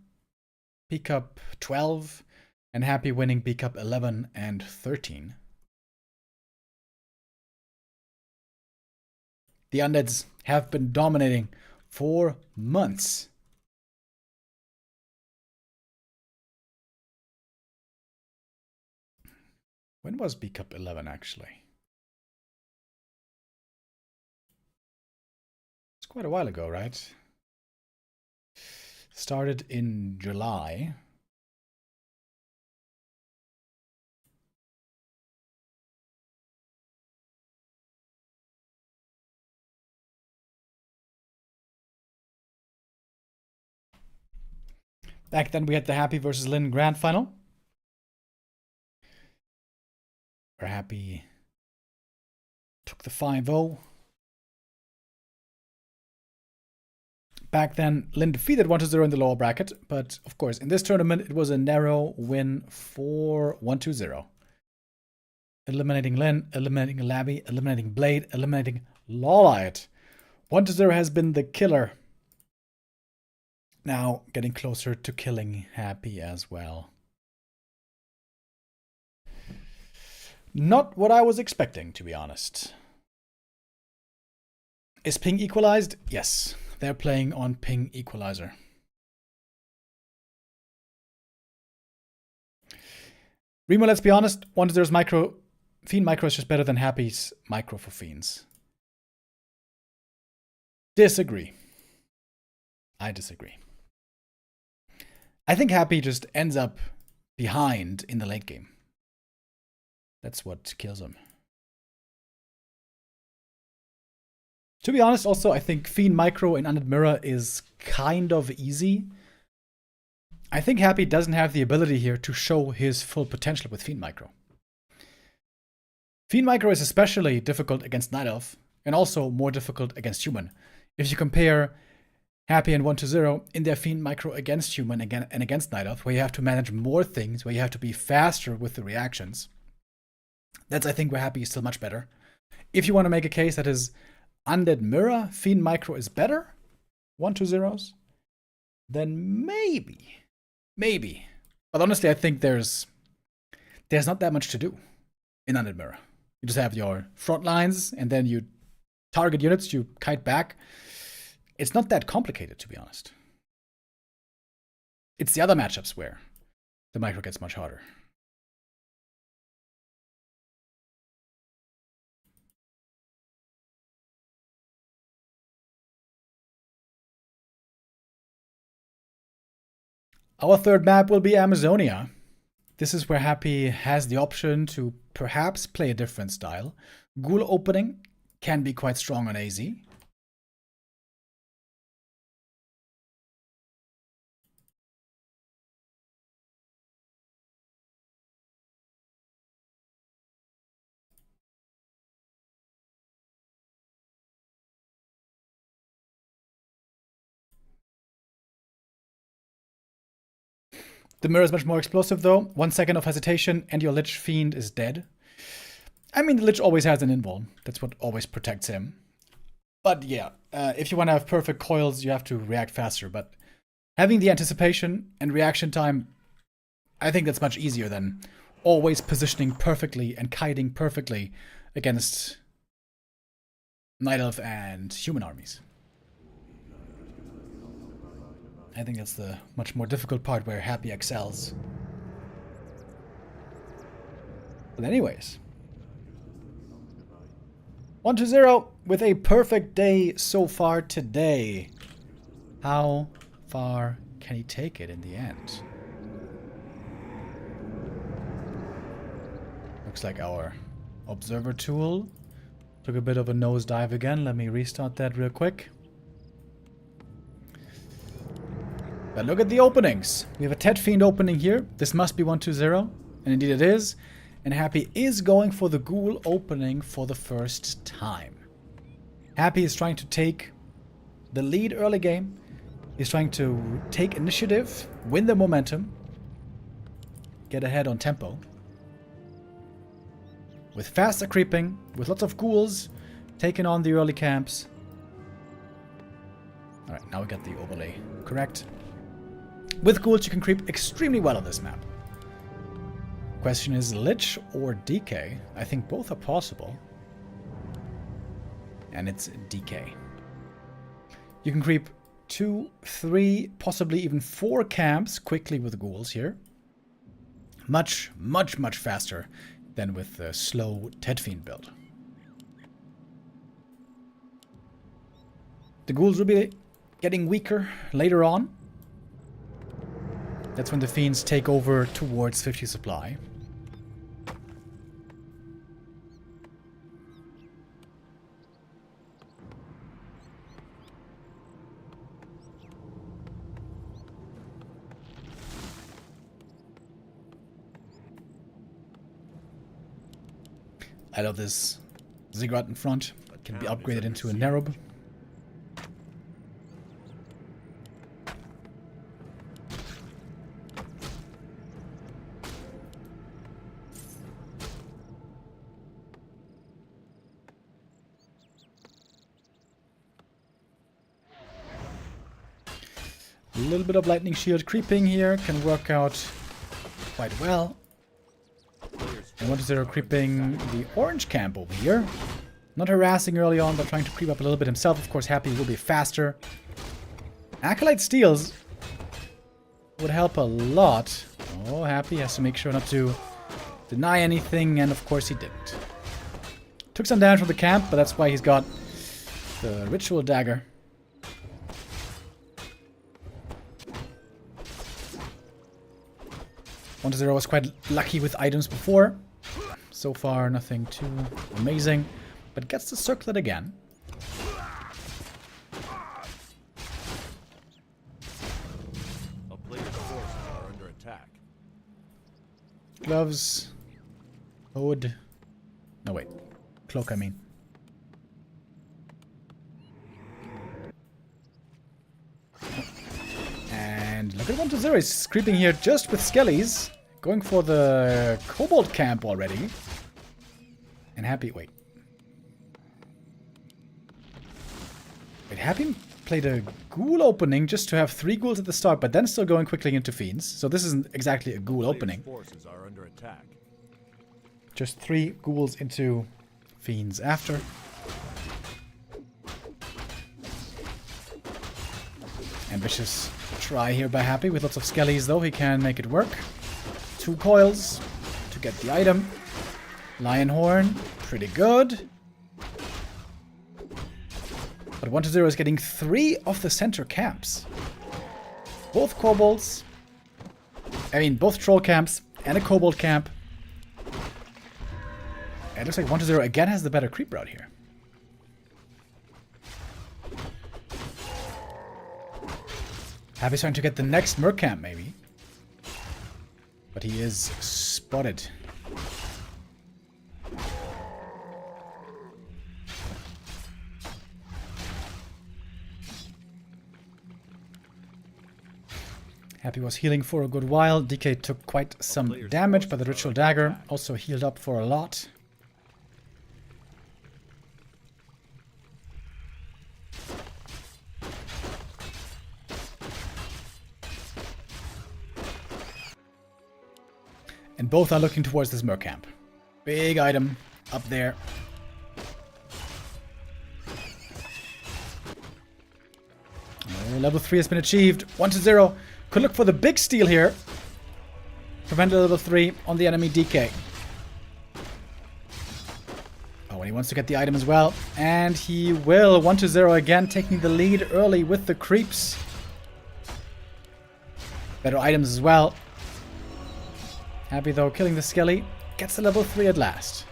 B Cup 12 and Happy winning B Cup 11 and 13. The Undeads have been dominating for months. When was B Cup 11 actually? It's quite a while ago, right? Started in July. Back then we had the Happy versus Lin Grand Final. Where Happy took the 5-0. Back then, Lin defeated 1-0 in the lower bracket, but of course, in this tournament, it was a narrow win for 1-0. Eliminating Lin, eliminating Labby, eliminating Blade, eliminating Lawliot. 1-0 has been the killer. Now, getting closer to killing Happy as well. Not what I was expecting, to be honest. Is ping equalized? Yes. They're playing on ping equalizer. Remo, let's be honest, 1-0's micro, Fiend micro is just better than Happy's micro for Fiends. Disagree. I disagree. I think Happy just ends up behind in the late game. That's what kills him. To be honest, also, I think Fiend Micro in Undead Mirror is kind of easy. I think Happy doesn't have the ability here to show his full potential with Fiend Micro. Fiend Micro is especially difficult against Night Elf, and also more difficult against Human. If you compare Happy and 1-0 in their Fiend Micro against Human and against Night Elf, where you have to manage more things, where you have to be faster with the reactions, that's, I think, where Happy is still much better. If you want to make a case that his Undead Mirror Fiend Micro is better, 1-0s, then maybe. But honestly, I think there's not that much to do in Undead Mirror. You just have your front lines, and then you target units, you kite back. It's not that complicated, to be honest. It's the other matchups where the micro gets much harder. Our third map will be Amazonia. This is where Happy has the option to perhaps play a different style. Ghoul opening can be quite strong on AZ. The mirror is much more explosive though. 1 second of hesitation and your Lich Fiend is dead. I mean, the Lich always has an invuln. That's what always protects him. But yeah, if you want to have perfect coils, you have to react faster. But having the anticipation and reaction time, I think that's much easier than always positioning perfectly and kiting perfectly against Night Elf and Human armies. I think that's the much more difficult part where Happy excels. But anyways. 1-0 with a perfect day so far today. How far can he take it in the end? Looks like our observer tool took a bit of a nosedive again. Let me restart that real quick. But look at the openings. We have a Tet Fiend opening here. This must be 1-0. And indeed it is. And Happy is going for the Ghoul opening for the first time. Happy is trying to take the lead early game. He's trying to take initiative, win the momentum, get ahead on tempo. With faster creeping, with lots of Ghouls, taking on the early camps. Alright, now we got the overlay correct. With Ghouls, you can creep extremely well on this map. Question is Lich or DK? I think both are possible. And it's DK. You can creep 2, 3, possibly even 4 camps quickly with Ghouls here. Much faster than with the slow Tet Fiend build. The Ghouls will be getting weaker later on. That's when the Fiends take over towards 50 supply. I love this Ziggurat in front. It can be upgraded into a Nerub. A little bit of Lightning Shield creeping here can work out quite well. And 1-0 creeping the orange camp over here. Not harassing early on, but trying to creep up a little bit himself. Of course, Happy will be faster. Acolyte steals would help a lot. Oh, Happy has to make sure not to deny anything, and of course he didn't. Took some damage from the camp, but that's why he's got the Ritual Dagger. One-0 was quite lucky with items before. So far, nothing too amazing, but gets the circlet again. A player's force gloves. Hood. No, wait. Cloak, I mean. And look at 1-0. He's creeping here just with skellies. Going for the Kobold camp already. And Happy... Wait. Wait, Happy played a ghoul opening just to have 3 ghouls at the start, but then still going quickly into fiends. So this isn't exactly a ghoul opening. Forces are under attack. Just 3 ghouls into fiends after. Ambitious try here by Happy with lots of skellies, though. He can make it work. 2 coils to get the item. Lion Horn, pretty good. But 1-0 is getting 3 of the center camps. Both kobolds. I mean, both troll camps and a kobold camp. And it looks like 1-0 again has the better creep route here. Happy's trying to get the next merc camp, maybe. But he is spotted. Happy was healing for a good while. DK took quite some damage, but the Ritual Dagger also healed up for a lot. And both are looking towards this merc camp. Big item up there. Level 3 has been achieved. 1-0. Could look for the big steal here. Prevent level 3 on the enemy DK. Oh, and he wants to get the item as well. And he will. 1-0 again, taking the lead early with the creeps. Better items as well. Happy though, killing the Skelly. Gets the level 3 at last.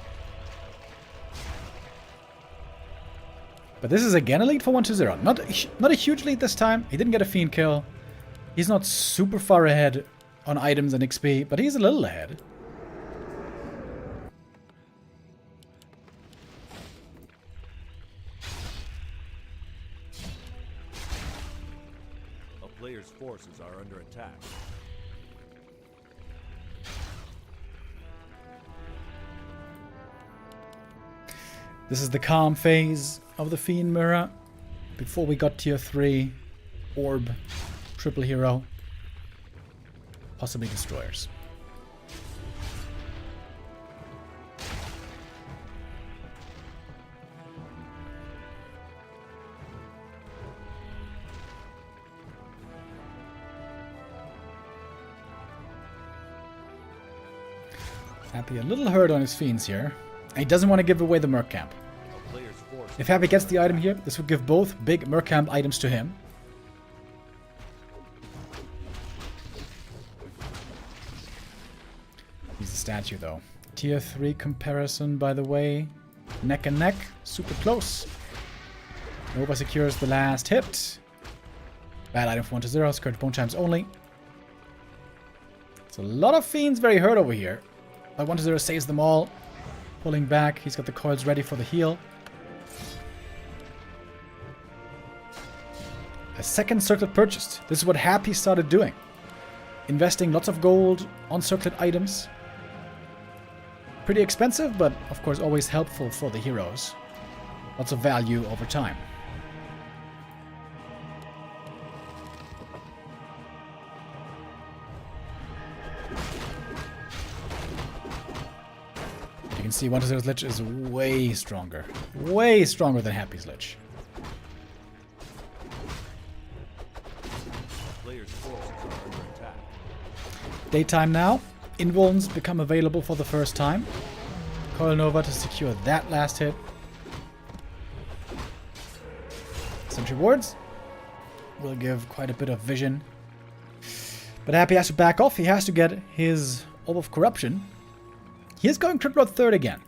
But this is again a lead for 1-0. Not a huge lead this time. He didn't get a Fiend kill. He's not super far ahead on items and XP, but he's a little ahead. A player's forces are under attack. This is the calm phase of the Fiend Mirror. Before we got tier 3 orb, triple hero, possibly destroyers. Happy a little hurt on his fiends here. And he doesn't want to give away the Merc Camp. If Happy gets the item here, this would give both big Merc Camp items to him. He's a statue though. Tier 3 comparison, by the way. Neck and neck. Super close. Nova secures the last hit. Bad item for 1-0. Scourge bone chimes only. It's a lot of fiends very hurt over here. But 1-0 saves them all. Pulling back. He's got the coils ready for the heal. A second circlet purchased. This is what Happy started doing. Investing lots of gold on circlet items. Pretty expensive, but of course always helpful for the heroes. Lots of value over time. You can see 1-0's Lich is way stronger. Way stronger than Happy's Lich. Daytime now. Invulns become available for the first time. Coil Nova to secure that last hit. Sentry wards will give quite a bit of vision. But Happy has to back off. He has to get his Orb of Corruption. He is going Crypt Lord 3rd again.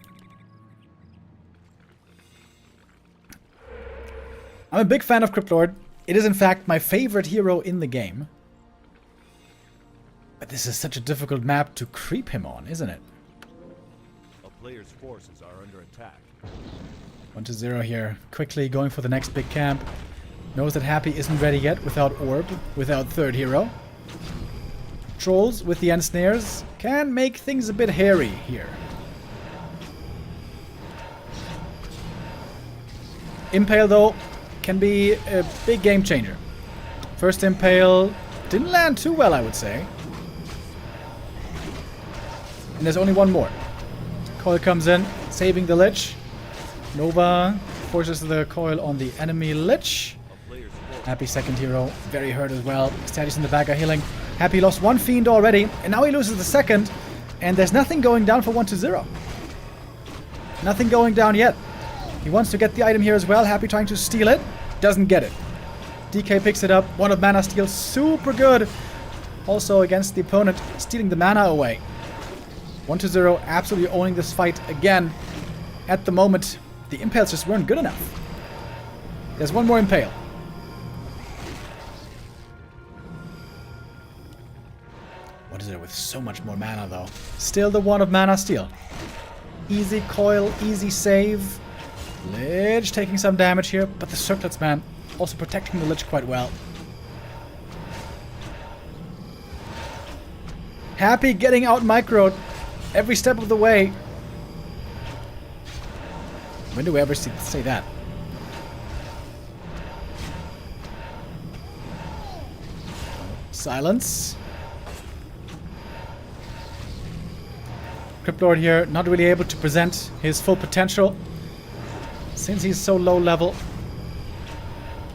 I'm a big fan of Crypt Lord. It is in fact my favorite hero in the game. But this is such a difficult map to creep him on, isn't it? A player's forces are under attack. 1-0 here. Quickly going for the next big camp. Knows that Happy isn't ready yet without Orb, without third hero. Trolls with the ensnares can make things a bit hairy here. Impale, though, can be a big game changer. First Impale didn't land too well, I would say. And there's only one more. Coil comes in, saving the Lich. Nova forces the coil on the enemy Lich. Happy second hero, very hurt as well. Statics in the back are healing. Happy lost one Fiend already, and now he loses the second. And there's nothing going down for 1-0. Nothing going down yet. He wants to get the item here as well. Happy trying to steal it. Doesn't get it. DK picks it up. One of Mana Steal, super good. Also against the opponent, stealing the mana away. 1-0, absolutely owning this fight again. At the moment, the Impales just weren't good enough. There's one more Impale. What is it with so much more mana, though? Still the one of Mana Steal. Easy coil, easy save. Lich taking some damage here, but the circlets, man, also protecting the Lich quite well. Happy getting out microed every step of the way. When do we ever say that? Silence. Cryptlord here, not really able to present his full potential since he's so low level.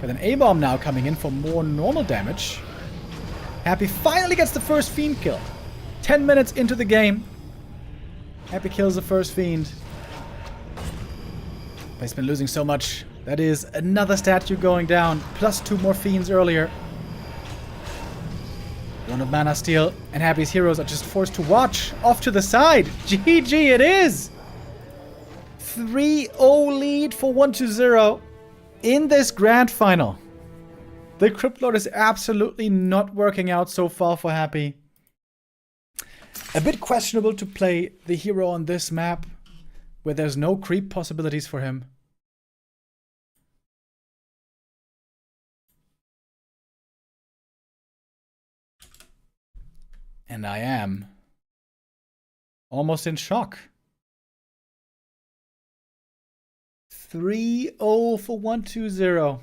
But an A-bomb now coming in for more normal damage. Happy finally gets the first Fiend kill. 10 minutes into the game. Happy kills the first Fiend. But he's been losing so much. That is another statue going down. Plus 2 more Fiends earlier. One of Mana Steal, and Happy's heroes are just forced to watch off to the side. GG it is! 3-0 lead for 1-0 in this grand final. The Cryptlord is absolutely not working out so far for Happy. A bit questionable to play the hero on this map, where there's no creep possibilities for him. And I am almost in shock. 3-0 for 1-0.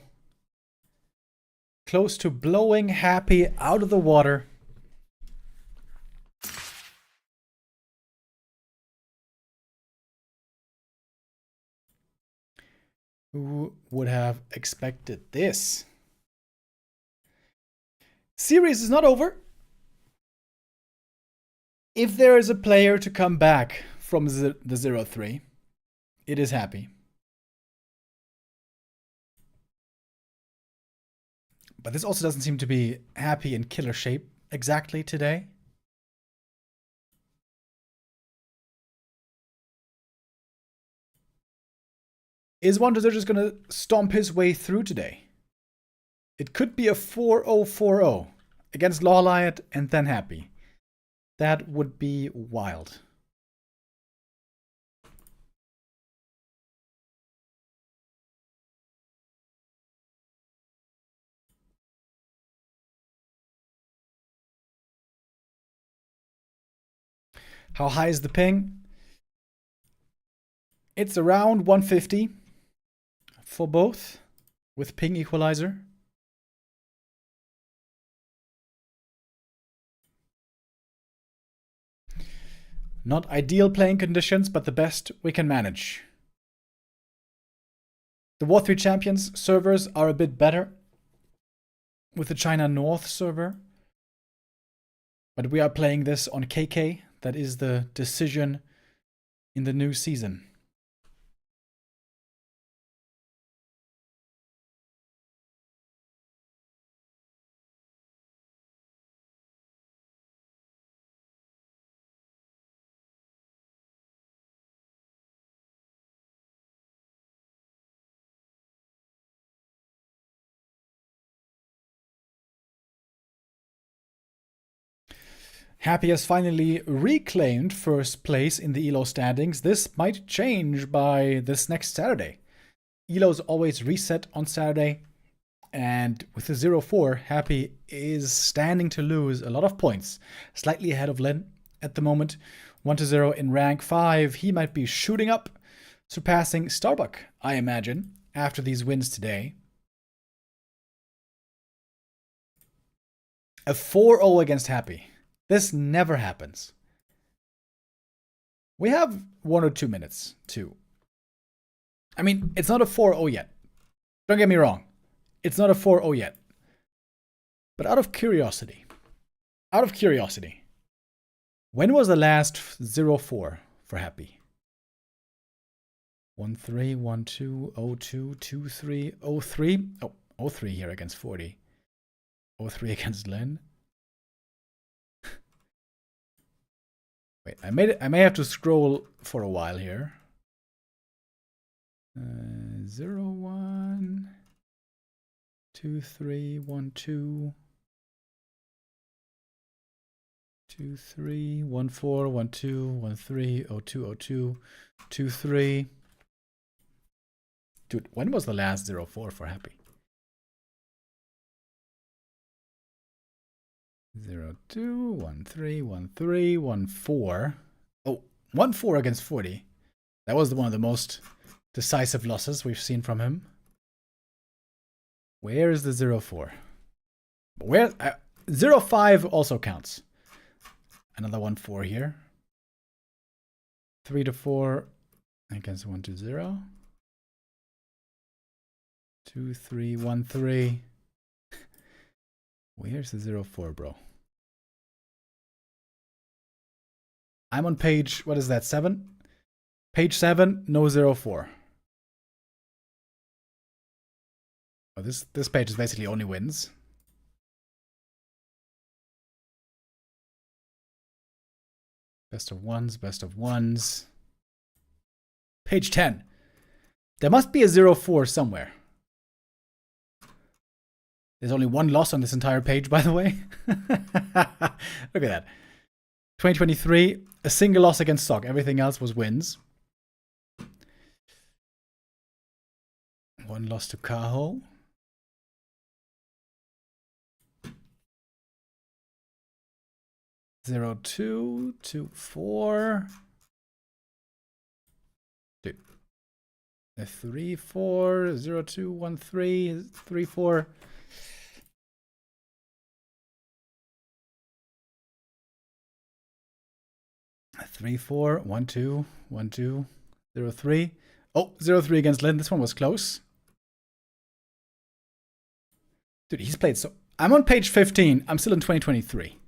Close to blowing Happy out of the water. Who would have expected this? Series is not over. If there is a player to come back from the 0-3, it is Happy. But this also doesn't seem to be Happy in killer shape exactly today. Is 1-0 just going to stomp his way through today? It could be a 4-0-4-0 against Lawliot and then Happy. That would be wild. How high is the ping? It's around 150 for both with ping equalizer. Not ideal playing conditions, but the best we can manage. The War 3 Champions servers are a bit better with the China North server. But we are playing this on KK. That is the decision in the new season. Happy has finally reclaimed first place in the ELO standings. This might change by this next Saturday. ELO's always reset on Saturday, and with the 0-4, Happy is standing to lose a lot of points. Slightly ahead of Len at the moment. 1-0 in rank 5. He might be shooting up, surpassing Starbuck, I imagine, after these wins today. A 4-0 against Happy. This never happens. We have 1 or 2 minutes, too. I mean, it's not a 4-0 yet. Don't get me wrong. It's not a 4-0 yet. But out of curiosity, when was the last 0-4 for Happy? 1-3, 1-2, 0-2, 2-3, 0-3. Oh, 0-3 here against 40. 0-3 against Len. Wait, I may have to scroll for a while here. 0-1, 2-3, 1-2, 2-3, 1-4, 1-2, 1-3, 0-2, 0-2, 2-3. Dude, when was the last 0-4 for Happy? 0-2, 1-3, 1-3, 1-4. Oh, 1-4 against 40. That was one of the most decisive losses we've seen from him. Where is the 0-4? Where 0-5 also counts. Another 1-4 here. 3-4 against 1-0. 2-3, 1-3. Where's the 0-4, bro? I'm on page, what is that, 7? Page 7, no 0-4. Oh, this page is basically only wins. Best of ones, best of ones. Page 10. There must be a 0-4 somewhere. There's only one loss on this entire page, by the way. Look at that. 2023, a single loss against Stock. Everything else was wins. One loss to Kaho. Zero 2 to 4. Dude. A 3-4, 0-2, 1-3, 3-4. A 3-4, 1-2, 1-2, 0-3. Oh, 0-3 against Lynn. This one was close. Dude, he's played so... I'm on page 15. I'm still in 2023.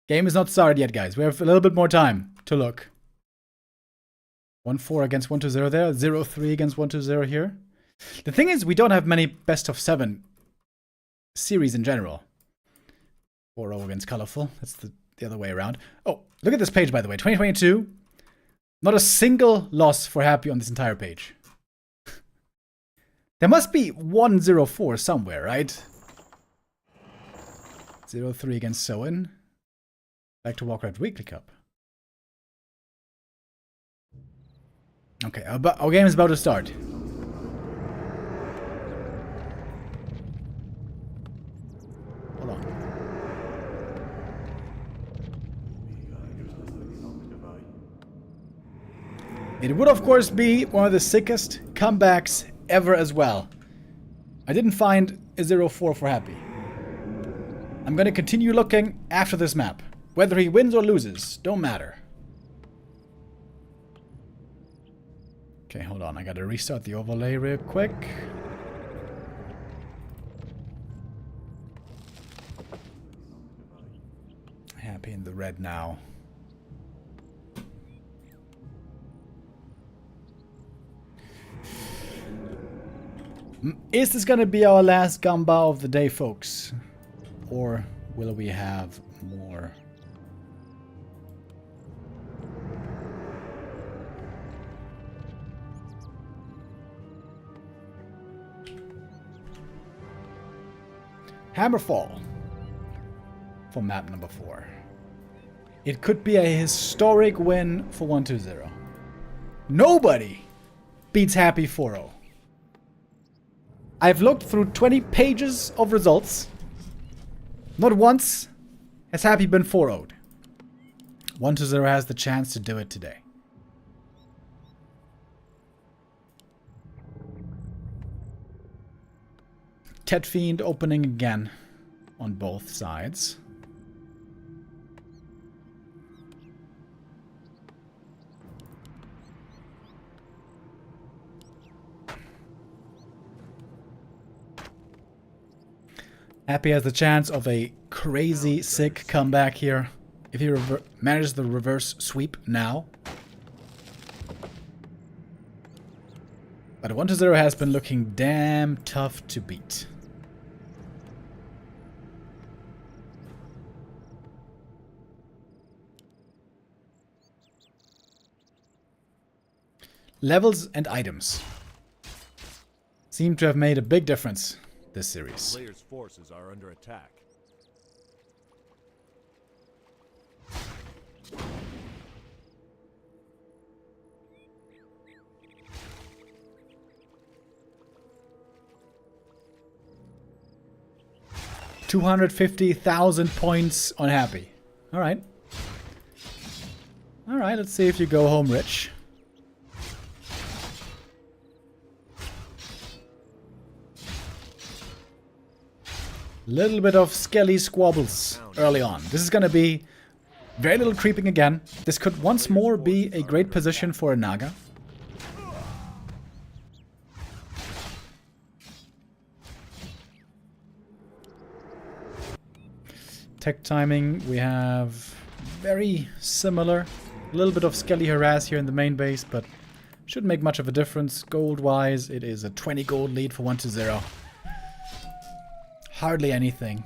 Game is not started yet, guys. We have a little bit more time to look. 1-4 against 1-0 there. 0-3 against 1-0 here. The thing is, we don't have many best of 7 series in general. 4-0 against Colorful. That's the other way around. Oh, look at this page, by the way. 2022. Not a single loss for Happy on this entire page. There must be 1-0-4 somewhere, right? 0-3 against Soen. Back to Warcraft Weekly Cup. Okay, our game is about to start. Hold on. It would, of course, be one of the sickest comebacks ever as well. I didn't find a 0-4 for Happy. I'm gonna continue looking after this map. Whether he wins or loses, don't matter. Okay, hold on. I gotta restart the overlay real quick. Happy in the red now. Is this gonna be our last Gamba of the day, folks? Or will we have more? Hammerfall for map number 4. It could be a historic win for 120. Nobody beats Happy 4-0. I've looked through 20 pages of results. Not once has Happy been 4-0'd. 120 has the chance to do it today. Tet Fiend opening again on both sides. Happy has the chance of a crazy sick comeback here if he manages the reverse sweep now. But 120 has been looking damn tough to beat. Levels and items seem to have made a big difference this series. Players' forces are under attack. $250,000 points on Happy. Alright. Alright, let's see if you go home rich. Little bit of skelly squabbles early on. This is going to be very little creeping again. This could once more be a great position for a Naga. Tech timing, we have very similar. A little bit of skelly harass here in the main base, but shouldn't make much of a difference. Gold-wise, it is a 20 gold lead for 120. Hardly anything.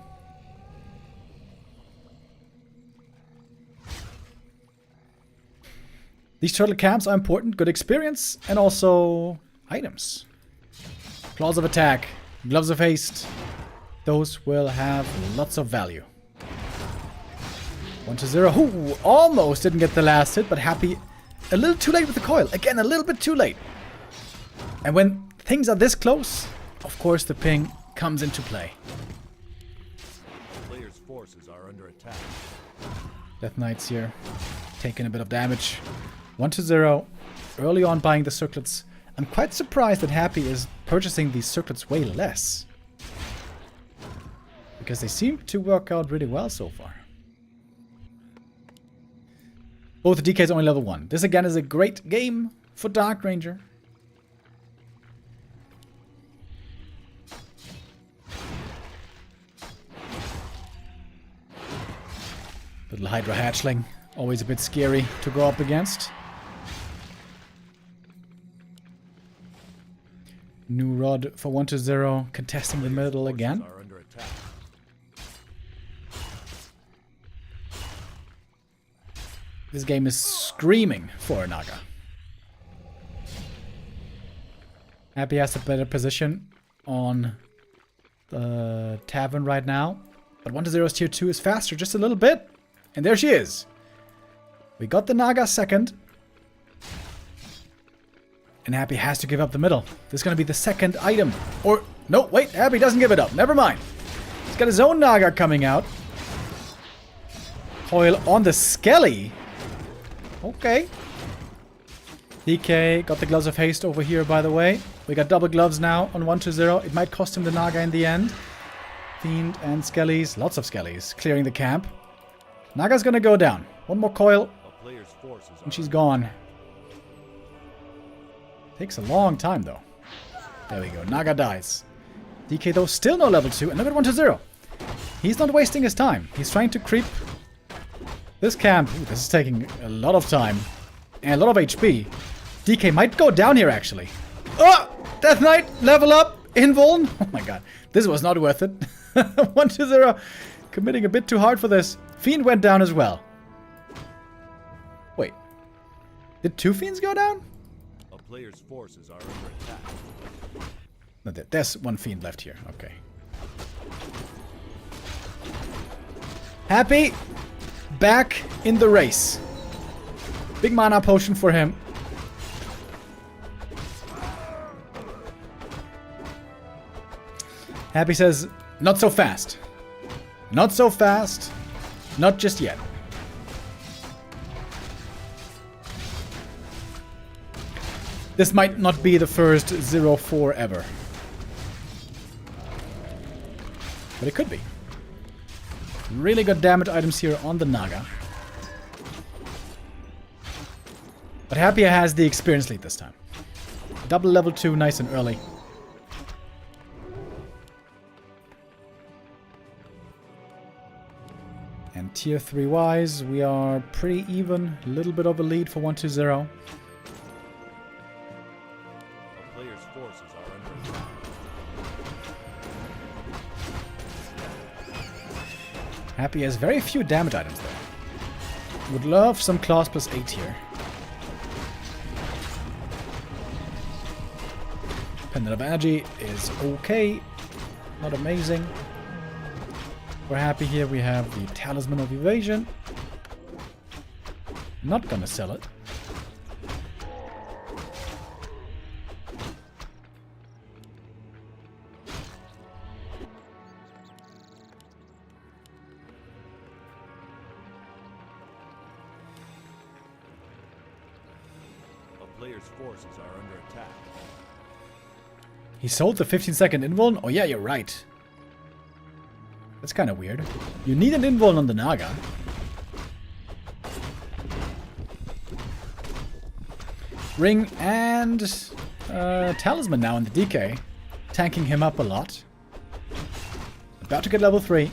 These turtle camps are important. Good experience and also items. Claws of attack, gloves of haste. Those will have lots of value. 120. Ooh, almost didn't get the last hit, but Happy a little too late with the coil. Again, a little bit too late. And when things are this close, of course the ping comes into play. Players' forces are under attack. Death Knights here, taking a bit of damage. 120, early on buying the circlets. I'm quite surprised that Happy is purchasing these circlets way less. Because they seem to work out really well so far. Both the DKs only level 1. This again is a great game for Dark Ranger. Little Hydra hatchling, always a bit scary to go up against. New Rod for 120, contesting the middle again. Are under attack. This game is screaming for a Naga. Happy has a better position on the tavern right now. But 120's tier 2 is faster just a little bit. And there she is. We got the Naga second. And Happy has to give up the middle. This is going to be the second item. Or, no, wait, Happy doesn't give it up. Never mind. He's got his own Naga coming out. Coil on the Skelly. Okay. DK got the gloves of haste over here, by the way. We got double gloves now on 120. It might cost him the Naga in the end. Fiend and Skellies. Lots of Skellies. Clearing the camp. Naga's gonna go down. One more coil. A player's forces are And she's gone. Takes a long time, though. There we go. Naga dies. DK, though, still no level 2. And look at 120. He's not wasting his time. He's trying to creep this camp. Ooh, this is taking a lot of time. And a lot of HP. DK might go down here, actually. Oh! Death Knight, level up, invuln. Oh my god. This was not worth it. 120 committing a bit too hard for this. Fiend went down as well. Wait. Did 2 Fiends go down? A player's forces are under attack. No, there's 1 Fiend left here. Okay. Happy back in the race. Big mana potion for him. Happy says, not so fast. Not so fast. Not just yet. This might not be the first 0-4 ever. But it could be. Really good damage items here on the Naga. But Happy has the experience lead this time. Double level 2 nice and early. And tier 3 wise, we are pretty even. A little bit of a lead for 1-2-0. A player's forces are under attack. Happy has very few damage items though. Would love some claws plus 8 here. Pendant of Energy is okay. Not amazing. We're happy here. We have the Talisman of Evasion. Not gonna sell it. A player's forces are under attack. He sold the 15-second invuln? Oh yeah, you're right. That's kind of weird. You need an invuln on the Naga. Ring and Talisman now in the DK. Tanking him up a lot. About to get level 3.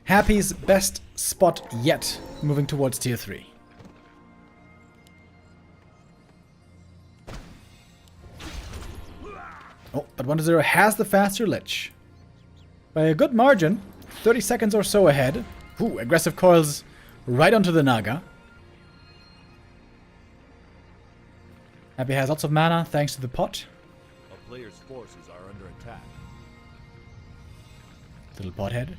Happy's best spot yet, moving towards tier 3. Oh, but 1-0 has the faster Lich. By a good margin, 30 seconds or so ahead. Ooh, aggressive coils right onto the Naga. Happy has lots of mana thanks to the pot. A player's forces are under attack. Little pothead.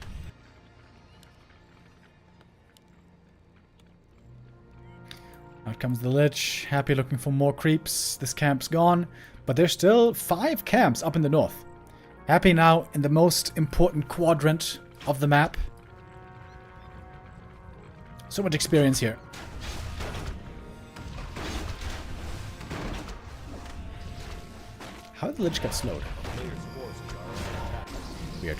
Out comes the Lich. Happy looking for more creeps. This camp's gone. But there's still 5 camps up in the north. Happy now in the most important quadrant of the map. So much experience here. How did the Lich get slowed? A player's forces are under attack. Weird.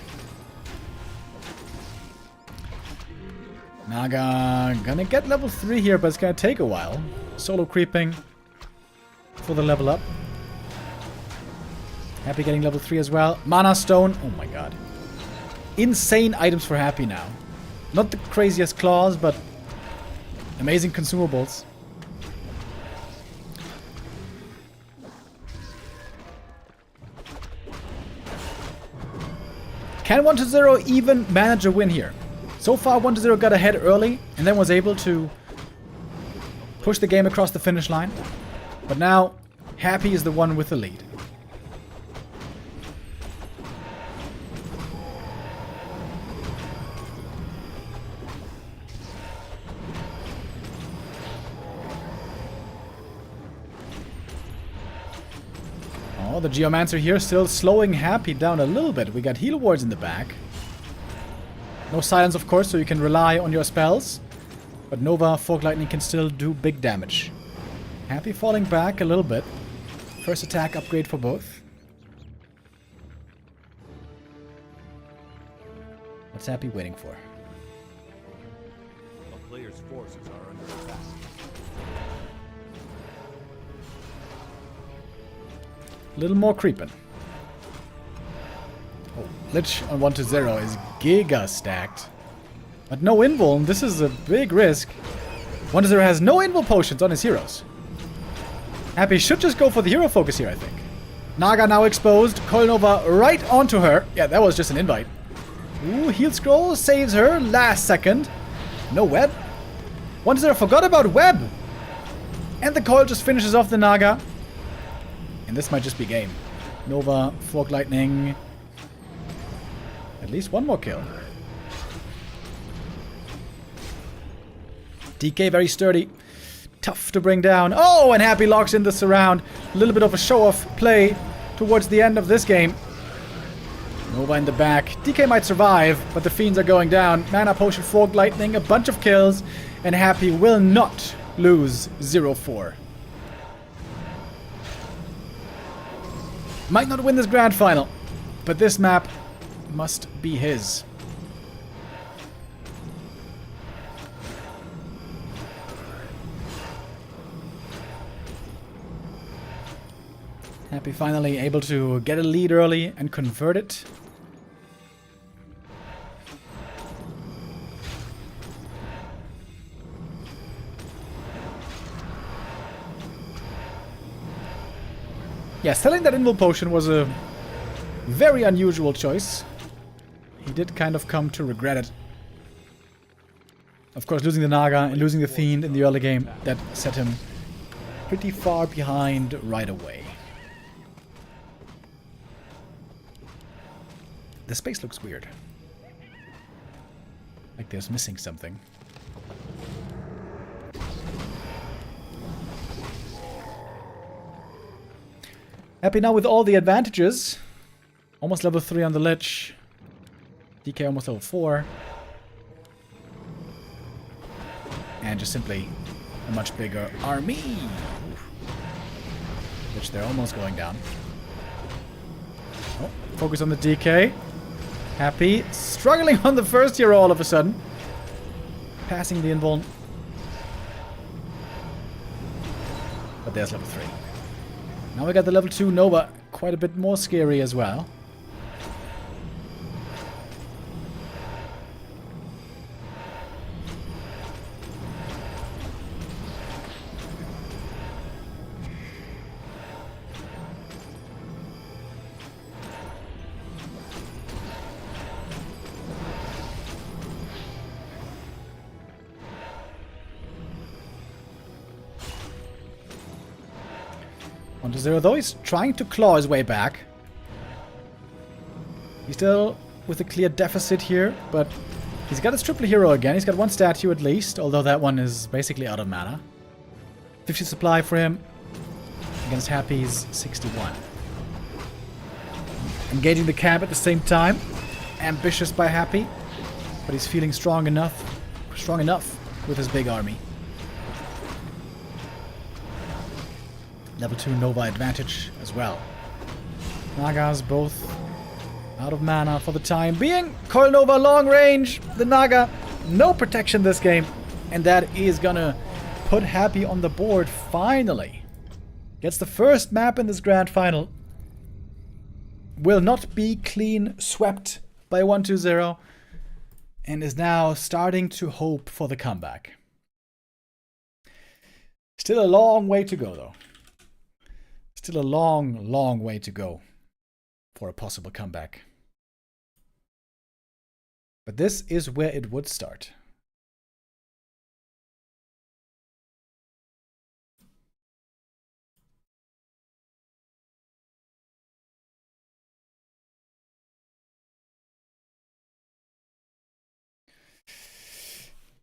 Naga gonna get level 3 here, but it's gonna take a while. Solo creeping for the level up. Happy getting level 3 as well. Mana Stone. Oh my god. Insane items for Happy now. Not the craziest claws, but amazing consumables. Can 1-0 even manage a win here? So far 1-0 got ahead early and then was able to push the game across the finish line. But now Happy is the one with the lead. Oh, the Geomancer here still slowing Happy down a little bit. We got heal wards in the back. No silence, of course, so you can rely on your spells. But Nova Fork Lightning can still do big damage. Happy falling back a little bit. First attack upgrade for both. What's Happy waiting for? A player's forces are under attack. A little more creeping. Oh, Lich on 1-0 is giga stacked. But no invuln, this is a big risk. 1-0 has no invul potions on his heroes. Happy should just go for the hero focus here, I think. Naga now exposed. Coil Nova right onto her. Yeah, that was just an invite. Ooh, heal scroll saves her last second. No web. 1-0 forgot about web. And the coil just finishes off the Naga. And this might just be game. Nova, Fork Lightning. At least one more kill. DK very sturdy. Tough to bring down. Oh, and Happy locks in the surround. A little bit of a show-off play towards the end of this game. Nova in the back. DK might survive, but the Fiends are going down. Mana Potion, Fork Lightning, a bunch of kills. And Happy will not lose 0-4. Might not win this grand final, but this map must be his. Happy finally able to get a lead early and convert it. Yeah, selling that Invul Potion was a very unusual choice. He did kind of come to regret it. Of course, losing the Naga and losing the Fiend in the early game, that set him pretty far behind right away. The space looks weird. Like there's missing something. Happy now with all the advantages. Almost level 3 on the Lich. DK almost level 4. And just simply a much bigger army. Which they're almost going down. Oh, focus on the DK. Happy. Struggling on the first hero all of a sudden. Passing the invuln. But there's level 3. Now we got the level 2 Nova, quite a bit more scary as well. On to 0 though, he's trying to claw his way back. He's still with a clear deficit here, but he's got his triple hero again. He's got one statue at least, although that one is basically out of mana. 50 supply for him. Against Happy's 61. Engaging the camp at the same time. Ambitious by Happy, but he's feeling strong enough with his big army. Level 2 Nova advantage as well. Nagas both out of mana for the time being. Coil Nova long range. The Naga, no protection this game. And that is gonna put Happy on the board finally. Gets the first map in this grand final. Will not be clean swept by 1-2-0. And is now starting to hope for the comeback. Still a long way to go though. Still a long, long way to go for a possible comeback. But this is where it would start.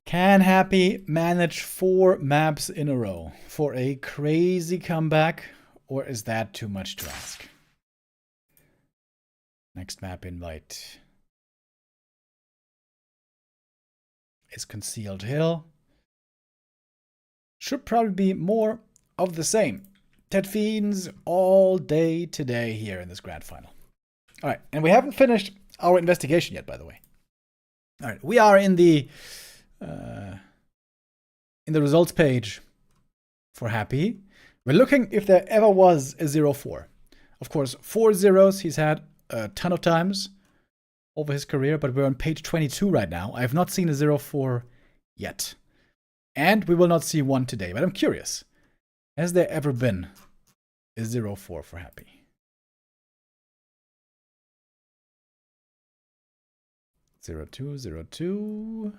Can Happy manage 4 maps in a row for a crazy comeback? Or is that too much to ask? Next map invite is Concealed Hill. Should probably be more of the same. Ted Fiends all day today here in this grand final. Alright, and we haven't finished our investigation yet, by the way. Alright, we are in the results page for Happy. We're looking if there ever was a 0-4. Of course, 4 zeros he's had a ton of times over his career, but we're on page 22 right now. I have not seen a 0-4 yet. And we will not see one today, but I'm curious. Has there ever been a 0-4 for Happy? 0-2, 0-2.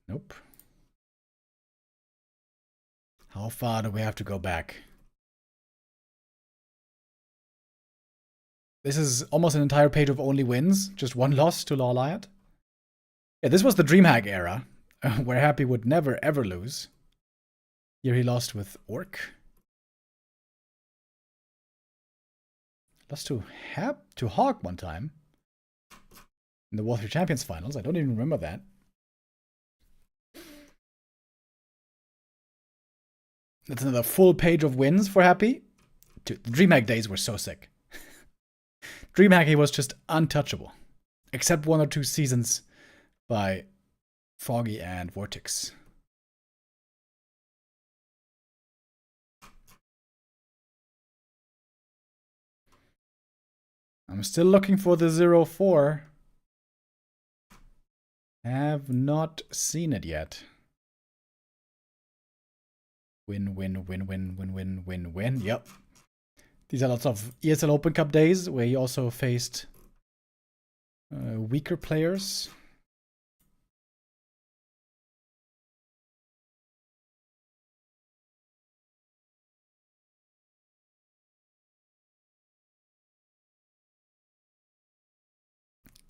Nope. How far do we have to go back? This is almost an entire page of only wins. Just one loss to Lawliot. Yeah, this was the DreamHack era, where Happy would never ever lose. Here he lost with Orc. Lost to Hawk one time. In the Warcraft Champions finals. I don't even remember that. That's another full page of wins for Happy. Dude, the DreamHack days were so sick. DreamHack, he was just untouchable. Except 1 or 2 seasons by Foggy and Vortex. I'm still looking for the 0-4. Have not seen it yet. Win, win, win, win, win, win, win, win. Yep. These are lots of ESL Open Cup days where he also faced weaker players.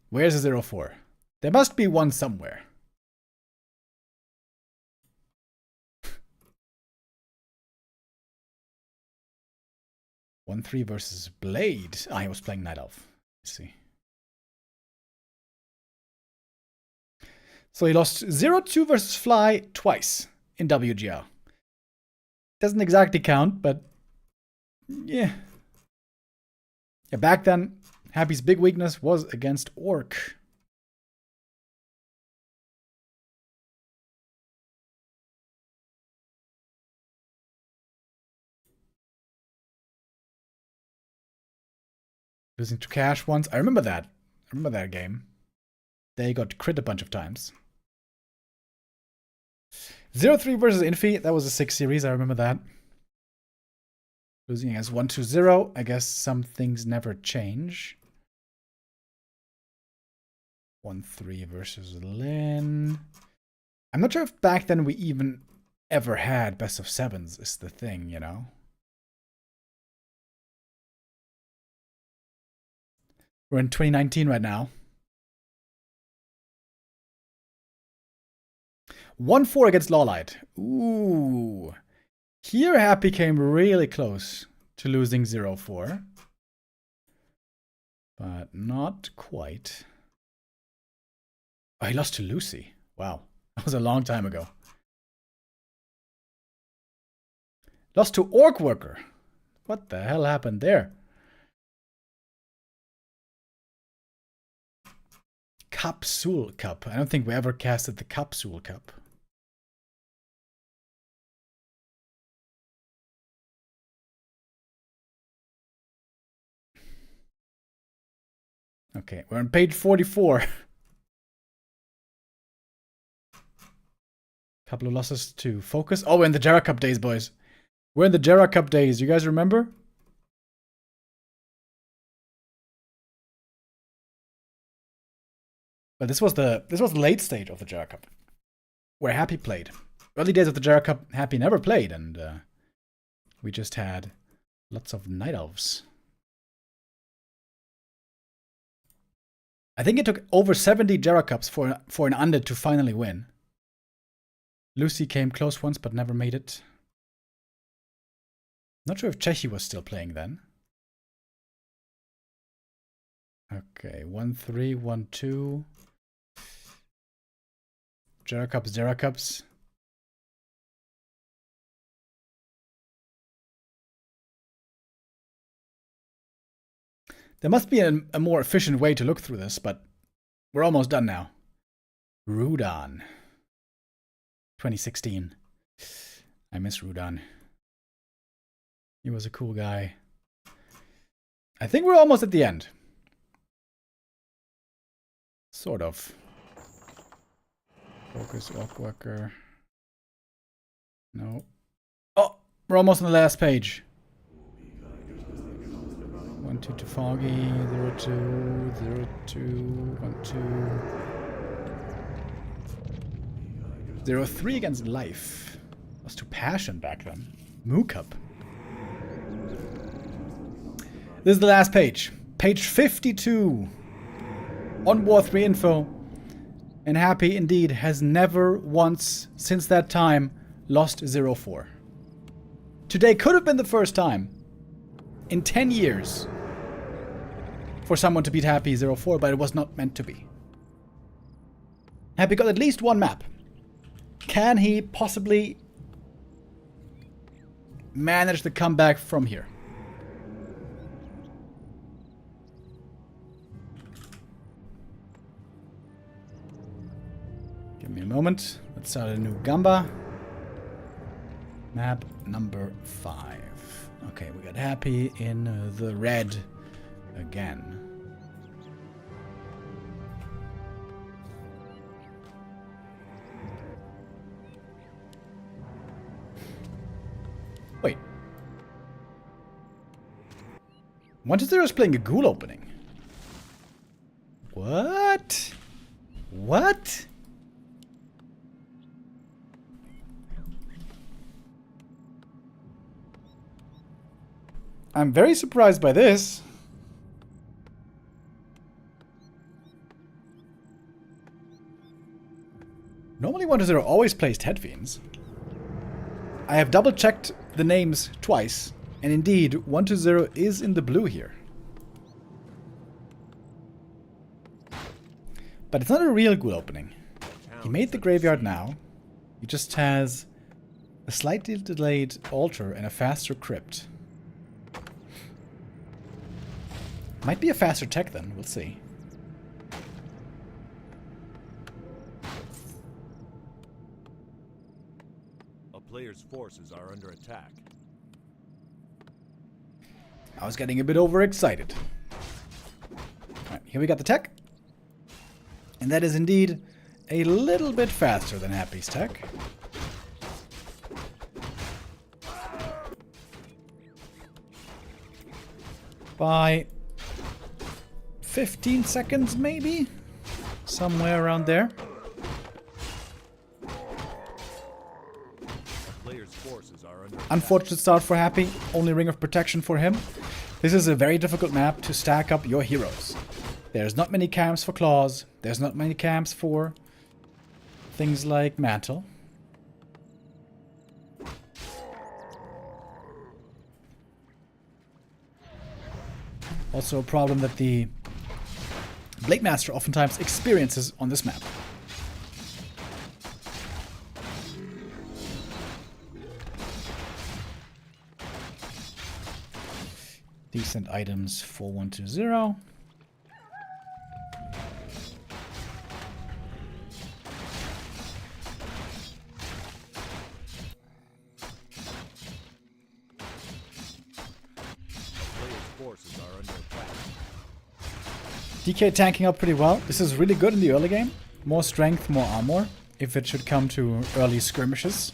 Where's the 0-4? There must be one somewhere. (1-3) versus Blade. Ah, he was playing Night Elf. Let's see. So he lost 0-2 versus Fly twice in WGL. Doesn't exactly count, but yeah. Yeah, back then, Happy's big weakness was against Orc. Losing to Cash once. I remember that. I remember that game. They got crit a bunch of times. 0-3 versus Infi. That was a 6 series. I remember that. Losing as 1-0. I guess some things never change. 1-3 versus Lin. I'm not sure if back then we even ever had best of 7s is the thing, you know? We're in 2019 right now. 1-4 against Lawlight. Ooh. Here Happy came really close to losing 0-4. But not quite. Oh, he lost to Lucy. Wow. That was a long time ago. Lost to Orc Worker. What the hell happened there? Capsule Cup. I don't think we ever casted the Capsule Cup. Okay, we're on page 44. Couple of losses to Focus. Oh, we're in the Jera Cup days, boys. We're in the Jera Cup days. You guys remember? But this was the late stage of the Jera Cup, where Happy played. Early days of the Jera Cup, Happy never played, and we just had lots of Night Elves. I think it took over 70 Jera Cups for an Undead to finally win. Lucy came close once, but never made it. Not sure if Chechi was still playing then. Okay, 1-3, 1-2. Jera Cups, Jera Cups. There must be a more efficient way to look through this, but we're almost done now. Rudan. 2016. I miss Rudan. He was a cool guy. I think we're almost at the end. Sort of. Focus, Orc Worker. No. Oh! We're almost on the last page. 1-2 to Foggy. 0-2. 0-2. 1-2. 0-3 against Life. Was to Passion back then. Moo Cup. This is the last page. Page 52 on War 3 info. And Happy indeed has never once since that time lost 0-4. Today could have been the first time in 10 years for someone to beat Happy 0-4, but it was not meant to be. Happy got at least one map. Can he possibly manage the comeback from here? Give me a moment. Let's start a new Gamba. Map number 5. Okay, we got Happy in the red again. Wait. 1-0 is playing a ghoul opening. What? What? I'm very surprised by this. Normally 1-0 always plays Ted Fiends. I have double checked the names twice, and indeed 1-0 is in the blue here. But it's not a real ghoul opening. He made the graveyard now. He just has a slightly delayed altar and a faster crypt. Might be a faster tech then, we'll see. A player's forces are under attack. I was getting a bit overexcited. Alright, here we got the tech. And that is indeed a little bit faster than Happy's tech. By 15 seconds, maybe? Somewhere around there. A player's forces are under Unfortunate start for Happy. Only Ring of Protection for him. This is a very difficult map to stack up your heroes. There's not many camps for Claws. There's not many camps for things like Mantle. Also a problem that the Blade Master oftentimes experiences on this map. Decent items for 1-0. forces are under attack. DK tanking up pretty well. This is really good in the early game. More strength, more armor, if it should come to early skirmishes.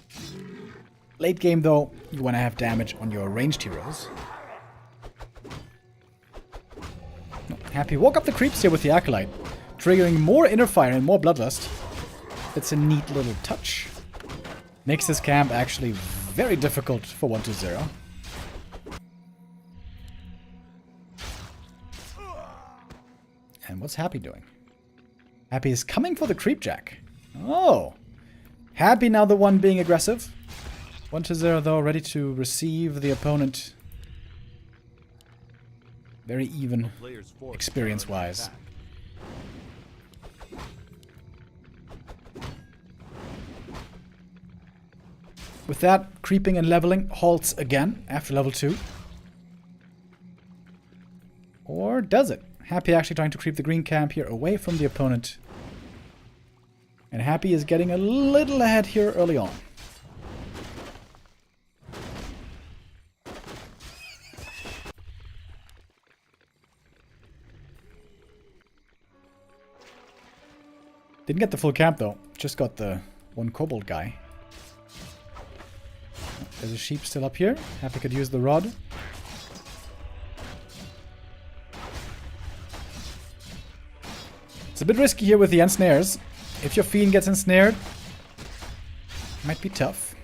Late game though, you want to have damage on your ranged heroes. Happy woke up the creeps here with the Acolyte, triggering more inner fire and more bloodlust. It's a neat little touch. Makes this camp actually very difficult for 1-0. And what's Happy doing? Happy is coming for the creep jack. Oh! Happy now the one being aggressive. 1-0 though, ready to receive the opponent. Very even experience-wise. With that, creeping and leveling halts again after level 2. Or does it? Happy actually trying to creep the green camp here away from the opponent. And Happy is getting a little ahead here early on. Didn't get the full camp though, just got the one kobold guy. There's a sheep still up here. Happy could use the rod. It's a bit risky here with the ensnares. If your fiend gets ensnared, might be tough.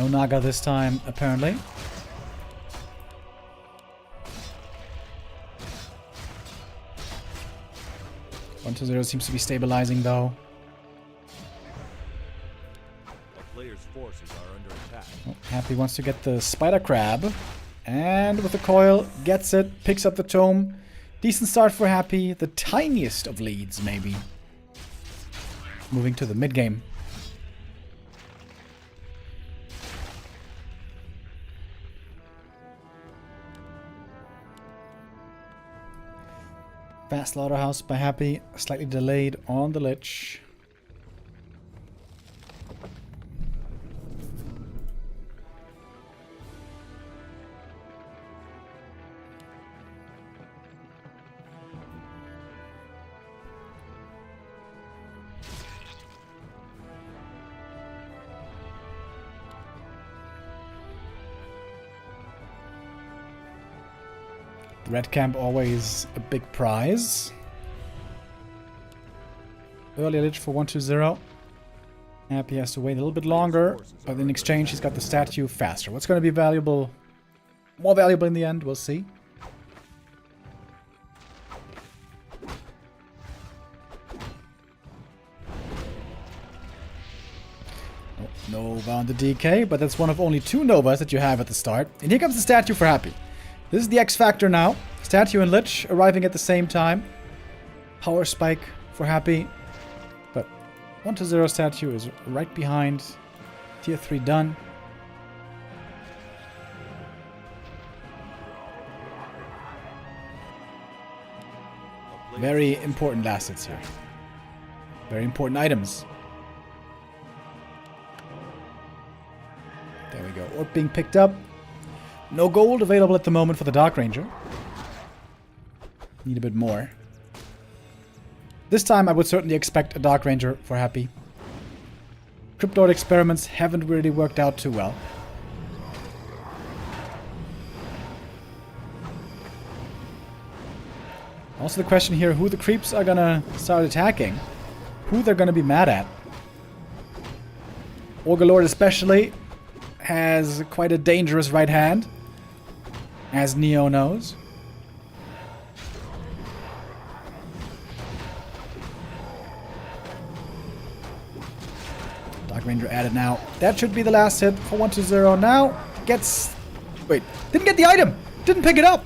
No Naga this time, apparently. One to 0 seems to be stabilizing though. A player's forces are under attack. Oh, Happy wants to get the spider crab. And with the coil, gets it, picks up the tome. Decent start for Happy. The tiniest of leads, maybe. Moving to the mid game. Fast slaughterhouse by Happy, slightly delayed on the Lich. Red camp always a big prize. Early Lich for 1-2-0. Happy has to wait a little bit longer, but in exchange he's got the statue faster. What's going to be valuable? More valuable in the end, we'll see. Oh, Nova on the DK, but that's one of only 2 Novas that you have at the start. And here comes the statue for Happy. This is the X Factor now. Statue and Lich arriving at the same time. Power spike for Happy. But 1-0 statue is right behind. Tier 3 done. Very important last hits here. Very important items. There we go. Orb being picked up. No gold available at the moment for the Dark Ranger. Need a bit more. This time I would certainly expect a Dark Ranger for Happy. Cryptid experiments haven't really worked out too well. Also the question here, who the creeps are gonna start attacking. Who they're gonna be mad at. Orgalord especially has quite a dangerous right hand. As Neo knows. Dark Ranger added now. That should be the last hit for 1-0 now. Gets... Wait. Didn't get the item. Didn't pick it up.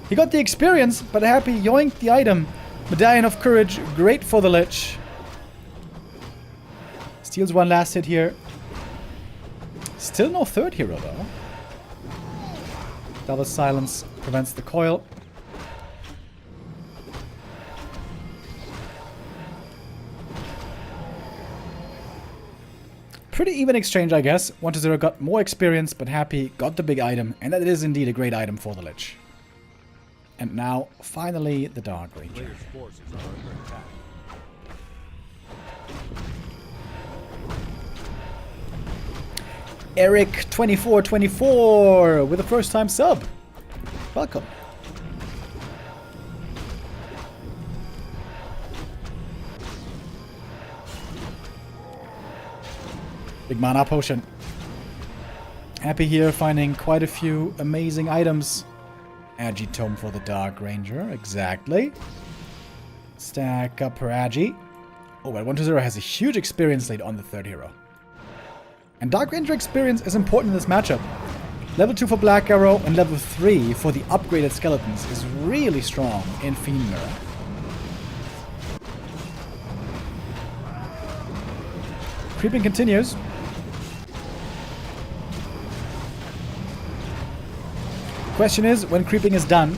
He got the experience, but Happy yoinked the item. Medallion of Courage. Great for the Lich. Steals one last hit here. Still no third hero though. Double silence prevents the coil. Pretty even exchange, I guess. 1-0 got more experience, but Happy got the big item, and that is indeed a great item for the Lich. And now, finally, the Dark Ranger. Player's forces are under attack. Eric2424 with a first time sub. Welcome. Big mana potion. Happy here finding quite a few amazing items. Agi Tome for the Dark Ranger, exactly. Stack up her Agi. Oh, but 1-0 has a huge experience lead on the third hero. And Dark Ranger experience is important in this matchup. Level 2 for Black Arrow and level 3 for the upgraded skeletons is really strong in Fiend Mirror. Creeping continues. Question is, when creeping is done,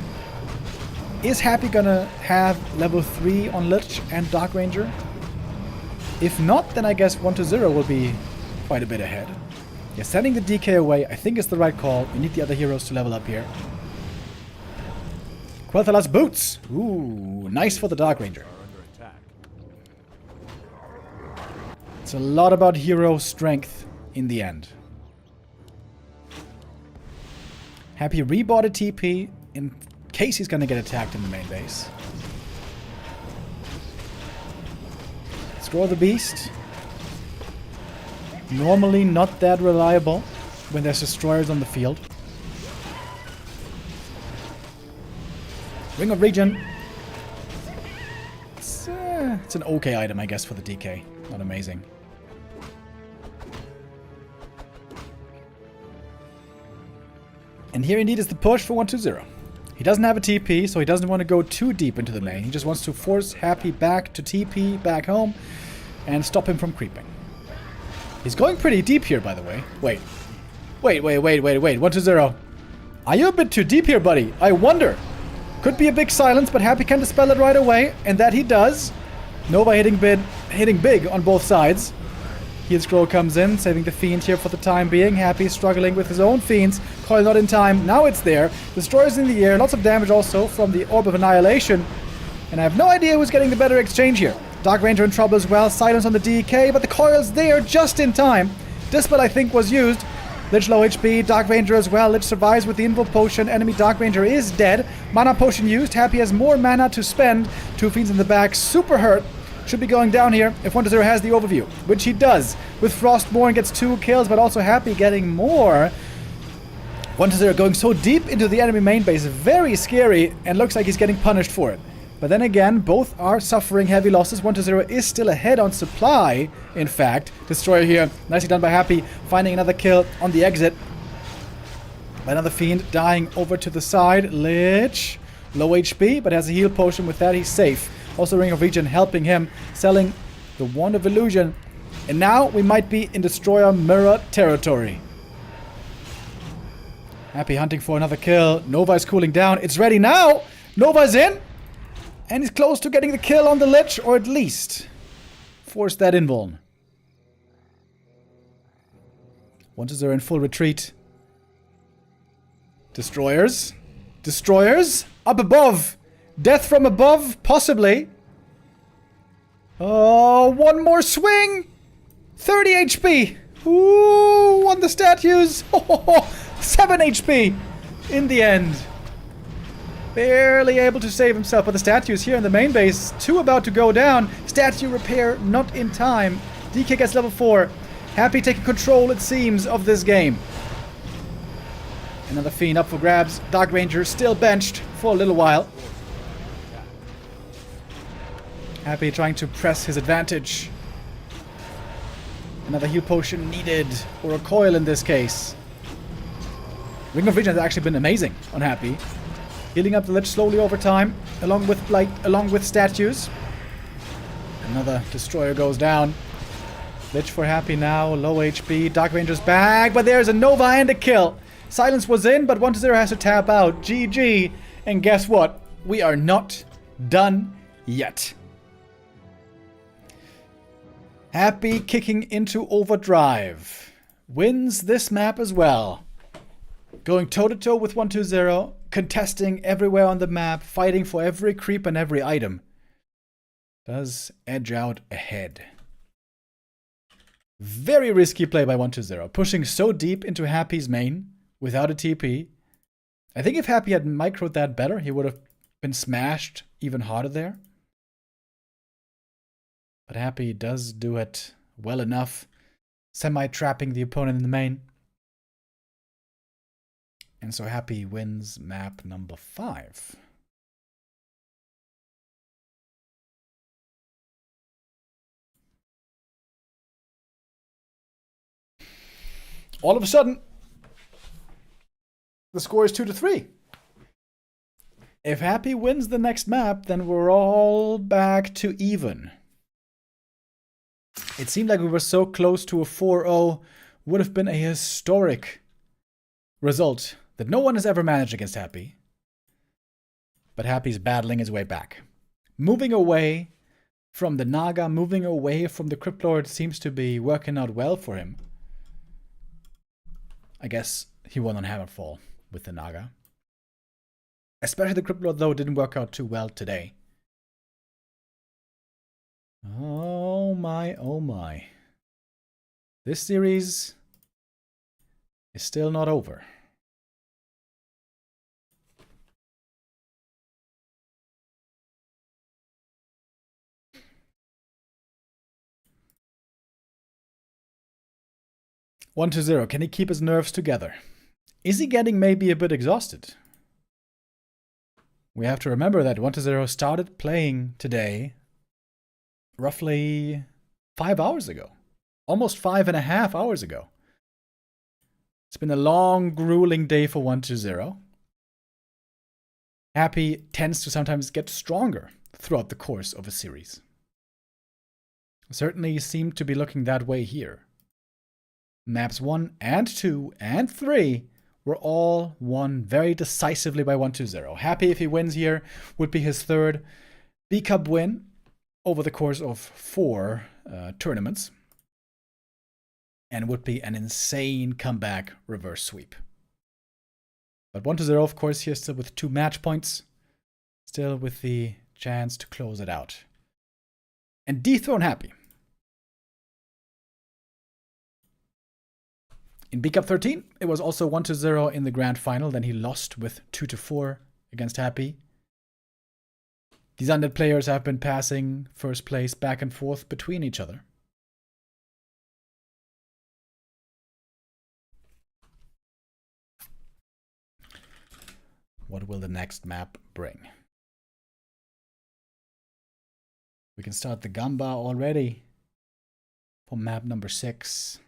is Happy gonna have level 3 on Lich and Dark Ranger? If not, then I guess 1-0 will be quite a bit ahead. Yeah, sending the DK away I think is the right call. We need the other heroes to level up here. Quel'Thala's boots! Ooh, nice for the Dark Ranger. It's a lot about hero strength in the end. Happy rebought a TP in case he's gonna get attacked in the main base. Scroll the Beast. Normally not that reliable. when there's destroyers on the field. Ring of Regen. It's an okay item, I guess, for the DK. Not amazing. And here indeed is the push for 1-2-0. He doesn't have a TP, so he doesn't want to go too deep into the lane. He just wants to force Happy back to TP, back home, and stop him from creeping. He's going pretty deep here, by the way. Wait. 1-2-0. Are you a bit too deep here, buddy? I wonder. Could be a big silence, but Happy can dispel it right away, and that he does. Nova hitting big on both sides. Heal Scroll comes in, saving the Fiend here for the time being. Happy struggling with his own Fiends. Coil not in time. Now it's there. Destroyers in the air. Lots of damage also from the Orb of Annihilation. And I have no idea who's getting the better exchange here. Dark Ranger in trouble as well. Silence on the DK, but the Coil's there just in time. Dispel, I think, was used. Lich low HP. Dark Ranger as well. Lich survives with the Invul Potion. Enemy Dark Ranger is dead. Mana Potion used. Happy has more mana to spend. Two Fiends in the back. Super hurt. Should be going down here if 1-2-0 has the overview, which he does. With Frostborn gets 2 kills, but also Happy getting more. 1-2-0 going so deep into the enemy main base, very scary, and looks like he's getting punished for it. But then again, both are suffering heavy losses. 1-2-0 is still ahead on supply, in fact. Destroyer here, nicely done by Happy, finding another kill on the exit. Another Fiend dying over to the side. Lich, low HP, but has a heal potion. With that, he's safe. Also Ring of Regen helping him, selling the Wand of Illusion. And now we might be in Destroyer Mirror territory. Happy hunting for another kill. Nova is cooling down. It's ready now. Nova's in. And he's close to getting the kill on the Lich, or at least force that invuln. 1-0 in full retreat. Destroyers. Destroyers. Up above. Death from above, possibly. Oh, one more swing. 30 HP. Ooh, on the statues. Oh, 7 HP in the end. Barely able to save himself, but the statues here in the main base, 2 about to go down. Statue repair not in time. DK gets level 4. Happy taking control, it seems, of this game. Another Fiend up for grabs. Dark Ranger still benched for a little while. Happy trying to press his advantage. Another heal potion needed, or a coil in this case. Ring of Regen has actually been amazing on Happy. Healing up the Lich slowly over time, along with Blight, along with statues. Another Destroyer goes down. Lich for Happy now, low HP. Dark Ranger's back, but there's a Nova and a kill. Silence was in, but 1-0 has to tap out. GG. And guess what? We are not done yet. Happy kicking into overdrive. Wins this map as well. Going toe-to-toe with 1-2-0. Contesting everywhere on the map. Fighting for every creep and every item. Does edge out ahead. Very risky play by 1-2-0. Pushing so deep into Happy's main without a TP. I think if Happy had microed that better, he would have been smashed even harder there. But Happy does do it well enough, semi-trapping the opponent in the main. And so Happy wins map number 5. All of a sudden, the score is 2-3. If Happy wins the next map, then we're all back to even. It seemed like we were so close to a 4-0, would have been a historic result that no one has ever managed against Happy. But Happy's battling his way back. Moving away from the Naga, moving away from the Crypt Lord seems to be working out well for him. I guess he won on Hammerfall with the Naga. Especially the Crypt Lord, though, didn't work out too well today. Oh my, oh my. This series is still not over. 1-0. Can he keep his nerves together? Is he getting maybe a bit exhausted? We have to remember that 1-0 started playing today roughly 5 hours ago. Almost 5.5 hours ago. It's been a long, grueling day for 1-0. Happy tends to sometimes get stronger throughout the course of a series. Certainly seemed to be looking that way here. Maps 1 and 2 and 3 were all won very decisively by 1-0. Happy if he wins here would be his third B-Cup win over the course of 4 tournaments. And would be an insane comeback reverse sweep. But 1-0, of course, here still with 2 match points. Still with the chance to close it out. And dethrone Happy. In B-Cup 13, it was also 1-0 in the grand final. Then he lost with 2-4 against Happy. These undead players have been passing first place back and forth between each other. What will the next map bring? We can start the Gamba already for map number 6.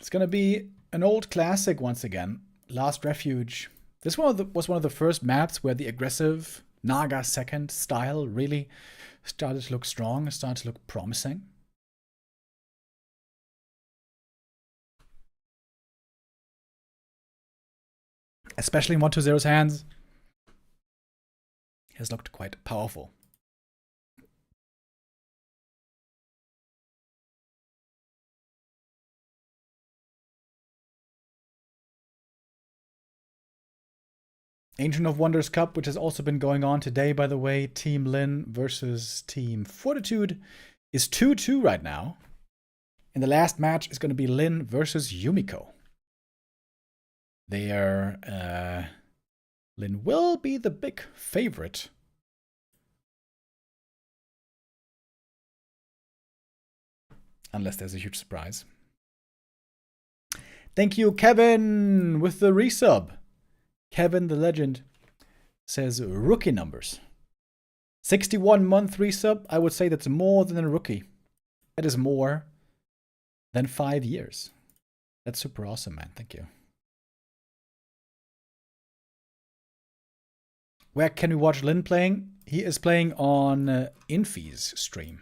It's going to be an old classic once again, Last Refuge. This was one of the first maps where the aggressive Naga second style really started to look strong, started to look promising. Especially in 1-0's hands, has looked quite powerful. Ancient of Wonders Cup, which has also been going on today, by the way. Team Lin versus Team Fortitude is 2-2 right now. And the last match is going to be Lin versus Yumiko. Lin will be the big favorite. Unless there's a huge surprise. Thank you, Kevin, with the resub. Kevin the Legend says rookie numbers. 61-month resub, I would say that's more than a rookie. That is more than 5 years. That's super awesome, man. Thank you. Where can we watch Lin playing? He is playing on Infi's stream.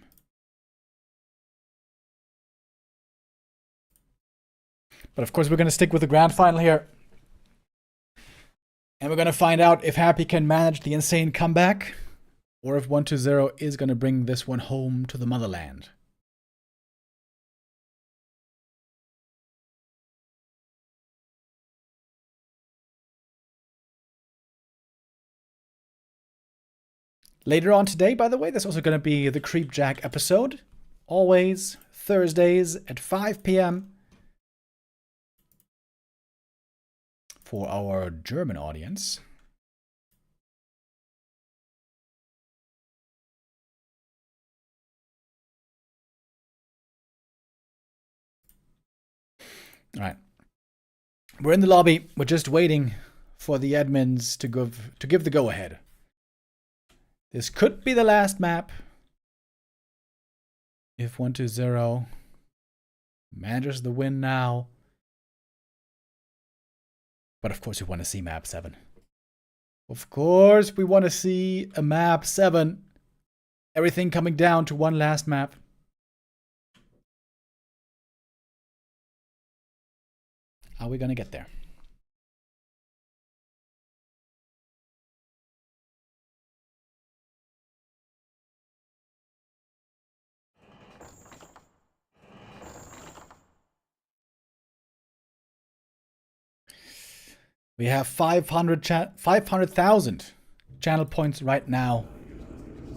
But of course, we're going to stick with the grand final here. And we're going to find out if Happy can manage the insane comeback, or if 1-0 is going to bring this one home to the motherland. Later on today, by the way, there's also going to be the Creepjack episode. Always Thursdays at 5 p.m. for our German audience. All right. We're in the lobby. We're just waiting for the admins to give the go-ahead. This could be the last map. If 1-0 manages the win now. But of course we want to see map 7. Of course we want to see a map 7. Everything coming down to one last map. Are we going to get there? We have 500,000 channel points right now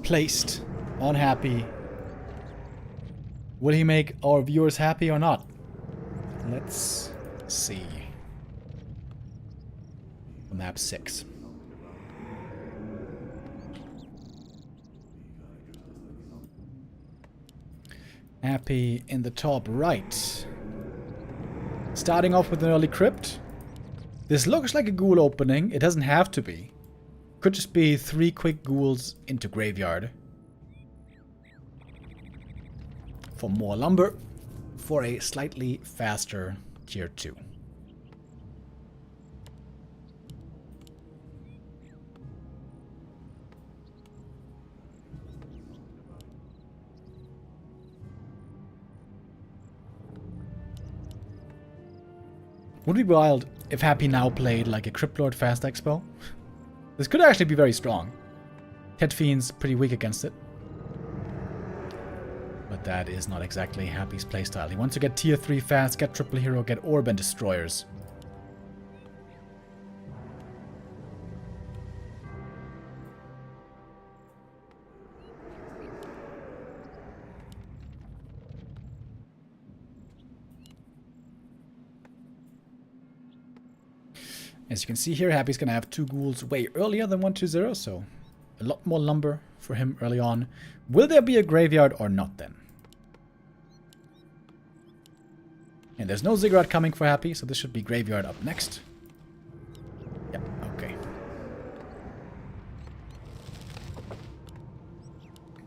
placed on Happy. Will he make our viewers happy or not? Let's see. Map 6. Happy in the top right. Starting off with an early crypt. This looks like a ghoul opening. It doesn't have to be. Could just be 3 quick ghouls into graveyard. For more lumber. For a slightly faster tier 2. Would be wild if Happy now played like a Crypt Lord Fast Expo. This could actually be very strong. Ted Fiend's pretty weak against it. But that is not exactly Happy's playstyle. He wants to get tier 3 fast, get triple hero, get orb and destroyers. As you can see here, Happy's going to have 2 ghouls way earlier than 1-2-0, so a lot more lumber for him early on. Will there be a graveyard or not then? And there's no Ziggurat coming for Happy, so this should be graveyard up next. Yeah, okay.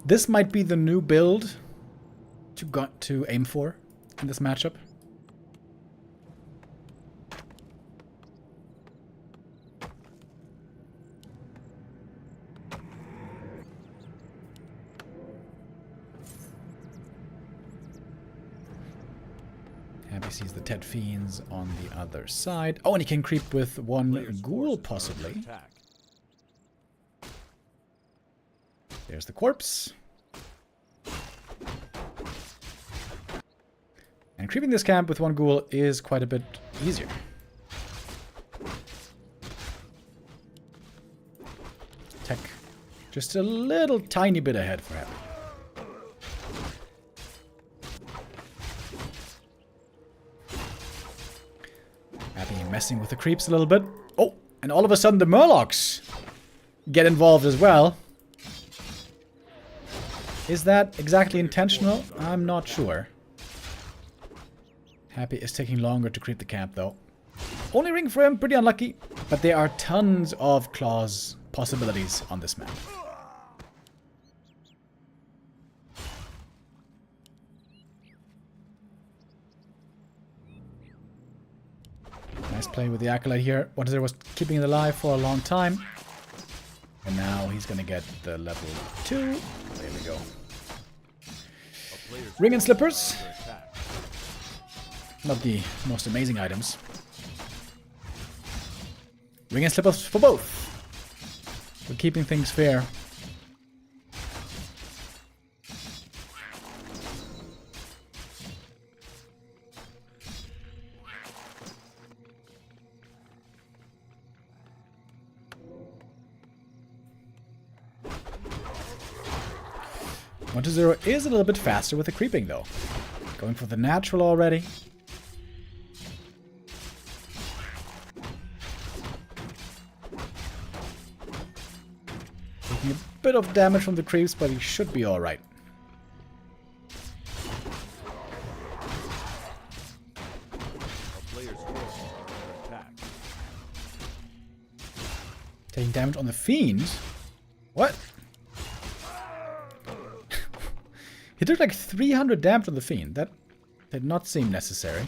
This might be the new build to aim for in this matchup. Happy sees the Ted Fiends on the other side. Oh, and he can creep with 1 ghoul, possibly. There's the corpse. And creeping this camp with 1 ghoul is quite a bit easier. Tech just a little tiny bit ahead for Happy. Messing with the creeps a little bit. Oh, and all of a sudden the Murlocs get involved as well. Is that exactly intentional? I'm not sure. Happy is taking longer to creep the camp though. Only ring for him, pretty unlucky. But there are tons of claws possibilities on this map. Nice play with the Acolyte here. 1-0 was keeping it alive for a long time. And now he's going to get the level 2. There we go. Ring and slippers. Not the most amazing items. Ring and slippers for both. We're keeping things fair. One to 0 is a little bit faster with the creeping though. Going for the natural already. Taking a bit of damage from the creeps, but he should be alright. Taking damage on the Fiend? What? He took like 300 damage on the Fiend. That did not seem necessary.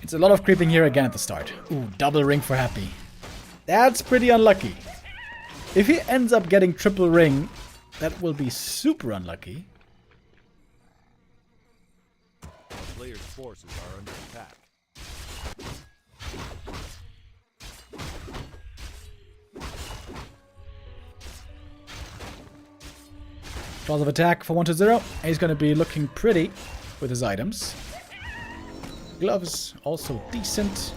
It's a lot of creeping here again at the start. Ooh, double ring for Happy. That's pretty unlucky. If he ends up getting triple ring, that will be super unlucky. Player's forces are under attack. Draws of attack for 1 to 0. He's going to be looking pretty with his items. Gloves also decent.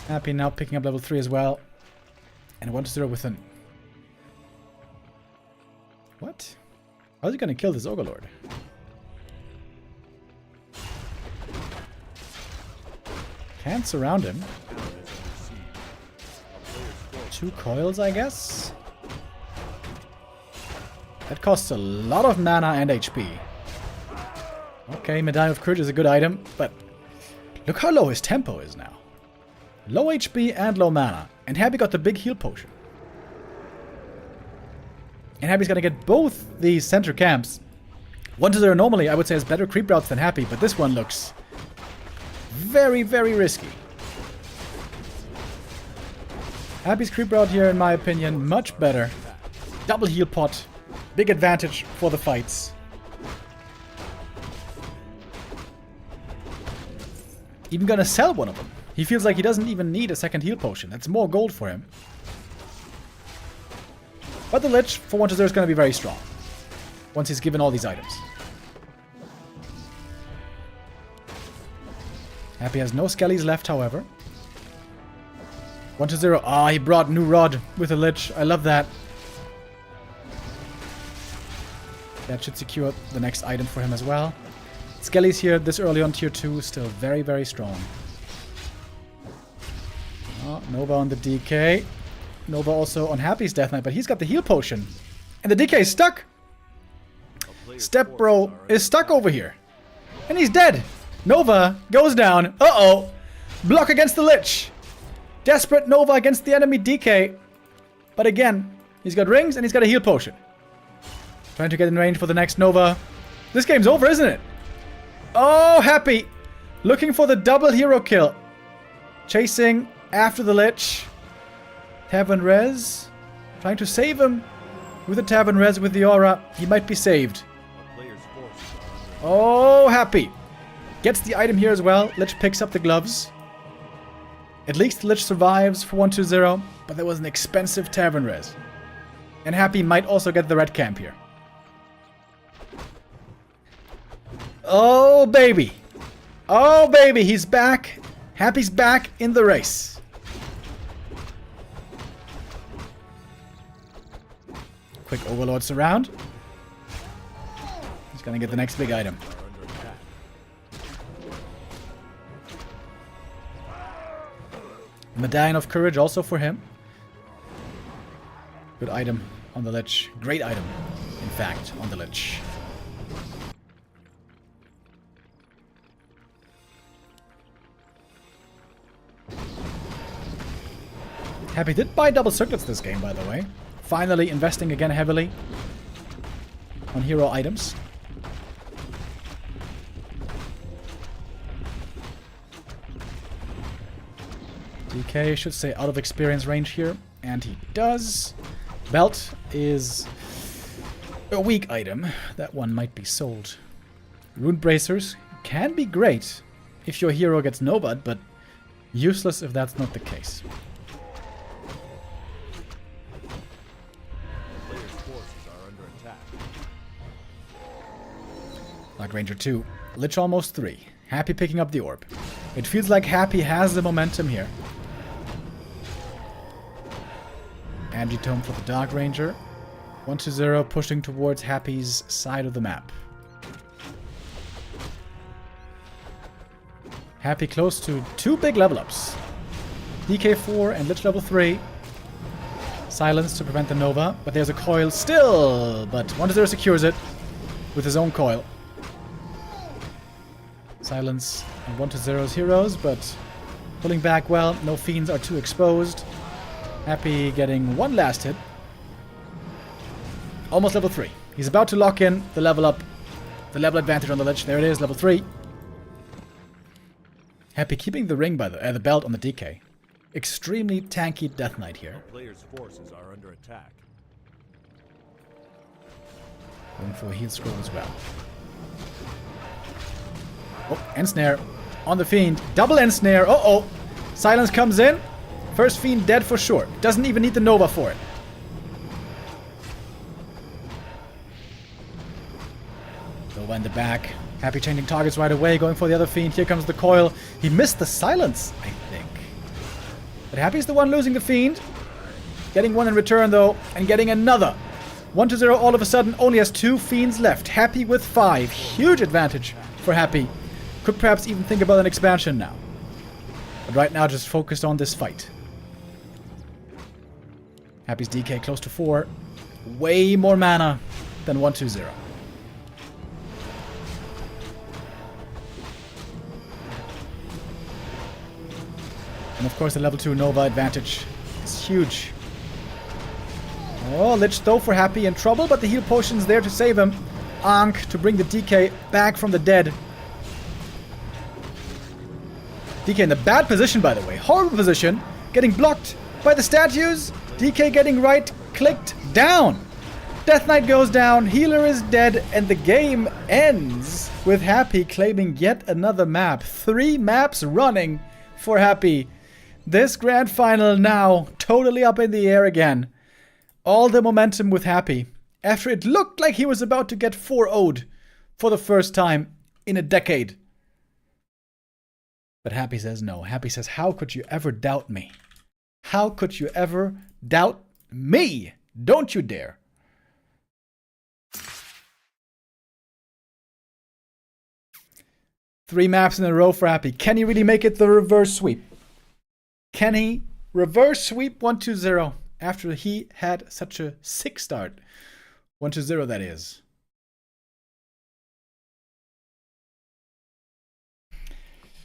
Happy now picking up level 3 as well. And 1 to 0 with an... What? How's he going to kill this Overlord? Can't surround him. 2 coils, I guess? That costs a lot of mana and HP. Okay, Medallion of Courage is a good item, but look how low his tempo is now. Low HP and low mana. And Happy got the big heal potion. And Happy's gonna get both these center camps. 1-0 normally, I would say, has better creep routes than Happy, but this one looks very, very risky. Happy's creep route here, in my opinion, much better. Double heal pot. Big advantage for the fights. Even gonna sell one of them. He feels like he doesn't even need a second heal potion. That's more gold for him. But the Lich for 1-0 is gonna be very strong. Once he's given all these items. Happy has no skellies left, however. 1-0. Ah, he brought new rod with a Lich. I love that. That should secure the next item for him as well. Skellies here this early on tier 2, still very, very strong. Oh, Nova on the DK. Nova also on Happy's Death Knight, but he's got the heal potion. And the DK is stuck! Step Bro is stuck over here. And he's dead! Nova goes down. Uh-oh! Block against the Lich! Desperate Nova against the enemy DK. But again, he's got rings and he's got a heal potion. Trying to get in range for the next Nova. This game's over, isn't it? Oh, Happy! Looking for the double hero kill. Chasing after the Lich. Tavern Res. Trying to save him. With the Tavern Res with the aura, he might be saved. Oh, Happy! Gets the item here as well. Lich picks up the gloves. At least the Lich survives for 1-2-0, but there was an expensive Tavern Res. And Happy might also get the red camp here. Oh, baby! Oh, baby, he's back! Happy's back in the race. Quick Overlord surround. He's gonna get the next big item. Medallion of Courage also for him. Good item on the Lich. Great item, in fact, on the Lich. Happy did buy double circlets this game, by the way. Finally investing again heavily on hero items. DK should stay out of experience range here, and he does. Belt is a weak item. That one might be sold. Rune Bracers can be great if your hero gets Nobud, but useless if that's not the case. Dark Ranger 2. Lich almost 3. Happy picking up the orb. It feels like Happy has the momentum here. Tome for the Dark Ranger. 1-0 pushing towards Happy's side of the map. Happy close to 2 big level ups. DK4 and Lich level 3. Silence to prevent the Nova, but there's a coil still. But 1-0 secures it with his own coil. Silence on 1-0's heroes, but pulling back well. No fiends are too exposed. Happy getting one last hit. Almost level 3. He's about to lock in the level up. The level advantage on the Lich. There it is, level 3. Happy keeping the ring by the belt on the DK. Extremely tanky Death Knight here. Player's forces are under attack. Going for a heal scroll as well. Oh, Ensnare on the Fiend. Double Ensnare. Uh-oh. Silence comes in. First Fiend dead for sure. Doesn't even need the Nova for it. Nova in the back. Happy changing targets right away. Going for the other Fiend. Here comes the coil. He missed the Silence, I think. But Happy's the one losing the Fiend. Getting one in return, though. And getting another. 1-0 all of a sudden. Only has 2 Fiends left. Happy with 5. Huge advantage for Happy. Could perhaps even think about an expansion now. But right now, just focused on this fight. Happy's DK close to 4. Way more mana. than 120. And of course the level 2 Nova advantage is huge. Oh, Lich though for Happy in trouble, but the heal potion's there to save him. Ankh to bring the DK back from the dead. DK in a bad position, by the way. Horrible position. Getting blocked by the statues. DK getting right-clicked down. Death Knight goes down. Healer is dead. And the game ends with Happy claiming yet another map. 3 maps running for Happy. This grand final now totally up in the air again. All the momentum with Happy. After it looked like he was about to get 4-0'd for the first time in a decade. But Happy says no. Happy says, how could you ever doubt me? How could you ever doubt me? Don't you dare. Three maps in a row for Happy. Can he really make it the reverse sweep? Can he reverse sweep 120 after he had such a sick start? 120, that is.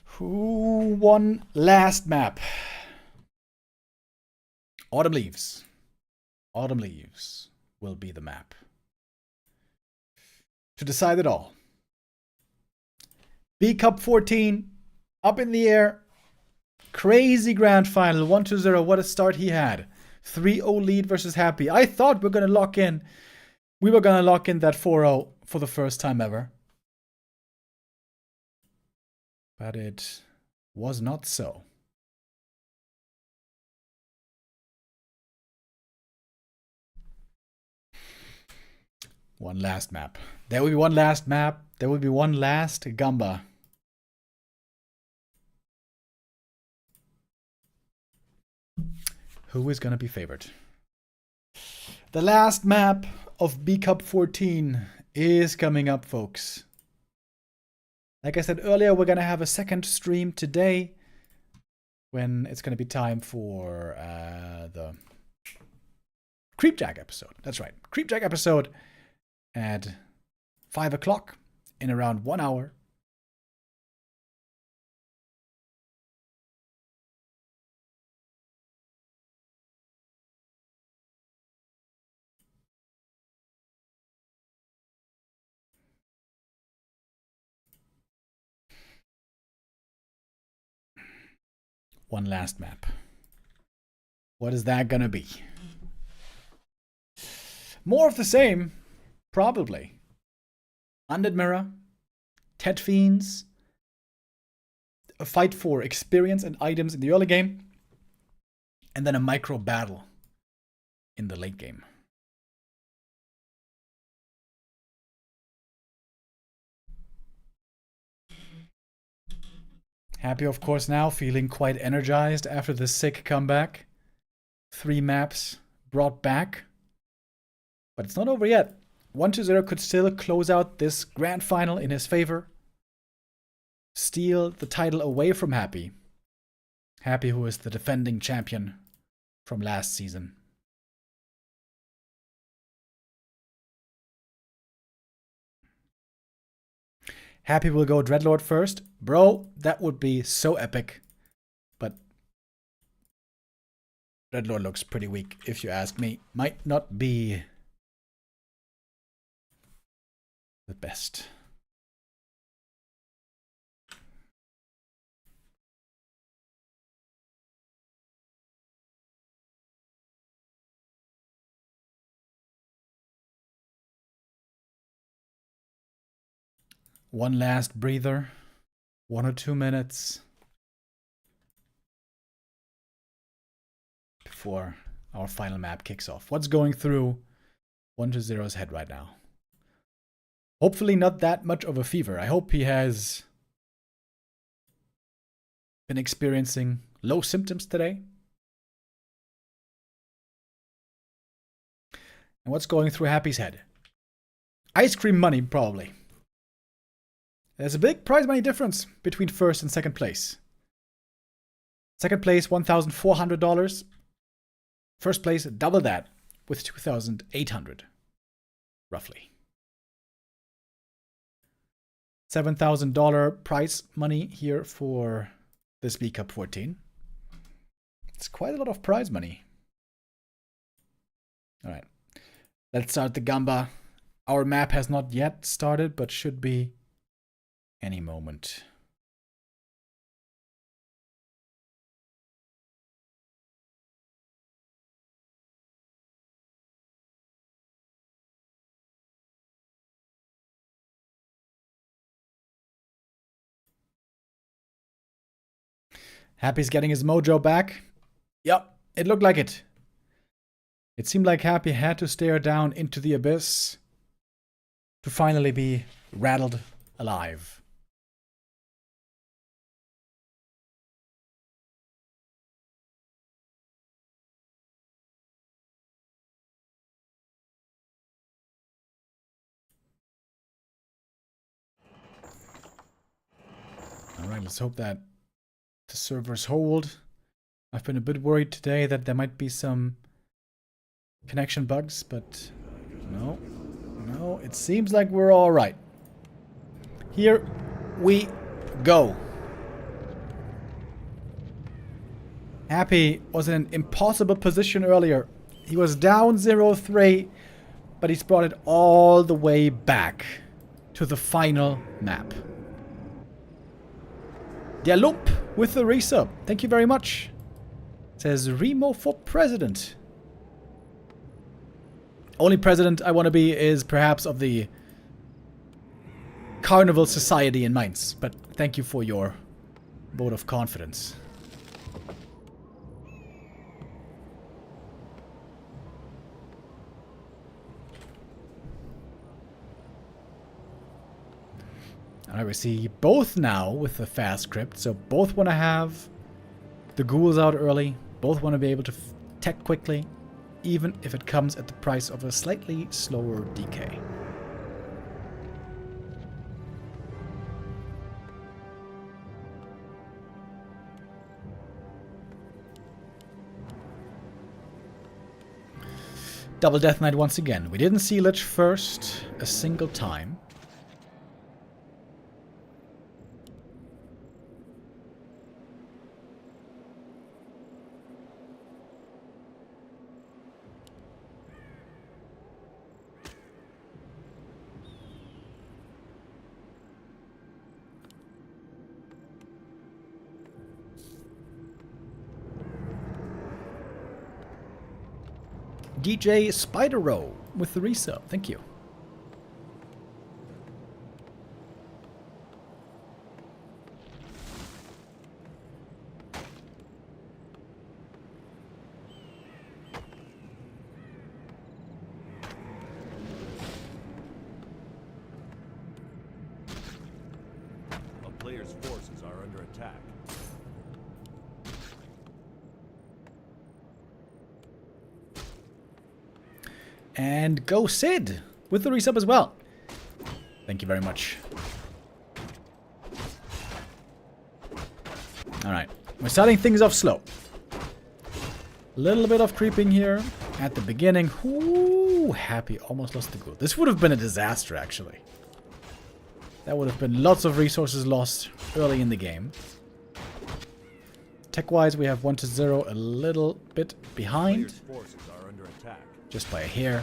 Who won last map? Autumn Leaves. Autumn Leaves will be the map to decide it all. B Cup 14 up in the air. Crazy grand final. 120. What a start he had. 3-0 lead versus Happy. I thought we were going to lock in that 4-0 for the first time ever. But it was not so. One last map. There will be one last map. There will be one last Gamba. Who is going to be favored? The last map of B Cup 14 is coming up, folks. Like I said earlier, we're going to have a second stream today when it's going to be time for the Creepjack episode. That's right. Creepjack episode at 5 o'clock in around 1 hour. One last map. What is that gonna be? More of the same, probably. Undead Mirror, Tet Fiends, a fight for experience and items in the early game, and then a micro battle in the late game. Happy, of course, now feeling quite energized after the sick comeback. 3 maps brought back. But it's not over yet. 120 could still close out this grand final in his favor. Steal the title away from Happy. Happy, who is the defending champion from last season. Happy will go Dreadlord first. Bro, that would be so epic. But Dreadlord looks pretty weak, if you ask me. Might not be the best. One last breather. 1 or 2 minutes before our final map kicks off. What's going through 120's head right now? Hopefully not that much of a fever. I hope he has been experiencing low symptoms today. And what's going through Happy's head? Ice cream money, probably. There's a big prize money difference between first and second place. Second place, $1,400. First place, double that with $2,800. roughly. $7,000 prize money here for this B Cup 14. It's quite a lot of prize money. Alright. Let's start the Gamba. Our map has not yet started, but should be any moment. Happy's getting his mojo back. Yep, it looked like it. It seemed like Happy had to stare down into the abyss to finally be rattled alive. Alright, let's hope that the servers hold. I've been a bit worried today that there might be some connection bugs, but no. No, it seems like we're alright. Here we go. Happy was in an impossible position earlier. He was down 0-3, but he's brought it all the way back to the final map. Der Lump with the resub. Thank you very much. Says Remo for president. Only president I want to be is perhaps of the Carnival Society in Mainz. But thank you for your vote of confidence. Alright, we see both now with the fast crypt, so both want to have the ghouls out early, both want to be able to tech quickly, even if it comes at the price of a slightly slower decay. Double Death Knight once again. We didn't see Lich first a single time. DJ Spider-Row with the resub. Thank you. A player's forces are under attack. And go Sid with the resub as well. Thank you very much. Alright, we're starting things off slow. A little bit of creeping here at the beginning. Ooh, Happy almost lost the ghoul. This would have been a disaster, actually. That would have been lots of resources lost early in the game. Tech-wise, we have 1-0, a little bit behind. Player's forces are under attack. Just by a hair.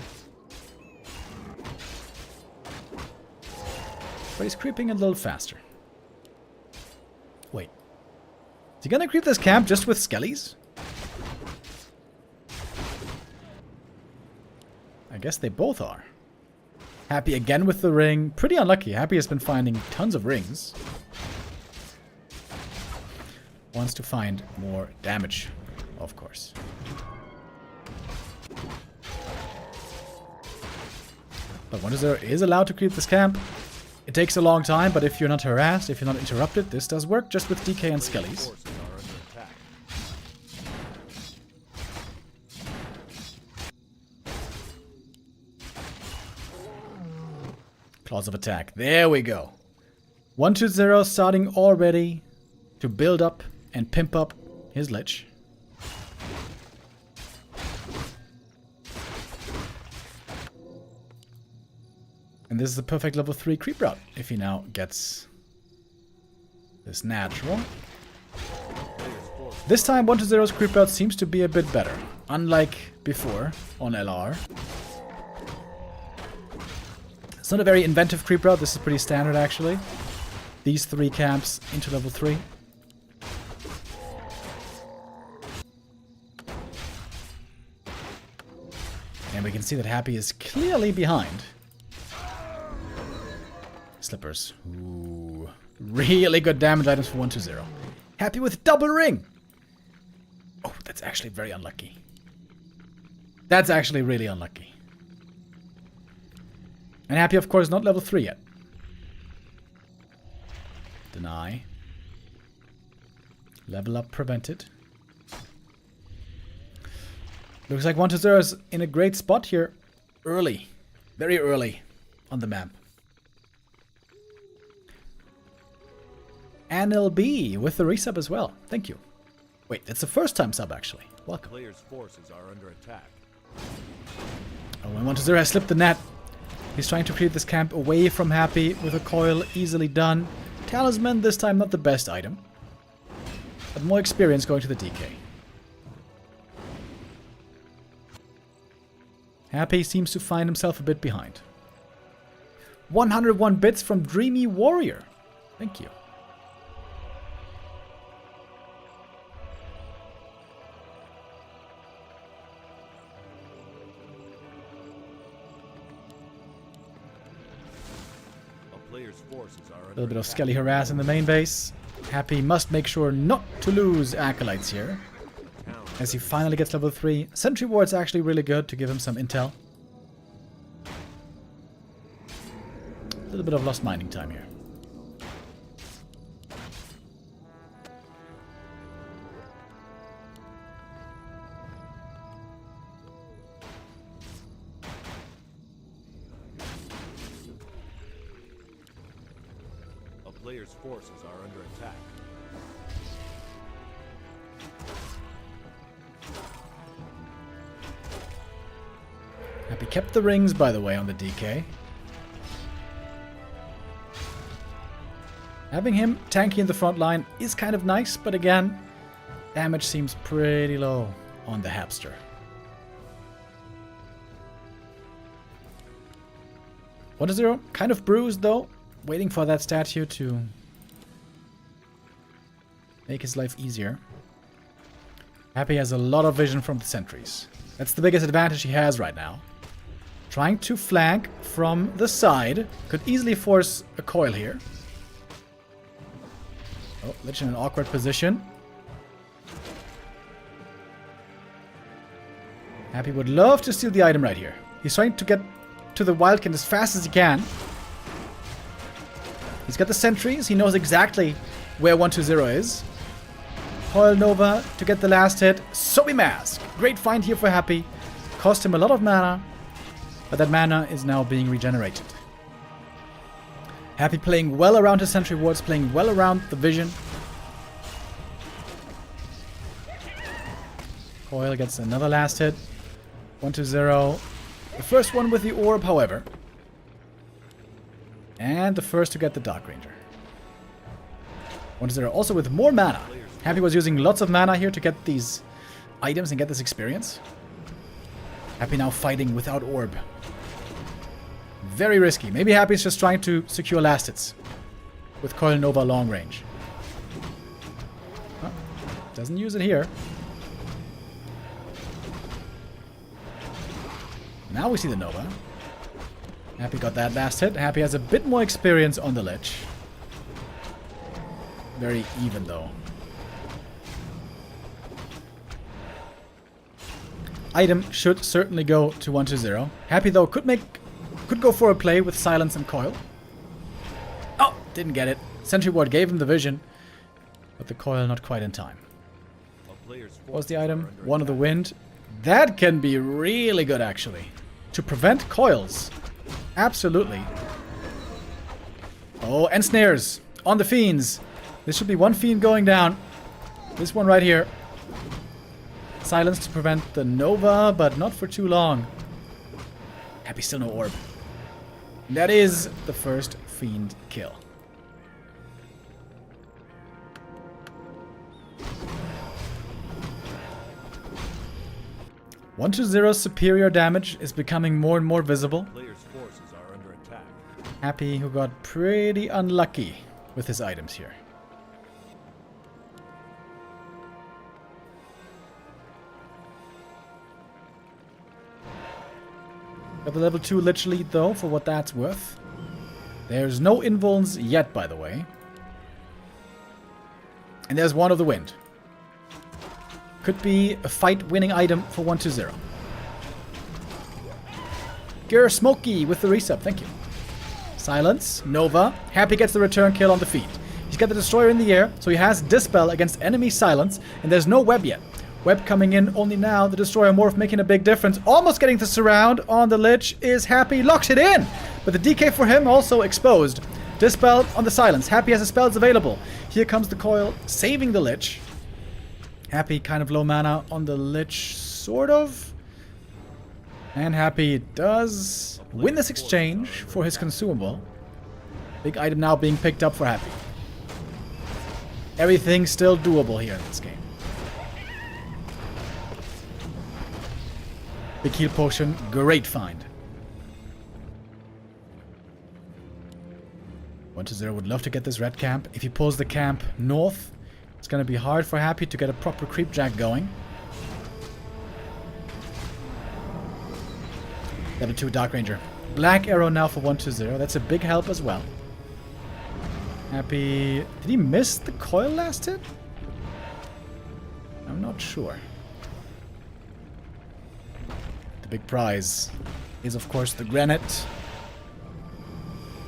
But he's creeping a little faster. Wait. Is he gonna creep this camp just with skellies? I guess they both are. Happy again with the ring. Pretty unlucky. Happy has been finding tons of rings. Wants to find more damage, of course. But 1-0 is allowed to creep this camp. It takes a long time, but if you're not harassed, if you're not interrupted, this does work just with DK and skellies. Forces are under attack. Claws of attack. There we go. 1-0 starting already to build up and pimp up his Lich. And this is a perfect level 3 creep route if he now gets this natural. This time 1-0's creep route seems to be a bit better, unlike before on LR. It's not a very inventive creep route, this is pretty standard actually. These 3 camps into level 3. And we can see that Happy is clearly behind. Slippers. Ooh. Really good damage items for 1-0. Happy with double ring! Oh, that's actually very unlucky. That's actually really unlucky. And Happy, of course, not level 3 yet. Deny. Level up prevented. Looks like 1-0 is in a great spot here. Early. Very early on the map. NLB with the resub as well. Thank you. Wait, that's the first time sub actually. Welcome. Player's forces are under attack. Oh, and 1-0 has slipped the net. He's trying to create this camp away from Happy with a coil. Easily done. Talisman this time not the best item. But more experience going to the DK. Happy seems to find himself a bit behind. 101 bits from Dreamy Warrior. Thank you. A little bit of Skelly harass in the main base. Happy must make sure not to lose Acolytes here. As he finally gets level 3. Sentry Ward's actually really good to give him some intel. A little bit of lost mining time here. Player's forces are under attack. Happy kept the rings, by the way, on the DK. Having him tanky in the front line is kind of nice, but again, damage seems pretty low on the Hapster. What is 0? Kind of bruised though. Waiting for that statue to make his life easier. Happy has a lot of vision from the sentries. That's the biggest advantage he has right now. Trying to flank from the side. Could easily force a coil here. Oh, Lich in an awkward position. Happy would love to steal the item right here. He's trying to get to the Wildkin as fast as he can. He's got the sentries. He knows exactly where 1-0 is. Coil Nova to get the last hit. Sobi Mask. Great find here for Happy. Cost him a lot of mana. But that mana is now being regenerated. Happy playing well around his sentry wards. Playing well around the vision. Coil gets another last hit. 1-0. The first one with the orb, however. And the first to get the Dark Ranger. 1-0 also with more mana. Happy was using lots of mana here to get these items and get this experience. Happy now fighting without orb. Very risky. Maybe Happy's just trying to secure last hits with Coil Nova long range. Oh, doesn't use it here. Now we see the Nova. Happy got that last hit. Happy has a bit more experience on the Lich. Very even though. Item should certainly go to 1-0. Happy though could go for a play with Silence and Coil. Oh, didn't get it. Sentry Ward gave him the vision, but the Coil not quite in time. What was the item? One of the Wind. That can be really good actually. To prevent coils. Absolutely. Oh, and snares on the fiends. This should be one fiend going down. This one right here. Silence to prevent the Nova, but not for too long. Happy still no orb. That is the first Fiend kill. One to zero superior damage is becoming more and more visible. Player's forces are under attack. Happy who got pretty unlucky with his items here. Got the level 2 Lich lead though, for what that's worth. There's no invulns yet, by the way. And there's one of the wind. Could be a fight-winning item for 1-0. Ger Smokey with the resub, thank you. Silence, Nova. Happy gets the return kill on the Fiend. He's got the Destroyer in the air, so he has Dispel against enemy Silence, and there's no web yet. Web coming in only now, the Destroyer Morph making a big difference. Almost getting the surround on the Lich is Happy, locks it in! But the DK for him also exposed. Dispel on the Silence. Happy has his spells available. Here comes the coil, saving the Lich. Happy kind of low mana on the Lich, sort of. And Happy does win this exchange for his consumable. Big item now being picked up for Happy. Everything's still doable here in this game. Big heal potion, great find. 1-0 would love to get this red camp. If he pulls the camp north, it's going to be hard for Happy to get a proper creep jack going. Level 2 Dark Ranger. Black arrow now for 1-0. That's a big help as well. Happy... Did he miss the coil last hit? I'm not sure. The big prize is, of course, the granite.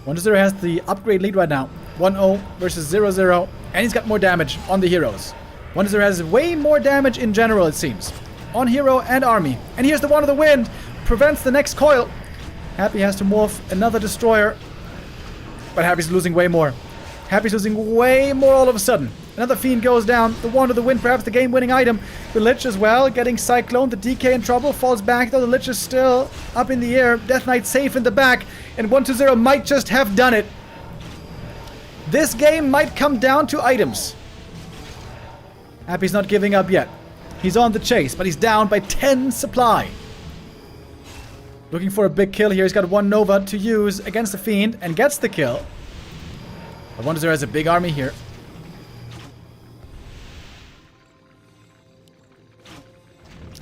1-0 has the upgrade lead right now. 1-0 versus 0-0. And he's got more damage on the heroes. 1-0 has way more damage in general, it seems. On hero and army. And here's the one of the wind. Prevents the next coil. Happy has to morph another destroyer. But Happy's losing way more. Happy's losing way more all of a sudden. Another Fiend goes down. The Wand of the Wind, perhaps the game-winning item. The Lich as well, getting cycloned. The DK in trouble, falls back though. The Lich is still up in the air. Death Knight safe in the back. And 1-0 might just have done it. This game might come down to items. Happy's not giving up yet. He's on the chase, but he's down by 10 supply. Looking for a big kill here. He's got one Nova to use against the Fiend and gets the kill. But 1-0 has a big army here.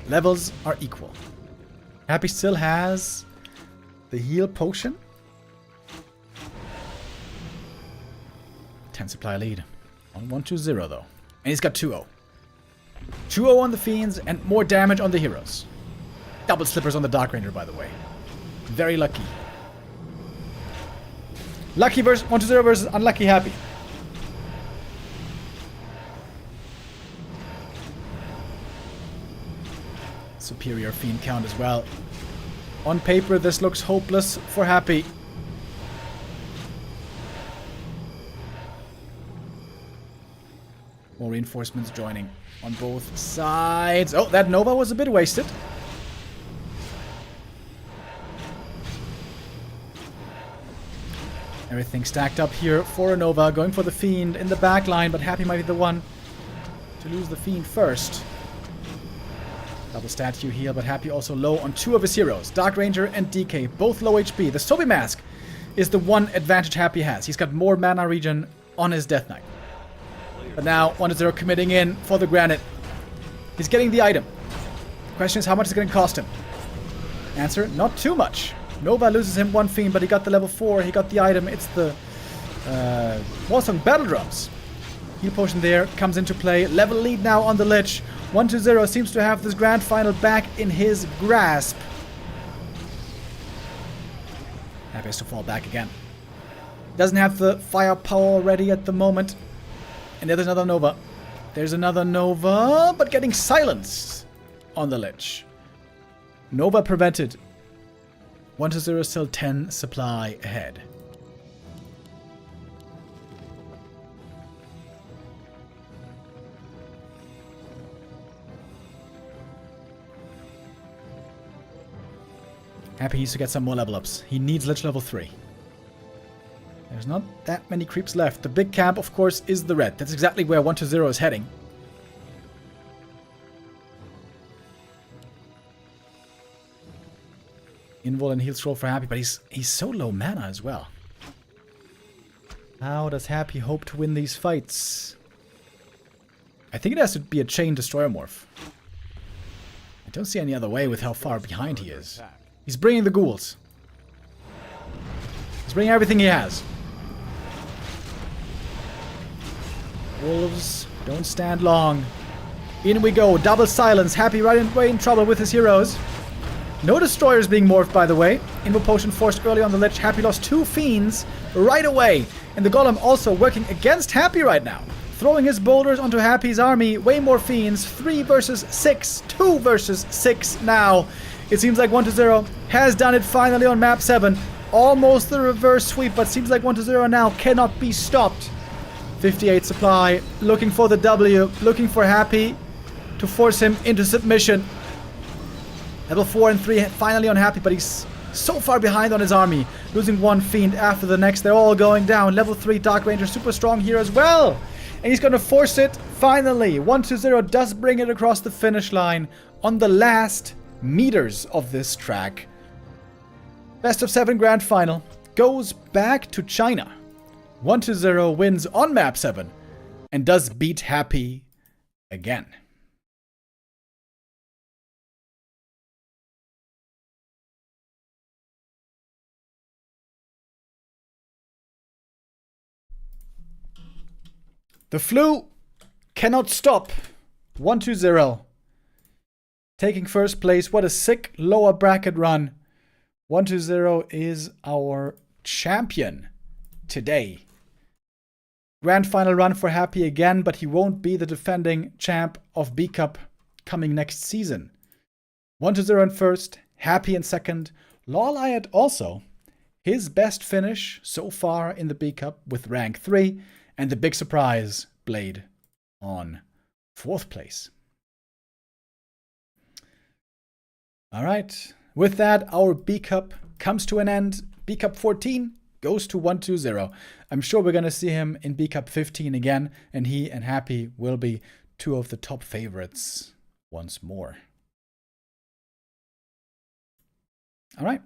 Levels are equal. Happy still has the heal potion. 10 supply lead. On 1-2-0 though. And he's got 2-0. 2-0 on the Fiends and more damage on the heroes. Double slippers on the Dark Ranger, by the way. Very lucky. Lucky versus 1-0 versus unlucky Happy. Superior Fiend count as well. On paper, this looks hopeless for Happy. More reinforcements joining on both sides. Oh, that Nova was a bit wasted. Everything stacked up here for a Nova. Going for the Fiend in the back line, but Happy might be the one to lose the Fiend first. Double statue heal, but Happy also low on two of his heroes. Dark Ranger and DK, both low HP. The Sobi Mask is the one advantage Happy has. He's got more mana regen on his Death Knight. But now 1-0 committing in for the Granite. He's getting the item. The question is how much is it going to cost him? Answer, not too much. Nova loses him one Fiend, but he got the level 4. He got the item. It's the Warsong Battle Drums. Heal potion there comes into play. Level lead now on the Lich. 1-0 seems to have this grand final back in his grasp. Happy has to fall back again. Doesn't have the firepower already at the moment. And there's another Nova. There's another Nova, but getting silenced on the Lich. Nova prevented. 1-0 still 10 supply ahead. Happy needs to get some more level ups. He needs Lich level 3. There's not that many creeps left. The big camp, of course, is the red. That's exactly where 120 is heading. Invul and heal scroll for Happy, but he's so low mana as well. How does Happy hope to win these fights? I think it has to be a chain destroyer morph. I don't see any other way with how far behind he is. He's bringing the ghouls. He's bringing everything he has. Wolves don't stand long. In we go. Double silence. Happy right away in trouble with his heroes. No destroyers being morphed, by the way. Invo potion forced early on the ledge. Happy lost 2 fiends right away. And the golem also working against Happy right now. Throwing his boulders onto Happy's army. Way more fiends. 3 versus 6. 2 versus 6 now. It seems like 120 has done it finally on map 7. Almost the reverse sweep, but seems like 120 now cannot be stopped. 58 supply. Looking for the W. Looking for Happy to force him into submission. Level 4 and 3 finally on Happy, but he's so far behind on his army. Losing 1 fiend after the next. They're all going down. Level 3 Dark Ranger super strong here as well. And he's going to force it finally. 120 does bring it across the finish line on the last meters of this track. Best of 7 grand final goes back to China. 120 wins on map 7 and does beat Happy again. The flu cannot stop. 120 taking first place. What a sick lower bracket run. 120 is our champion today. Grand final run for Happy again, but he won't be the defending champ of B Cup coming next season. 120 in first, Happy in second. Lawliot also. His best finish so far in the B Cup with rank 3. And the big surprise, Blade on 4th place. Alright, with that, our B Cup comes to an end. B Cup 14 goes to 120. I'm sure we're going to see him in B Cup 15 again, and he and Happy will be 2 of the top favorites once more. Alright,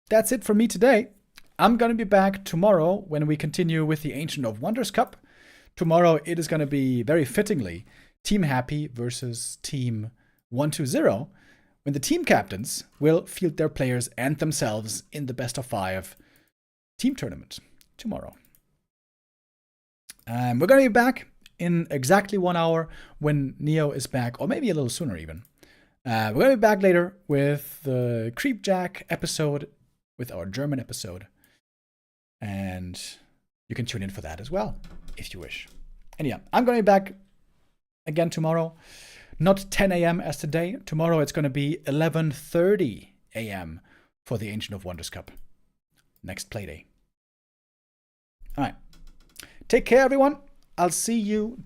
that's it for me today. I'm going to be back tomorrow when we continue with the Ancient of Wonders Cup. Tomorrow it is going to be, very fittingly, Team Happy versus Team 120, when the team captains will field their players and themselves in the best of 5 team tournament tomorrow. We're going to be back in exactly 1 hour when Neo is back, or maybe a little sooner even. We're going to be back later with the Creepjack episode, with our German episode. And you can tune in for that as well, if you wish. And yeah, I'm going to be back again tomorrow. Not 10 a.m. as today. Tomorrow it's going to be 11:30 a.m. for the Ancient of Wonders Cup. Next playday. All right. Take care, everyone. I'll see you